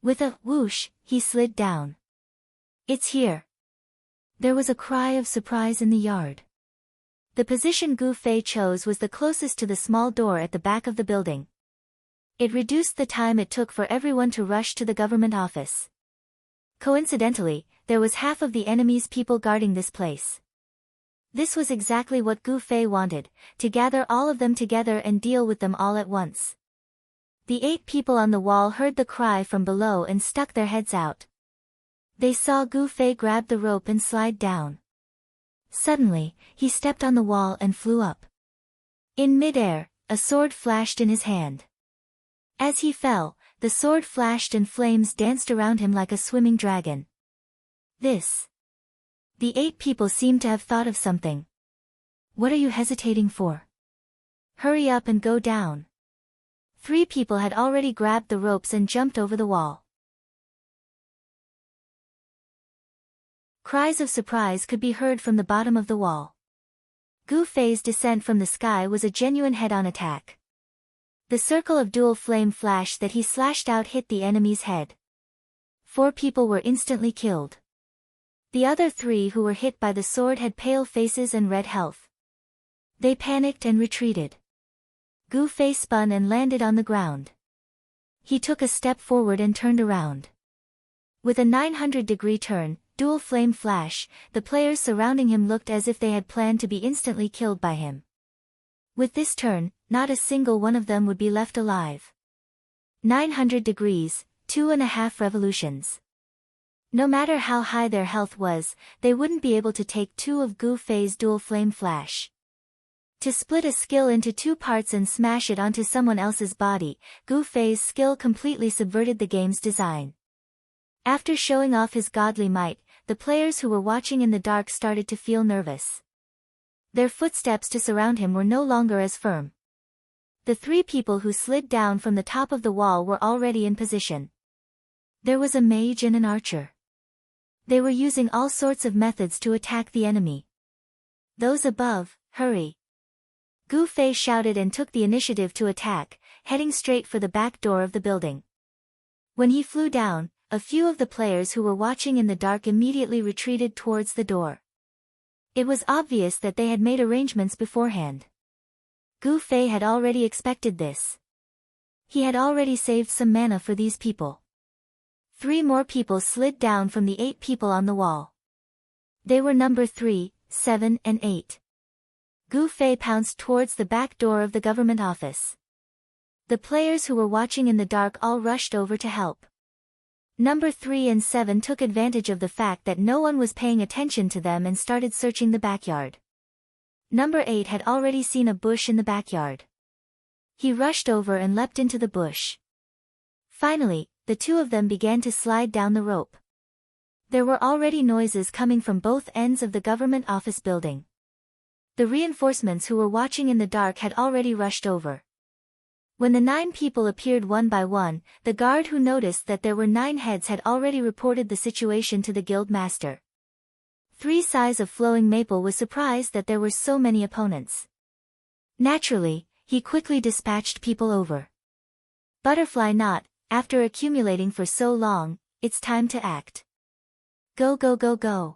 With a whoosh, he slid down. It's here. There was a cry of surprise in the yard. The position Gu Fei chose was the closest to the small door at the back of the building. It reduced the time it took for everyone to rush to the government office. Coincidentally, there was half of the enemy's people guarding this place. This was exactly what Gu Fei wanted, to gather all of them together and deal with them all at once. The 8 people on the wall heard the cry from below and stuck their heads out. They saw Gu Fei grab the rope and slide down. Suddenly, he stepped on the wall and flew up. In midair, a sword flashed in his hand. As he fell, the sword flashed and flames danced around him like a swimming dragon. This. The 8 people seemed to have thought of something. What are you hesitating for? Hurry up and go down. 3 people had already grabbed the ropes and jumped over the wall. Cries of surprise could be heard from the bottom of the wall. Gu Fei's descent from the sky was a genuine head-on attack. The circle of dual flame flash that he slashed out hit the enemy's head. 4 people were instantly killed. The other 3 who were hit by the sword had pale faces and red health. They panicked and retreated. Gu Fei spun and landed on the ground. He took a step forward and turned around. With a 900-degree turn, dual flame flash, the players surrounding him looked as if they had planned to be instantly killed by him. With this turn, not a single one of them would be left alive. 900 degrees, 2.5 revolutions. No matter how high their health was, they wouldn't be able to take 2 of Gu Fei's dual flame flash. To split a skill into 2 parts and smash it onto someone else's body, Gu Fei's skill completely subverted the game's design. After showing off his godly might, the players who were watching in the dark started to feel nervous. Their footsteps to surround him were no longer as firm. The 3 people who slid down from the top of the wall were already in position. There was a mage and an archer. They were using all sorts of methods to attack the enemy. Those above, hurry! Gu Fei shouted and took the initiative to attack, heading straight for the back door of the building. When he flew down, a few of the players who were watching in the dark immediately retreated towards the door. It was obvious that they had made arrangements beforehand. Gu Fei had already expected this. He had already saved some mana for these people. 3 more people slid down from the 8 people on the wall. They were number 3, 7, and 8. Gu Fei pounced towards the back door of the government office. The players who were watching in the dark all rushed over to help. Number 3 and 7 took advantage of the fact that no one was paying attention to them and started searching the backyard. Number 8 had already seen a bush in the backyard. He rushed over and leapt into the bush. Finally, the 2 of them began to slide down the rope. There were already noises coming from both ends of the government office building. The reinforcements who were watching in the dark had already rushed over. When the 9 people appeared one by one, the guard who noticed that there were 9 heads had already reported the situation to the guild master. 3 Sighs of Flowing Maple was surprised that there were so many opponents. Naturally, he quickly dispatched people over. Butterfly Knot, after accumulating for so long, it's time to act. Go go go go.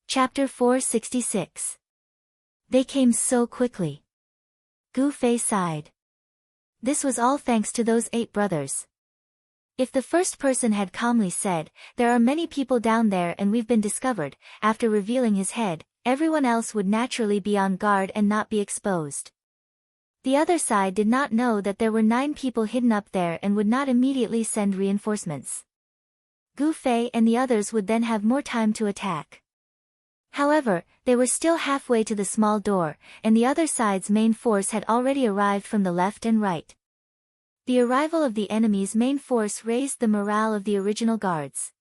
Chapter 466. They came so quickly. Gu Fei sighed. This was all thanks to those 8 brothers. If the first person had calmly said, "There are many people down there and we've been discovered," after revealing his head, everyone else would naturally be on guard and not be exposed. The other side did not know that there were 9 people hidden up there and would not immediately send reinforcements. Gu Fei and the others would then have more time to attack. However, they were still halfway to the small door, and the other side's main force had already arrived from the left and right. The arrival of the enemy's main force raised the morale of the original guards.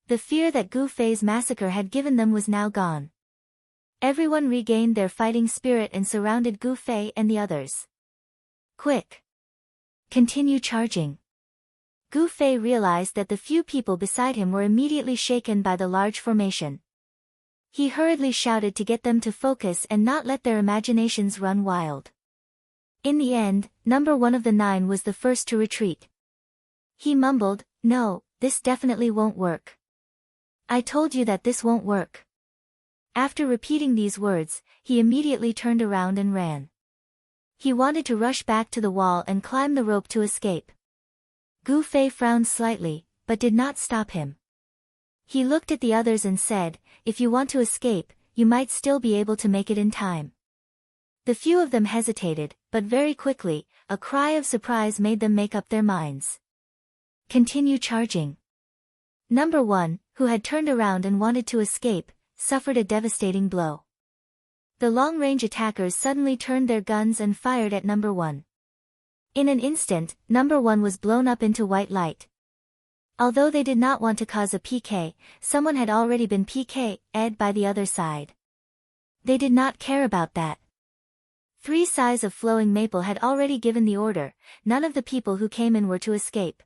The fear that Gu Fei's massacre had given them was now gone. Everyone regained their fighting spirit and surrounded Gu Fei and the others. Quick! Continue charging. Gu Fei realized that the few people beside him were immediately shaken by the large formation. He hurriedly shouted to get them to focus and not let their imaginations run wild. In the end, number 1 of the 9 was the first to retreat. He mumbled, "No, this definitely won't work. I told you that this won't work." After repeating these words, he immediately turned around and ran. He wanted to rush back to the wall and climb the rope to escape. Gu Fei frowned slightly, but did not stop him. He looked at the others and said, "If you want to escape, you might still be able to make it in time." The few of them hesitated, but very quickly, a cry of surprise made them make up their minds. Continue charging. Number 1, who had turned around and wanted to escape, suffered a devastating blow. The long-range attackers suddenly turned their guns and fired at number 1. In an instant, number 1 was blown up into white light. Although they did not want to cause a PK, someone had already been PK'd by the other side. They did not care about that. 3 Sighs of Flowing Maple had already given the order, none of the people who came in were to escape.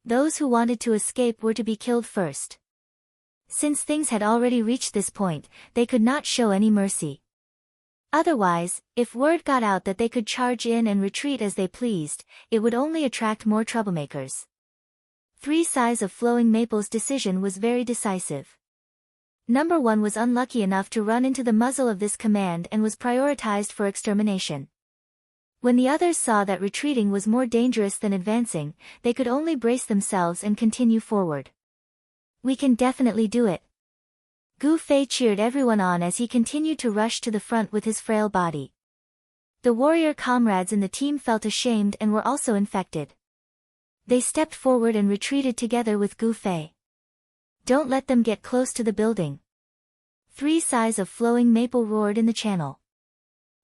Those who wanted to escape were to be killed first. Since things had already reached this point, they could not show any mercy. Otherwise, if word got out that they could charge in and retreat as they pleased, it would only attract more troublemakers. 3 Sighs of Flowing Maple's decision was very decisive. Number 1 was unlucky enough to run into the muzzle of this command and was prioritized for extermination. When the others saw that retreating was more dangerous than advancing, they could only brace themselves and continue forward. "We can definitely do it." Gu Fei cheered everyone on as he continued to rush to the front with his frail body. The warrior comrades in the team felt ashamed and were also infected. They stepped forward and retreated together with Gu Fei. "Don't let them get close to the building." 3 Sighs of Flowing Maple roared in the channel.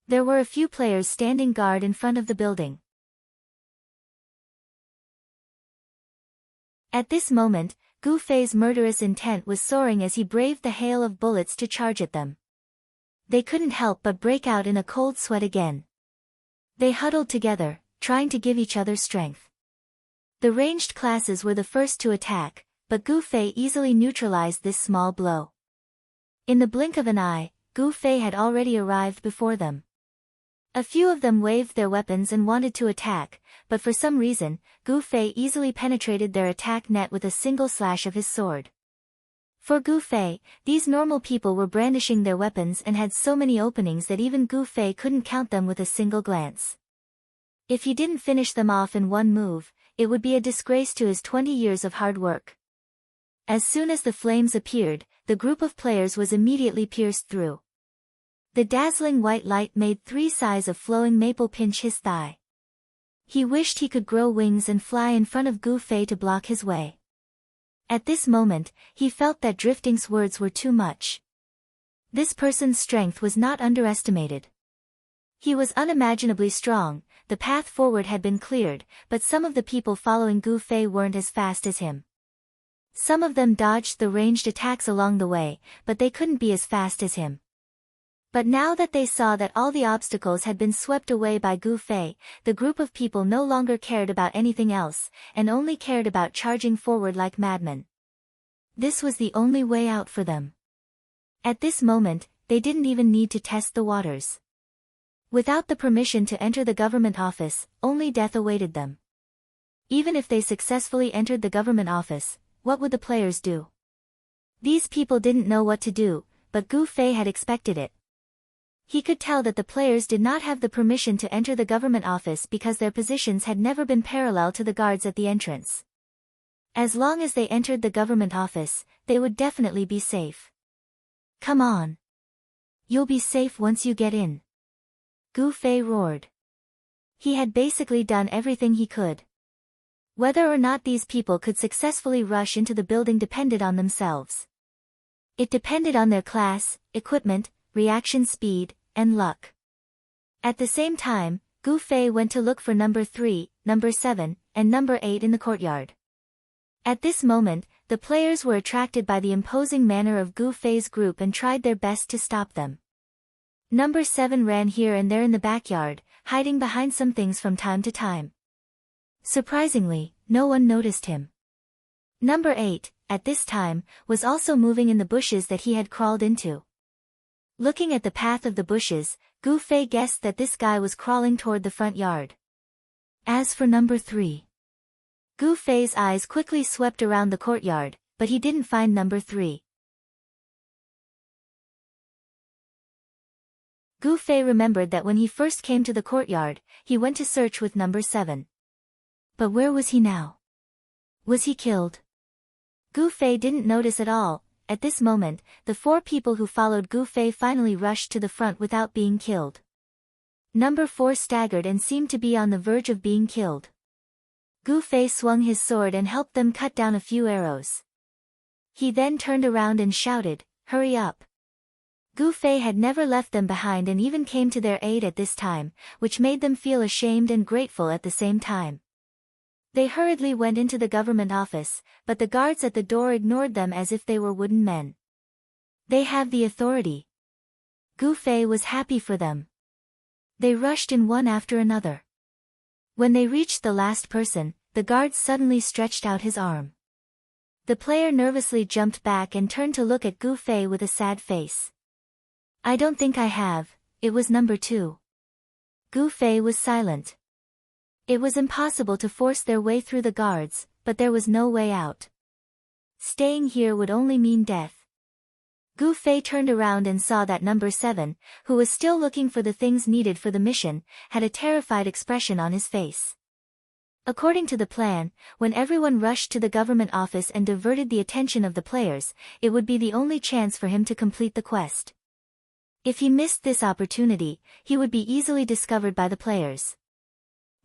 There were a few players standing guard in front of the building. At this moment, Gu Fei's murderous intent was soaring as he braved the hail of bullets to charge at them. They couldn't help but break out in a cold sweat again. They huddled together, trying to give each other strength. The ranged classes were the first to attack, but Gu Fei easily neutralized this small blow. In the blink of an eye, Gu Fei had already arrived before them. A few of them waved their weapons and wanted to attack, but for some reason, Gu Fei easily penetrated their attack net with a single slash of his sword. For Gu Fei, these normal people were brandishing their weapons and had so many openings that even Gu Fei couldn't count them with a single glance. If he didn't finish them off in one move, it would be a disgrace to his 20 years of hard work. As soon as the flames appeared, the group of players was immediately pierced through. The dazzling white light made 3 sighs of flowing maple pinch his thigh. He wished he could grow wings and fly in front of Gu Fei to block his way. At this moment, he felt that drifting's words were too much. This person's strength was not underestimated. He was unimaginably strong, the path forward had been cleared, but some of the people following Gu Fei weren't as fast as him. Some of them dodged the ranged attacks along the way, but they couldn't be as fast as him. But now that they saw that all the obstacles had been swept away by Gu Fei, the group of people no longer cared about anything else, and only cared about charging forward like madmen. This was the only way out for them. At this moment, they didn't even need to test the waters. Without the permission to enter the government office, only death awaited them. Even if they successfully entered the government office, what would the players do? These people didn't know what to do, but Gu Fei had expected it. He could tell that the players did not have the permission to enter the government office because their positions had never been parallel to the guards at the entrance. As long as they entered the government office, they would definitely be safe. Come on. You'll be safe once you get in. Gu Fei roared. He had basically done everything he could. Whether or not these people could successfully rush into the building depended on themselves. It depended on their class, equipment, reaction speed, and luck. At the same time, Gu Fei went to look for number 3, number 7, and number 8 in the courtyard. At this moment, the players were attracted by the imposing manner of Gu Fei's group and tried their best to stop them. Number 7 ran here and there in the backyard, hiding behind some things from time to time. Surprisingly, no one noticed him. Number 8, at this time, was also moving in the bushes that he had crawled into. Looking at the path of the bushes, Gu Fei guessed that this guy was crawling toward the front yard. As for number 3, Gu Fei's eyes quickly swept around the courtyard, but he didn't find number 3. Gu Fei remembered that when he first came to the courtyard, he went to search with number 7. But where was he now? Was he killed? Gu Fei didn't notice at all. At this moment, the 4 people who followed Gu Fei finally rushed to the front without being killed. Number 4 staggered and seemed to be on the verge of being killed. Gu Fei swung his sword and helped them cut down a few arrows. He then turned around and shouted, "Hurry up!" Gu Fei had never left them behind and even came to their aid at this time, which made them feel ashamed and grateful at the same time. They hurriedly went into the government office, but the guards at the door ignored them as if they were wooden men. They have the authority. Gu Fei was happy for them. They rushed in one after another. When they reached the last person, the guard suddenly stretched out his arm. The player nervously jumped back and turned to look at Gu Fei with a sad face. "I don't think I have," it was number 2. Gu Fei was silent. It was impossible to force their way through the guards, but there was no way out. Staying here would only mean death. Gu Fei turned around and saw that number 7, who was still looking for the things needed for the mission, had a terrified expression on his face. According to the plan, when everyone rushed to the government office and diverted the attention of the players, it would be the only chance for him to complete the quest. If he missed this opportunity, he would be easily discovered by the players.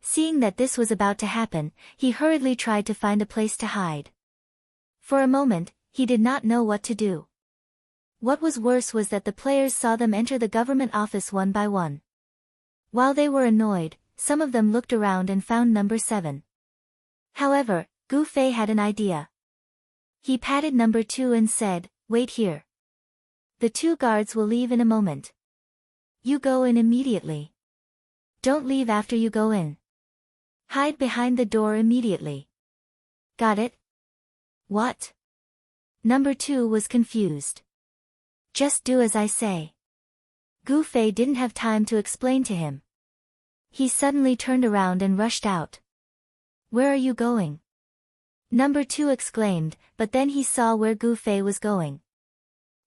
Seeing that this was about to happen, he hurriedly tried to find a place to hide. For a moment, he did not know what to do. What was worse was that the players saw them enter the government office one by one. While they were annoyed, some of them looked around and found number 7. However, Gu Fei had an idea. He patted number 2 and said, "Wait here. The 2 guards will leave in a moment. You go in immediately. Don't leave after you go in. Hide behind the door immediately." "Got it?" "What?" Number 2 was confused. "Just do as I say." Gu Fei didn't have time to explain to him. He suddenly turned around and rushed out. "Where are you going?" Number 2 exclaimed, but then he saw where Gu Fei was going.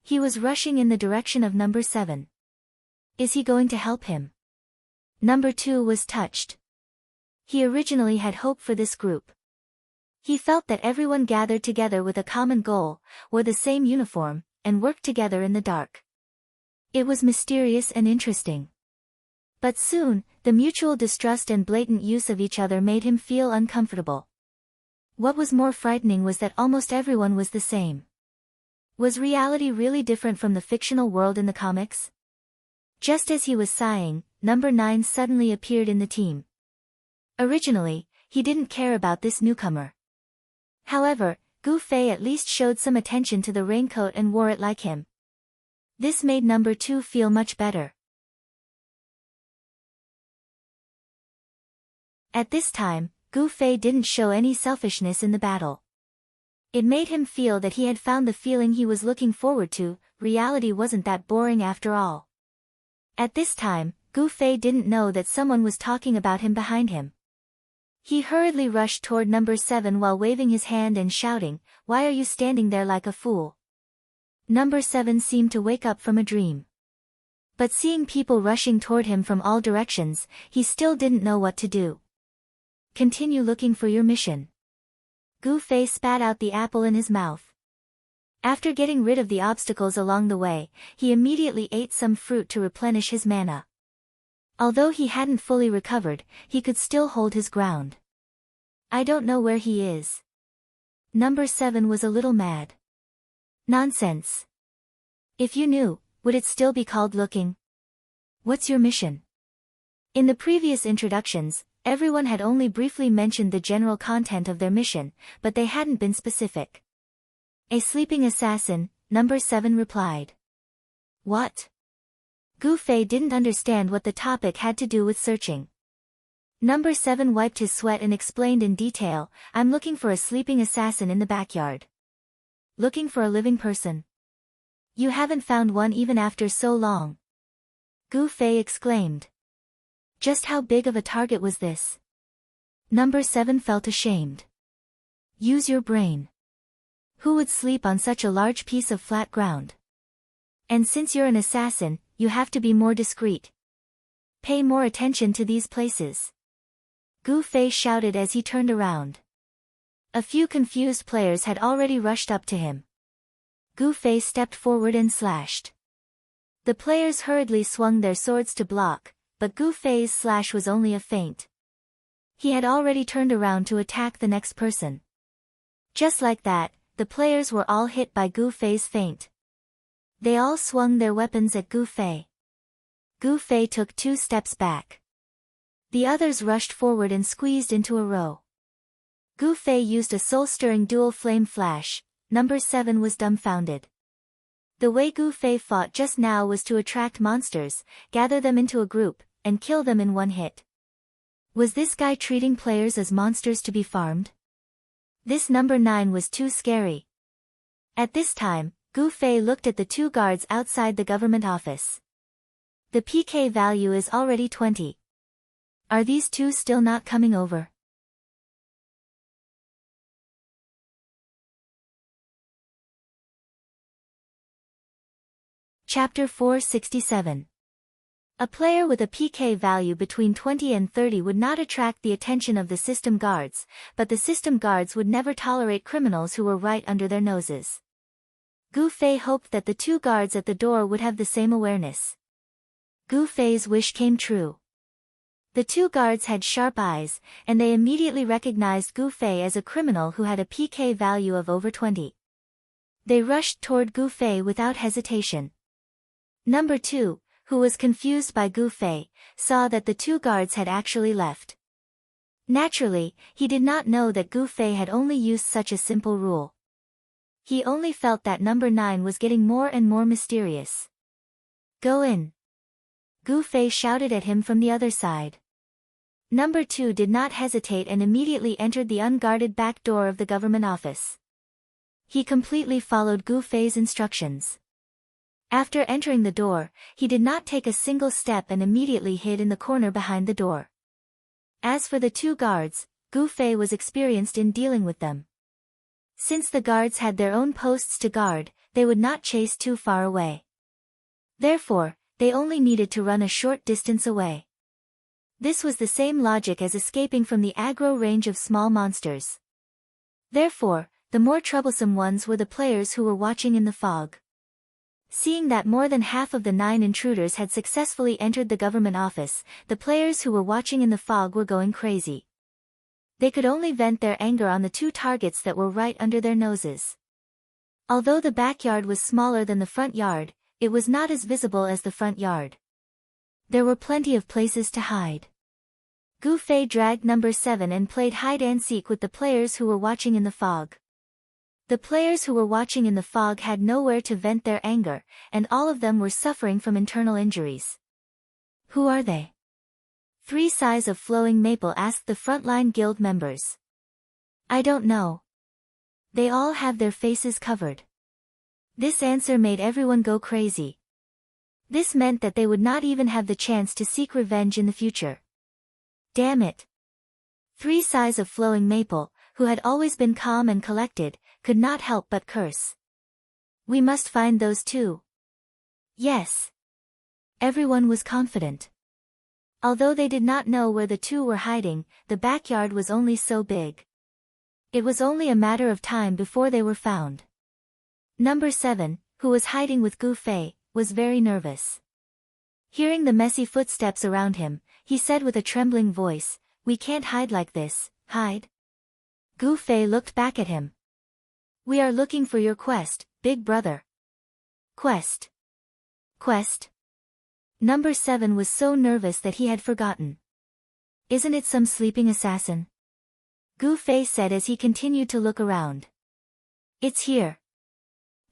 He was rushing in the direction of number 7. Is he going to help him? Number 2 was touched. He originally had hope for this group. He felt that everyone gathered together with a common goal, wore the same uniform, and worked together in the dark. It was mysterious and interesting. But soon, the mutual distrust and blatant use of each other made him feel uncomfortable. What was more frightening was that almost everyone was the same. Was reality really different from the fictional world in the comics? Just as he was sighing, number 9 suddenly appeared in the team. Originally, he didn't care about this newcomer. However, Gu Fei at least showed some attention to the raincoat and wore it like him. This made number 2 feel much better. At this time, Gu Fei didn't show any selfishness in the battle. It made him feel that he had found the feeling he was looking forward to. Reality wasn't that boring after all. At this time, Gu Fei didn't know that someone was talking about him behind him. He hurriedly rushed toward number 7 while waving his hand and shouting, "Why are you standing there like a fool?" Number 7 seemed to wake up from a dream. But seeing people rushing toward him from all directions, he still didn't know what to do. Continue looking for your mission. Gu Fei spat out the apple in his mouth. After getting rid of the obstacles along the way, he immediately ate some fruit to replenish his mana. Although he hadn't fully recovered, he could still hold his ground. I don't know where he is. Number 7 was a little mad. Nonsense. If you knew, would it still be called looking? What's your mission? In the previous introductions, everyone had only briefly mentioned the general content of their mission, but they hadn't been specific. A sleeping assassin, number 7 replied. What? Gu Fei didn't understand what the topic had to do with searching. Number 7 wiped his sweat and explained in detail, I'm looking for a sleeping assassin in the backyard. Looking for a living person. You haven't found one even after so long. Gu Fei exclaimed. Just how big of a target was this? Number 7 felt ashamed. Use your brain. Who would sleep on such a large piece of flat ground? And since you're an assassin, you have to be more discreet. Pay more attention to these places. Gu Fei shouted as he turned around. A few confused players had already rushed up to him. Gu Fei stepped forward and slashed. The players hurriedly swung their swords to block, but Gu Fei's slash was only a feint. He had already turned around to attack the next person. Just like that, the players were all hit by Gu Fei's feint. They all swung their weapons at Gu Fei. Gu Fei took 2 steps back. The others rushed forward and squeezed into a row. Gu Fei used a soul-stirring dual flame flash. Number 7 was dumbfounded. The way Gu Fei fought just now was to attract monsters, gather them into a group, and kill them in one hit. Was this guy treating players as monsters to be farmed? This number 9 was too scary. At this time, Gu Fei looked at the 2 guards outside the government office. The PK value is already 20. Are these 2 still not coming over? Chapter 467. A player with a PK value between 20 and 30 would not attract the attention of the system guards, but the system guards would never tolerate criminals who were right under their noses. Gu Fei hoped that the 2 guards at the door would have the same awareness. Gu Fei's wish came true. The 2 guards had sharp eyes, and they immediately recognized Gu Fei as a criminal who had a PK value of over 20. They rushed toward Gu Fei without hesitation. Number 2, who was confused by Gu Fei, saw that the 2 guards had actually left. Naturally, he did not know that Gu Fei had only used such a simple rule. He only felt that number 9 was getting more and more mysterious. Go in. Gu Fei shouted at him from the other side. Number 2 did not hesitate and immediately entered the unguarded back door of the government office. He completely followed Gu Fei's instructions. After entering the door, he did not take a single step and immediately hid in the corner behind the door. As for the 2 guards, Gu Fei was experienced in dealing with them. Since the guards had their own posts to guard, they would not chase too far away. Therefore, they only needed to run a short distance away. This was the same logic as escaping from the aggro range of small monsters. Therefore, the more troublesome ones were the players who were watching in the fog. Seeing that more than half of the 9 intruders had successfully entered the government office, the players who were watching in the fog were going crazy. They could only vent their anger on the 2 targets that were right under their noses. Although the backyard was smaller than the front yard, it was not as visible as the front yard. There were plenty of places to hide. Gu Fei dragged number 7 and played hide-and-seek with the players who were watching in the fog. The players who were watching in the fog had nowhere to vent their anger, and all of them were suffering from internal injuries. Who are they? 3 sighs of flowing maple asked the frontline guild members. I don't know. They all have their faces covered. This answer made everyone go crazy. This meant that they would not even have the chance to seek revenge in the future. Damn it. 3 sighs of flowing maple, who had always been calm and collected, could not help but curse. We must find those 2. Yes. Everyone was confident. Although they did not know where the 2 were hiding, the backyard was only so big. It was only a matter of time before they were found. Number 7, who was hiding with Gu Fei, was very nervous. Hearing the messy footsteps around him, he said with a trembling voice, "We can't hide like this, hide." Gu Fei looked back at him. "We are looking for your quest, big brother." Quest. Quest? Number 7 was so nervous that he had forgotten. Isn't it some sleeping assassin? Gu Fei said as he continued to look around. It's here.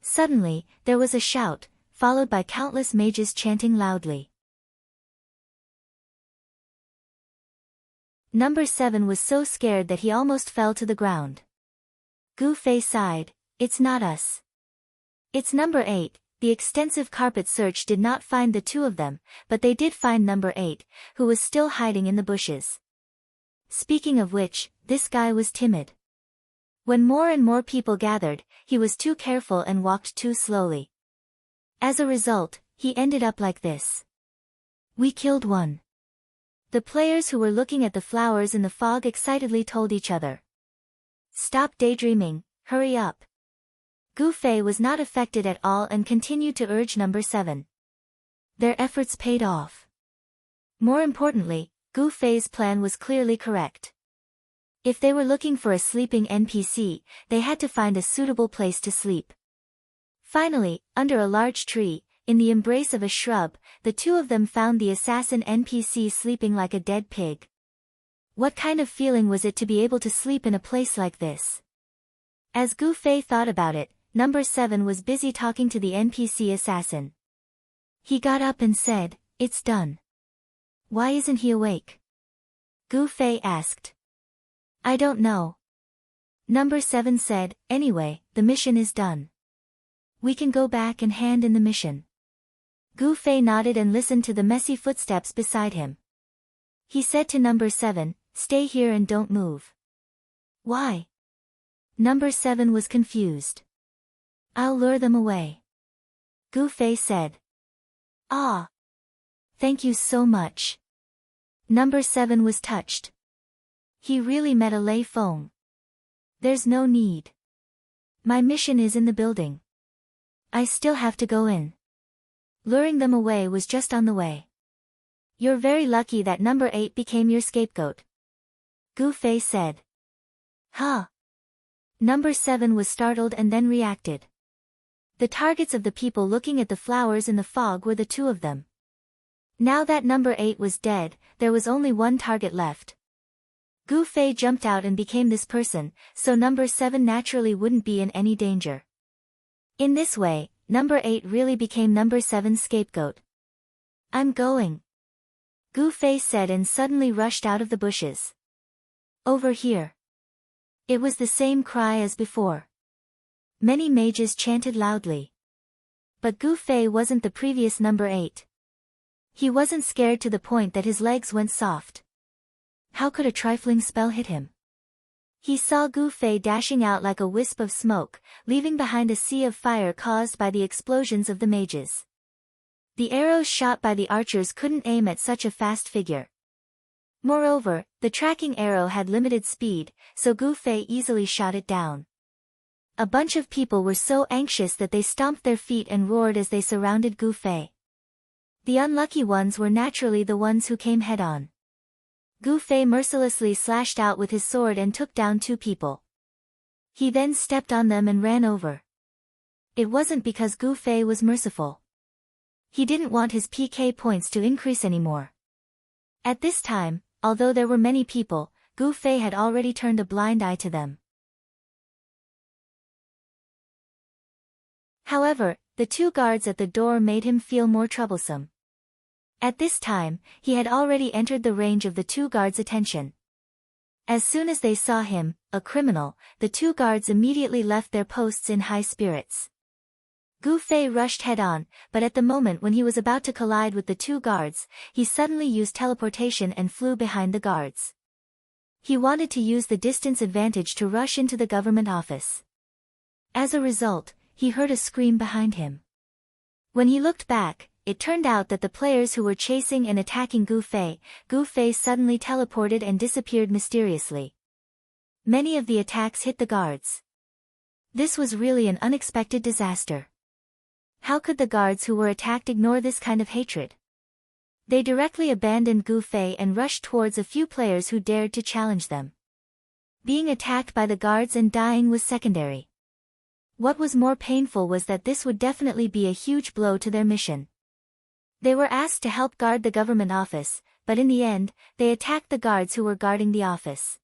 Suddenly, there was a shout, followed by countless mages chanting loudly. Number 7 was so scared that he almost fell to the ground. Gu Fei sighed, "It's not us. It's number 8. The extensive carpet search did not find the 2 of them, but they did find number 8, who was still hiding in the bushes. Speaking of which, this guy was timid. When more and more people gathered, he was too careful and walked too slowly. As a result, he ended up like this. We killed one. The players who were looking at the flowers in the fog excitedly told each other. Stop daydreaming, hurry up. Gu Fei was not affected at all and continued to urge number 7. Their efforts paid off. More importantly, Gu Fei's plan was clearly correct. If they were looking for a sleeping NPC, they had to find a suitable place to sleep. Finally, under a large tree, in the embrace of a shrub, the 2 of them found the assassin NPC sleeping like a dead pig. What kind of feeling was it to be able to sleep in a place like this? As Gu Fei thought about it, number 7 was busy talking to the NPC assassin. He got up and said, "It's done." Why isn't he awake? Gu Fei asked. I don't know. Number 7 said, "Anyway, the mission is done. We can go back and hand in the mission." Gu Fei nodded and listened to the messy footsteps beside him. He said to number 7, "Stay here and don't move." Why? Number 7 was confused. I'll lure them away. Gu Fei said. Ah. Thank you so much. Number 7 was touched. He really met a lay foam. There's no need. My mission is in the building. I still have to go in. Luring them away was just on the way. You're very lucky that number 8 became your scapegoat. Gu Fei said. Huh? Number 7 was startled and then reacted. The targets of the people looking at the flowers in the fog were the 2 of them. Now that number 8 was dead, there was only one target left. Gu Fei jumped out and became this person, so number 7 naturally wouldn't be in any danger. In this way, number 8 really became number 7's scapegoat. I'm going. Gu Fei said and suddenly rushed out of the bushes. Over here. It was the same cry as before. Many mages chanted loudly. But Gu Fei wasn't the previous number 8. He wasn't scared to the point that his legs went soft. How could a trifling spell hit him? He saw Gu Fei dashing out like a wisp of smoke, leaving behind a sea of fire caused by the explosions of the mages. The arrows shot by the archers couldn't aim at such a fast figure. Moreover, the tracking arrow had limited speed, so Gu Fei easily shot it down. A bunch of people were so anxious that they stomped their feet and roared as they surrounded Gu Fei. The unlucky ones were naturally the ones who came head-on. Gu Fei mercilessly slashed out with his sword and took down 2 people. He then stepped on them and ran over. It wasn't because Gu Fei was merciful. He didn't want his PK points to increase anymore. At this time, although there were many people, Gu Fei had already turned a blind eye to them. However, the 2 guards at the door made him feel more troublesome. At this time, he had already entered the range of the 2 guards' attention. As soon as they saw him, a criminal, the 2 guards immediately left their posts in high spirits. Gu Fei rushed head-on, but at the moment when he was about to collide with the 2 guards, he suddenly used teleportation and flew behind the guards. He wanted to use the distance advantage to rush into the government office. As a result, he heard a scream behind him. When he looked back, it turned out that the players who were chasing and attacking Gu Fei suddenly teleported and disappeared mysteriously. Many of the attacks hit the guards. This was really an unexpected disaster. How could the guards who were attacked ignore this kind of hatred? They directly abandoned Gu Fei and rushed towards a few players who dared to challenge them. Being attacked by the guards and dying was secondary. What was more painful was that this would definitely be a huge blow to their mission. They were asked to help guard the government office, but in the end, they attacked the guards who were guarding the office.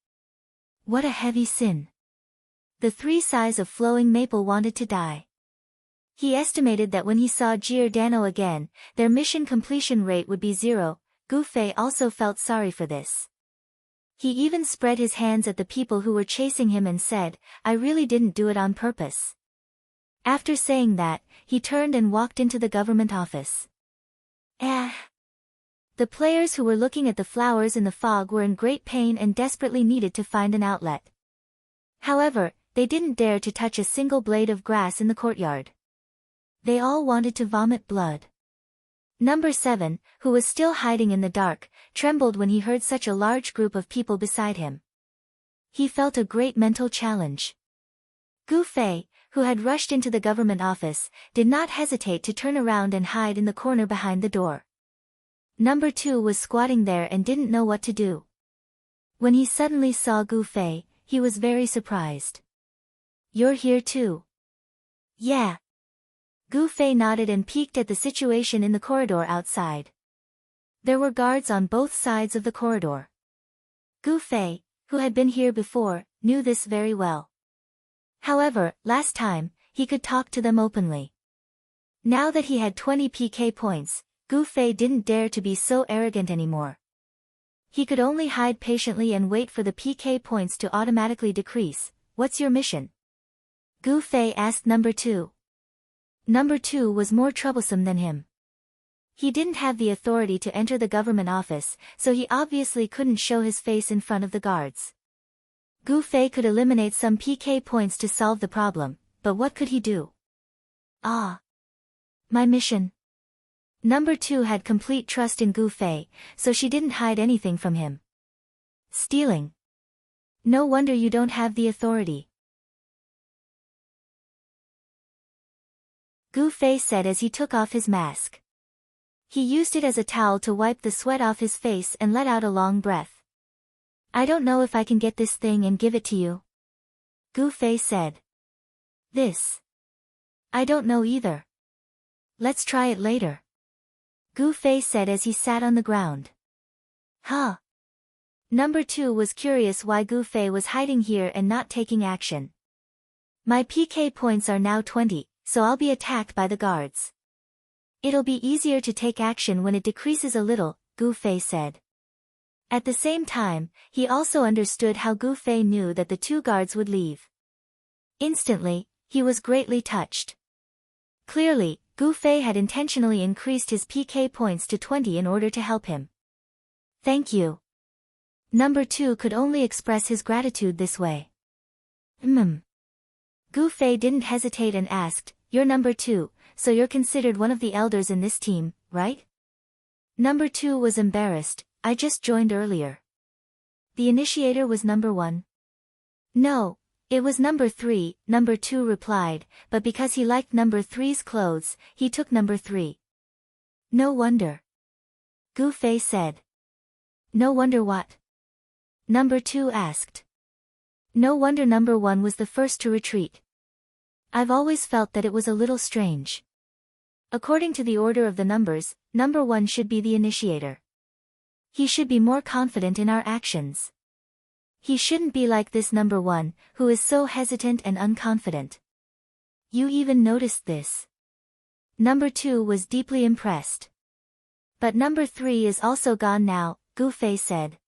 What a heavy sin. The 3 size of flowing maple wanted to die. He estimated that when he saw Giordano again, their mission completion rate would be 0. Gu Fei also felt sorry for this. He even spread his hands at the people who were chasing him and said, "I really didn't do it on purpose." After saying that, he turned and walked into the government office. The players who were looking at the flowers in the fog were in great pain and desperately needed to find an outlet. However, they didn't dare to touch a single blade of grass in the courtyard. They all wanted to vomit blood. Number 7, who was still hiding in the dark, trembled when he heard such a large group of people beside him. He felt a great mental challenge. Gu Fei, who had rushed into the government office, did not hesitate to turn around and hide in the corner behind the door. Number 2 was squatting there and didn't know what to do. When he suddenly saw Gu Fei, he was very surprised. "You're here too?" "Yeah." Gu Fei nodded and peeked at the situation in the corridor outside. There were guards on both sides of the corridor. Gu Fei, who had been here before, knew this very well. However, last time, he could talk to them openly. Now that he had 20 PK points, Gu Fei didn't dare to be so arrogant anymore. He could only hide patiently and wait for the PK points to automatically decrease. "What's your mission?" Gu Fei asked Number 2. Number 2 was more troublesome than him. He didn't have the authority to enter the government office, so he obviously couldn't show his face in front of the guards. Gu Fei could eliminate some PK points to solve the problem, but what could he do? My mission. Number 2 had complete trust in Gu Fei, so she didn't hide anything from him. Stealing. No wonder you don't have the authority. Gu Fei said as he took off his mask. He used it as a towel to wipe the sweat off his face and let out a long breath. "I don't know if I can get this thing and give it to you," Gu Fei said. "This? I don't know either. Let's try it later," Gu Fei said as he sat on the ground. Huh? Number 2 was curious why Gu Fei was hiding here and not taking action. "My PK points are now 20, so I'll be attacked by the guards. It'll be easier to take action when it decreases a little," Gu Fei said. At the same time, he also understood how Gu Fei knew that the 2 guards would leave. Instantly, he was greatly touched. Clearly, Gu Fei had intentionally increased his PK points to 20 in order to help him. "Thank you." Number 2 could only express his gratitude this way. Gu Fei didn't hesitate and asked, "You're number 2, so you're considered one of the elders in this team, right?" Number 2 was embarrassed. "I just joined earlier." "The initiator was number 1. "No, it was number 3, number 2 replied, but because he liked number 3's clothes, he took number 3. "No wonder," Gu Fei said. "No wonder what?" Number 2 asked. "No wonder number 1 was the first to retreat. I've always felt that it was a little strange. According to the order of the numbers, number 1 should be the initiator. He should be more confident in our actions. He shouldn't be like this number 1, who is so hesitant and unconfident." "You even noticed this?" Number 2 was deeply impressed. "But number 3 is also gone now," Gu Fei said.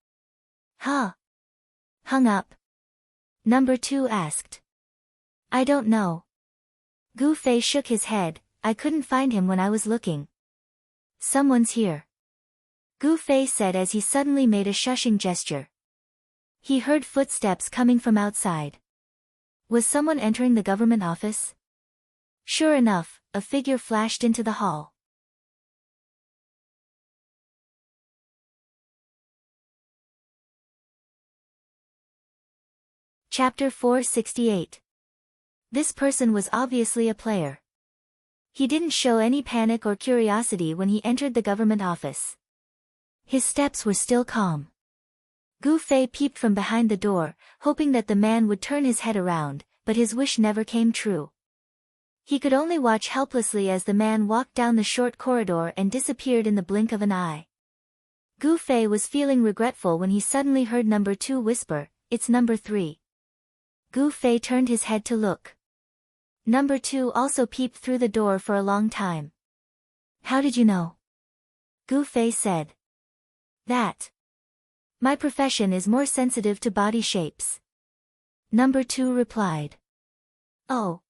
"Huh? Hung up?" Number 2 asked. "I don't know." Gu Fei shook his head. "I couldn't find him when I was looking." "Someone's here," Gu Fei said as he suddenly made a shushing gesture. He heard footsteps coming from outside. Was someone entering the government office? Sure enough, a figure flashed into the hall. Chapter 468. This person was obviously a player. He didn't show any panic or curiosity when he entered the government office. His steps were still calm. Gu Fei peeped from behind the door, hoping that the man would turn his head around, but his wish never came true. He could only watch helplessly as the man walked down the short corridor and disappeared in the blink of an eye. Gu Fei was feeling regretful when he suddenly heard number 2 whisper, "It's number 3. Gu Fei turned his head to look. Number 2 also peeped through the door for a long time. "How did you know?" Gu Fei said. "That. My profession is more sensitive to body shapes." Number 2 replied. "Oh."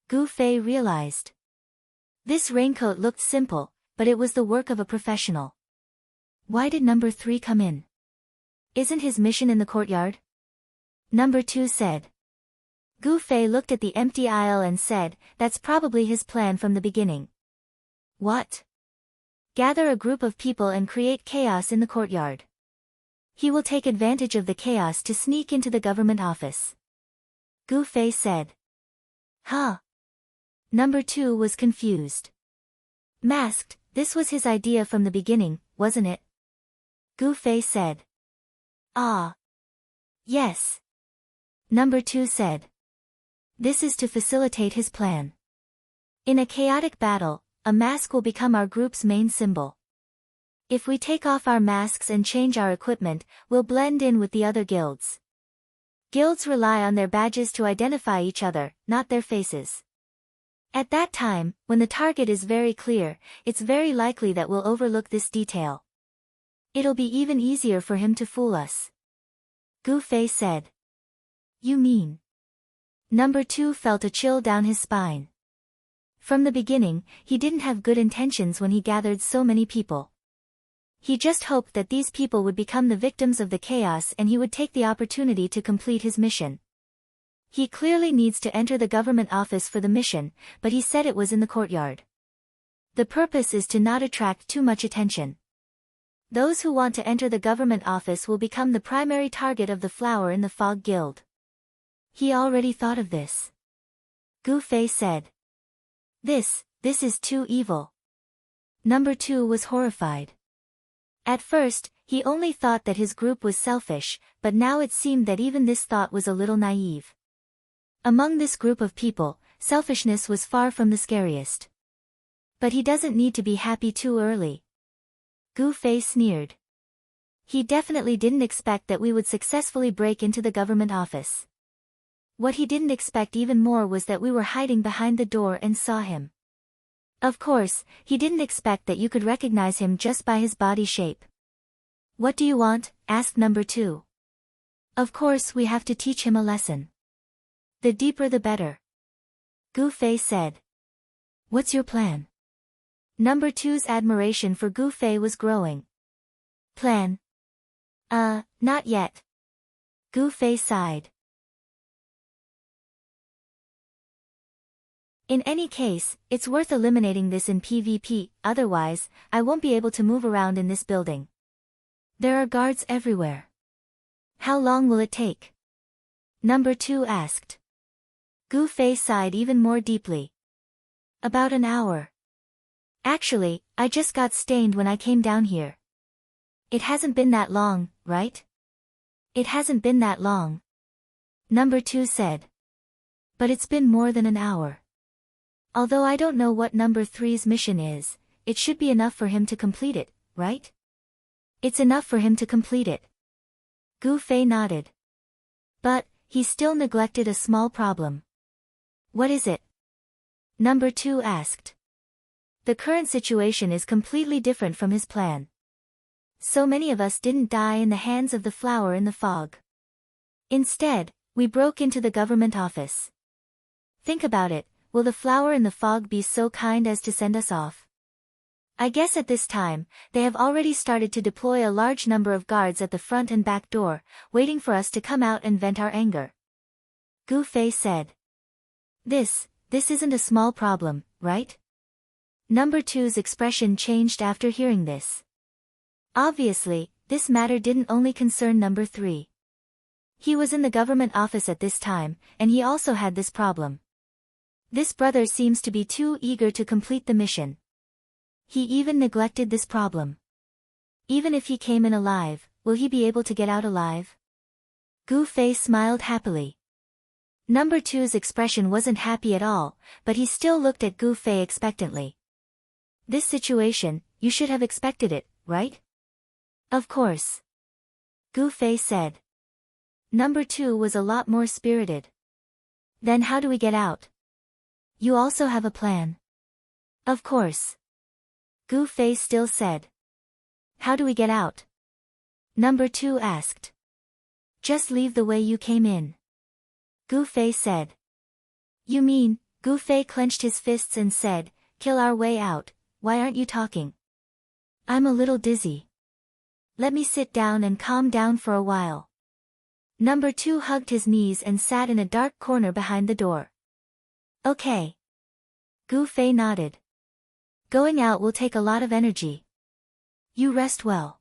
Gu Fei realized. This raincoat looked simple, but it was the work of a professional. Why did number 3 come in? Isn't his mission in the courtyard? Number 2 said. Gu Fei looked at the empty aisle and said, "That's probably his plan from the beginning." "What?" "Gather a group of people and create chaos in the courtyard. He will take advantage of the chaos to sneak into the government office." Gu Fei said. "Huh?" Number 2 was confused. "Masked, this was his idea from the beginning, wasn't it?" Gu Fei said. "Ah. Yes." Number 2 said. "This is to facilitate his plan. In a chaotic battle, a mask will become our group's main symbol. If we take off our masks and change our equipment, we'll blend in with the other guilds. Guilds rely on their badges to identify each other, not their faces. At that time, when the target is very clear, it's very likely that we'll overlook this detail. It'll be even easier for him to fool us." Gu Fei said. "You mean?" Number 2 felt a chill down his spine. From the beginning, he didn't have good intentions when he gathered so many people. He just hoped that these people would become the victims of the chaos and he would take the opportunity to complete his mission. He clearly needs to enter the government office for the mission, but he said it was in the courtyard. The purpose is to not attract too much attention. Those who want to enter the government office will become the primary target of the flower in the Fog Guild. He already thought of this. Gu Fei said. This is too evil." Number 2 was horrified. At first, he only thought that his group was selfish, but now it seemed that even this thought was a little naive. Among this group of people, selfishness was far from the scariest. But he doesn't need to be happy too early. Gu Fei sneered. He definitely didn't expect that we would successfully break into the government office. What he didn't expect even more was that we were hiding behind the door and saw him. Of course, he didn't expect that you could recognize him just by his body shape. "What do you want?" asked number 2. "Of course we have to teach him a lesson. The deeper the better." Gu Fei said. "What's your plan?" Number 2's admiration for Gu Fei was growing. "Plan? Not yet. Gu Fei sighed. In any case, it's worth eliminating this in PvP, otherwise, I won't be able to move around in this building. There are guards everywhere. How long will it take? Number 2 asked. Gu Fei sighed even more deeply. About an hour. Actually, I just got stained when I came down here. It hasn't been that long, right? It hasn't been that long. Number 2 said. But it's been more than an hour. Although I don't know what number 3's mission is, it should be enough for him to complete it, right? It's enough for him to complete it. Gu Fei nodded. But, he still neglected a small problem. What is it? Number 2 asked. The current situation is completely different from his plan. So many of us didn't die in the hands of the flower in the fog. Instead, we broke into the government office. Think about it, will the flower in the fog be so kind as to send us off? I guess at this time, they have already started to deploy a large number of guards at the front and back door, waiting for us to come out and vent our anger. Gu Fei said. This isn't a small problem, right? Number 2's expression changed after hearing this. Obviously, this matter didn't only concern number 3. He was in the government office at this time, and he also had this problem. This brother seems to be too eager to complete the mission. He even neglected this problem. Even if he came in alive, will he be able to get out alive? Gu Fei smiled happily. Number 2's expression wasn't happy at all, but he still looked at Gu Fei expectantly. This situation, you should have expected it, right? Of course. Gu Fei said. Number 2 was a lot more spirited. Then how do we get out? You also have a plan. Of course. Gu Fei still said. How do we get out? Number 2 asked. Just leave the way you came in. Gu Fei said. You mean? Gu Fei clenched his fists and said, kill our way out, why aren't you talking? I'm a little dizzy. Let me sit down and calm down for a while. Number 2 hugged his knees and sat in a dark corner behind the door. Okay. Gu Fei nodded. Going out will take a lot of energy. You rest well.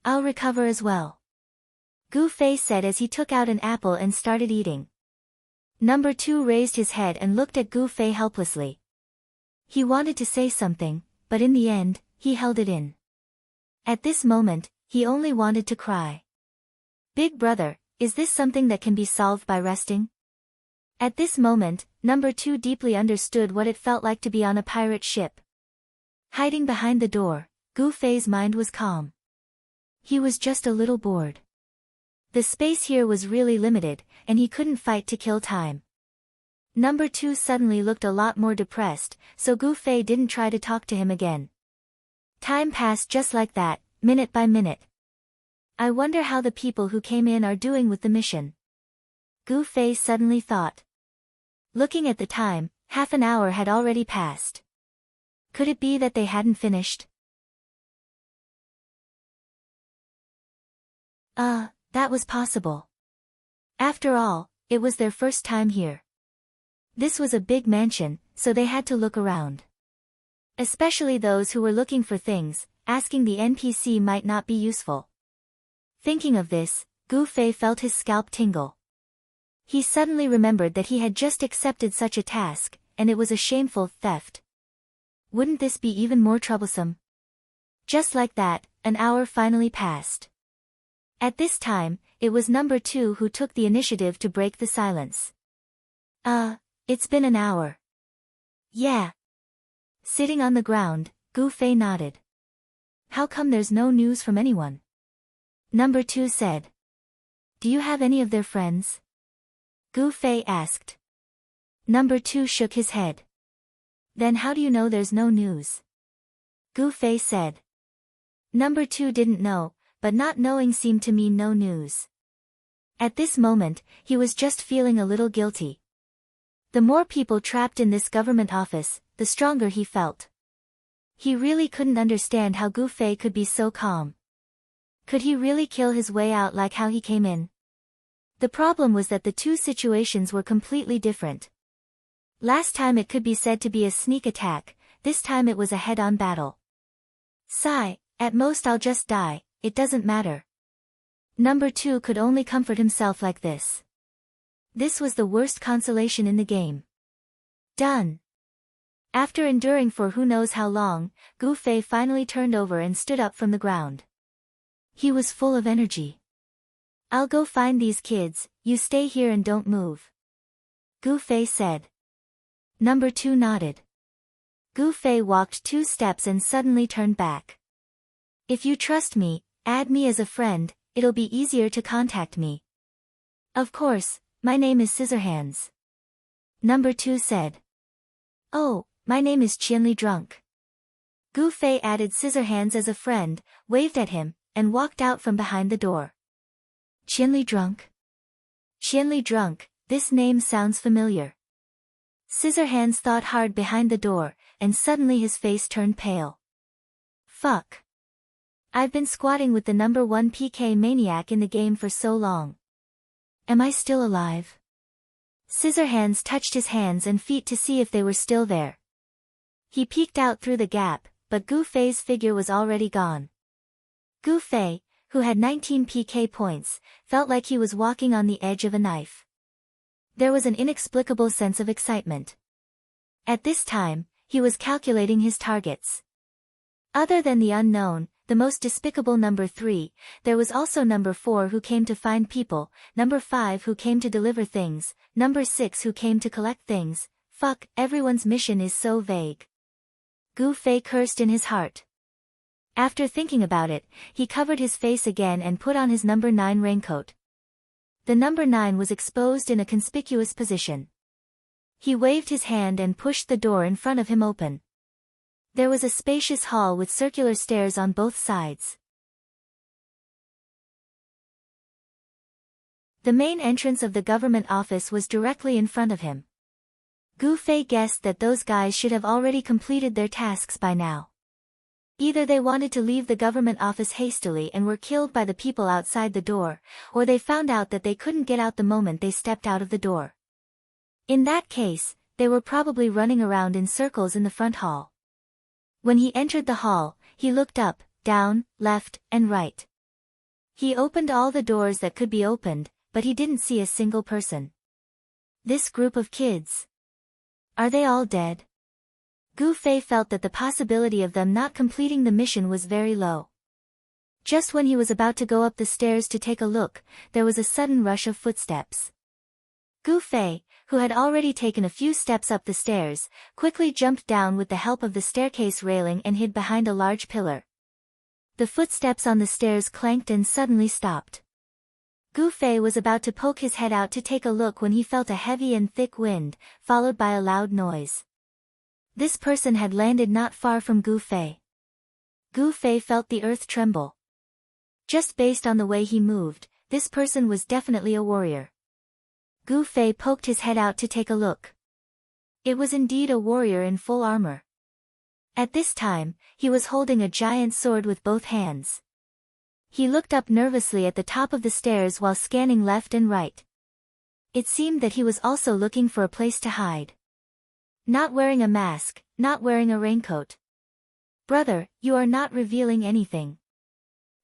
I'll recover as well. Gu Fei said as he took out an apple and started eating. Number 2 raised his head and looked at Gu Fei helplessly. He wanted to say something, but in the end, he held it in. At this moment, he only wanted to cry. Big brother, is this something that can be solved by resting? At this moment, number 2 deeply understood what it felt like to be on a pirate ship. Hiding behind the door, Gu Fei's mind was calm. He was just a little bored. The space here was really limited, and he couldn't fight to kill time. Number 2 suddenly looked a lot more depressed, so Gu Fei didn't try to talk to him again. Time passed just like that, minute by minute. I wonder how the people who came in are doing with the mission. Gu Fei suddenly thought. Looking at the time, half an hour had already passed. Could it be that they hadn't finished? That was possible. After all, it was their first time here. This was a big mansion, so they had to look around. Especially those who were looking for things, asking the NPC might not be useful. Thinking of this, Gu Fei felt his scalp tingle. He suddenly remembered that he had just accepted such a task, and it was a shameful theft. Wouldn't this be even more troublesome? Just like that, an hour finally passed. At this time, it was number 2 who took the initiative to break the silence. It's been an hour. Yeah. Sitting on the ground, Gu Fei nodded. How come there's no news from anyone? Number 2 said. Do you have any of their friends? Gu Fei asked. Number 2 shook his head. Then how do you know there's no news? Gu Fei said. Number 2 didn't know, but not knowing seemed to mean no news. At this moment, he was just feeling a little guilty. The more people trapped in this government office, the stronger he felt. He really couldn't understand how Gu Fei could be so calm. Could he really kill his way out like how he came in? The problem was that the two situations were completely different. Last time it could be said to be a sneak attack, this time it was a head-on battle. Sigh, at most I'll just die, it doesn't matter. Number 2 could only comfort himself like this. This was the worst consolation in the game. Done. After enduring for who knows how long, Gu Fei finally turned over and stood up from the ground. He was full of energy. I'll go find these kids, you stay here and don't move. Gu Fei said. Number 2 nodded. Gu Fei walked 2 steps and suddenly turned back. If you trust me, add me as a friend, it'll be easier to contact me. Of course, my name is Scissorhands. Number 2 said. Oh, my name is Qianli Drunk. Gu Fei added Scissorhands as a friend, waved at him, and walked out from behind the door. Qianli Drunk? Qianli Drunk, this name sounds familiar. Scissorhands thought hard behind the door, and suddenly his face turned pale. Fuck. I've been squatting with the number 1 PK maniac in the game for so long. Am I still alive? Scissorhands touched his hands and feet to see if they were still there. He peeked out through the gap, but Gu Fei's figure was already gone. Gu Fei, who had 19 PK points, felt like he was walking on the edge of a knife. There was an inexplicable sense of excitement. At this time, he was calculating his targets. Other than the unknown, the most despicable number 3, there was also number 4 who came to find people, number 5 who came to deliver things, number 6 who came to collect things. Fuck, everyone's mission is so vague. Gu Fei cursed in his heart. After thinking about it, he covered his face again and put on his number 9 raincoat. The number 9 was exposed in a conspicuous position. He waved his hand and pushed the door in front of him open. There was a spacious hall with circular stairs on both sides. The main entrance of the government office was directly in front of him. Gu Fei guessed that those guys should have already completed their tasks by now. Either they wanted to leave the government office hastily and were killed by the people outside the door, or they found out that they couldn't get out the moment they stepped out of the door. In that case, they were probably running around in circles in the front hall. When he entered the hall, he looked up, down, left, and right. He opened all the doors that could be opened, but he didn't see a single person. This group of kids. Are they all dead? Gu Fei felt that the possibility of them not completing the mission was very low. Just when he was about to go up the stairs to take a look, there was a sudden rush of footsteps. Gu Fei, who had already taken a few steps up the stairs, quickly jumped down with the help of the staircase railing and hid behind a large pillar. The footsteps on the stairs clanked and suddenly stopped. Gu Fei was about to poke his head out to take a look when he felt a heavy and thick wind, followed by a loud noise. This person had landed not far from Gu Fei. Gu Fei felt the earth tremble. Just based on the way he moved, this person was definitely a warrior. Gu Fei poked his head out to take a look. It was indeed a warrior in full armor. At this time, he was holding a giant sword with both hands. He looked up nervously at the top of the stairs while scanning left and right. It seemed that he was also looking for a place to hide. Not wearing a mask, not wearing a raincoat. Brother, you are not revealing anything.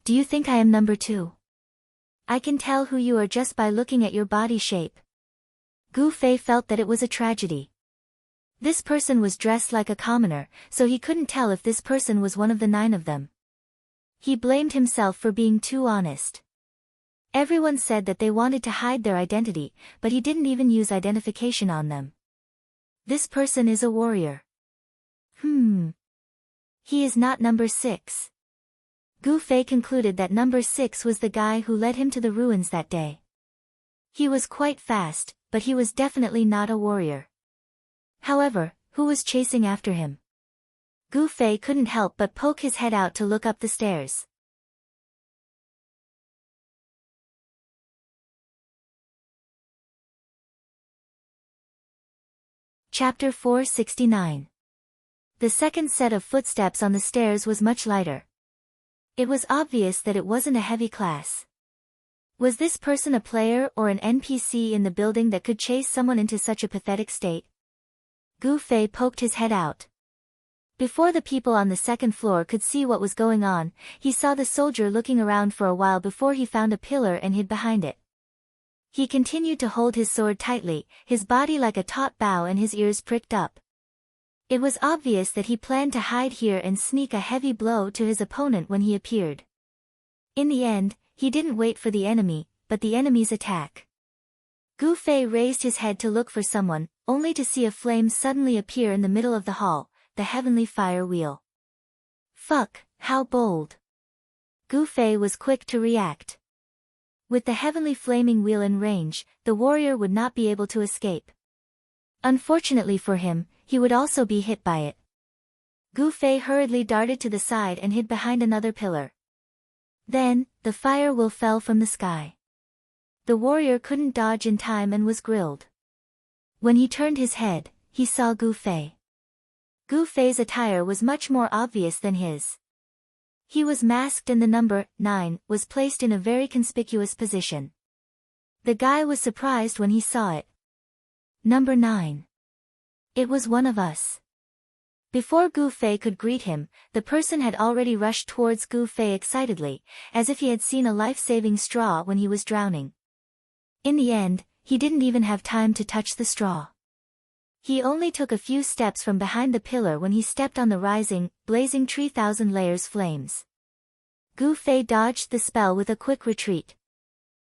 Do you think I am number 2? I can tell who you are just by looking at your body shape. Gu Fei felt that it was a tragedy. This person was dressed like a commoner, so he couldn't tell if this person was one of the 9 of them. He blamed himself for being too honest. Everyone said that they wanted to hide their identity, but he didn't even use identification on them. This person is a warrior. He is not number 6. Gu Fei concluded that number 6 was the guy who led him to the ruins that day. He was quite fast, but he was definitely not a warrior. However, who was chasing after him? Gu Fei couldn't help but poke his head out to look up the stairs. Chapter 469. The second set of footsteps on the stairs was much lighter. It was obvious that it wasn't a heavy class. Was this person a player or an NPC in the building that could chase someone into such a pathetic state? Gu Fei poked his head out. Before the people on the second floor could see what was going on, he saw the soldier looking around for a while before he found a pillar and hid behind it. He continued to hold his sword tightly, his body like a taut bow and his ears pricked up. It was obvious that he planned to hide here and sneak a heavy blow to his opponent when he appeared. In the end, he didn't wait for the enemy, but the enemy's attack. Gu Fei raised his head to look for someone, only to see a flame suddenly appear in the middle of the hall, the heavenly fire wheel. Fuck, how bold. Gu Fei was quick to react. With the heavenly flaming wheel in range, the warrior would not be able to escape. Unfortunately for him, he would also be hit by it. Gu Fei hurriedly darted to the side and hid behind another pillar. Then, the fire wheel fell from the sky. The warrior couldn't dodge in time and was grilled. When he turned his head, he saw Gu Fei. Gu Fei's attire was much more obvious than his. He was masked and the number 9 was placed in a very conspicuous position. The guy was surprised when he saw it. Number 9. It was one of us. Before Gu Fei could greet him, the person had already rushed towards Gu Fei excitedly, as if he had seen a life-saving straw when he was drowning. In the end, he didn't even have time to touch the straw. He only took a few steps from behind the pillar when he stepped on the rising, blazing 3,000 layers flames. Gu Fei dodged the spell with a quick retreat.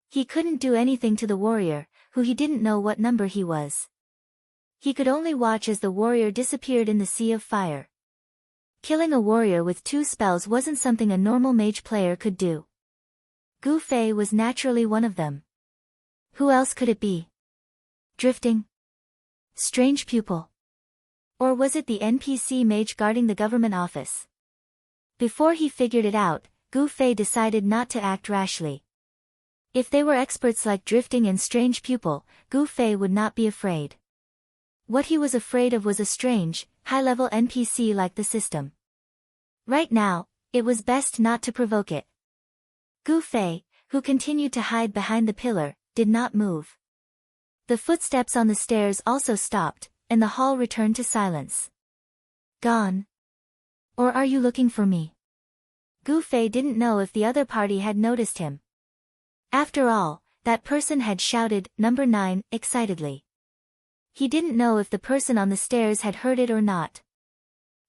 He couldn't do anything to the warrior, who he didn't know what number he was. He could only watch as the warrior disappeared in the sea of fire. Killing a warrior with 2 spells wasn't something a normal mage player could do. Gu Fei was naturally one of them. Who else could it be? Drifting? Strange pupil? Or was it the NPC mage guarding the government office? Before he figured it out, Gu Fei decided not to act rashly. If they were experts like drifting and strange pupil, Gu Fei would not be afraid. What he was afraid of was a strange, high-level NPC like the system. Right now, it was best not to provoke it. Gu Fei, who continued to hide behind the pillar, did not move. The footsteps on the stairs also stopped, and the hall returned to silence. Gone? Or are you looking for me? Gu Fei didn't know if the other party had noticed him. After all, that person had shouted, "Number 9, excitedly. He didn't know if the person on the stairs had heard it or not.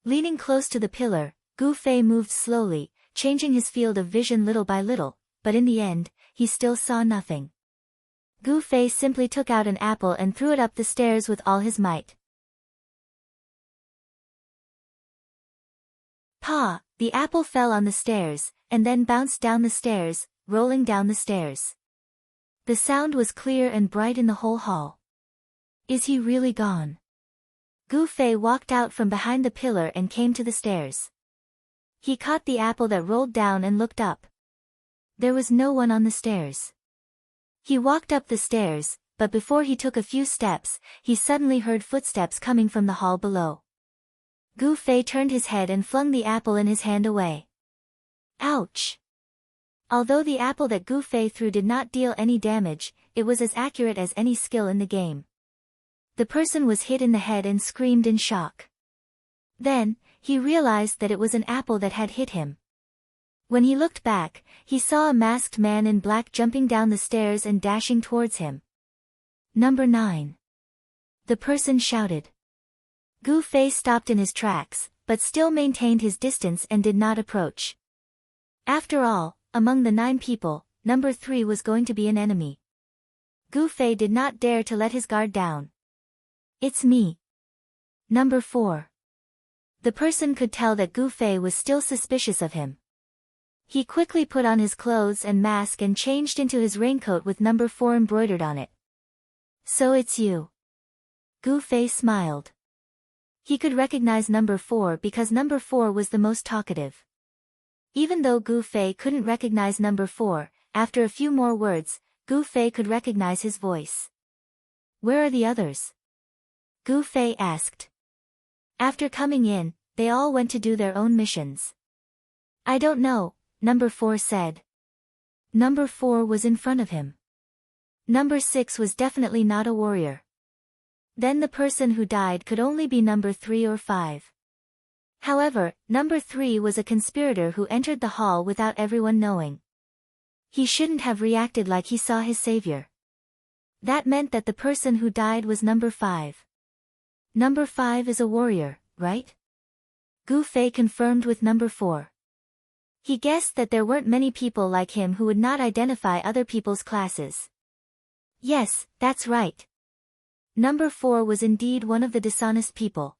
Leaning close to the pillar, Gu Fei moved slowly, changing his field of vision little by little, but in the end, he still saw nothing. Gu Fei simply took out an apple and threw it up the stairs with all his might. Pa! The apple fell on the stairs, and then bounced down the stairs, rolling down the stairs. The sound was clear and bright in the whole hall. Is he really gone? Gu Fei walked out from behind the pillar and came to the stairs. He caught the apple that rolled down and looked up. There was no one on the stairs. He walked up the stairs, but before he took a few steps, he suddenly heard footsteps coming from the hall below. Gu Fei turned his head and flung the apple in his hand away. Ouch! Although the apple that Gu Fei threw did not deal any damage, it was as accurate as any skill in the game. The person was hit in the head and screamed in shock. Then, he realized that it was an apple that had hit him. When he looked back, he saw a masked man in black jumping down the stairs and dashing towards him. Number 9. The person shouted. Gu Fei stopped in his tracks, but still maintained his distance and did not approach. After all, among the 9 people, number 3 was going to be an enemy. Gu Fei did not dare to let his guard down. It's me. Number 4. The person could tell that Gu Fei was still suspicious of him. He quickly put on his clothes and mask and changed into his raincoat with number 4 embroidered on it. So it's you. Gu Fei smiled. He could recognize number 4 because number 4 was the most talkative. Even though Gu Fei couldn't recognize number 4, after a few more words, Gu Fei could recognize his voice. Where are the others? Gu Fei asked. After coming in, they all went to do their own missions. I don't know, number 4 said. Number 4 was in front of him. Number 6 was definitely not a warrior. Then the person who died could only be number 3 or 5. However, number 3 was a conspirator who entered the hall without everyone knowing. He shouldn't have reacted like he saw his savior. That meant that the person who died was number 5. Number 5 is a warrior, right? Gu Fei confirmed with number 4. He guessed that there weren't many people like him who would not identify other people's classes. Yes, that's right. Number 4 was indeed one of the dishonest people.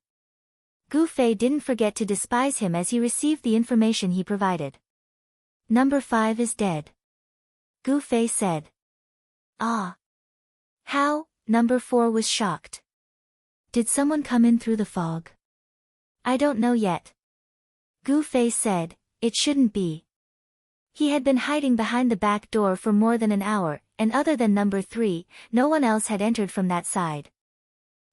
Gu Fei didn't forget to despise him as he received the information he provided. Number 5 is dead. Gu Fei said. Ah. How? Number 4 was shocked. Did someone come in through the fog? I don't know yet. Gu Fei said, it shouldn't be. He had been hiding behind the back door for more than an hour, and other than number 3, no one else had entered from that side.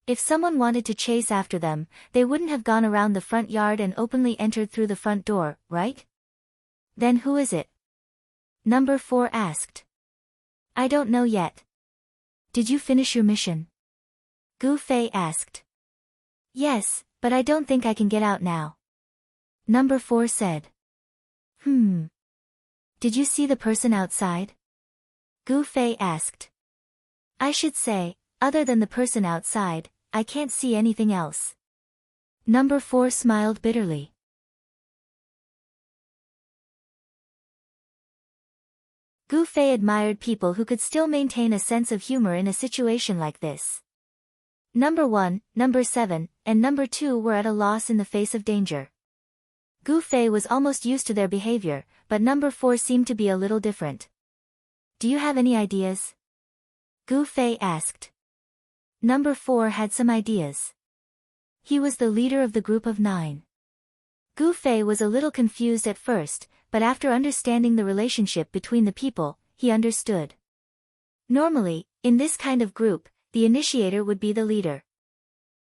If someone wanted to chase after them, they wouldn't have gone around the front yard and openly entered through the front door, right? Then who is it? Number 4 asked. I don't know yet. Did you finish your mission? Gu Fei asked. Yes, but I don't think I can get out now. Number 4 said. Did you see the person outside? Gu Fei asked. I should say, other than the person outside, I can't see anything else. Number 4 smiled bitterly. Gu Fei admired people who could still maintain a sense of humor in a situation like this. Number 1, number 7, and number 2 were at a loss in the face of danger. Gu Fei was almost used to their behavior, but number 4 seemed to be a little different. Do you have any ideas? Gu Fei asked. Number 4 had some ideas. He was the leader of the group of 9. Gu Fei was a little confused at first, but after understanding the relationship between the people, he understood. Normally, in this kind of group, the initiator would be the leader.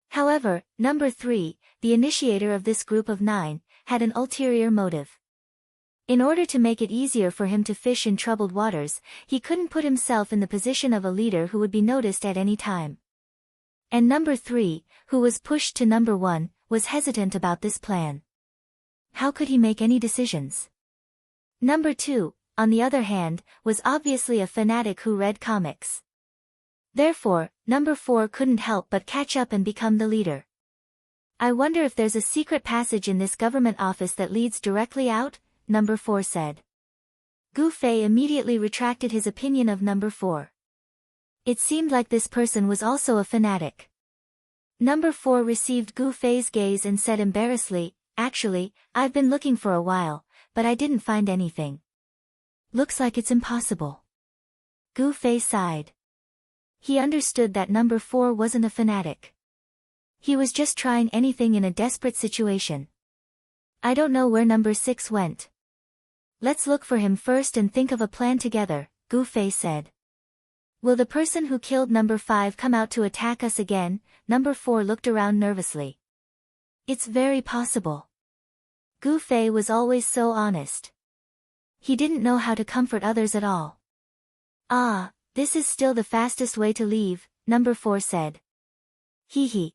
However, number 3, the initiator of this group of 9, had an ulterior motive. In order to make it easier for him to fish in troubled waters, he couldn't put himself in the position of a leader who would be noticed at any time. And number 3, who was pushed to number 1, was hesitant about this plan. How could he make any decisions? Number 2, on the other hand, was obviously a fanatic who read comics. Therefore, number 4 couldn't help but catch up and become the leader. I wonder if there's a secret passage in this government office that leads directly out, number 4 said. Gu Fei immediately retracted his opinion of number 4. It seemed like this person was also a fanatic. Number 4 received Gu Fei's gaze and said embarrassedly, actually, I've been looking for a while, but I didn't find anything. Looks like it's impossible. Gu Fei sighed. He understood that number 4 wasn't a fanatic. He was just trying anything in a desperate situation. I don't know where number 6 went. Let's look for him first and think of a plan together, Gu Fei said. Will the person who killed number 5 come out to attack us again? Number 4 looked around nervously. It's very possible. Gu Fei was always so honest. He didn't know how to comfort others at all. Ah, this is still the fastest way to leave, number 4 said. Hee hee.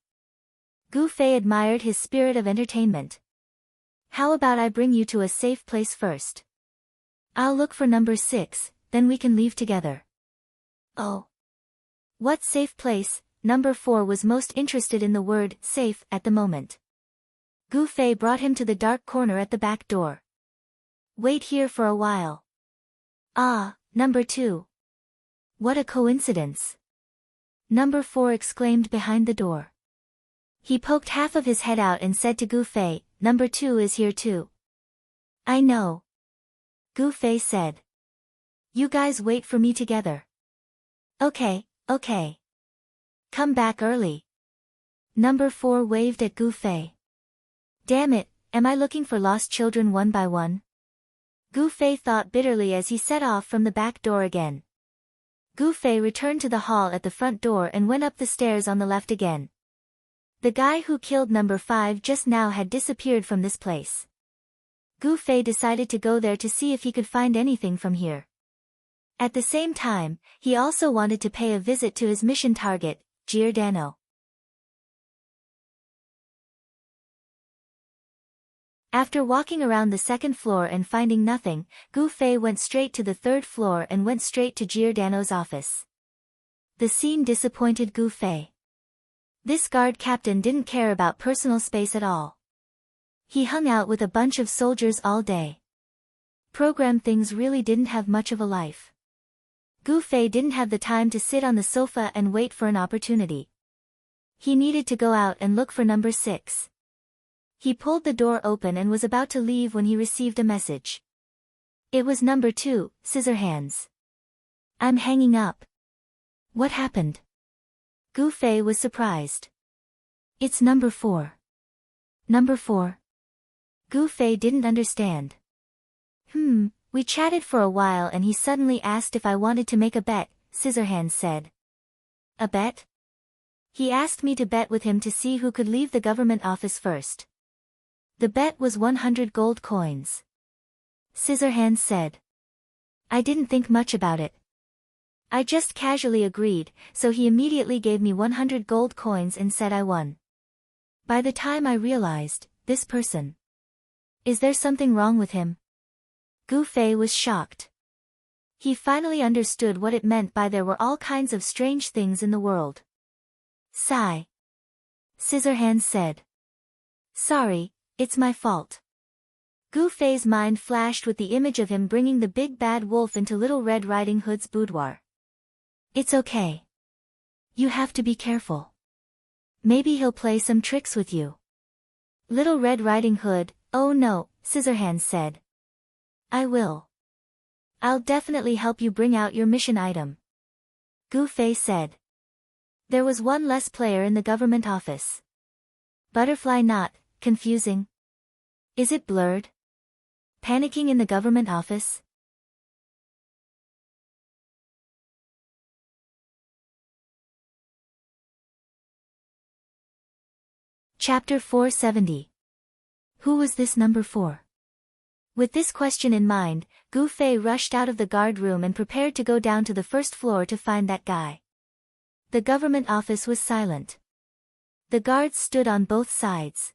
Gu Fei admired his spirit of entertainment. How about I bring you to a safe place first? I'll look for number 6, then we can leave together. Oh. What safe place? Number 4 was most interested in the word safe at the moment. Gu Fei brought him to the dark corner at the back door. Wait here for a while. Ah, number 2. What a coincidence. Number 4 exclaimed behind the door. He poked half of his head out and said to Gu Fei, number 2 is here too. I know. Gu Fei said. You guys wait for me together. Okay, okay. Come back early. Number 4 waved at Gu Fei. Damn it, am I looking for lost children one by one? Gu Fei thought bitterly as he set off from the back door again. Gu Fei returned to the hall at the front door and went up the stairs on the left again. The guy who killed number 5 just now had disappeared from this place. Gu Fei decided to go there to see if he could find anything from here. At the same time, he also wanted to pay a visit to his mission target, Giordano. After walking around the second floor and finding nothing, Gu Fei went straight to the third floor and went straight to Giordano's office. The scene disappointed Gu Fei. This guard captain didn't care about personal space at all. He hung out with a bunch of soldiers all day. Program things really didn't have much of a life. Gu Fei didn't have the time to sit on the sofa and wait for an opportunity. He needed to go out and look for number 6. He pulled the door open and was about to leave when he received a message. It was number 2, Scissorhands. I'm hanging up. What happened? Gu Fei was surprised. It's number 4. Number 4? Gu Fei didn't understand. We chatted for a while and he suddenly asked if I wanted to make a bet, Scissorhands said. A bet? He asked me to bet with him to see who could leave the government office first. The bet was 100 gold coins. Scissorhands said. I didn't think much about it. I just casually agreed, so he immediately gave me 100 gold coins and said I won. By the time I realized, this person. Is there something wrong with him? Gu Fei was shocked. He finally understood what it meant by there were all kinds of strange things in the world. Sigh. Scissorhands said. Sorry, it's my fault. Gu Fei's mind flashed with the image of him bringing the big bad wolf into Little Red Riding Hood's boudoir. It's okay. You have to be careful. Maybe he'll play some tricks with you. Little Red Riding Hood, oh no, Scissorhands said. I will. I'll definitely help you bring out your mission item. Gu Fei said. There was one less player in the government office. Butterfly not, confusing. Is it blurred? Panicking in the government office? Chapter 470. Who was this number 4? With this question in mind, Gu Fei rushed out of the guard room and prepared to go down to the first floor to find that guy. The government office was silent. The guards stood on both sides.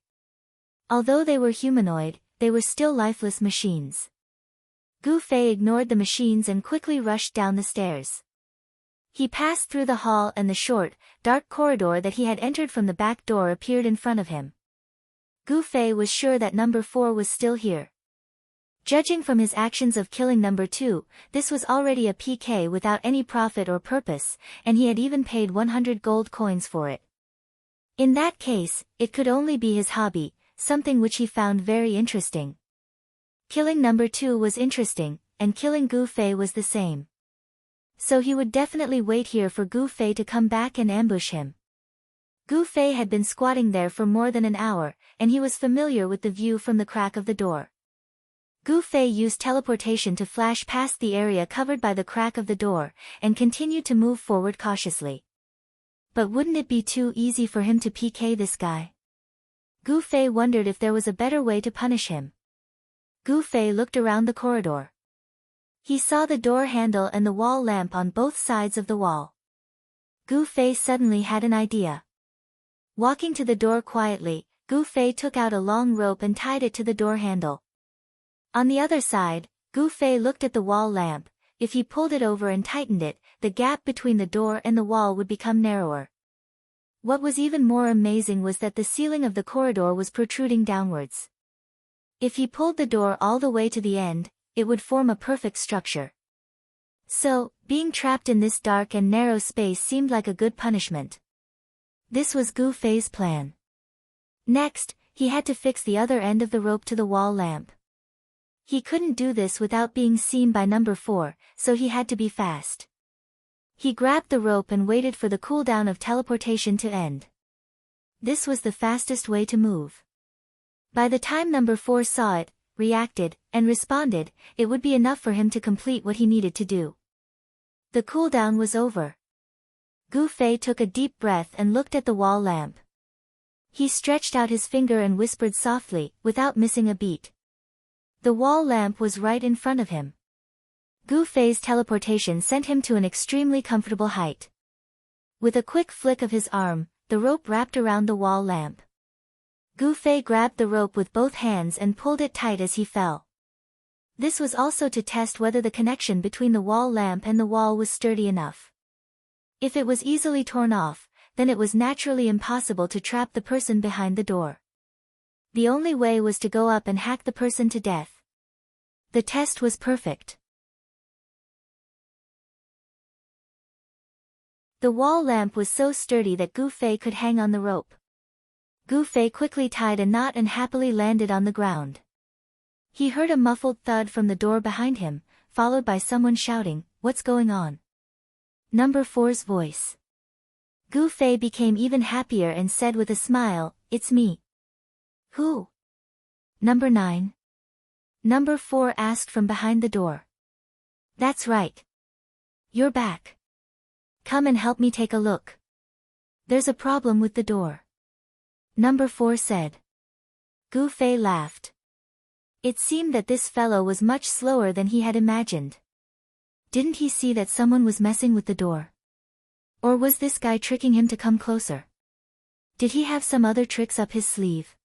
Although they were humanoid, they were still lifeless machines. Gu Fei ignored the machines and quickly rushed down the stairs. He passed through the hall and the short, dark corridor that he had entered from the back door appeared in front of him. Gu Fei was sure that number 4 was still here. Judging from his actions of killing number 2, this was already a PK without any profit or purpose, and he had even paid 100 gold coins for it. In that case, it could only be his hobby, something which he found very interesting. Killing number 2 was interesting, and killing Gu Fei was the same. So he would definitely wait here for Gu Fei to come back and ambush him. Gu Fei had been squatting there for more than an hour, and he was familiar with the view from the crack of the door. Gu Fei used teleportation to flash past the area covered by the crack of the door, and continued to move forward cautiously. But wouldn't it be too easy for him to PK this guy? Gu Fei wondered if there was a better way to punish him. Gu Fei looked around the corridor. He saw the door handle and the wall lamp on both sides of the wall. Gu Fei suddenly had an idea. Walking to the door quietly, Gu Fei took out a long rope and tied it to the door handle. On the other side, Gu Fei looked at the wall lamp. If he pulled it over and tightened it, the gap between the door and the wall would become narrower. What was even more amazing was that the ceiling of the corridor was protruding downwards. If he pulled the door all the way to the end, it would form a perfect structure. So, being trapped in this dark and narrow space seemed like a good punishment. This was Gu Fei's plan. Next, he had to fix the other end of the rope to the wall lamp. He couldn't do this without being seen by number 4, so he had to be fast. He grabbed the rope and waited for the cooldown of teleportation to end. This was the fastest way to move. By the time number 4 saw it, reacted, and responded, it would be enough for him to complete what he needed to do. The cooldown was over. Gu Fei took a deep breath and looked at the wall lamp. He stretched out his finger and whispered softly, without missing a beat. The wall lamp was right in front of him. Gu Fei's teleportation sent him to an extremely comfortable height. With a quick flick of his arm, the rope wrapped around the wall lamp. Gu Fei grabbed the rope with both hands and pulled it tight as he fell. This was also to test whether the connection between the wall lamp and the wall was sturdy enough. If it was easily torn off, then it was naturally impossible to trap the person behind the door. The only way was to go up and hack the person to death. The test was perfect. The wall lamp was so sturdy that Gu Fei could hang on the rope. Gu Fei quickly tied a knot and happily landed on the ground. He heard a muffled thud from the door behind him, followed by someone shouting, "What's going on?" Number 4's voice. Gu Fei became even happier and said with a smile, "It's me." "Who?" "Number 9. Number 4 asked from behind the door. "That's right. You're back. Come and help me take a look. There's a problem with the door." Number 4 said. Gu Fei laughed. It seemed that this fellow was much slower than he had imagined. Didn't he see that someone was messing with the door? Or was this guy tricking him to come closer? Did he have some other tricks up his sleeve?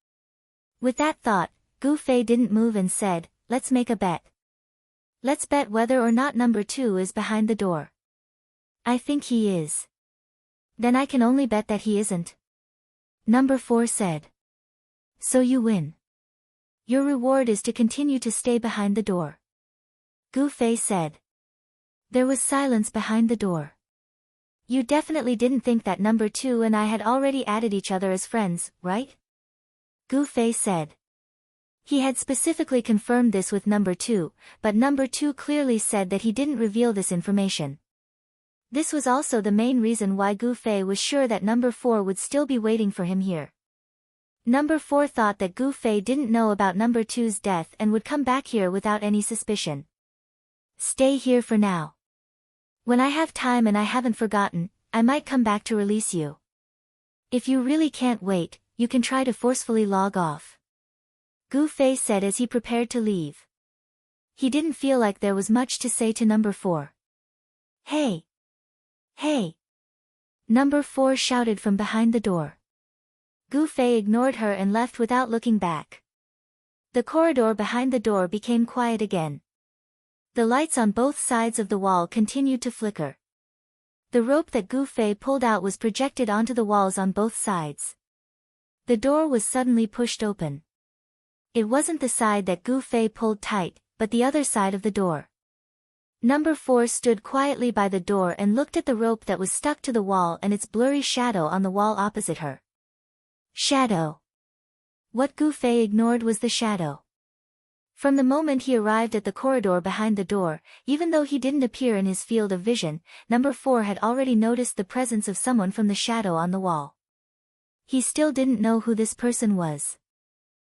With that thought, Gu Fei didn't move and said, "Let's make a bet. Let's bet whether or not number 2 is behind the door." "I think he is." "Then I can only bet that he isn't." Number 4 said. "So you win. Your reward is to continue to stay behind the door." Gu Fei said. There was silence behind the door. "You definitely didn't think that number 2 and I had already added each other as friends, right?" Gu Fei said. He had specifically confirmed this with number 2, but number 2 clearly said that he didn't reveal this information. This was also the main reason why Gu Fei was sure that number 4 would still be waiting for him here. Number 4 thought that Gu Fei didn't know about number 2's death and would come back here without any suspicion. "Stay here for now. When I have time and I haven't forgotten, I might come back to release you. If you really can't wait, you can try to forcefully log off," Gu Fei said as he prepared to leave. He didn't feel like there was much to say to number 4. "Hey! Hey!" Number 4 shouted from behind the door. Gu Fei ignored her and left without looking back. The corridor behind the door became quiet again. The lights on both sides of the wall continued to flicker. The rope that Gu Fei pulled out was projected onto the walls on both sides. The door was suddenly pushed open. It wasn't the side that Gu Fei pulled tight, but the other side of the door. Number 4 stood quietly by the door and looked at the rope that was stuck to the wall and its blurry shadow on the wall opposite her. Shadow. What Gu Fei ignored was the shadow. From the moment he arrived at the corridor behind the door, even though he didn't appear in his field of vision, number 4 had already noticed the presence of someone from the shadow on the wall. He still didn't know who this person was.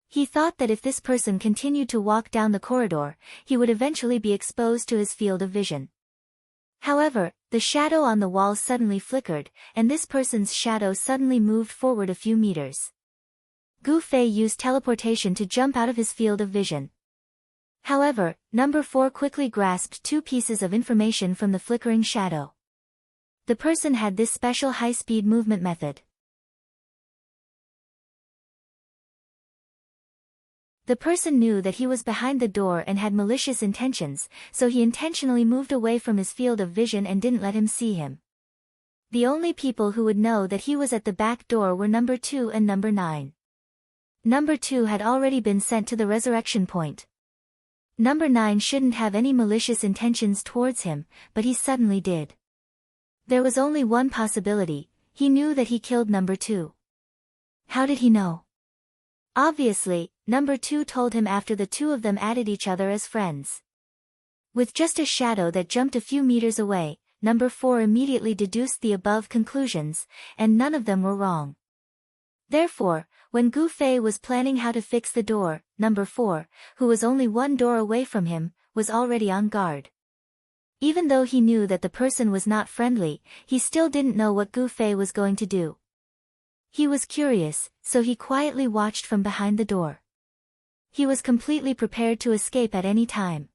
He thought that if this person continued to walk down the corridor, he would eventually be exposed to his field of vision. However, the shadow on the wall suddenly flickered, and this person's shadow suddenly moved forward a few meters. Gu Fei used teleportation to jump out of his field of vision. However, number 4 quickly grasped 2 pieces of information from the flickering shadow. The person had this special high-speed movement method. The person knew that he was behind the door and had malicious intentions, so he intentionally moved away from his field of vision and didn't let him see him. The only people who would know that he was at the back door were number 2 and number 9. Number 2 had already been sent to the resurrection point. Number 9 shouldn't have any malicious intentions towards him, but he suddenly did. There was only one possibility: he knew that he killed number 2. How did he know? Obviously, number 2 told him after the two of them added each other as friends. With just a shadow that jumped a few meters away, number 4 immediately deduced the above conclusions, and none of them were wrong. Therefore, when Gu Fei was planning how to fix the door, number 4, who was only one door away from him, was already on guard. Even though he knew that the person was not friendly, he still didn't know what Gu Fei was going to do. He was curious, so he quietly watched from behind the door. He was completely prepared to escape at any time.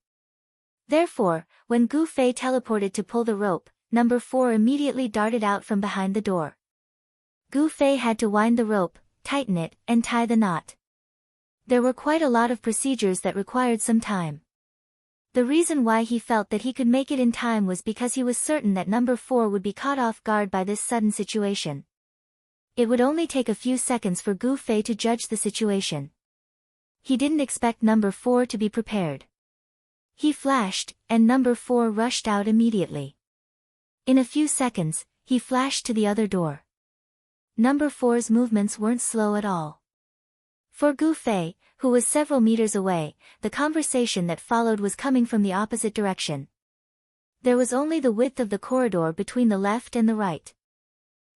Therefore, when Gu Fei teleported to pull the rope, number 4 immediately darted out from behind the door. Gu Fei had to wind the rope, tighten it, and tie the knot. There were quite a lot of procedures that required some time. The reason why he felt that he could make it in time was because he was certain that number 4 would be caught off guard by this sudden situation. It would only take a few seconds for Gu Fei to judge the situation. He didn't expect number 4 to be prepared. He flashed, and number 4 rushed out immediately. In a few seconds, he flashed to the other door. Number 4's movements weren't slow at all. For Gu Fei, who was several meters away, the conversation that followed was coming from the opposite direction. There was only the width of the corridor between the left and the right.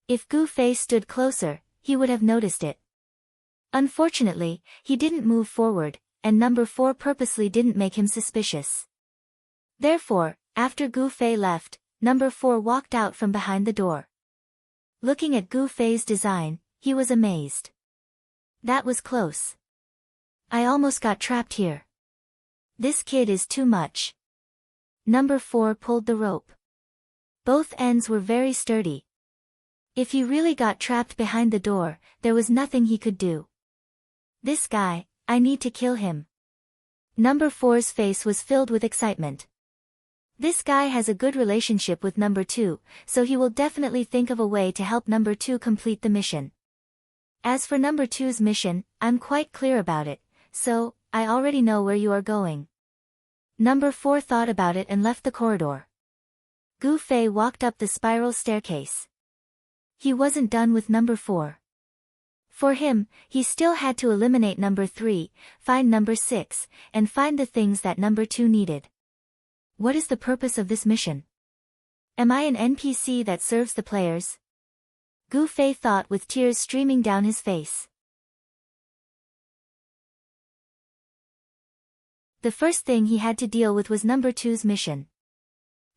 If Gu Fei stood closer, he would have noticed it. Unfortunately, he didn't move forward, and number 4 purposely didn't make him suspicious. Therefore, after Gu Fei left, number 4 walked out from behind the door. Looking at Gu Fei's design, he was amazed. That was close. I almost got trapped here. This kid is too much. Number 4 pulled the rope. Both ends were very sturdy. If he really got trapped behind the door, there was nothing he could do. This guy, I need to kill him. Number 4's face was filled with excitement. This guy has a good relationship with number 2, so he will definitely think of a way to help number 2 complete the mission. As for number 2's mission, I'm quite clear about it, so, I already know where you are going. Number 4 thought about it and left the corridor. Gu Fei walked up the spiral staircase. He wasn't done with number 4. For him, he still had to eliminate number 3, find number 6, and find the things that number 2 needed. What is the purpose of this mission? Am I an NPC that serves the players? Gu Fei thought with tears streaming down his face. The first thing he had to deal with was number 2's mission.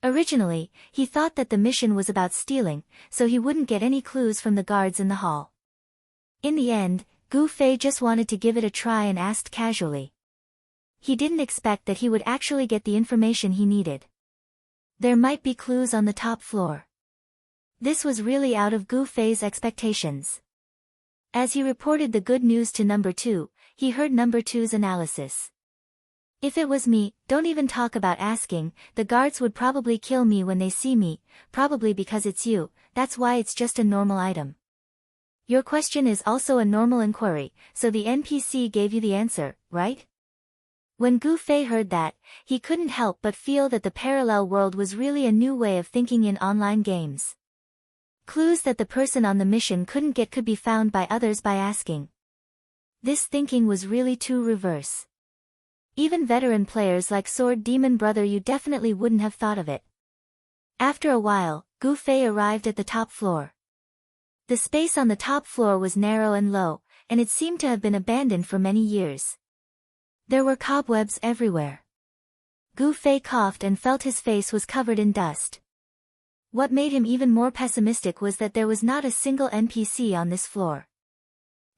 Originally, he thought that the mission was about stealing, so he wouldn't get any clues from the guards in the hall. In the end, Gu Fei just wanted to give it a try and asked casually. He didn't expect that he would actually get the information he needed. There might be clues on the top floor. This was really out of Gu Fei's expectations. As he reported the good news to number 2, he heard number 2's analysis. If it was me, don't even talk about asking, the guards would probably kill me when they see me, probably because it's you, that's why it's just a normal item. Your question is also a normal inquiry, so the NPC gave you the answer, right? When Gu Fei heard that, he couldn't help but feel that the parallel world was really a new way of thinking in online games. Clues that the person on the mission couldn't get could be found by others by asking. This thinking was really too reverse. Even veteran players like Sword Demon Brother you definitely wouldn't have thought of it. After a while, Gu Fei arrived at the top floor. The space on the top floor was narrow and low, and it seemed to have been abandoned for many years. There were cobwebs everywhere. Gu Fei coughed and felt his face was covered in dust. What made him even more pessimistic was that there was not a single NPC on this floor.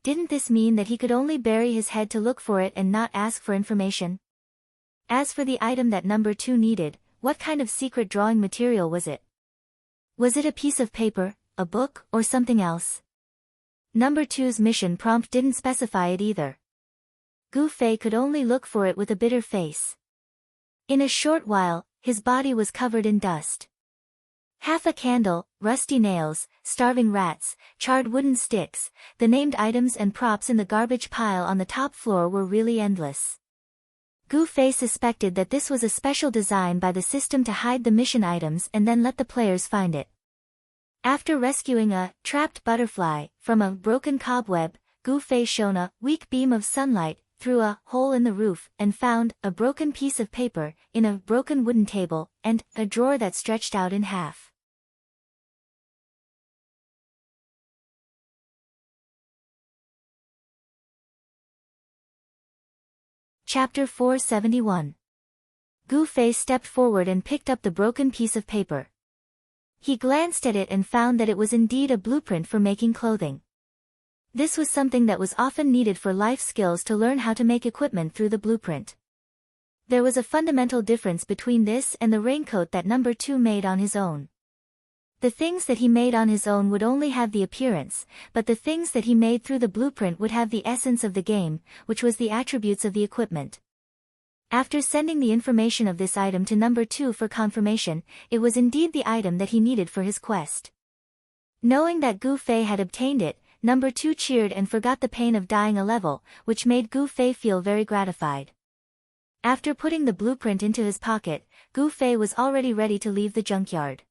Didn't this mean that he could only bury his head to look for it and not ask for information? As for the item that number 2 needed, what kind of secret drawing material was it? Was it a piece of paper, a book, or something else? Number 2's mission prompt didn't specify it either. Gu Fei could only look for it with a bitter face. In a short while, his body was covered in dust. Half a candle, rusty nails, starving rats, charred wooden sticks, the named items and props in the garbage pile on the top floor were really endless. Gu Fei suspected that this was a special design by the system to hide the mission items and then let the players find it. After rescuing a trapped butterfly from a broken cobweb, Gu Fei shone a weak beam of sunlight through a hole in the roof and found a broken piece of paper in a broken wooden table and a drawer that stretched out in half. Chapter 471. Gu Fei stepped forward and picked up the broken piece of paper. He glanced at it and found that it was indeed a blueprint for making clothing. This was something that was often needed for life skills to learn how to make equipment through the blueprint. There was a fundamental difference between this and the raincoat that number 2 made on his own. The things that he made on his own would only have the appearance, but the things that he made through the blueprint would have the essence of the game, which was the attributes of the equipment. After sending the information of this item to number 2 for confirmation, it was indeed the item that he needed for his quest. Knowing that Gu Fei had obtained it, number 2 cheered and forgot the pain of dying a level, which made Gu Fei feel very gratified. After putting the blueprint into his pocket, Gu Fei was already ready to leave the junkyard.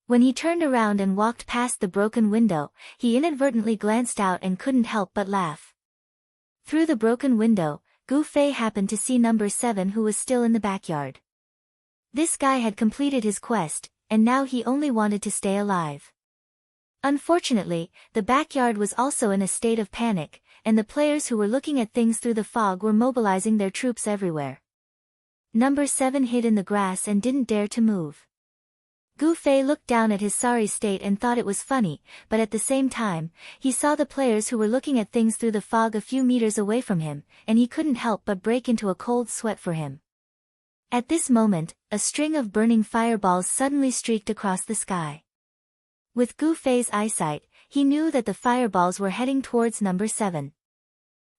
When he turned around and walked past the broken window, he inadvertently glanced out and couldn't help but laugh. Through the broken window, Gu Fei happened to see number 7, who was still in the backyard. This guy had completed his quest, and now he only wanted to stay alive. Unfortunately, the backyard was also in a state of panic, and the players who were looking at things through the fog were mobilizing their troops everywhere. Number 7 hid in the grass and didn't dare to move. Gu Fei looked down at his sorry state and thought it was funny, but at the same time, he saw the players who were looking at things through the fog a few meters away from him, and he couldn't help but break into a cold sweat for him. At this moment, a string of burning fireballs suddenly streaked across the sky. With Gu Fei's eyesight, he knew that the fireballs were heading towards number 7.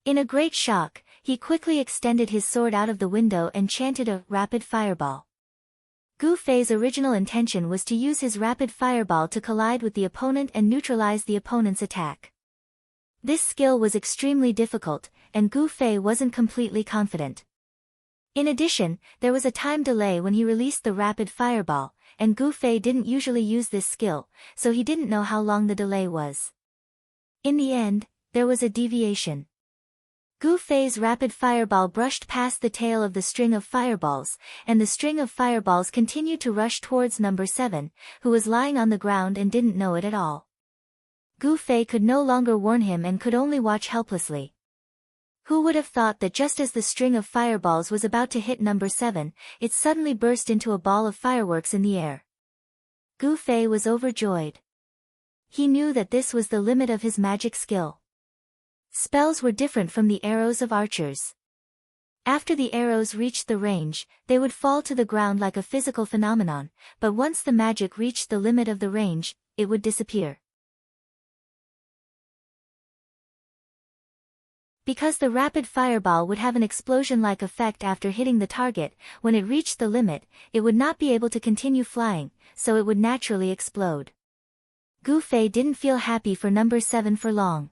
In a great shock, he quickly extended his sword out of the window and chanted a rapid fireball. Gu Fei's original intention was to use his rapid fireball to collide with the opponent and neutralize the opponent's attack. This skill was extremely difficult, and Gu Fei wasn't completely confident. In addition, there was a time delay when he released the rapid fireball, and Gu Fei didn't usually use this skill, so he didn't know how long the delay was. In the end, there was a deviation. Gu Fei's rapid fireball brushed past the tail of the string of fireballs, and the string of fireballs continued to rush towards number 7, who was lying on the ground and didn't know it at all. Gu Fei could no longer warn him and could only watch helplessly. Who would have thought that just as the string of fireballs was about to hit number 7, it suddenly burst into a ball of fireworks in the air. Gu Fei was overjoyed. He knew that this was the limit of his magic skill. Spells were different from the arrows of archers. After the arrows reached the range, they would fall to the ground like a physical phenomenon, but once the magic reached the limit of the range, it would disappear. Because the rapid fireball would have an explosion-like effect after hitting the target, when it reached the limit, it would not be able to continue flying, so it would naturally explode. Gu Fei didn't feel happy for number 7 for long.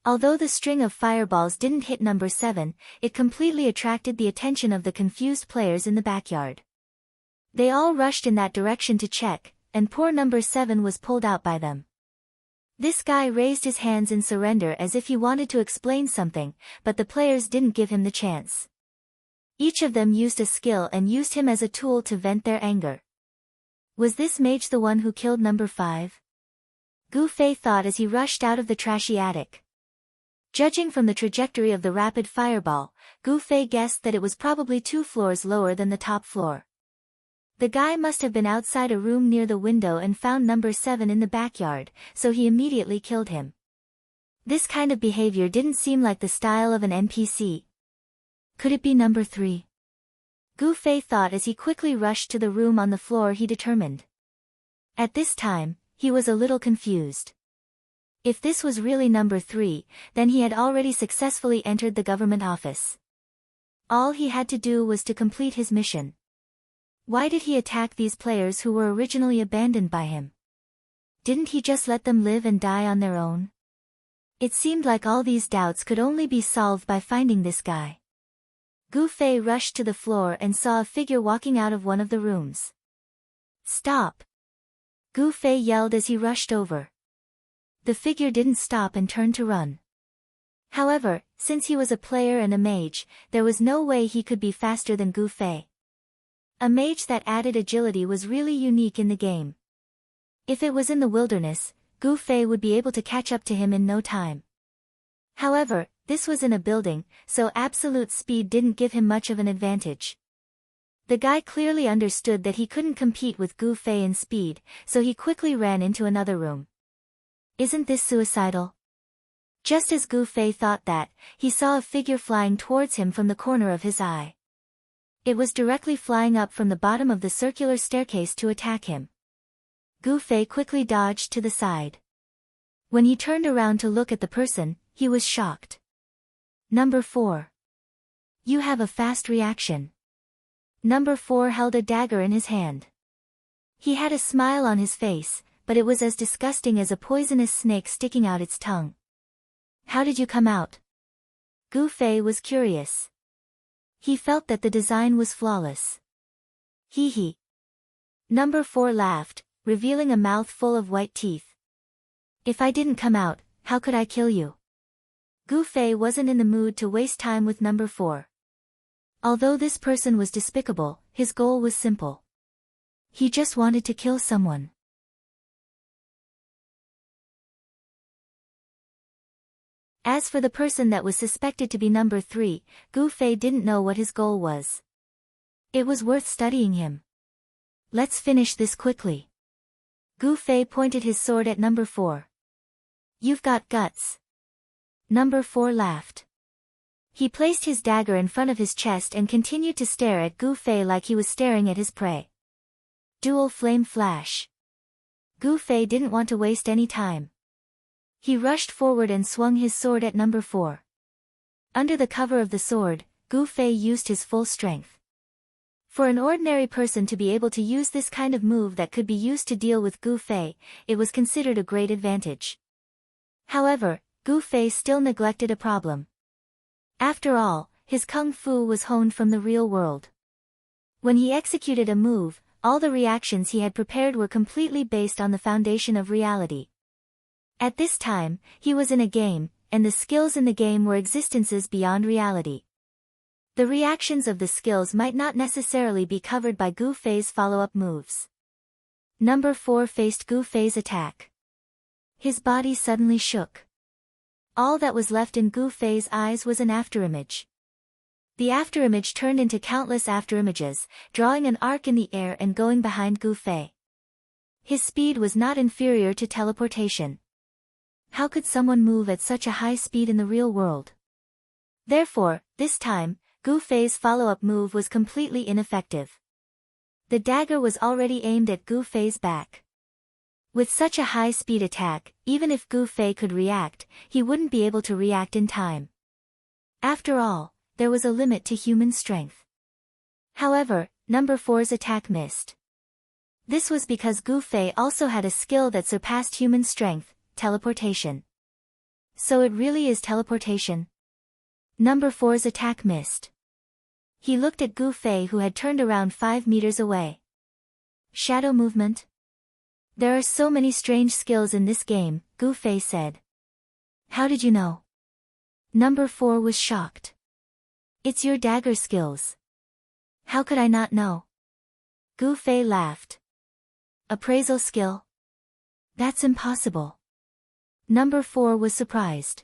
Although the string of fireballs didn't hit number 7, it completely attracted the attention of the confused players in the backyard. They all rushed in that direction to check, and poor number 7 was pulled out by them. This guy raised his hands in surrender as if he wanted to explain something, but the players didn't give him the chance. Each of them used a skill and used him as a tool to vent their anger. Was this mage the one who killed number 5? Gu Fei thought as he rushed out of the trashy attic. Judging from the trajectory of the rapid fireball, Gu Fei guessed that it was probably 2 floors lower than the top floor. The guy must have been outside a room near the window and found number 7 in the backyard, so he immediately killed him. This kind of behavior didn't seem like the style of an NPC. Could it be number 3? Gu Fei thought as he quickly rushed to the room on the floor he determined. At this time, he was a little confused. If this was really number 3, then he had already successfully entered the government office. All he had to do was to complete his mission. Why did he attack these players who were originally abandoned by him? Didn't he just let them live and die on their own? It seemed like all these doubts could only be solved by finding this guy. Gu Fei rushed to the floor and saw a figure walking out of one of the rooms. "Stop!" Gu Fei yelled as he rushed over. The figure didn't stop and turned to run. However, since he was a player and a mage, there was no way he could be faster than Gu Fei. A mage that added agility was really unique in the game. If it was in the wilderness, Gu Fei would be able to catch up to him in no time. However, this was in a building, so absolute speed didn't give him much of an advantage. The guy clearly understood that he couldn't compete with Gu Fei in speed, so he quickly ran into another room. Isn't this suicidal? Just as Gu Fei thought that, he saw a figure flying towards him from the corner of his eye. It was directly flying up from the bottom of the circular staircase to attack him. Gu Fei quickly dodged to the side. When he turned around to look at the person, he was shocked. Number 4. You have a fast reaction. Number 4 held a dagger in his hand. He had a smile on his face, but it was as disgusting as a poisonous snake sticking out its tongue. How did you come out? Gu Fei was curious. He felt that the design was flawless. Hee hee. Number 4 laughed, revealing a mouth full of white teeth. If I didn't come out, how could I kill you? Gu Fei wasn't in the mood to waste time with number 4. Although this person was despicable, his goal was simple. He just wanted to kill someone. As for the person that was suspected to be number 3, Gu Fei didn't know what his goal was. It was worth studying him. Let's finish this quickly. Gu Fei pointed his sword at number 4. You've got guts. Number 4 laughed. He placed his dagger in front of his chest and continued to stare at Gu Fei like he was staring at his prey. Dual flame flash. Gu Fei didn't want to waste any time. He rushed forward and swung his sword at number 4. Under the cover of the sword, Gu Fei used his full strength. For an ordinary person to be able to use this kind of move that could be used to deal with Gu Fei, it was considered a great advantage. However, Gu Fei still neglected a problem. After all, his kung fu was honed from the real world. When he executed a move, all the reactions he had prepared were completely based on the foundation of reality. At this time, he was in a game, and the skills in the game were existences beyond reality. The reactions of the skills might not necessarily be covered by Gu Fei's follow-up moves. Number 4 faced Gu Fei's attack. His body suddenly shook. All that was left in Gu Fei's eyes was an afterimage. The afterimage turned into countless afterimages, drawing an arc in the air and going behind Gu Fei. His speed was not inferior to teleportation. How could someone move at such a high speed in the real world? Therefore, this time, Gu Fei's follow-up move was completely ineffective. The dagger was already aimed at Gu Fei's back. With such a high-speed attack, even if Gu Fei could react, he wouldn't be able to react in time. After all, there was a limit to human strength. However, number 4's attack missed. This was because Gu Fei also had a skill that surpassed human strength, teleportation. So it really is teleportation? Number 4's attack missed. He looked at Gu Fei, who had turned around 5 meters away. Shadow movement? There are so many strange skills in this game, Gu Fei said. How did you know? Number 4 was shocked. It's your dagger skills. How could I not know? Gu Fei laughed. Appraisal skill? That's impossible. Number 4 was surprised.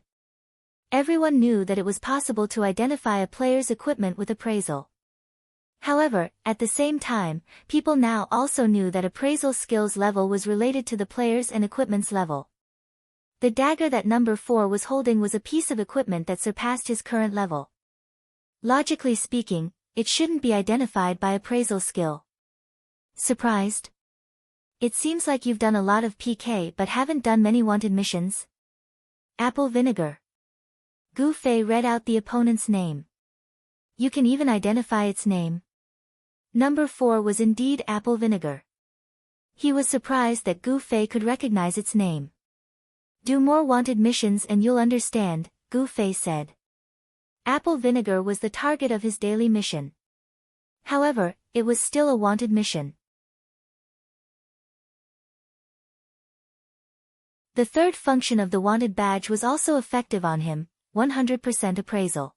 Everyone knew that it was possible to identify a player's equipment with appraisal. However, at the same time, people now also knew that appraisal skills level was related to the player's and equipment's level. The dagger that number 4 was holding was a piece of equipment that surpassed his current level. Logically speaking, it shouldn't be identified by appraisal skill. Surprised? It seems like you've done a lot of PK but haven't done many wanted missions. Apple vinegar. Gu Fei read out the opponent's name. You can even identify its name. Number 4 was indeed apple vinegar. He was surprised that Gu Fei could recognize its name. Do more wanted missions and you'll understand, Gu Fei said. Apple vinegar was the target of his daily mission. However, it was still a wanted mission. The third function of the wanted badge was also effective on him, 100% appraisal.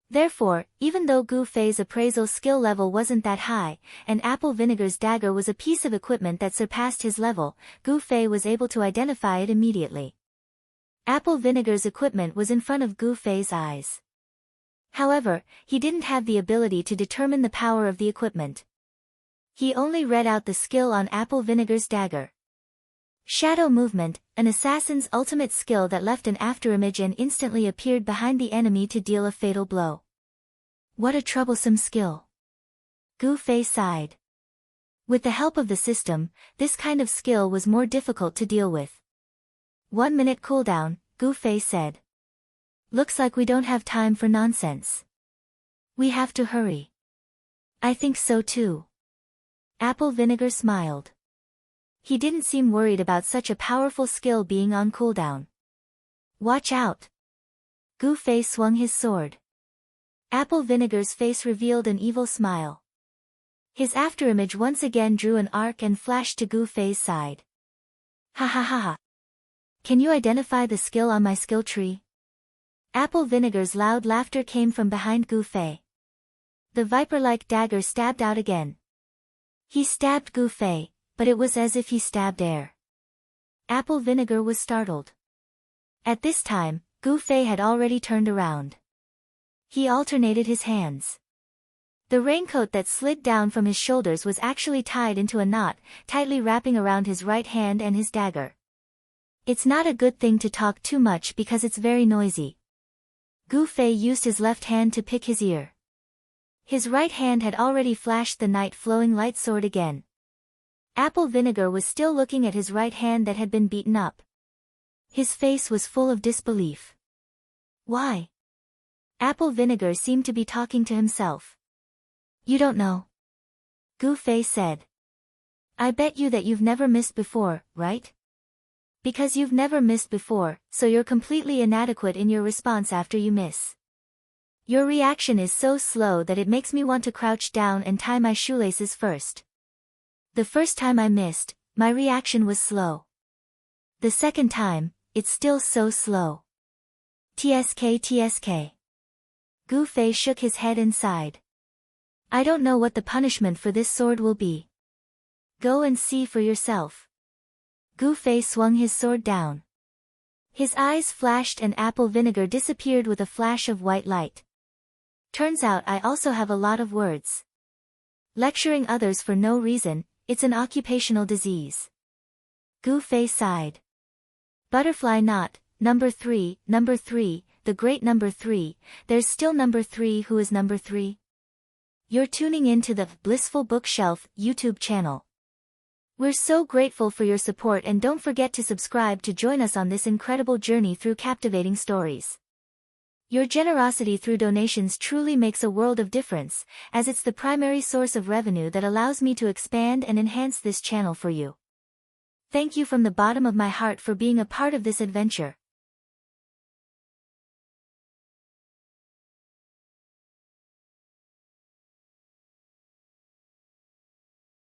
Therefore, even though Gu Fei's appraisal skill level wasn't that high, and apple vinegar's dagger was a piece of equipment that surpassed his level, Gu Fei was able to identify it immediately. Apple vinegar's equipment was in front of Gu Fei's eyes. However, he didn't have the ability to determine the power of the equipment. He only read out the skill on apple vinegar's dagger. Shadow movement, an assassin's ultimate skill that left an afterimage and instantly appeared behind the enemy to deal a fatal blow. What a troublesome skill. Gu Fei sighed. With the help of the system, this kind of skill was more difficult to deal with. 1 minute cooldown, Gu Fei said. Looks like we don't have time for nonsense. We have to hurry. I think so too. Apple Vinegar smiled. He didn't seem worried about such a powerful skill being on cooldown. Watch out. Gu Fei swung his sword. Apple Vinegar's face revealed an evil smile. His afterimage once again drew an arc and flashed to Gu Fei's side. Ha ha ha ha. Can you identify the skill on my skill tree? Apple Vinegar's loud laughter came from behind Gu Fei. The viper-like dagger stabbed out again. He stabbed Gu Fei, but it was as if he stabbed air. Apple Vinegar was startled. At this time, Gu Fei had already turned around. He alternated his hands. The raincoat that slid down from his shoulders was actually tied into a knot, tightly wrapping around his right hand and his dagger. It's not a good thing to talk too much because it's very noisy. Gu Fei used his left hand to pick his ear. His right hand had already flashed the night-flowing light sword again. Apple Vinegar was still looking at his right hand that had been beaten up. His face was full of disbelief. Why? Apple Vinegar seemed to be talking to himself. You don't know. Gu Fei said. I bet you that you've never missed before, right? Because you've never missed before, so you're completely inadequate in your response after you miss. Your reaction is so slow that it makes me want to crouch down and tie my shoelaces first. The first time I missed, my reaction was slow. The second time, it's still so slow. TSK. Gu Fei shook his head and sighed. I don't know what the punishment for this sword will be. Go and see for yourself. Gu Fei swung his sword down. His eyes flashed and Apple Vinegar disappeared with a flash of white light. Turns out I also have a lot of words. Lecturing others for no reason, it's an occupational disease. Gu Fei sighed. Butterfly knot, number 3, the great number 3, there's still number 3 who is number 3? You're tuning in to the Blissful Bookshelf YouTube channel. We're so grateful for your support and don't forget to subscribe to join us on this incredible journey through captivating stories. Your generosity through donations truly makes a world of difference, as it's the primary source of revenue that allows me to expand and enhance this channel for you. Thank you from the bottom of my heart for being a part of this adventure.